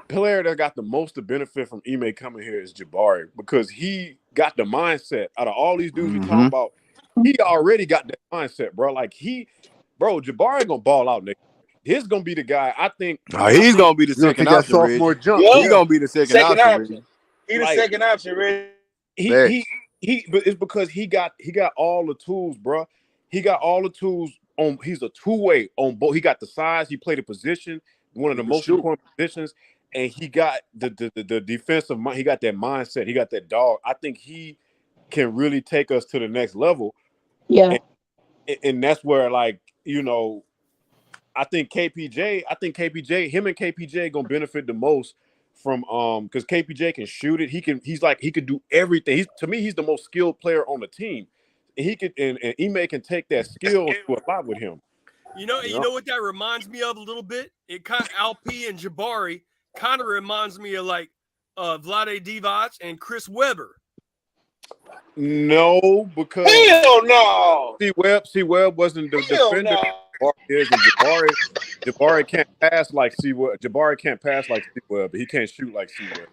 Speaker 13: Player that got the most to benefit from Ime coming here is Jabari because he got the mindset out of all these dudes we talking
Speaker 1: Mm-hmm.
Speaker 13: about. He already got that mindset, bro. Like Jabari gonna ball out, nigga. He's gonna be the guy.
Speaker 1: He's gonna be the
Speaker 6: You're gonna
Speaker 1: second
Speaker 6: take that
Speaker 1: option, Rich.
Speaker 6: sophomore jump,
Speaker 2: Yup,
Speaker 1: He
Speaker 6: yeah.
Speaker 1: gonna be the second
Speaker 2: second
Speaker 1: option, Rich.
Speaker 2: option. He the
Speaker 13: like
Speaker 2: second option, Reggie.
Speaker 13: he he
Speaker 1: Facts.
Speaker 13: but it's because he got all the tools, bro. He got all the tools on. He's a two-way on both. He got the size. He played a position, one of
Speaker 6: He
Speaker 13: the
Speaker 6: can
Speaker 13: most
Speaker 6: shoot.
Speaker 13: important positions, and he got the defensive mind. He got that mindset. He got that dog. I think he can really take us to the next level,
Speaker 8: Yeah.
Speaker 13: and that's where I think him and KPJ gonna benefit the most from because KPJ can shoot it. He could do everything. To me, he's the most skilled player on the team. And he could and Ime can take that skill and do a lot with him.
Speaker 5: You know
Speaker 13: You know?
Speaker 5: what that reminds me of a little bit? It kind of Alp and Jabari kind of reminds me of like Vlade Divac and Chris Webber.
Speaker 13: No, because
Speaker 2: Hell no.
Speaker 13: C-Web wasn't the
Speaker 2: Hell
Speaker 13: defender
Speaker 2: no.
Speaker 13: Jabari is, and Jabari can't pass like C-Web. Jabari can't pass like C-Web, but he can't shoot like C-Web.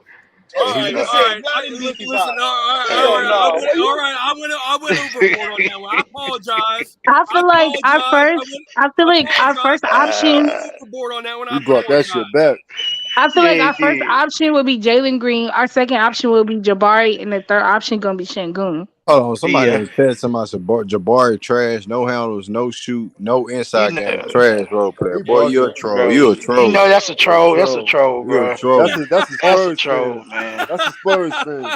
Speaker 5: All
Speaker 2: Hey,
Speaker 5: right,
Speaker 2: he
Speaker 5: all
Speaker 2: said
Speaker 5: right.
Speaker 2: Vlade
Speaker 5: Listen,
Speaker 2: Divac.
Speaker 5: all
Speaker 2: Hell
Speaker 5: right.
Speaker 2: no.
Speaker 5: I went overboard on that one. I apologize.
Speaker 8: I
Speaker 5: I
Speaker 8: feel like
Speaker 5: apologize.
Speaker 8: our first option.
Speaker 5: I went overboard on that one. I
Speaker 6: He brought that
Speaker 5: apologize.
Speaker 6: shit back.
Speaker 8: I feel
Speaker 2: Yeah,
Speaker 8: like
Speaker 2: he
Speaker 8: our first
Speaker 2: did.
Speaker 8: option will be Jalen Green. Our second option will be Jabari, and the third option gonna be Shangun.
Speaker 1: Hold on, somebody
Speaker 2: Yeah.
Speaker 1: has said somebody Jabari trash, no handles, no shoot, no
Speaker 2: You
Speaker 1: inside game,
Speaker 2: know,
Speaker 1: trash role player.
Speaker 6: He
Speaker 1: Boy, you a
Speaker 6: bugging,
Speaker 1: troll.
Speaker 2: bro.
Speaker 1: You a
Speaker 2: You
Speaker 1: troll.
Speaker 2: know that's a
Speaker 6: a
Speaker 2: troll. That's a
Speaker 6: troll.
Speaker 2: troll,
Speaker 1: You a
Speaker 2: bro.
Speaker 1: troll.
Speaker 6: That's a
Speaker 2: That's a
Speaker 6: Spurs
Speaker 2: troll,
Speaker 6: fan.
Speaker 2: man.
Speaker 6: That's a Spurs fan.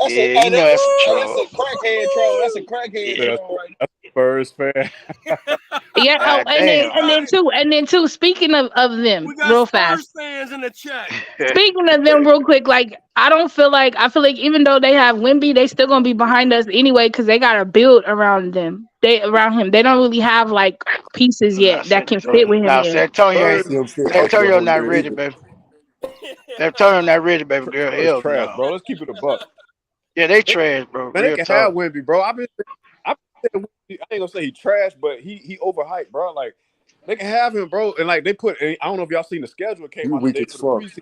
Speaker 2: Yeah, you know that's a troll.
Speaker 5: Woo!
Speaker 2: That's a crackhead troll. That's a crackhead
Speaker 5: Yeah.
Speaker 13: That's
Speaker 2: troll right
Speaker 13: a Spurs fan.
Speaker 8: Yeah. Oh,
Speaker 2: God damn.
Speaker 8: and then two. Speaking of them,
Speaker 5: We got
Speaker 8: real
Speaker 5: Spurs
Speaker 8: fast.
Speaker 5: fans in the chat.
Speaker 8: Speaking of them, real quick, like I feel like even though they have Wimby, they still gonna be behind us anyway because they got to build around them. Around him. They don't really have like pieces
Speaker 2: Nah,
Speaker 8: yet that can fit with him
Speaker 2: nah,
Speaker 8: there.
Speaker 6: I
Speaker 2: Santonio
Speaker 6: see him stay
Speaker 2: ain't.
Speaker 6: up for a
Speaker 2: Santonio
Speaker 6: whole
Speaker 2: not
Speaker 6: year
Speaker 2: ready,
Speaker 6: either.
Speaker 2: baby. Santonio not ready, baby girl.
Speaker 13: Spurs
Speaker 2: Hell
Speaker 13: trash,
Speaker 2: no.
Speaker 13: bro. Let's keep it a buck.
Speaker 2: Yeah, they trash, bro.
Speaker 13: Man, they
Speaker 2: Real
Speaker 13: can
Speaker 2: talk.
Speaker 13: have Wemby, bro. I've been saying I ain't gonna say he trash, but he overhyped, bro. Like they can have him, bro. And like I don't know if y'all seen the schedule
Speaker 6: He
Speaker 13: came out
Speaker 6: weak
Speaker 13: today
Speaker 6: as
Speaker 13: for the
Speaker 6: fuck.
Speaker 13: preseason.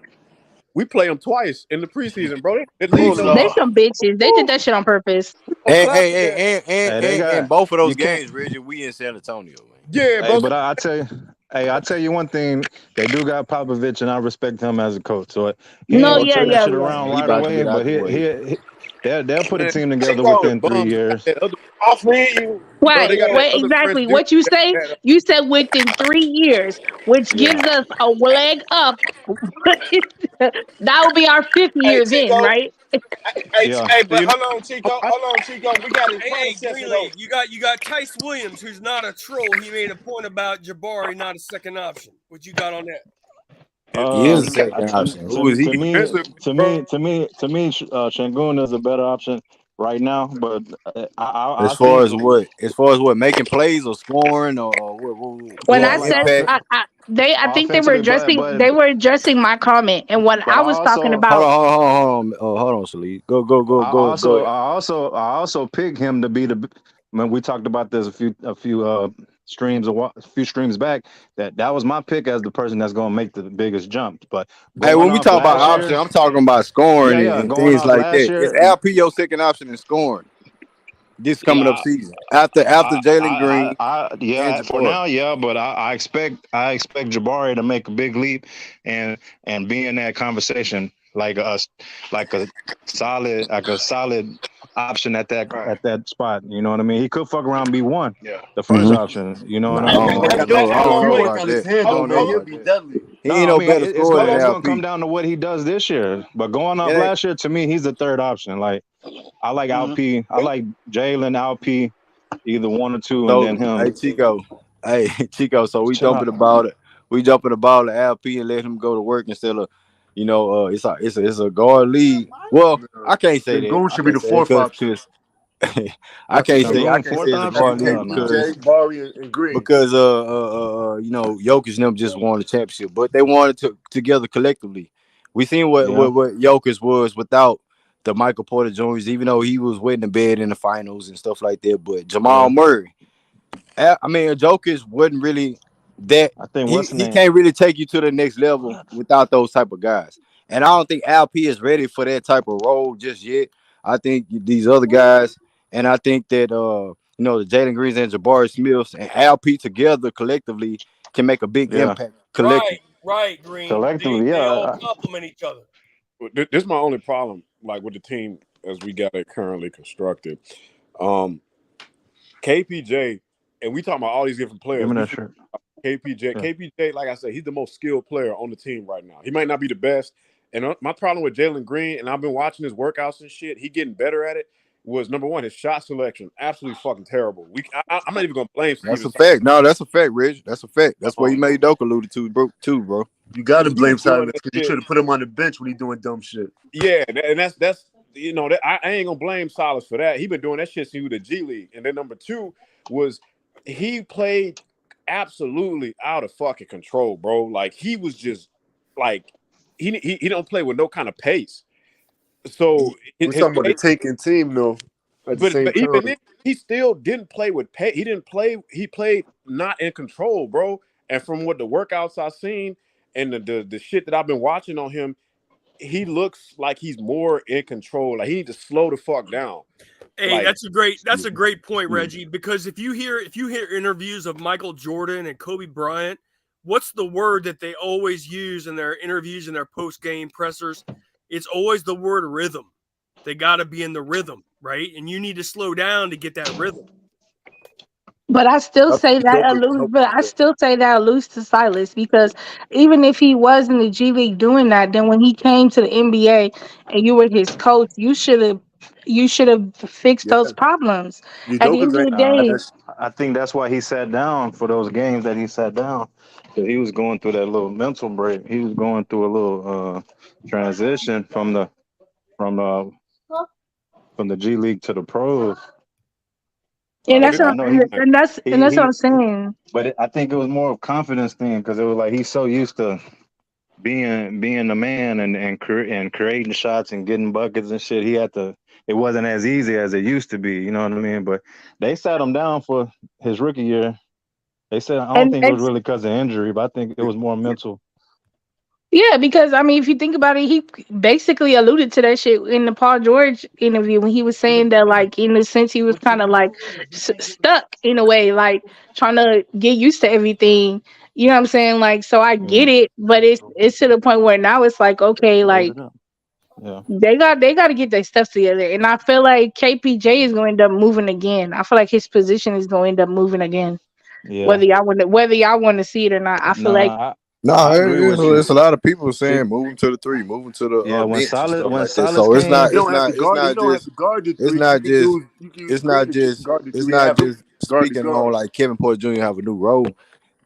Speaker 13: We play them twice in the preseason, bro. The
Speaker 2: Oh
Speaker 13: league know
Speaker 8: They
Speaker 2: Lord.
Speaker 8: some bitches. They did that shit on purpose.
Speaker 13: gonna
Speaker 1: And
Speaker 13: clap
Speaker 1: hey,
Speaker 13: for that.
Speaker 1: hey,
Speaker 15: Hey, they
Speaker 1: and
Speaker 15: got
Speaker 1: both of those
Speaker 15: you can't.
Speaker 1: games, Reggie, we in San Antonio, man.
Speaker 13: Yeah,
Speaker 15: Hey,
Speaker 13: bro.
Speaker 15: but I tell you one thing. They do got Popovich, and I respect him as a coach. So he ain't
Speaker 8: No,
Speaker 15: gonna
Speaker 8: yeah,
Speaker 15: turn that
Speaker 8: yeah,
Speaker 15: shit
Speaker 8: yeah.
Speaker 15: around
Speaker 1: He
Speaker 15: right
Speaker 1: about to
Speaker 15: away.
Speaker 1: get out
Speaker 15: But
Speaker 1: the way.
Speaker 15: They'll put a
Speaker 13: Man,
Speaker 15: team together
Speaker 13: they
Speaker 7: Chico,
Speaker 15: within
Speaker 13: got
Speaker 15: three
Speaker 13: bums. They got
Speaker 15: years.
Speaker 13: that other,
Speaker 7: I feel you.
Speaker 13: bro.
Speaker 8: What?
Speaker 13: They got
Speaker 15: Yeah,
Speaker 13: that
Speaker 8: What
Speaker 13: other French
Speaker 8: exactly?
Speaker 13: dude.
Speaker 8: What you say?
Speaker 13: That,
Speaker 8: You said within 3 years, which
Speaker 15: yeah.
Speaker 8: gives us a leg up. That will be our fifth
Speaker 7: Hey,
Speaker 8: year then,
Speaker 7: Chico.
Speaker 8: right?
Speaker 15: Yeah.
Speaker 7: But
Speaker 13: you know,
Speaker 7: hold on, Chico.
Speaker 13: I,
Speaker 7: Hold on, Chico. We got his
Speaker 5: Hey,
Speaker 7: predecessor though.
Speaker 5: Greenleaf, you got Tice Williams, who's not a troll. He made a point about Jabari not a second option. What you got on that?
Speaker 1: He is a
Speaker 15: Um,
Speaker 1: second option. Who is
Speaker 15: to
Speaker 1: he?
Speaker 15: me,
Speaker 13: defensively,
Speaker 15: to
Speaker 13: bro.
Speaker 15: me, to me, to me, Shangun is a better option right now. But I
Speaker 1: As far
Speaker 15: think
Speaker 1: as what? As far as what? Making plays or scoring or
Speaker 8: When
Speaker 15: yeah,
Speaker 8: I
Speaker 1: what
Speaker 15: like
Speaker 8: said
Speaker 1: impact?
Speaker 8: I think
Speaker 15: offensively,
Speaker 8: they were addressing my comment, and what
Speaker 15: but
Speaker 8: I
Speaker 15: I
Speaker 8: was talking
Speaker 15: also
Speaker 1: Hold
Speaker 8: about.
Speaker 1: on, hold on, hold on, hold on. Hold on, Salih.
Speaker 15: I
Speaker 1: Go
Speaker 15: also
Speaker 1: ahead.
Speaker 15: I also I also picked him to be the when we talked about this a few few streams back that was my pick as the person that's going to make the biggest jump. But
Speaker 1: Hey,
Speaker 15: going
Speaker 1: when we
Speaker 15: off
Speaker 1: talk about
Speaker 15: last
Speaker 1: option,
Speaker 15: year,
Speaker 1: I'm talking about
Speaker 15: yeah,
Speaker 1: scoring
Speaker 15: yeah,
Speaker 1: and
Speaker 15: going
Speaker 1: things
Speaker 15: off
Speaker 1: like
Speaker 15: last
Speaker 1: that. Is
Speaker 15: year,
Speaker 1: LP your second option in scoring this coming up
Speaker 15: yeah,
Speaker 1: season after Jalen Green and
Speaker 15: yeah, for
Speaker 1: Jabbar?
Speaker 15: now, yeah, but I expect Jabari to make a big leap and be in that conversation like a solid option
Speaker 7: Right.
Speaker 15: at that spot. You know what I mean? He could fuck around and be one,
Speaker 7: Yeah.
Speaker 15: the first
Speaker 1: Hmm.
Speaker 15: option. You know what
Speaker 1: Nah,
Speaker 15: I
Speaker 1: I
Speaker 15: mean?
Speaker 1: don't, I
Speaker 7: But
Speaker 1: don't
Speaker 7: but
Speaker 1: know. I
Speaker 6: Put a
Speaker 1: don't
Speaker 6: few
Speaker 1: know
Speaker 7: but
Speaker 6: work
Speaker 1: about
Speaker 6: on his
Speaker 1: that.
Speaker 6: hand
Speaker 1: I
Speaker 6: though,
Speaker 1: don't
Speaker 6: man.
Speaker 1: know
Speaker 6: He'll
Speaker 1: about
Speaker 6: be
Speaker 1: that.
Speaker 6: deadly.
Speaker 1: He
Speaker 15: No,
Speaker 1: ain't
Speaker 15: I
Speaker 1: no
Speaker 15: mean
Speaker 1: better
Speaker 15: it's
Speaker 1: scorer than
Speaker 15: always gonna come
Speaker 1: LP.
Speaker 15: down to what he does this year. But going off
Speaker 1: It ain't
Speaker 15: last year, to me, he's the third option. Like I like
Speaker 2: Mhm.
Speaker 15: LP, I like Jalen LP, either one or two, and
Speaker 1: so.
Speaker 15: then him.
Speaker 1: Hey Chico, hey Chico. So we
Speaker 15: Chill
Speaker 1: jumping
Speaker 15: out.
Speaker 1: the ball. We jumping the ball to LP and let him go to work instead of, it's a guard league. Well, I can't say that.
Speaker 6: Sengun
Speaker 1: I
Speaker 6: should be
Speaker 1: can't
Speaker 6: the
Speaker 1: say that
Speaker 6: fourth option.
Speaker 1: because I
Speaker 15: Shangoon,
Speaker 1: can't
Speaker 15: fourth
Speaker 1: say it's a
Speaker 6: After
Speaker 1: guard
Speaker 15: option.
Speaker 1: league
Speaker 15: No, no.
Speaker 1: because
Speaker 6: KPJ, Bari, and Green.
Speaker 1: Jokic and them just won the championship, but they won it together collectively. We seen what
Speaker 15: Yeah,
Speaker 1: Jokic was without the Michael Porter Jr.'s, even though he was wetting the bed in the finals and stuff like that. But Jamal
Speaker 15: yeah.
Speaker 1: Murray, I mean, Jokic wasn't really that.
Speaker 15: I think
Speaker 1: He
Speaker 15: what's the
Speaker 1: he
Speaker 15: name?
Speaker 1: can't really take you to the next level without those type of guys. And I don't think LP is ready for that type of role just yet. I think these other guys, and I think that the Jalen Greens and Jabari Smiths and LP together collectively can make a big
Speaker 15: Yeah,
Speaker 1: impact
Speaker 5: Right,
Speaker 1: collectively.
Speaker 5: right, Green. They
Speaker 15: collectively,
Speaker 5: they all
Speaker 15: yeah.
Speaker 5: complement each other.
Speaker 13: This is my only problem, like with the team as we got it currently constructed. Um, KPJ, and we talking about all these different
Speaker 15: Give
Speaker 13: players.
Speaker 15: me
Speaker 13: We
Speaker 15: that
Speaker 13: forget
Speaker 15: shirt.
Speaker 13: KPJ.
Speaker 15: Yeah,
Speaker 13: KPJ, like I said, he's the most skilled player on the team right now. He might not be the best. And my problem with Jalen Green, and I've been watching his workouts and shit, he getting better at it, was number one, his shot selection. Absolutely fucking terrible. I'm not even going to blame
Speaker 1: That's
Speaker 13: Steven
Speaker 1: a
Speaker 13: Silas.
Speaker 1: fact. No, that's a fact, Rich. That's a fact. That's what
Speaker 13: Um,
Speaker 1: you made Doke alluded to, bro. Too, bro.
Speaker 6: You got to
Speaker 13: he was
Speaker 6: blame
Speaker 13: doing
Speaker 6: Silas
Speaker 13: that
Speaker 6: because you
Speaker 13: shit.
Speaker 6: should have put him on the bench when he doing dumb shit.
Speaker 13: Yeah, and that's that I ain't gonna blame Silas for that. He been doing that shit since he was the G League. And then number two was he played absolutely out of fucking control, bro. Like he was just like he don't play with no kind of pace. So
Speaker 6: We're
Speaker 13: his
Speaker 6: talking about the
Speaker 13: pace,
Speaker 6: tanking team, though. At the same
Speaker 13: but even
Speaker 6: time,
Speaker 13: then, he still didn't play with pace. He didn't play. He played not in control, bro. And from what the workouts I've seen and the shit that I've been watching on him, he looks like he's more in control. Like he needs to slow the fuck down.
Speaker 5: Hey,
Speaker 13: Like
Speaker 5: that's a great point,
Speaker 15: yeah,
Speaker 5: Reggie. Because if you hear interviews of Michael Jordan and Kobe Bryant, what's the word that they always use in their interviews and their post game pressers? It's always the word rhythm. They got to be in the rhythm, right? And you need to slow down to get that rhythm.
Speaker 8: But I still
Speaker 6: I
Speaker 8: say
Speaker 6: think
Speaker 8: that
Speaker 6: Joker can
Speaker 8: alludes.
Speaker 6: help
Speaker 8: But
Speaker 6: with
Speaker 8: I
Speaker 6: that.
Speaker 8: still say that alludes to Silas because even if he was in the G League doing that, then when he came to the NBA and you were his coach, you should have fixed
Speaker 6: Yeah,
Speaker 8: those problems. At the
Speaker 6: Udoka
Speaker 8: end of
Speaker 6: ain't
Speaker 8: the
Speaker 15: I
Speaker 6: got
Speaker 8: day,
Speaker 6: that shit.
Speaker 15: I think that's why he sat down for those games that he sat down because he was going through that little mental break. He was going through a little transition from uh from the G League to the pros.
Speaker 8: and
Speaker 13: but
Speaker 15: Like
Speaker 8: that's
Speaker 13: it,
Speaker 15: I
Speaker 8: what,
Speaker 15: know
Speaker 8: and
Speaker 15: he
Speaker 8: and that's and
Speaker 15: he
Speaker 8: that's what I'm
Speaker 15: he, he
Speaker 8: saying.
Speaker 15: but I think it was more of confidence thing because it was like he's so used to being the man and creating shots and getting buckets and shit. He had to. It wasn't as easy as it used to be. You know what I mean? But they sat him down for his rookie year. They said I don't
Speaker 8: And
Speaker 15: think it was
Speaker 8: it's
Speaker 15: really because of injury, but I think it was more mental.
Speaker 8: Yeah, because I mean, if you think about it, he basically alluded to that shit in the Paul George interview when he was saying that, like, in a sense, he was kind of like stuck in a way, like trying to get used to everything. You know what I'm saying? Like, so I
Speaker 15: Yeah,
Speaker 8: get it, but it's to the point where now it's like, okay,
Speaker 15: load
Speaker 8: like
Speaker 15: it up. Yeah.
Speaker 8: They got to get their stuff together, and I feel like KPJ is going to end up moving again. I feel like his position is going to end up moving again,
Speaker 15: Yeah.
Speaker 8: whether y'all want to see it or not. I feel
Speaker 15: No,
Speaker 8: like
Speaker 1: No,
Speaker 15: I agree with you.
Speaker 1: it's a lot of people
Speaker 15: See,
Speaker 1: saying moving to the three, moving to the
Speaker 15: yeah,
Speaker 1: bench and stuff
Speaker 15: When
Speaker 1: like that.
Speaker 15: Silas
Speaker 1: So
Speaker 15: came,
Speaker 6: You don't have to guard. You don't have to guard the
Speaker 1: it's
Speaker 6: three. You
Speaker 1: not
Speaker 6: can
Speaker 1: just
Speaker 6: use. You can use
Speaker 1: it's
Speaker 6: Green
Speaker 1: not
Speaker 6: to
Speaker 1: just
Speaker 6: guard the
Speaker 1: it's
Speaker 6: three.
Speaker 1: not
Speaker 6: Have him
Speaker 1: just
Speaker 6: guard the
Speaker 1: speaking on
Speaker 6: guard.
Speaker 1: like Kevin Porter Jr. have a new role.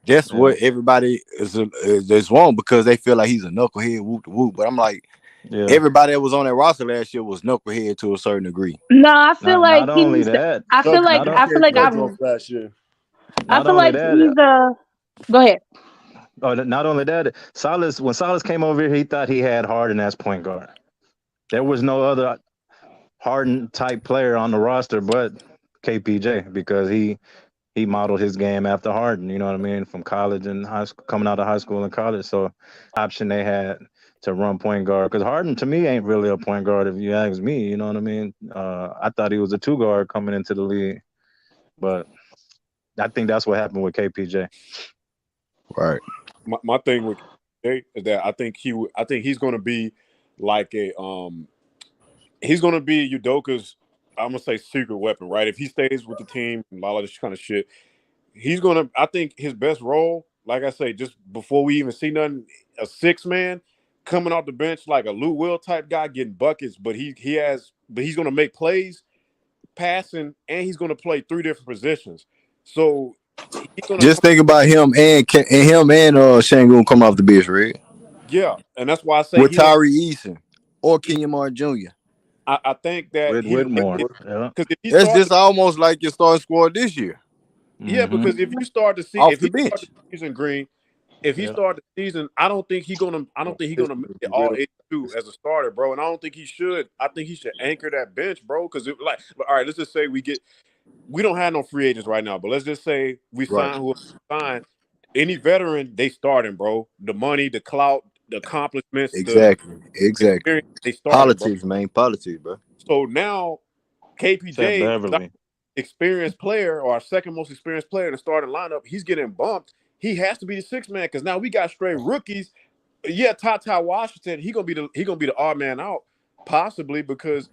Speaker 1: That's
Speaker 15: yeah,
Speaker 1: what everybody is wrong because they feel like he's a knucklehead, whoop to whoop. But I'm like,
Speaker 15: yeah.
Speaker 1: everybody that was on that roster last year was knucklehead to a certain degree.
Speaker 8: no. I feel like
Speaker 15: Not
Speaker 8: he
Speaker 15: only
Speaker 8: needs to.
Speaker 15: that,
Speaker 6: Chuck,
Speaker 15: not on,
Speaker 8: I feel
Speaker 6: can't
Speaker 8: like
Speaker 6: judge
Speaker 8: I'm.
Speaker 6: off last year.
Speaker 8: I
Speaker 15: not
Speaker 8: feel
Speaker 15: only
Speaker 8: like
Speaker 15: that.
Speaker 8: he's Go ahead.
Speaker 15: Not only that, when Silas came over here, he thought he had Harden as point guard. There was no other Harden type player on the roster but KPJ because he modeled his game after Harden. You know what I mean? From college and high school, coming out of high school and college. So option they had to run point guard because Harden to me ain't really a point guard if you ask me. You know what I mean? I thought he was a two guard coming into the league, but I think that's what happened with KPJ.
Speaker 1: Right.
Speaker 13: My thing with Jay is that I think he's going to be like he's going to be Udoka's, I'm gonna say, secret weapon, right? If he stays with the team and all of this kind of shit, he's gonna. I think his best role, like I say, just before we even see nothing, a six man coming off the bench like a Lou Will type guy getting buckets, but he's gonna make plays, passing, and he's gonna play three different positions. So he's gonna
Speaker 1: Just
Speaker 13: come.
Speaker 1: think about him and Sengun come off the bench, right?
Speaker 13: Yeah, and that's why I say
Speaker 1: With
Speaker 13: he don't.
Speaker 1: Tyree Eason or Kenyon Martin Jr.
Speaker 13: I think that
Speaker 15: With
Speaker 13: he
Speaker 15: Whitmore,
Speaker 13: because
Speaker 15: yeah.
Speaker 13: if he
Speaker 1: That's
Speaker 13: started.
Speaker 1: just almost like your starting squad this year
Speaker 13: Yeah,
Speaker 15: Mm-hmm.
Speaker 13: because
Speaker 1: off
Speaker 13: if
Speaker 1: the
Speaker 13: he start
Speaker 1: bench.
Speaker 13: the season Green, if he
Speaker 15: Yeah.
Speaker 13: start the season, I don't think he gonna make it all 82 as a starter, bro. And I don't think he should. I think he should anchor that bench, bro. Because all right, let's just say we don't have no free agents right now, but let's just say we
Speaker 1: Right.
Speaker 13: sign who sign any veteran, they starting, bro. The money, the clout, the accomplishments, the
Speaker 1: Exactly. Exactly.
Speaker 13: experience, they starting, bro.
Speaker 1: Politics, man. Politics, bro.
Speaker 13: So now
Speaker 15: Except
Speaker 13: KPJ is our
Speaker 15: Beverly.
Speaker 13: experienced player or our second most experienced player in the starting lineup. He's getting bumped. He has to be the sixth man because now we got straight rookies. Yeah, Ty Washington, he gonna be the odd man out, possibly because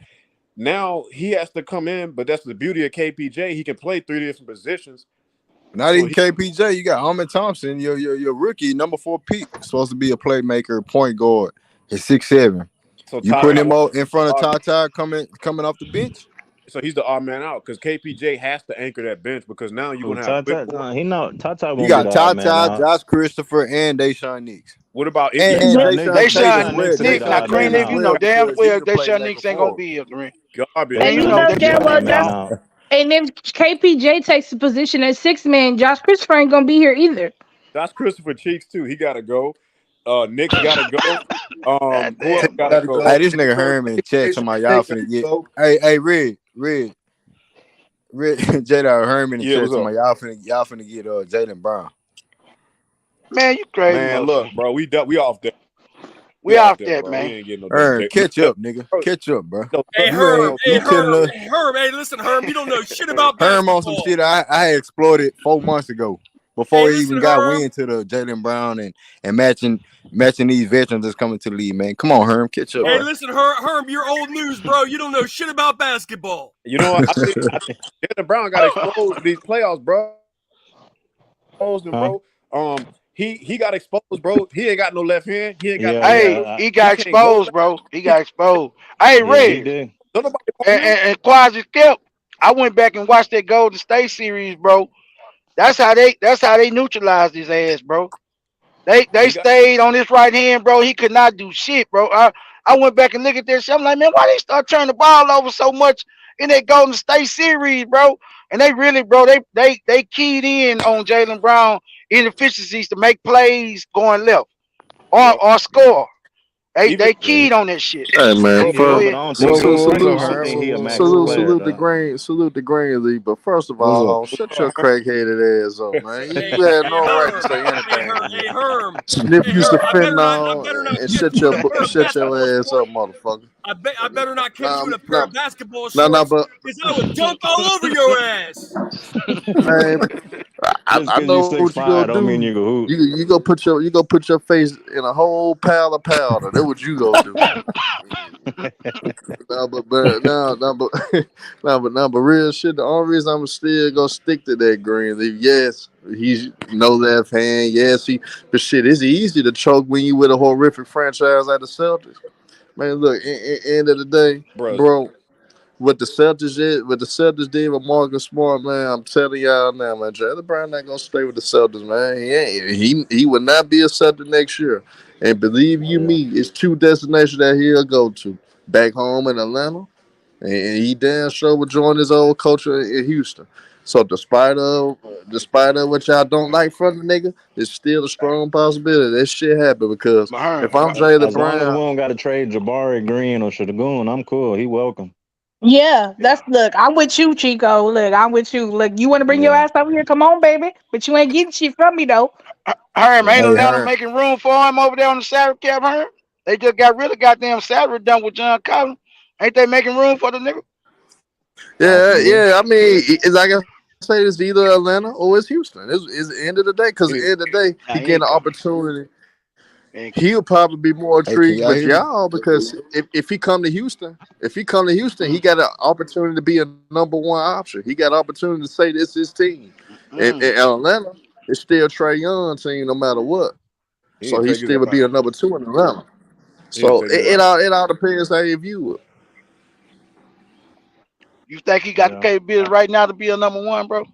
Speaker 13: now he has to come in. But that's the beauty of KPJ. He can play three different positions.
Speaker 1: Not
Speaker 13: So
Speaker 1: even KPJ. You got Ahmed Thompson, your rookie, number 4 pick, supposed to be a playmaker, point guard. He's 6'7". You
Speaker 13: Ty
Speaker 1: putting him out in front of
Speaker 13: Washington,
Speaker 1: Tata coming off the bench?
Speaker 13: so he's the odd man out because KPJ has to anchor that bench because now you're
Speaker 15: Who
Speaker 13: gonna have
Speaker 15: Tata?
Speaker 13: Whitmore.
Speaker 15: Tata
Speaker 1: You
Speaker 15: won't be
Speaker 1: got
Speaker 15: the odd man
Speaker 1: Tata,
Speaker 15: out.
Speaker 1: Josh Christopher, and Deshaun Nix.
Speaker 13: What about
Speaker 1: And
Speaker 8: But
Speaker 1: Jason Tate as
Speaker 15: Deshaun
Speaker 1: well.
Speaker 15: Nix will be
Speaker 2: Nick,
Speaker 15: the
Speaker 2: now
Speaker 15: odd
Speaker 1: Jason
Speaker 2: Green
Speaker 15: man
Speaker 1: Tate as
Speaker 2: Leaf, you
Speaker 15: out.
Speaker 2: know
Speaker 1: well
Speaker 2: damn
Speaker 1: because he
Speaker 2: well
Speaker 1: can play
Speaker 2: Deshaun
Speaker 1: make
Speaker 2: Nix
Speaker 1: a
Speaker 2: ain't gonna
Speaker 1: forward.
Speaker 2: be here, Green.
Speaker 13: garbage?
Speaker 2: And
Speaker 8: and
Speaker 2: you
Speaker 8: you
Speaker 2: know
Speaker 8: know
Speaker 15: Deshaun Nix
Speaker 8: damn
Speaker 15: the
Speaker 2: Deshaun
Speaker 8: well
Speaker 15: odd
Speaker 2: Nix
Speaker 15: man
Speaker 8: just
Speaker 2: gone.
Speaker 15: out.
Speaker 8: and if KPJ takes the position as six man, Josh Christopher ain't gonna be here either.
Speaker 13: That's Christopher Cheeks too. He got to go. Nick's got to go.
Speaker 2: God
Speaker 13: Who
Speaker 2: damn.
Speaker 13: else
Speaker 6: Tate
Speaker 13: got to
Speaker 6: gotta
Speaker 13: go?
Speaker 1: Hey,
Speaker 6: go.
Speaker 1: this nigga
Speaker 6: Tate,
Speaker 1: Herman chat to my y'all
Speaker 6: Tate gotta
Speaker 1: finna get.
Speaker 6: go.
Speaker 1: Hey, Red, Jada Herman in
Speaker 13: Yeah,
Speaker 1: chat
Speaker 13: what's
Speaker 1: to
Speaker 13: up,
Speaker 1: my y'all finna get Jalen Brown.
Speaker 2: Man, you crazy
Speaker 13: man? Look,
Speaker 2: motherfucker.
Speaker 13: bro, we off that. We
Speaker 2: We
Speaker 13: off
Speaker 2: off
Speaker 13: that,
Speaker 2: that,
Speaker 13: bro. We
Speaker 2: man.
Speaker 13: ain't getting no damn
Speaker 1: Herm,
Speaker 13: J.
Speaker 1: catch
Speaker 13: No,
Speaker 1: up, nigga.
Speaker 13: bro,
Speaker 1: Catch up, bro.
Speaker 13: no,
Speaker 5: Hey Herm,
Speaker 1: You telling us
Speaker 5: Hey, listen, Herm, you don't know shit about
Speaker 1: Herm on some
Speaker 5: basketball.
Speaker 1: shit I had exploited 4 months ago before
Speaker 5: Hey,
Speaker 1: he
Speaker 5: listen,
Speaker 1: even got
Speaker 5: Herm.
Speaker 1: wind to the Jalen Brown and matching these veterans that's coming to the league, man. Come on, Herm, catch up,
Speaker 5: Hey,
Speaker 1: bro.
Speaker 13: bro.
Speaker 5: listen, Herm, you're old news, bro. You don't know shit about basketball.
Speaker 13: You know what? I think Jalen Brown got exposed in these playoffs, bro. Exposed him,
Speaker 15: Huh?
Speaker 13: bro. He got exposed, bro. He ain't got no left hand. He ain't got
Speaker 15: Yeah,
Speaker 13: no
Speaker 2: Hey,
Speaker 13: shoulder.
Speaker 15: yeah,
Speaker 2: he
Speaker 13: He
Speaker 2: got
Speaker 13: can't go
Speaker 2: exposed,
Speaker 13: back.
Speaker 2: bro. He
Speaker 13: He
Speaker 2: got
Speaker 13: can't.
Speaker 2: exposed. Hey,
Speaker 15: yeah. He
Speaker 2: Red.
Speaker 15: did.
Speaker 13: Don't nobody want him.
Speaker 2: And Quasi Skip, I went back and watched that Golden State series, bro. That's how they neutralized his ass, bro. They
Speaker 13: He got.
Speaker 2: stayed on his right hand, bro. He could not do shit, bro. I went back and looked at this shit. I'm like, man, why they start turning the ball over so much in that Golden State series, bro? And they really, bro, they keyed in on Jalen Brown inefficiencies to make plays going left
Speaker 13: Yep.
Speaker 2: or score. They
Speaker 13: Even
Speaker 2: they keyed on that shit.
Speaker 6: Hey man,
Speaker 15: He
Speaker 2: But go
Speaker 15: did,
Speaker 6: first,
Speaker 15: but
Speaker 2: ahead.
Speaker 15: I don't think
Speaker 13: well,
Speaker 15: he.
Speaker 13: well,
Speaker 1: What's up,
Speaker 6: salute,
Speaker 15: I don't
Speaker 1: Herm?
Speaker 15: think he a
Speaker 1: What's
Speaker 15: max
Speaker 1: up?
Speaker 15: player
Speaker 6: salute the
Speaker 15: though.
Speaker 6: green, salute the green league. But first of
Speaker 1: What's up?
Speaker 6: all, shut your crackheaded ass up, man.
Speaker 5: Hey,
Speaker 6: You had
Speaker 5: hey,
Speaker 6: no right to
Speaker 5: Herm.
Speaker 6: say anything to
Speaker 5: Hey,
Speaker 6: me.
Speaker 5: Herm.
Speaker 6: Snip
Speaker 5: Hey,
Speaker 6: used to
Speaker 5: Herm. I
Speaker 6: fentanyl
Speaker 5: better not
Speaker 6: and
Speaker 5: catch you in a pair of
Speaker 6: shut your
Speaker 5: basketball
Speaker 6: ass up,
Speaker 5: shorts.
Speaker 6: motherfucker.
Speaker 5: I better not catch you
Speaker 6: Nah,
Speaker 5: in a pair
Speaker 6: nah,
Speaker 5: of basketball
Speaker 6: nah,
Speaker 5: shorts,
Speaker 6: but
Speaker 5: because I would dunk all over your ass.
Speaker 6: man,
Speaker 15: Just
Speaker 6: I
Speaker 15: because you
Speaker 6: know what you gonna
Speaker 15: 6'5" don't
Speaker 6: do.
Speaker 15: mean you can hoop.
Speaker 6: You go put your face in a whole pile of powder. That's what you gonna do. No, but no, but real shit. The only reason I'm still gonna stick to that green leaf. Yes, he's no left hand. Yes, but shit, it's easy to choke when you with a horrific franchise like the Celtics. Man, look, end of the day,
Speaker 13: Bruh.
Speaker 6: bro. What the Celtics did with Marcus Smart, man. I'm telling y'all now, man. Jalen Brown not gonna stay with the Celtics, man. He will not be a Celtic next year. And believe you
Speaker 15: Yeah.
Speaker 6: me, it's two destinations that he'll go to: back home in Atlanta, and he damn sure will join his old culture in Houston. So despite of what y'all don't like from the nigga, it's still a strong possibility that shit happen. Because if I'm Jalen
Speaker 15: As long as we
Speaker 6: Brown,
Speaker 15: don't got to trade Jabari Green or Shagun, I'm cool. He welcome.
Speaker 8: Yeah, look, I'm with you, Chico. Look, I'm with you. Look, you want to bring your
Speaker 15: Yeah.
Speaker 8: ass over here? Come on, baby. But you ain't getting shit from me though.
Speaker 2: Herm,
Speaker 15: Yeah.
Speaker 2: ain't
Speaker 1: Hey,
Speaker 2: Atlanta
Speaker 1: Herm.
Speaker 2: making room for him over there on the salary cap, Herm? They just got rid of goddamn salary done with John Collins. Ain't they making room for the nigga?
Speaker 6: yeah,
Speaker 15: Possibly.
Speaker 6: yeah. I mean, like I say, it's either Atlanta or it's Houston. It's the end of the day. Because at the end of the day, he
Speaker 2: Nah,
Speaker 6: getting
Speaker 2: he
Speaker 6: an
Speaker 2: ain't coming.
Speaker 6: opportunity.
Speaker 2: He ain't
Speaker 6: He'll
Speaker 2: coming.
Speaker 6: probably be more
Speaker 1: Hey,
Speaker 6: intrigued
Speaker 1: can y'all
Speaker 6: with
Speaker 1: hear me?
Speaker 6: y'all because if he come to Houston, he
Speaker 2: Mm,
Speaker 6: got an opportunity to be a number one option. He got an opportunity to say this his team. And
Speaker 2: mm.
Speaker 6: Atlanta, it's still Trey Young team no matter what.
Speaker 13: He
Speaker 6: So
Speaker 13: ain't
Speaker 6: he
Speaker 13: taking
Speaker 6: still
Speaker 13: that
Speaker 6: would be a
Speaker 13: life.
Speaker 6: number two in Atlanta.
Speaker 13: He ain't
Speaker 6: So
Speaker 13: taking that life.
Speaker 6: it all depends how you view it.
Speaker 2: You think he got the
Speaker 15: Yeah.
Speaker 2: capabilities right now to be a number one, bro?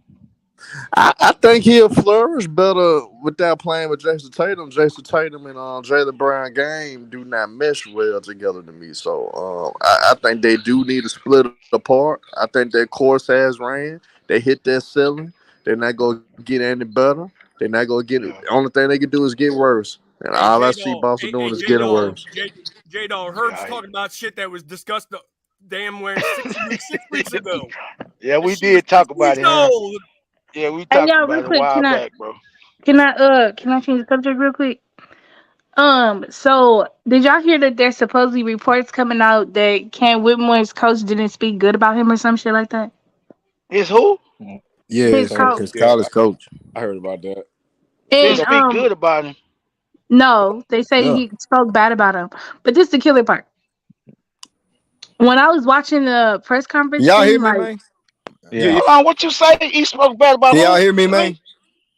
Speaker 6: I think he'll flourish better without playing with Jason Tatum. Jason Tatum and Jalen Brown game do not mesh well together to me. So I think they do need to split apart. I think their course has ran. They hit their ceiling. They're not gonna get any better. They're not gonna get it.
Speaker 2: Yeah,
Speaker 6: The only thing they can do is get worse. And
Speaker 5: Hey,
Speaker 6: all I
Speaker 5: J
Speaker 6: see
Speaker 5: Dog.
Speaker 6: Boston doing
Speaker 5: Hey,
Speaker 6: is
Speaker 5: J
Speaker 6: getting
Speaker 5: Dog.
Speaker 6: worse.
Speaker 5: J Dog. Herb's
Speaker 2: yeah,
Speaker 5: talking about shit that was discussed damn where 6 weeks ago.
Speaker 2: yeah.
Speaker 5: This
Speaker 2: We
Speaker 5: shit was
Speaker 2: did
Speaker 5: six
Speaker 2: talk about
Speaker 5: weeks
Speaker 2: it, huh?
Speaker 5: old.
Speaker 2: Yeah, we
Speaker 8: Hey,
Speaker 2: talked
Speaker 8: y'all, real
Speaker 2: about it a
Speaker 8: quick,
Speaker 2: while back, bro.
Speaker 8: can I change the subject real quick? So did y'all hear that there's supposedly reports coming out that Cam Whitmore's coach didn't speak good about him or some shit like that?
Speaker 2: It's who?
Speaker 1: Yeah,
Speaker 8: His
Speaker 1: it's
Speaker 8: coach.
Speaker 1: his
Speaker 13: Yeah,
Speaker 1: college coach.
Speaker 13: I heard about that.
Speaker 2: Didn't
Speaker 8: And
Speaker 2: speak good about him.
Speaker 8: no, they say
Speaker 1: Yeah.
Speaker 8: he spoke bad about him. But this is the killer part. When I was watching the press
Speaker 1: Can
Speaker 8: conference
Speaker 1: y'all hear
Speaker 8: thing,
Speaker 1: me,
Speaker 8: like,
Speaker 1: man?
Speaker 13: Yeah,
Speaker 15: Yeah.
Speaker 13: yeah,
Speaker 2: Hold on, what you say? He spoke bad about
Speaker 1: Can y'all
Speaker 2: who?
Speaker 1: hear me,
Speaker 2: Shalif?
Speaker 1: man?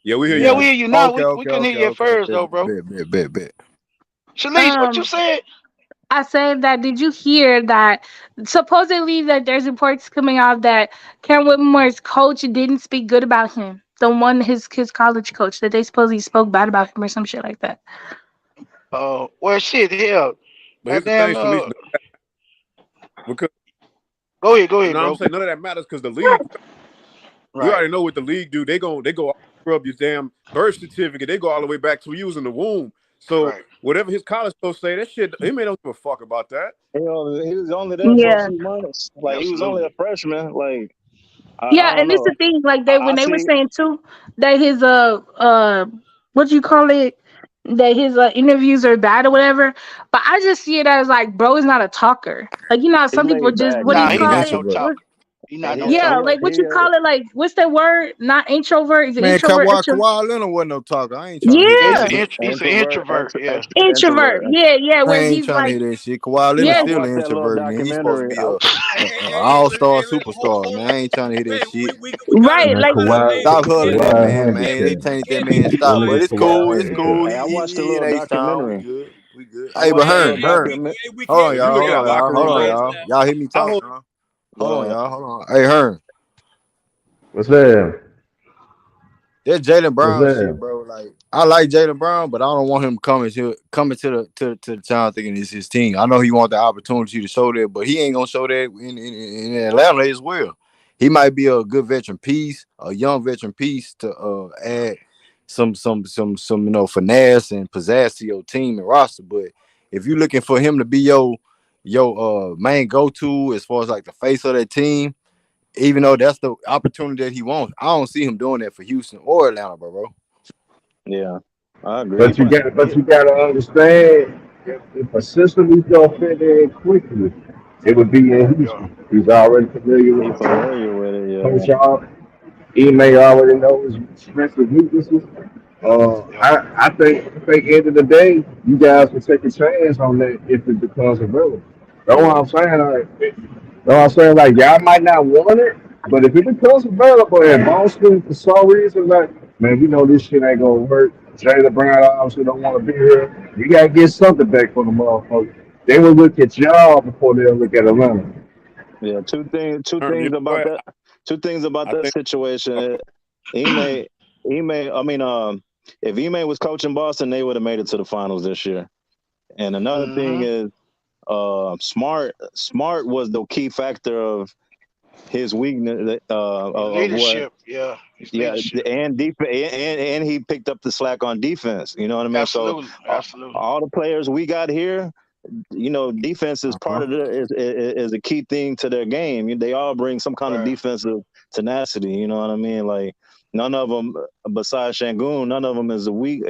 Speaker 13: yeah. We hear
Speaker 2: Yeah,
Speaker 13: you.
Speaker 15: Yeah.
Speaker 2: we hear you now.
Speaker 1: Okay,
Speaker 2: We
Speaker 1: okay,
Speaker 2: couldn't hear
Speaker 1: okay,
Speaker 2: you at
Speaker 1: okay.
Speaker 2: first though, bro.
Speaker 1: Bet.
Speaker 2: Shalice, what you
Speaker 8: um,
Speaker 2: said?
Speaker 8: I said that did you hear that supposedly that there's reports coming out that Cam Whitmore's coach didn't speak good about him. The one his college coach that they supposedly spoke bad about him or some shit like that.
Speaker 2: Well, shit, hell,
Speaker 13: But here's the thing,
Speaker 2: goddamn.
Speaker 13: Shalice, because
Speaker 2: Go ahead,
Speaker 13: no, I'm
Speaker 2: bro.
Speaker 13: saying none of that matters because the league, we
Speaker 2: Right,
Speaker 13: already know what the league do. They go scrub your damn birth certificate. They go all the way back to when you was in the womb. So
Speaker 2: right.
Speaker 13: whatever his college coach say, that shit, he may don't give a fuck about that.
Speaker 15: He was only there for a
Speaker 8: Yeah.
Speaker 15: few months. Like he was only a
Speaker 2: Absolutely.
Speaker 15: freshman. Like I
Speaker 8: Yeah,
Speaker 15: don't
Speaker 8: and it's
Speaker 15: know.
Speaker 8: the thing, like they
Speaker 15: I
Speaker 8: when they were
Speaker 15: see.
Speaker 8: saying too that his what do you call it? That his interviews are bad or whatever. But I just see it as like bro is not a talker. Like you know how
Speaker 15: He's
Speaker 8: some people
Speaker 15: laid
Speaker 8: just
Speaker 15: back,
Speaker 8: what do
Speaker 2: Nah,
Speaker 8: you
Speaker 15: man.
Speaker 2: he
Speaker 1: He's an
Speaker 8: call
Speaker 2: not
Speaker 8: it?
Speaker 2: no
Speaker 1: introvert.
Speaker 2: talker. He not no
Speaker 8: Yeah,
Speaker 2: talker.
Speaker 8: like what you call it? Like what's that word? Not introvert. Is it
Speaker 1: Man,
Speaker 8: introvert?
Speaker 1: Kawhi Leonard wasn't no talker. I ain't trying to hear
Speaker 2: Yeah,
Speaker 1: that
Speaker 2: he's
Speaker 8: Yeah,
Speaker 1: shit.
Speaker 2: he's an
Speaker 15: introvert,
Speaker 2: introvert. Yeah.
Speaker 8: introvert.
Speaker 15: introvert.
Speaker 8: Yeah,
Speaker 1: I
Speaker 8: where
Speaker 1: ain't
Speaker 8: he's
Speaker 1: trying to
Speaker 8: like,
Speaker 1: hear that shit. Kawhi Leonard
Speaker 8: yeah,
Speaker 15: I
Speaker 1: still an
Speaker 15: watched that little
Speaker 1: introvert, and he's supposed to
Speaker 15: documentary.
Speaker 1: be a
Speaker 5: Hey,
Speaker 1: all-star
Speaker 5: hold,
Speaker 1: superstar,
Speaker 5: hold
Speaker 1: man.
Speaker 5: on.
Speaker 1: I ain't trying to hear that
Speaker 5: Hey,
Speaker 1: shit.
Speaker 5: we gotta
Speaker 8: right,
Speaker 5: we
Speaker 16: Man,
Speaker 8: like
Speaker 5: gotta
Speaker 16: Kawhi,
Speaker 5: hey
Speaker 1: Stop
Speaker 5: hey
Speaker 1: huddling that
Speaker 16: Kawhi
Speaker 1: man,
Speaker 16: had to
Speaker 1: man. They
Speaker 16: stay.
Speaker 1: changed that
Speaker 5: hey
Speaker 1: man
Speaker 16: That
Speaker 1: stop, but
Speaker 16: nigga
Speaker 1: it's
Speaker 5: hey
Speaker 1: cool.
Speaker 16: Kawhi
Speaker 1: It's
Speaker 16: had to
Speaker 1: cool.
Speaker 15: Hey, I watched the
Speaker 1: He in
Speaker 15: little
Speaker 1: H Town. We
Speaker 15: documentary.
Speaker 1: good. We good.
Speaker 15: I
Speaker 1: Hey, but
Speaker 15: watched the little
Speaker 1: Hearn.
Speaker 15: document.
Speaker 5: we
Speaker 1: Hold
Speaker 5: can't
Speaker 1: on,
Speaker 13: If you
Speaker 1: y'all.
Speaker 13: look at
Speaker 1: Hold
Speaker 13: that
Speaker 1: on, y'all.
Speaker 13: locker
Speaker 1: Hold
Speaker 13: room,
Speaker 1: on,
Speaker 13: bro,
Speaker 5: past
Speaker 1: y'all.
Speaker 5: that.
Speaker 1: Y'all hear me
Speaker 13: I
Speaker 1: talking,
Speaker 13: hold
Speaker 1: huh? Hold on,
Speaker 15: Yeah.
Speaker 1: y'all. Hold on. Hey, Hearn.
Speaker 16: What's that?
Speaker 1: That Jalen
Speaker 16: What's
Speaker 1: Brown shit,
Speaker 16: that?
Speaker 1: bro. Like, I like Jalen Brown, but I don't want him coming to the town thinking it's his team. I know he want the opportunity to show that, but he ain't gonna show that in Atlanta as well. He might be a good veteran piece, a young veteran piece to add some finesse and pizzazz to your team and roster. But if you're looking for him to be your main go to as far as like the face of that team, even though that's the opportunity that he wants, I don't see him doing that for Houston or Atlanta, bro.
Speaker 15: Yeah. I agree.
Speaker 16: But you got, but you got to understand, if a system is gonna fit in quickly, it would be in
Speaker 2: Yeah.
Speaker 16: Houston. He's already familiar with
Speaker 15: He
Speaker 16: the
Speaker 15: familiar with it, yeah.
Speaker 16: coach. Ime already knows his strengths and weaknesses.
Speaker 2: Yep.
Speaker 16: I think end of the day, you guys can take a chance on that if it becomes available. That's what
Speaker 15: Yeah.
Speaker 16: I'm saying. Like y'all might not want it, but if it becomes available and Boston for some reason, like man, we know this shit ain't gonna work. Jalen Brown obviously don't want to be here. You gotta get something back from the motherfucker. They will look at y'all before they'll look at Atlanta.
Speaker 15: Yeah. Two
Speaker 13: You
Speaker 15: things
Speaker 13: know
Speaker 15: about
Speaker 13: what?
Speaker 15: that. Two things about
Speaker 13: I
Speaker 15: that
Speaker 13: think.
Speaker 15: situation. Ime, I mean, if Ime was coaching Boston, they would have made it to the finals this year. And another thing
Speaker 2: Mm-hmm.
Speaker 15: is, Smart was the key factor of his weakness,
Speaker 2: His
Speaker 15: of what.
Speaker 2: leadership. Yeah. His
Speaker 15: Yeah,
Speaker 2: leadership.
Speaker 15: and and he picked up the slack on defense. You know what I mean? So
Speaker 2: Absolutely.
Speaker 15: uh,
Speaker 2: Absolutely.
Speaker 15: all the players we got here, defense is part
Speaker 1: Uh-huh.
Speaker 15: of is a key thing to their game. They all bring some kind of
Speaker 2: Right.
Speaker 15: defensive tenacity. You know what I mean? Like none of them, besides Shangoon, none of them is weak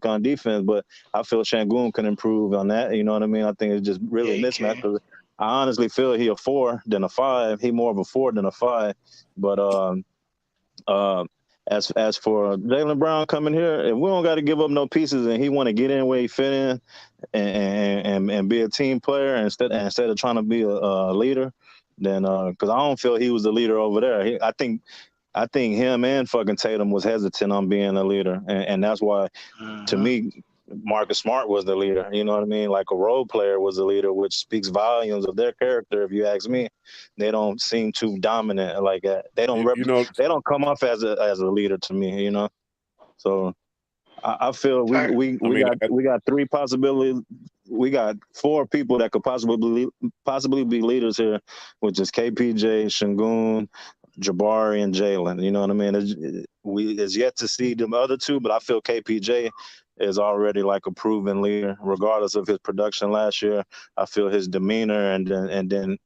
Speaker 15: on defense. But I feel Shangoon can improve on that. You know what I mean? I think it's just
Speaker 2: Yeah,
Speaker 15: really
Speaker 2: he
Speaker 15: mismatch.
Speaker 2: can.
Speaker 15: 'Cause I honestly feel he a 4 than a 5. He more of a 4 than a 5. But uh, as for Jalen Brown coming here, if we don't got to give up no pieces, and he want to get in where he fit in, and be a team player instead of trying to be a leader, then because I don't feel he was the leader over there. I think him and fucking Tatum was hesitant on being a leader, and that's why to
Speaker 2: Mm-hmm.
Speaker 15: me. Marcus Smart was the leader, you know what I mean? Like a role player was the leader, which speaks volumes of their character. If you ask me, they don't seem too dominant like that.
Speaker 13: You know.
Speaker 15: They don't come off as a leader to me, you know. So I feel
Speaker 2: Right.
Speaker 13: I mean,
Speaker 15: we got three possibility. We got four people that could possibly be leaders here, which is KPJ, Shingun, Jabari, and Jalen. You know what I mean? It's yet to see the other two, but I feel KPJ is already like a proven leader, regardless of his production last year. I feel his demeanor, and then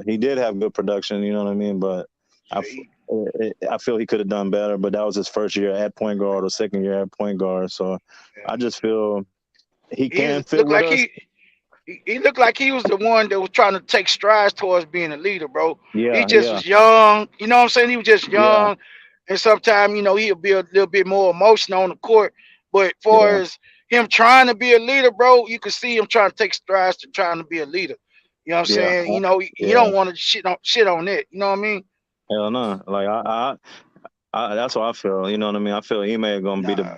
Speaker 15: he did have good production. You know what I mean? But I,
Speaker 2: Yeah,
Speaker 15: f- I feel he could have done better. But that was his first year at point guard or second year at point guard. So I
Speaker 2: yeah.
Speaker 15: just feel he
Speaker 2: He
Speaker 15: can fit
Speaker 2: looked
Speaker 15: with
Speaker 2: like
Speaker 15: us.
Speaker 2: he looked like he was the one that was trying to take strides towards being a leader, bro. He
Speaker 15: Yeah,
Speaker 2: just
Speaker 15: yeah,
Speaker 2: was young. You know what I'm saying? He was just
Speaker 15: yeah,
Speaker 2: young, and sometimes he'll be a little bit more emotional on the court. But far
Speaker 15: yeah,
Speaker 2: as him trying to be a leader, bro, you can see him trying to take strides to trying to be a leader. You know what I'm
Speaker 15: yeah,
Speaker 2: saying? He
Speaker 15: yeah.
Speaker 2: don't want to shit on it. You know what I mean?
Speaker 15: Hell no. Like that's what I feel. You know what I mean? I feel Ime gonna be the
Speaker 2: Nah,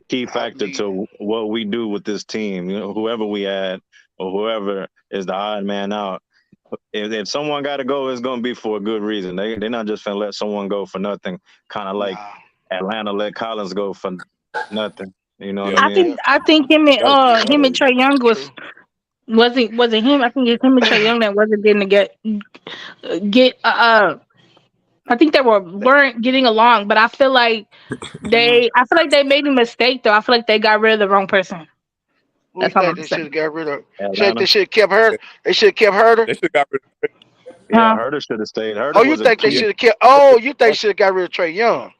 Speaker 15: key
Speaker 2: I
Speaker 15: factor
Speaker 2: believe.
Speaker 15: to what we do with this team. Whoever we add or whoever is the odd man out. If someone got to go, it's gonna be for a good reason. They're not just gonna let someone go for nothing. Kind of like
Speaker 2: Nah.
Speaker 15: Atlanta let Collins go for nothing. You know what I
Speaker 13: yeah,
Speaker 8: I
Speaker 15: mean?
Speaker 2: Yeah.
Speaker 8: think I think him and
Speaker 13: that was
Speaker 2: Yeah.
Speaker 8: him and
Speaker 13: crazy.
Speaker 8: Trey Young
Speaker 2: True.
Speaker 8: wasn't him. I think it's him and Trey Young that wasn't getting to get I think they weren't getting along, but
Speaker 2: Mhm.
Speaker 8: I feel like they made a mistake though. I feel like they got rid of the wrong person.
Speaker 2: Who you
Speaker 8: That's all I'm
Speaker 2: think
Speaker 8: gonna
Speaker 2: they
Speaker 8: say.
Speaker 2: should have got rid of?
Speaker 15: Atlanta.
Speaker 2: They should have kept her. They should have kept her.
Speaker 13: They should have got rid of.
Speaker 15: Yeah,
Speaker 8: Huh?
Speaker 15: Herder should have stayed.
Speaker 2: Oh,
Speaker 15: Herder
Speaker 2: you
Speaker 15: was a
Speaker 2: think they
Speaker 13: Yeah,
Speaker 15: key.
Speaker 2: should have kept? Oh, you think should have got rid of Trey Young?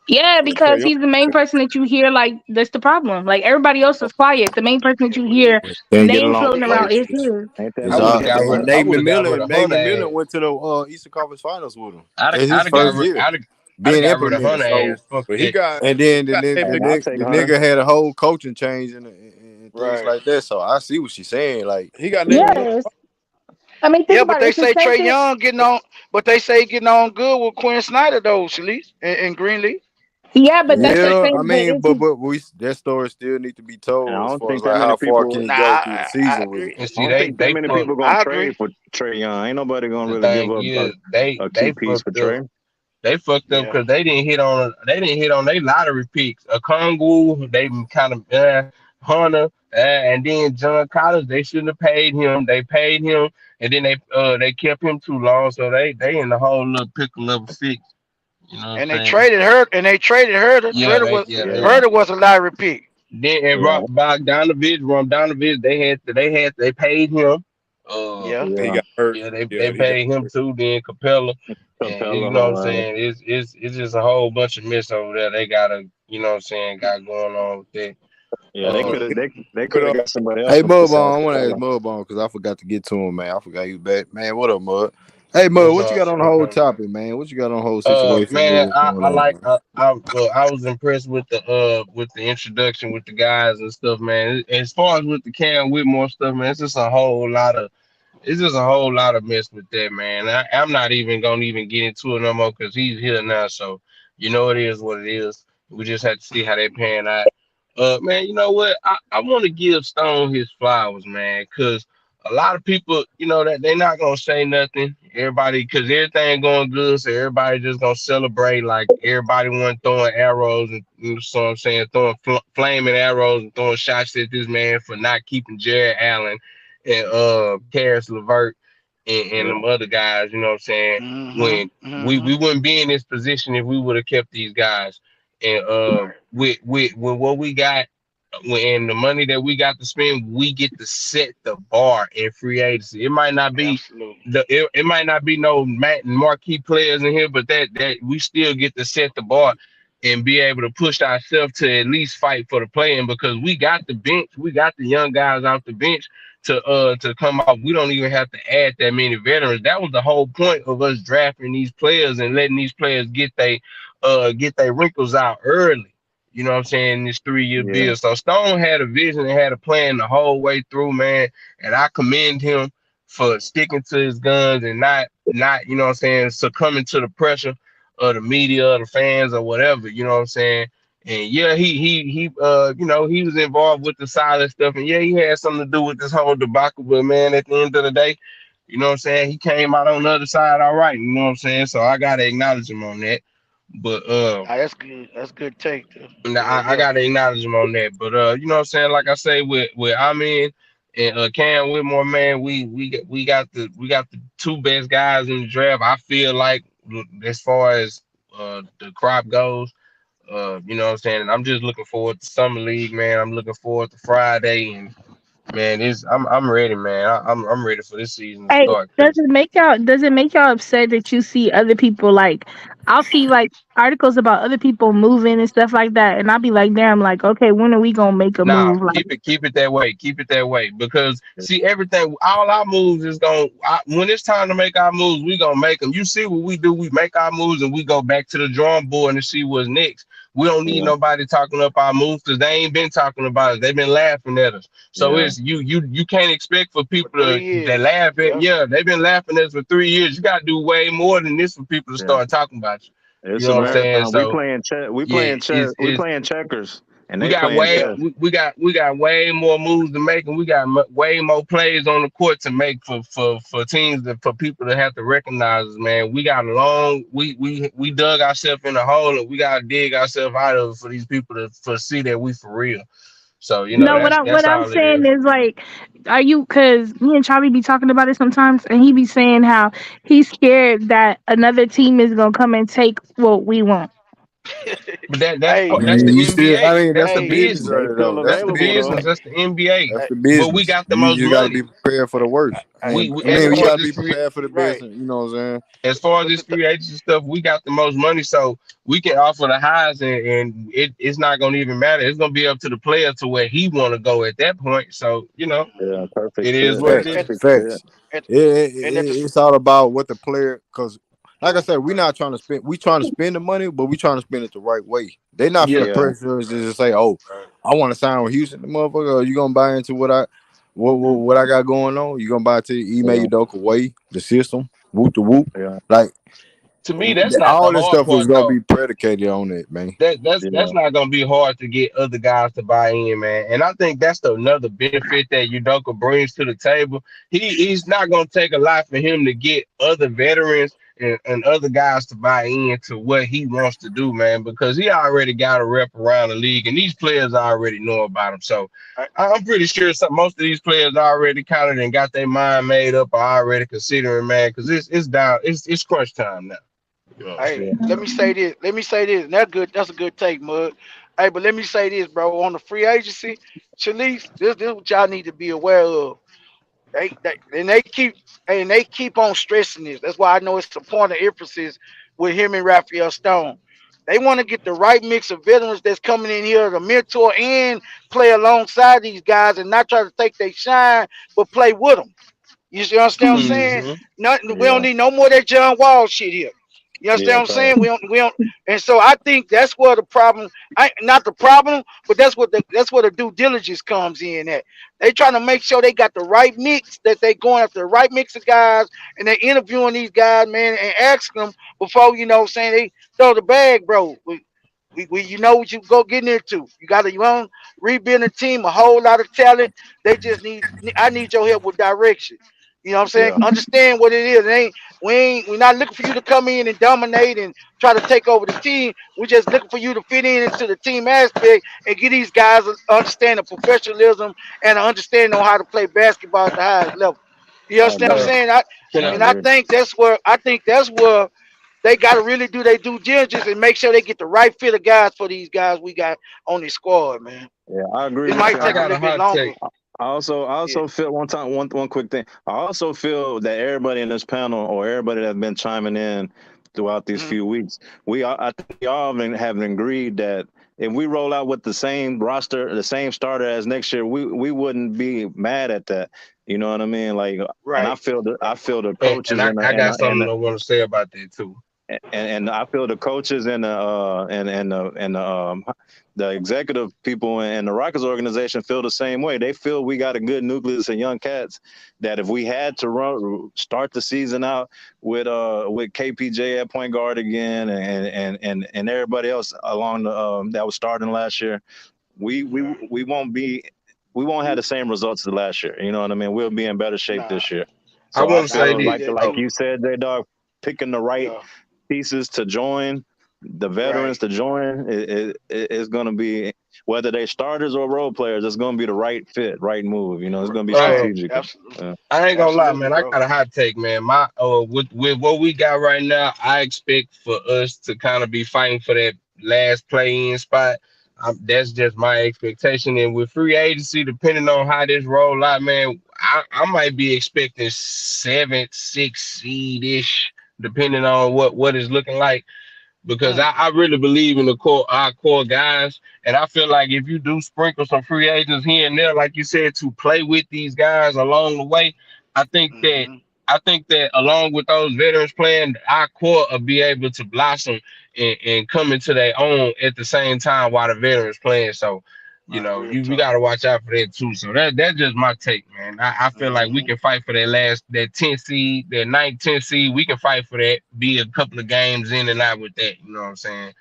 Speaker 8: Yeah,
Speaker 13: yeah. Trey
Speaker 8: because
Speaker 13: Young.
Speaker 8: he's the main person that you hear. Like that's the problem. Like everybody else is quiet. The main person that
Speaker 2: Yeah,
Speaker 8: you
Speaker 2: well, he,
Speaker 8: hear
Speaker 1: Can't get
Speaker 8: name
Speaker 1: along
Speaker 2: well,
Speaker 1: with
Speaker 8: floating
Speaker 2: he,
Speaker 8: around is
Speaker 1: coaches.
Speaker 8: his.
Speaker 15: Ain't that
Speaker 17: I
Speaker 1: It's
Speaker 17: would have
Speaker 15: bitch?
Speaker 17: got rid.
Speaker 1: and
Speaker 17: I
Speaker 1: Nate
Speaker 17: would have got rid
Speaker 1: McMillan.
Speaker 17: of
Speaker 1: Nate
Speaker 17: Hunter.
Speaker 1: McMillan
Speaker 17: Ass.
Speaker 1: went to the Eastern Conference Finals with him. It's his
Speaker 17: I'd have got
Speaker 1: first
Speaker 17: rid.
Speaker 1: year
Speaker 17: I'd have
Speaker 1: being
Speaker 17: got rid of
Speaker 1: implemented.
Speaker 17: Hunter.
Speaker 1: So
Speaker 17: Ass. Fuck
Speaker 13: But he
Speaker 17: that.
Speaker 13: got
Speaker 1: and
Speaker 13: he
Speaker 1: then
Speaker 13: got Nate
Speaker 15: Hey,
Speaker 1: the
Speaker 15: I'll
Speaker 13: McMillan.
Speaker 1: nigga,
Speaker 15: take
Speaker 1: the
Speaker 15: Hunter.
Speaker 1: nigga had a whole coaching change and things
Speaker 2: right.
Speaker 1: like that. So I see what she's saying. Like
Speaker 13: He got Nate McMillan.
Speaker 8: Yes, I mean think
Speaker 2: Yeah, but
Speaker 8: about it.
Speaker 2: they
Speaker 8: It's the
Speaker 2: say
Speaker 8: same
Speaker 2: Trey
Speaker 8: thing.
Speaker 2: Young getting on. But they say getting on good with Quinn Snyder though, Shalice and Greenlee.
Speaker 8: Yeah, but
Speaker 2: They
Speaker 8: that's the
Speaker 2: say.
Speaker 1: yeah, I
Speaker 8: same. But
Speaker 1: mean,
Speaker 8: it's
Speaker 1: but that story still need to be
Speaker 15: And I
Speaker 1: told as
Speaker 15: don't
Speaker 1: far as
Speaker 15: think that
Speaker 1: like
Speaker 15: many
Speaker 1: how far
Speaker 15: people.
Speaker 1: can he
Speaker 2: Nah,
Speaker 1: go through the
Speaker 2: I
Speaker 1: season with it.
Speaker 2: agree.
Speaker 17: And
Speaker 15: I
Speaker 17: see,
Speaker 15: don't think that
Speaker 17: they
Speaker 15: many
Speaker 17: fucked.
Speaker 15: people gonna
Speaker 2: I
Speaker 15: trade
Speaker 2: agree.
Speaker 15: for Trey Young. Ain't nobody gonna
Speaker 17: The
Speaker 15: really give
Speaker 17: thing
Speaker 15: up
Speaker 17: is, they
Speaker 15: a key
Speaker 17: they
Speaker 15: piece for
Speaker 17: fucked up.
Speaker 15: Trey.
Speaker 17: They fucked up
Speaker 2: Yeah.
Speaker 17: because they didn't hit on their lottery picks. A Kongu, they kind of Hunter, and then John Collins. They shouldn't have paid him. They paid him, and then they kept him too long. So they in the whole little pickle level six. You know what I'm
Speaker 2: And they
Speaker 17: saying?
Speaker 2: traded her. And they traded Herder.
Speaker 15: Yeah,
Speaker 2: Herder was a lottery pick.
Speaker 17: Then and
Speaker 15: yeah,
Speaker 17: Bogdanovich, they paid him.
Speaker 2: Yeah.
Speaker 13: And he
Speaker 15: yeah.
Speaker 13: got hurt.
Speaker 17: Yeah,
Speaker 13: Yeah,
Speaker 17: they
Speaker 13: he got
Speaker 17: paid him
Speaker 13: hurt.
Speaker 17: too. Then Capella, and
Speaker 15: Capella,
Speaker 17: you know what I'm
Speaker 15: right?
Speaker 17: saying. It's just a whole bunch of mess over there. They gotta, you know what I'm saying, got going on with that.
Speaker 15: Yeah, they
Speaker 13: But
Speaker 15: could
Speaker 17: Uh,
Speaker 15: have they
Speaker 13: but
Speaker 15: could have got somebody else
Speaker 1: Hey
Speaker 15: for besides
Speaker 1: Mudbone, I want to ask
Speaker 15: Capella.
Speaker 1: Mudbone because I forgot to get to him, man. I forgot he was back, man. What up, Mud? Hey, Mud,
Speaker 17: That's
Speaker 1: what you
Speaker 17: all
Speaker 1: got on the
Speaker 17: I'm
Speaker 1: whole
Speaker 17: talking about.
Speaker 1: topic, man? What you got on the whole situation with
Speaker 17: Man,
Speaker 1: what's going
Speaker 17: I
Speaker 1: on,
Speaker 17: like
Speaker 1: man?
Speaker 17: I was impressed with the introduction with the guys and stuff, man. As far as with the Cam Whitmore stuff, man, it's just a whole lot of mess with that, man. I'm not even gonna even get into it no more because he's here now. So it is what it is. We just have to see how they pan out. Man, you know what? I want to give Stone his flowers, man, because a lot of people, that they're not gonna say nothing. Everybody, because everything going good, so everybody just gonna celebrate like everybody want throwing arrows and so I'm saying throwing flaming arrows and throwing shots at this man for not keeping Jared Allen and Karis LeVert and
Speaker 15: Yeah.
Speaker 17: them other guys, you know what I'm saying?
Speaker 2: Mm-hmm.
Speaker 17: When we
Speaker 2: Mm-hmm.
Speaker 17: wouldn't be in this position if we would have kept these guys. And with what we got and the money that we got to spend, we get to set the bar in free agency. It might not be
Speaker 2: Absolutely.
Speaker 17: it might not be no marquee players in here, but that we still get to set the bar and be able to push ourselves to at least fight for the play-in because we got the bench, we got the young guys off the bench to come off. We don't even have to add that many veterans. That was the whole point of us drafting these players and letting these players get their wrinkles out early. You know what I'm saying? This 3 year
Speaker 15: Yeah.
Speaker 17: deal. So Stone had a vision and had a plan the whole way through, man. And I commend him for sticking to his guns and not, you know what I'm saying, succumbing to the pressure of the media or the fans or whatever, you know what I'm saying? And yeah, he was involved with the silent stuff, and yeah, he had something to do with this whole debacle. But man, at the end of the day, you know what I'm saying, he came out on the other side all right. You know what I'm saying? So I gotta acknowledge him on that. But
Speaker 2: Ah, that's good. That's good take, too.
Speaker 17: nah,
Speaker 2: Yeah,
Speaker 17: I
Speaker 2: yeah.
Speaker 17: gotta acknowledge him on that. But you know what I'm saying? Like I say, with Amin and Cam Whitmore, man, we got the two best guys in the draft. I feel like as far as the crop goes. You know what I'm saying? And I'm just looking forward to summer league, man. I'm looking forward to Friday, and man, I'm ready, man. I'm ready for this season to
Speaker 8: Hey,
Speaker 17: start.
Speaker 8: does
Speaker 17: Cause
Speaker 8: it make y'all upset that you see other people like I'll see like articles about other people moving and stuff like that, and I'll be like, damn, like, okay, when are we gonna make a
Speaker 17: nah,
Speaker 8: move? Like,
Speaker 17: keep it that way, keep it that way. Because see, everything, all our moves is when it's time to make our moves, we gonna make them. You see what we do? We make our moves and we go back to the drawing board and see what's next. We don't need
Speaker 15: Yeah.
Speaker 17: nobody talking up our moves because they ain't been talking about it. They've been laughing at us. So
Speaker 15: Yeah.
Speaker 17: it's you can't expect for
Speaker 2: For
Speaker 17: people
Speaker 2: three
Speaker 17: to
Speaker 2: years.
Speaker 17: laugh at.
Speaker 2: Yeah.
Speaker 17: Yeah, they've been laughing at us for 3 years. You gotta do way more than this for people to
Speaker 15: Yeah.
Speaker 17: start talking about you. You
Speaker 15: It's
Speaker 17: know
Speaker 15: a
Speaker 17: what I'm saying?
Speaker 15: marathon. We
Speaker 17: So
Speaker 15: playing chess. We
Speaker 17: yeah,
Speaker 15: playing chess. We playing checkers, and
Speaker 17: we
Speaker 15: they
Speaker 17: got
Speaker 15: playing
Speaker 17: way
Speaker 2: Yeah.
Speaker 15: chess.
Speaker 17: we got way more moves to make, and we got way more plays on the court to make for teams for people to have to recognize us. Man, we got a long we dug ourselves in a hole, and we gotta dig ourselves out of it for these people to see that we for real. So
Speaker 8: no, what
Speaker 17: that's
Speaker 8: I'm
Speaker 17: all it
Speaker 8: saying
Speaker 17: is.
Speaker 8: is like, are you? Because me and Chavi be talking about it sometimes, and he be saying how he's scared that another team is gonna come and take what we want.
Speaker 17: But that's
Speaker 1: I
Speaker 2: Hey,
Speaker 17: that's
Speaker 1: mean,
Speaker 17: the
Speaker 1: you still. I
Speaker 17: NBA.
Speaker 1: mean,
Speaker 17: That's
Speaker 1: that's
Speaker 17: the
Speaker 1: the
Speaker 2: hey,
Speaker 1: business
Speaker 17: business.
Speaker 1: of
Speaker 15: They
Speaker 1: it,
Speaker 15: still
Speaker 1: though. That's
Speaker 17: That's the
Speaker 1: the
Speaker 15: available
Speaker 1: business.
Speaker 15: though.
Speaker 17: business. That's the NBA.
Speaker 1: That's
Speaker 2: hey,
Speaker 1: the
Speaker 17: But we
Speaker 1: business.
Speaker 17: got the most
Speaker 1: You got to
Speaker 17: money.
Speaker 1: be prepared for the worst. I
Speaker 17: As
Speaker 1: mean, we
Speaker 17: far
Speaker 1: got
Speaker 17: as
Speaker 1: to
Speaker 17: this
Speaker 1: be
Speaker 17: free
Speaker 1: prepared for the best.
Speaker 2: right.
Speaker 1: You know what I'm saying?
Speaker 17: as far as
Speaker 2: But
Speaker 17: this free agency stuff, we got the most money, so we can offer the highs, and it's not gonna even matter. It's gonna be up to the player to where he want to go at that point. So
Speaker 15: Yeah. Perfect
Speaker 17: it is
Speaker 15: fit.
Speaker 17: what it
Speaker 1: Facts,
Speaker 17: is.
Speaker 2: at
Speaker 15: Perfect fit.
Speaker 1: facts.
Speaker 2: at and at the
Speaker 1: It's all about what the player. Because, like I
Speaker 2: true.
Speaker 1: said, we not trying to spend. We trying to spend the money, but we trying to spend it the right way. They not
Speaker 2: Yeah.
Speaker 1: finna
Speaker 15: Yeah.
Speaker 1: pressure us to just say, "Oh, I want to sign with Houston." The motherfucker, you gonna buy into what I got going on? You gonna buy into Ime
Speaker 15: Yeah.
Speaker 1: Udoka way, the system, whoop the whoop.
Speaker 15: Yeah.
Speaker 1: Like
Speaker 17: To me, that's not the
Speaker 1: all this
Speaker 17: hard
Speaker 1: stuff is
Speaker 17: part
Speaker 1: gonna
Speaker 17: though.
Speaker 1: be predicated on it, man.
Speaker 17: That's
Speaker 15: Yeah.
Speaker 17: not gonna be hard to get other guys to buy in, man. And I think that's another benefit that Udoka brings to the table. He's not gonna take a lot for him to get other veterans and other guys to buy into what he wants to do, man, because he already got a rep around the league, and these players already know about him. So
Speaker 2: I,
Speaker 17: I'm pretty sure most of these players already kind of and got their mind made up, or already considering, man, because it's down, it's crunch time now. You know what I'm
Speaker 2: hey,
Speaker 17: saying?
Speaker 2: let me say this. Let me say this. And that's good. That's a good take, Mud. Hey, but let me say this, bro. On the free agency, Shalice, this what y'all need to be aware of. They keep on stressing this. That's why I know it's a point of emphasis with him and Raphael Stone. They want to get the right mix of veterans that's coming in here to mentor and play alongside these guys and not try to take their shine, but play with them. You see understand what I'm saying?
Speaker 17: Mm-hmm.
Speaker 2: Nothing. We don't
Speaker 15: Yeah,
Speaker 2: need no more of that John Wall shit here. You understand
Speaker 15: yeah,
Speaker 2: what I'm
Speaker 15: fact.
Speaker 2: saying? We don't. And so I think that's where the problem. Not the problem, but that's where the due diligence comes in. At they trying to make sure they got the right mix. That they going after the right mix of guys, and they interviewing these guys, man, and asking them before saying they throw the bag, bro. You know what you go getting into. You got a young rebuilding team, a whole lot of talent. They just need. I need your help with direction. You know what I'm saying?
Speaker 15: Yeah,
Speaker 2: Understand what it is. It ain't we're not looking for you to come in and dominate and try to take over the team. We're just looking for you to fit in into the team aspect and get these guys a understand of professionalism and an understanding on how to play basketball at the highest level. You
Speaker 15: I
Speaker 2: understand what I'm
Speaker 15: agree.
Speaker 17: Well,
Speaker 2: saying?
Speaker 17: can
Speaker 15: I
Speaker 17: I?
Speaker 2: I
Speaker 15: agree.
Speaker 2: think that's where they got to really do their due diligence and make sure they get the right fit of guys for these guys we got on this squad, man.
Speaker 15: Yeah, I agree
Speaker 2: It
Speaker 15: with
Speaker 2: might
Speaker 15: you.
Speaker 17: I
Speaker 2: take a
Speaker 17: got a
Speaker 2: little bit
Speaker 17: hot
Speaker 2: longer.
Speaker 17: take.
Speaker 15: I
Speaker 2: Yeah.
Speaker 15: also feel one quick thing. I also feel that everybody in this panel or everybody that's been chiming in throughout these
Speaker 2: Mhm.
Speaker 15: few weeks, I think we all have agreed that if we roll out with the same roster, the same starter as next year, we wouldn't be mad at that. You know what I mean? Like, and
Speaker 2: Right.
Speaker 15: I feel the
Speaker 17: And
Speaker 15: coaches
Speaker 17: I got something I want to say about that too.
Speaker 15: and I feel the coaches and the executive people and the Rockets organization feel the same way. They feel we got a good nucleus of young cats that if we had to start the season out with KPJ at point guard again and everybody else along the that was starting last year, we won't be. We won't have the same results as last year. You know what I mean? We'll be in better shape
Speaker 2: Nah.
Speaker 15: this year.
Speaker 17: I
Speaker 15: So I
Speaker 17: want to
Speaker 2: I
Speaker 17: say
Speaker 15: feel
Speaker 2: believe
Speaker 15: like
Speaker 17: this.
Speaker 2: that
Speaker 15: like
Speaker 2: too.
Speaker 17: Oh,
Speaker 15: you said, J Dog, picking the right
Speaker 2: Yeah.
Speaker 15: pieces to join, the veterans
Speaker 2: Right.
Speaker 15: to join, it's going to be, whether they starters or role players, it's going to be the right fit, right move. You know, it's going to be
Speaker 2: Right.
Speaker 15: strategic.
Speaker 2: Absolutely.
Speaker 17: I ain't gonna lie,
Speaker 2: Absolutely,
Speaker 17: man. I
Speaker 2: bro.
Speaker 17: got a hot take, man. My with what we got right now, I expect for us to kind of be fighting for that last play-in spot. That's just my expectation. And with free agency, depending on how this roll out, man, I might be expecting 7, 6 seed ish, depending on what it's looking like, because
Speaker 2: Mm.
Speaker 17: I really believe in our core guys. And I feel like if you do sprinkle some free agents here and there, like you said, to play with these guys along the way, I think that
Speaker 2: Mhm.
Speaker 17: along with those veterans playing, our core will be able to blossom and come into their own at the same time while the veterans playing. So,
Speaker 2: Real
Speaker 17: you
Speaker 2: talk.
Speaker 17: got to watch out for that too. So that's just my take, man. I feel like we
Speaker 2: Mhm.
Speaker 17: can fight for that 10 seed, that 9th, 10 seed. We can fight for that, be a couple of games in and out with that. You know what I'm saying?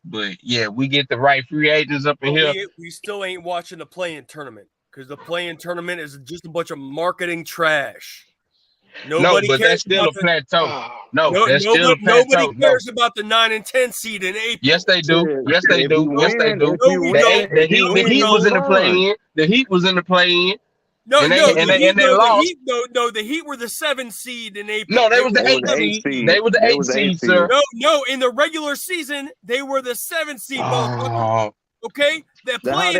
Speaker 17: But yeah, we get the right free agents up in
Speaker 5: But
Speaker 17: here.
Speaker 5: we still ain't watching the playing tournament because the playing tournament is just a bunch of marketing trash.
Speaker 17: No,
Speaker 5: Nobody
Speaker 17: but
Speaker 5: cares
Speaker 17: that's still
Speaker 5: about
Speaker 17: a
Speaker 5: the
Speaker 17: plateau.
Speaker 2: Oh,
Speaker 17: No,
Speaker 5: no
Speaker 17: that's still
Speaker 5: nobody
Speaker 17: a
Speaker 5: nobody
Speaker 17: plateau. No.
Speaker 5: cares about the 9 and 10 seed in
Speaker 17: Yes,
Speaker 5: April.
Speaker 17: they do.
Speaker 15: Shit,
Speaker 17: Yes, they
Speaker 15: if you
Speaker 17: do. Yes, they
Speaker 15: win,
Speaker 17: do.
Speaker 5: No, we don't.
Speaker 17: The
Speaker 15: if you
Speaker 5: No,
Speaker 17: Heat, the
Speaker 5: we
Speaker 15: win,
Speaker 17: Heat
Speaker 15: you
Speaker 17: was
Speaker 5: don't.
Speaker 17: in the play
Speaker 15: won.
Speaker 17: in. The Heat was in the play in,
Speaker 5: No,
Speaker 17: and
Speaker 5: no,
Speaker 17: they lost.
Speaker 5: the Heat were the 7 seed in
Speaker 17: No,
Speaker 5: April.
Speaker 17: they
Speaker 5: They
Speaker 17: was
Speaker 5: were
Speaker 17: the
Speaker 15: They was
Speaker 5: the
Speaker 17: eighth
Speaker 15: the eighth
Speaker 17: seed.
Speaker 15: seed.
Speaker 17: They were the
Speaker 15: They
Speaker 17: eighth
Speaker 15: was the eighth
Speaker 17: seed,
Speaker 15: seed.
Speaker 17: sir.
Speaker 5: no. In the regular season, they were the 7 seed, motherfucker.
Speaker 17: Oh,
Speaker 5: Okay,
Speaker 15: Then how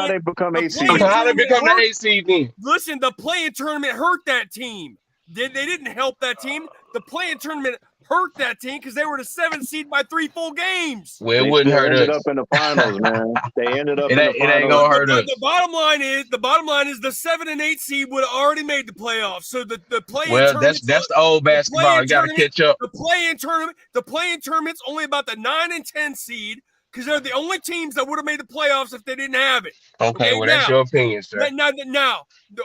Speaker 15: they become
Speaker 5: the
Speaker 15: eighth
Speaker 17: so
Speaker 15: seed?
Speaker 5: playing
Speaker 17: how they
Speaker 5: tournament
Speaker 17: become the
Speaker 5: hurt.
Speaker 17: eighth seed then?
Speaker 5: Listen, the playing tournament hurt that team. They didn't help that team. The playing tournament hurt that team because they were the 7 seed by 3 full games.
Speaker 17: Well, it
Speaker 15: They
Speaker 17: wouldn't
Speaker 15: still
Speaker 17: hurt
Speaker 15: ended up
Speaker 17: us.
Speaker 15: in the finals, man. They ended up in the
Speaker 17: It ain't
Speaker 15: finals.
Speaker 17: gonna hurt
Speaker 5: The
Speaker 17: us.
Speaker 5: bottom line is the 7 and 8 seed would have already made the playoffs. So the playing
Speaker 17: Well,
Speaker 5: tournaments
Speaker 17: that's the old
Speaker 5: the
Speaker 17: basketball.
Speaker 5: playing
Speaker 17: You got to
Speaker 5: tournament
Speaker 17: catch up.
Speaker 5: the playing tournament's only about the 9 and 10 seed because they're the only teams that would have made the playoffs if they didn't have it.
Speaker 17: Okay,
Speaker 5: Okay,
Speaker 17: well, that's your opinion, sir.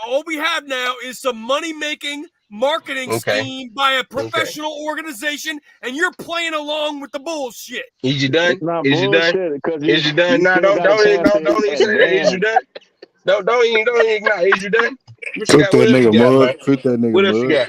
Speaker 5: all we have now is some money-making marketing
Speaker 17: Okay,
Speaker 5: scheme by a
Speaker 17: okay.
Speaker 5: professional organization, and you're playing along with the bullshit.
Speaker 17: Is you
Speaker 15: It's
Speaker 17: done?
Speaker 15: not
Speaker 17: Is you done?
Speaker 15: bullshit because
Speaker 17: Is you done?
Speaker 15: you
Speaker 17: No,
Speaker 15: still got a chance to
Speaker 17: don't even say that. Is you
Speaker 15: advance.
Speaker 17: done? Don't even. No, is you done? What you
Speaker 6: Cook
Speaker 17: got? What
Speaker 6: that
Speaker 17: else you
Speaker 6: nigga
Speaker 17: got, man?
Speaker 6: mud. Cook that nigga
Speaker 17: What else you
Speaker 6: mud.
Speaker 17: got?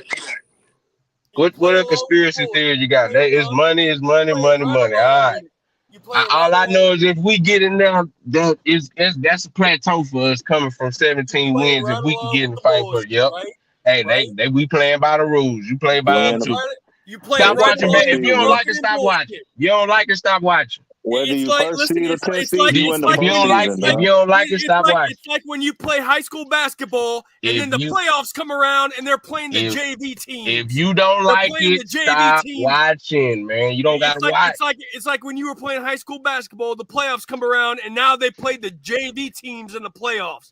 Speaker 5: You
Speaker 17: What
Speaker 5: playing
Speaker 17: other
Speaker 5: along with the
Speaker 17: conspiracy
Speaker 5: bullshit.
Speaker 17: theory you
Speaker 5: You
Speaker 17: got?
Speaker 5: playing
Speaker 17: That is
Speaker 5: along.
Speaker 17: money, is
Speaker 5: You
Speaker 17: money,
Speaker 5: playing
Speaker 17: money,
Speaker 5: right
Speaker 17: money. All
Speaker 5: along
Speaker 17: right.
Speaker 5: with it. You playing right
Speaker 17: All I
Speaker 5: along
Speaker 17: know
Speaker 5: with
Speaker 17: is
Speaker 5: it.
Speaker 17: if we get in there, that's a plateau for us coming from
Speaker 5: You
Speaker 17: 17
Speaker 5: playing
Speaker 17: wins. If
Speaker 5: right
Speaker 17: we can
Speaker 5: along
Speaker 17: get in
Speaker 5: with
Speaker 17: the
Speaker 5: the
Speaker 17: fight for
Speaker 5: bullshit,
Speaker 17: it, yep.
Speaker 5: right?
Speaker 17: Hey,
Speaker 5: Right?
Speaker 17: they we playing by the rules. You play
Speaker 5: You
Speaker 17: by them
Speaker 5: playing
Speaker 15: Win,
Speaker 17: too.
Speaker 5: right. You playing
Speaker 15: whether
Speaker 17: Stop
Speaker 15: you
Speaker 5: right
Speaker 17: watching,
Speaker 15: first
Speaker 5: along
Speaker 17: man.
Speaker 5: with
Speaker 17: If
Speaker 5: the
Speaker 17: you don't
Speaker 15: seed,
Speaker 17: like it,
Speaker 5: marketing
Speaker 17: stop watching.
Speaker 5: bullshit.
Speaker 17: You don't like it, stop watching.
Speaker 15: whether
Speaker 5: It's
Speaker 15: you
Speaker 5: like,
Speaker 15: first
Speaker 5: listen,
Speaker 15: seed or
Speaker 5: it's
Speaker 15: 10th
Speaker 5: it's
Speaker 15: seed,
Speaker 5: like
Speaker 15: you
Speaker 17: You,
Speaker 15: in
Speaker 5: it's
Speaker 15: the
Speaker 17: if
Speaker 5: like
Speaker 17: you don't like
Speaker 15: postseason,
Speaker 17: if
Speaker 15: dog.
Speaker 17: you don't like it,
Speaker 5: it's
Speaker 17: stop
Speaker 5: like
Speaker 17: watching.
Speaker 5: it's like when you play high school basketball and
Speaker 17: If
Speaker 5: then the
Speaker 17: you
Speaker 5: playoffs come around and they're playing the
Speaker 17: if
Speaker 5: JV
Speaker 17: if
Speaker 5: teams.
Speaker 17: you don't
Speaker 5: They're
Speaker 17: like
Speaker 5: playing
Speaker 17: it,
Speaker 5: the JV
Speaker 17: stop
Speaker 5: teams.
Speaker 17: watching, man. You don't gotta
Speaker 5: It's like
Speaker 17: watch.
Speaker 5: it's like it's like when you were playing high school basketball, the playoffs come around and now they play the JV teams in the playoffs.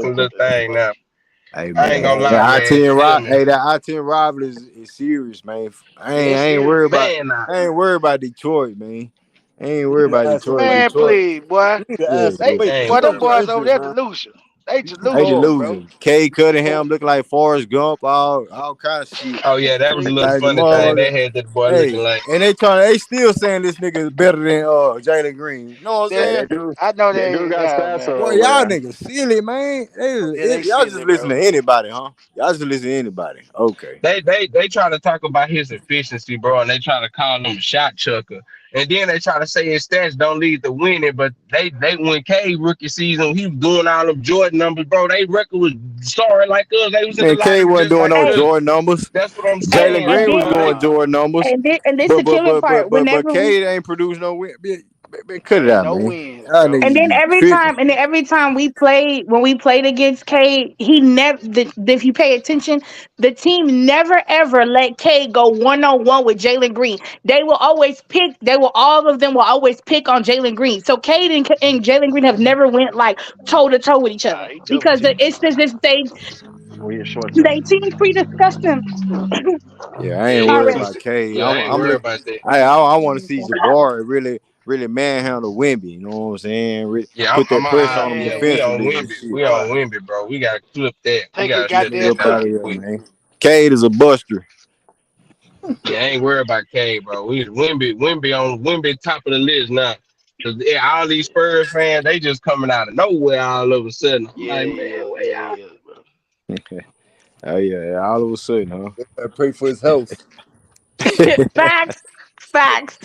Speaker 17: some little thing now.
Speaker 1: Hey
Speaker 17: I ain't
Speaker 1: man,
Speaker 17: gonna
Speaker 1: that
Speaker 17: lie, man. Tell me,
Speaker 1: Hey, that I-10 rival is serious, man.
Speaker 17: that shit, man.
Speaker 1: I ain't worried about Detroit, man. I ain't
Speaker 6: You
Speaker 1: worried
Speaker 6: need to
Speaker 1: about
Speaker 6: ask him.
Speaker 1: Detroit.
Speaker 2: Man,
Speaker 1: Detroit,
Speaker 2: please, boy.
Speaker 6: You need to
Speaker 1: yeah,
Speaker 6: ask him.
Speaker 1: yeah.
Speaker 2: They
Speaker 6: Wait,
Speaker 17: I
Speaker 6: because
Speaker 17: ain't
Speaker 2: boy, them
Speaker 17: worried.
Speaker 6: Udoka
Speaker 2: boys over
Speaker 6: injured,
Speaker 2: there
Speaker 6: man.
Speaker 2: delusional. They just
Speaker 1: They just
Speaker 2: losing, bro.
Speaker 1: losing. K Cunningham looking like Forrest Gump, all kind of shit.
Speaker 17: Oh yeah, that was a little
Speaker 1: Like the
Speaker 17: funny thing.
Speaker 1: motherfucker.
Speaker 17: They had that boy looking
Speaker 1: Hey,
Speaker 17: like
Speaker 1: and they still saying this nigga is better than Jalen Green. You know what I'm
Speaker 2: That
Speaker 1: saying?
Speaker 15: That dude,
Speaker 2: I know
Speaker 15: that dude
Speaker 2: they.
Speaker 15: got
Speaker 2: Oh
Speaker 15: stats
Speaker 2: man,
Speaker 1: Boy,
Speaker 15: over
Speaker 1: y'all
Speaker 15: there.
Speaker 1: niggas silly, man.
Speaker 2: yeah, they
Speaker 1: Y'all just
Speaker 2: silly,
Speaker 1: listen
Speaker 2: bro.
Speaker 1: to anybody, huh? Y'all just listen to anybody. Okay.
Speaker 17: they try to talk about his efficiency, bro, and they try to call him a shot chucker. And then they try to say his stats don't lead to winning, but they when K rookie season, he was doing all them Jordan numbers, bro. They record was soaring like us. They was in the
Speaker 1: Man, K
Speaker 17: lottery
Speaker 1: wasn't
Speaker 17: just
Speaker 1: doing
Speaker 17: like
Speaker 1: no
Speaker 8: Hey,
Speaker 17: us.
Speaker 1: Jordan numbers.
Speaker 17: That's what I'm
Speaker 8: hey,
Speaker 1: Jalen
Speaker 8: and
Speaker 17: saying,
Speaker 1: Green was
Speaker 8: then
Speaker 17: bro.
Speaker 1: going Jordan numbers.
Speaker 8: and this the
Speaker 1: But but
Speaker 8: killing
Speaker 1: but
Speaker 8: part.
Speaker 1: but but but
Speaker 8: Whenever we
Speaker 1: K ain't produced no win. Man, cut it
Speaker 2: Ain't
Speaker 1: out,
Speaker 2: no
Speaker 1: man.
Speaker 2: wins,
Speaker 1: Y'all
Speaker 2: bro.
Speaker 1: niggas
Speaker 8: And
Speaker 1: just
Speaker 8: then
Speaker 1: be
Speaker 8: every
Speaker 1: tripping.
Speaker 8: time, we played, when we played against K, he never. If you pay attention, the team never ever let K go 1-on-1 with Jalen Green. They will always pick. All of them will always pick on Jalen Green. So Cade and Jalen Green have never went like toe to toe with each
Speaker 2: Nah,
Speaker 8: other
Speaker 2: he double
Speaker 8: because the
Speaker 2: team.
Speaker 8: instance is
Speaker 15: We a short
Speaker 8: they
Speaker 15: term.
Speaker 8: team pretty disgusting
Speaker 1: Yeah, I
Speaker 17: Yeah,
Speaker 1: ain't
Speaker 17: he
Speaker 1: worried
Speaker 8: already.
Speaker 1: about K.
Speaker 17: yeah, I ain't
Speaker 1: I'm
Speaker 17: worried
Speaker 1: look.
Speaker 17: about that.
Speaker 1: I want to see Jabari really manhandle Wimby. You know what I'm saying?
Speaker 17: Yeah,
Speaker 1: Put that
Speaker 17: I'm
Speaker 1: pressure on him
Speaker 17: yeah, we on
Speaker 1: defensively
Speaker 2: Man,
Speaker 1: and
Speaker 17: Wimby.
Speaker 1: shit.
Speaker 17: We on
Speaker 2: bro,
Speaker 17: Wimby, bro. We gotta clip that. We
Speaker 2: take his
Speaker 17: gotta
Speaker 1: Get
Speaker 17: shut
Speaker 1: the
Speaker 2: goddamn
Speaker 17: that
Speaker 1: up out
Speaker 17: down
Speaker 1: of
Speaker 2: bookie.
Speaker 1: here,
Speaker 17: quick.
Speaker 1: man. Cade is a buster.
Speaker 17: Yeah, I ain't worried about K, bro. We Wimby top of the list now. Cause yeah, all these Spurs fans, they just coming out of nowhere all of a sudden. I'm
Speaker 2: Yeah,
Speaker 17: like,
Speaker 2: they
Speaker 17: man,
Speaker 2: is.
Speaker 17: where
Speaker 2: Yeah, they
Speaker 17: y'all?
Speaker 2: is, bro.
Speaker 1: Oh yeah, all of a sudden,
Speaker 6: I pray for his health.
Speaker 8: Facts, facts.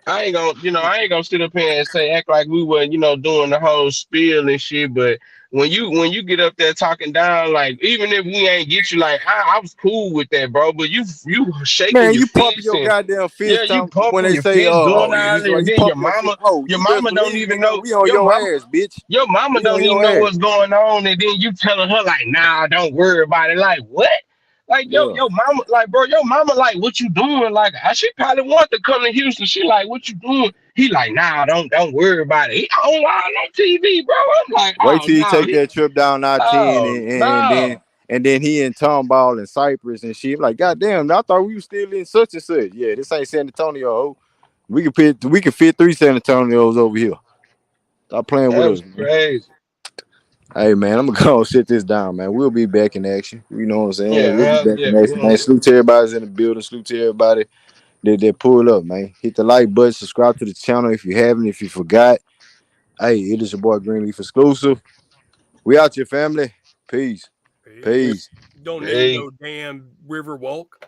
Speaker 17: I ain't gonna sit up here and say act like we were, doing the whole spiel and shit. But when you get up there talking down, like even if we ain't get you, like I was cool with that, bro. But you shaking
Speaker 1: Man,
Speaker 17: your
Speaker 1: you pumping
Speaker 17: fist
Speaker 1: your
Speaker 17: and
Speaker 1: goddamn
Speaker 17: yeah,
Speaker 1: fist
Speaker 17: you
Speaker 1: time when
Speaker 17: pumping
Speaker 1: they
Speaker 17: your
Speaker 1: say,
Speaker 17: fist, doing
Speaker 1: you
Speaker 17: all
Speaker 1: just
Speaker 17: that, and
Speaker 1: you
Speaker 17: then
Speaker 1: pump your fist. Oh,
Speaker 17: your
Speaker 1: you best
Speaker 17: mama don't
Speaker 1: believe,
Speaker 17: even
Speaker 1: nigga,
Speaker 17: know
Speaker 1: we on your ass, bitch.
Speaker 17: your mama
Speaker 1: We
Speaker 17: don't
Speaker 1: on
Speaker 17: even
Speaker 1: your
Speaker 17: know
Speaker 1: ass.
Speaker 17: what's going on, and then you telling her like, nah, don't worry about it. Like what? Like
Speaker 1: Yeah.
Speaker 17: your mama, like bro, your mama like what you doing? Like she probably want to come to Houston. She like what you doing? He like nah, don't worry about it. He on TV, bro. I'm like
Speaker 1: Wait
Speaker 17: oh
Speaker 1: till you
Speaker 17: no,
Speaker 1: take that trip down I-10
Speaker 17: oh no.
Speaker 1: and then he in Tomball and Cypress and shit. Like, goddamn, I thought we was still in such and such. Yeah, this ain't San Antonio. Ho. We can fit 3 San Antonios over here. Stop playing with
Speaker 17: That
Speaker 1: us,
Speaker 17: was
Speaker 1: man.
Speaker 17: crazy.
Speaker 1: Hey man, I'm gonna go sit this down, man. We'll be back in action. You know what I'm saying? We'll be
Speaker 17: Yeah,
Speaker 1: back
Speaker 17: yeah,
Speaker 1: in
Speaker 17: we
Speaker 1: action, man.
Speaker 17: on.
Speaker 1: Salute to everybody's in the building. Salute to everybody that pull up, man. Hit the like button, subscribe to the channel if you haven't, if you forgot. Hey, it is your boy Greenleaf exclusive. We out your family. Peace.
Speaker 5: Peace.
Speaker 1: Peace.
Speaker 5: Don't need
Speaker 17: Hey.
Speaker 5: no damn river walk.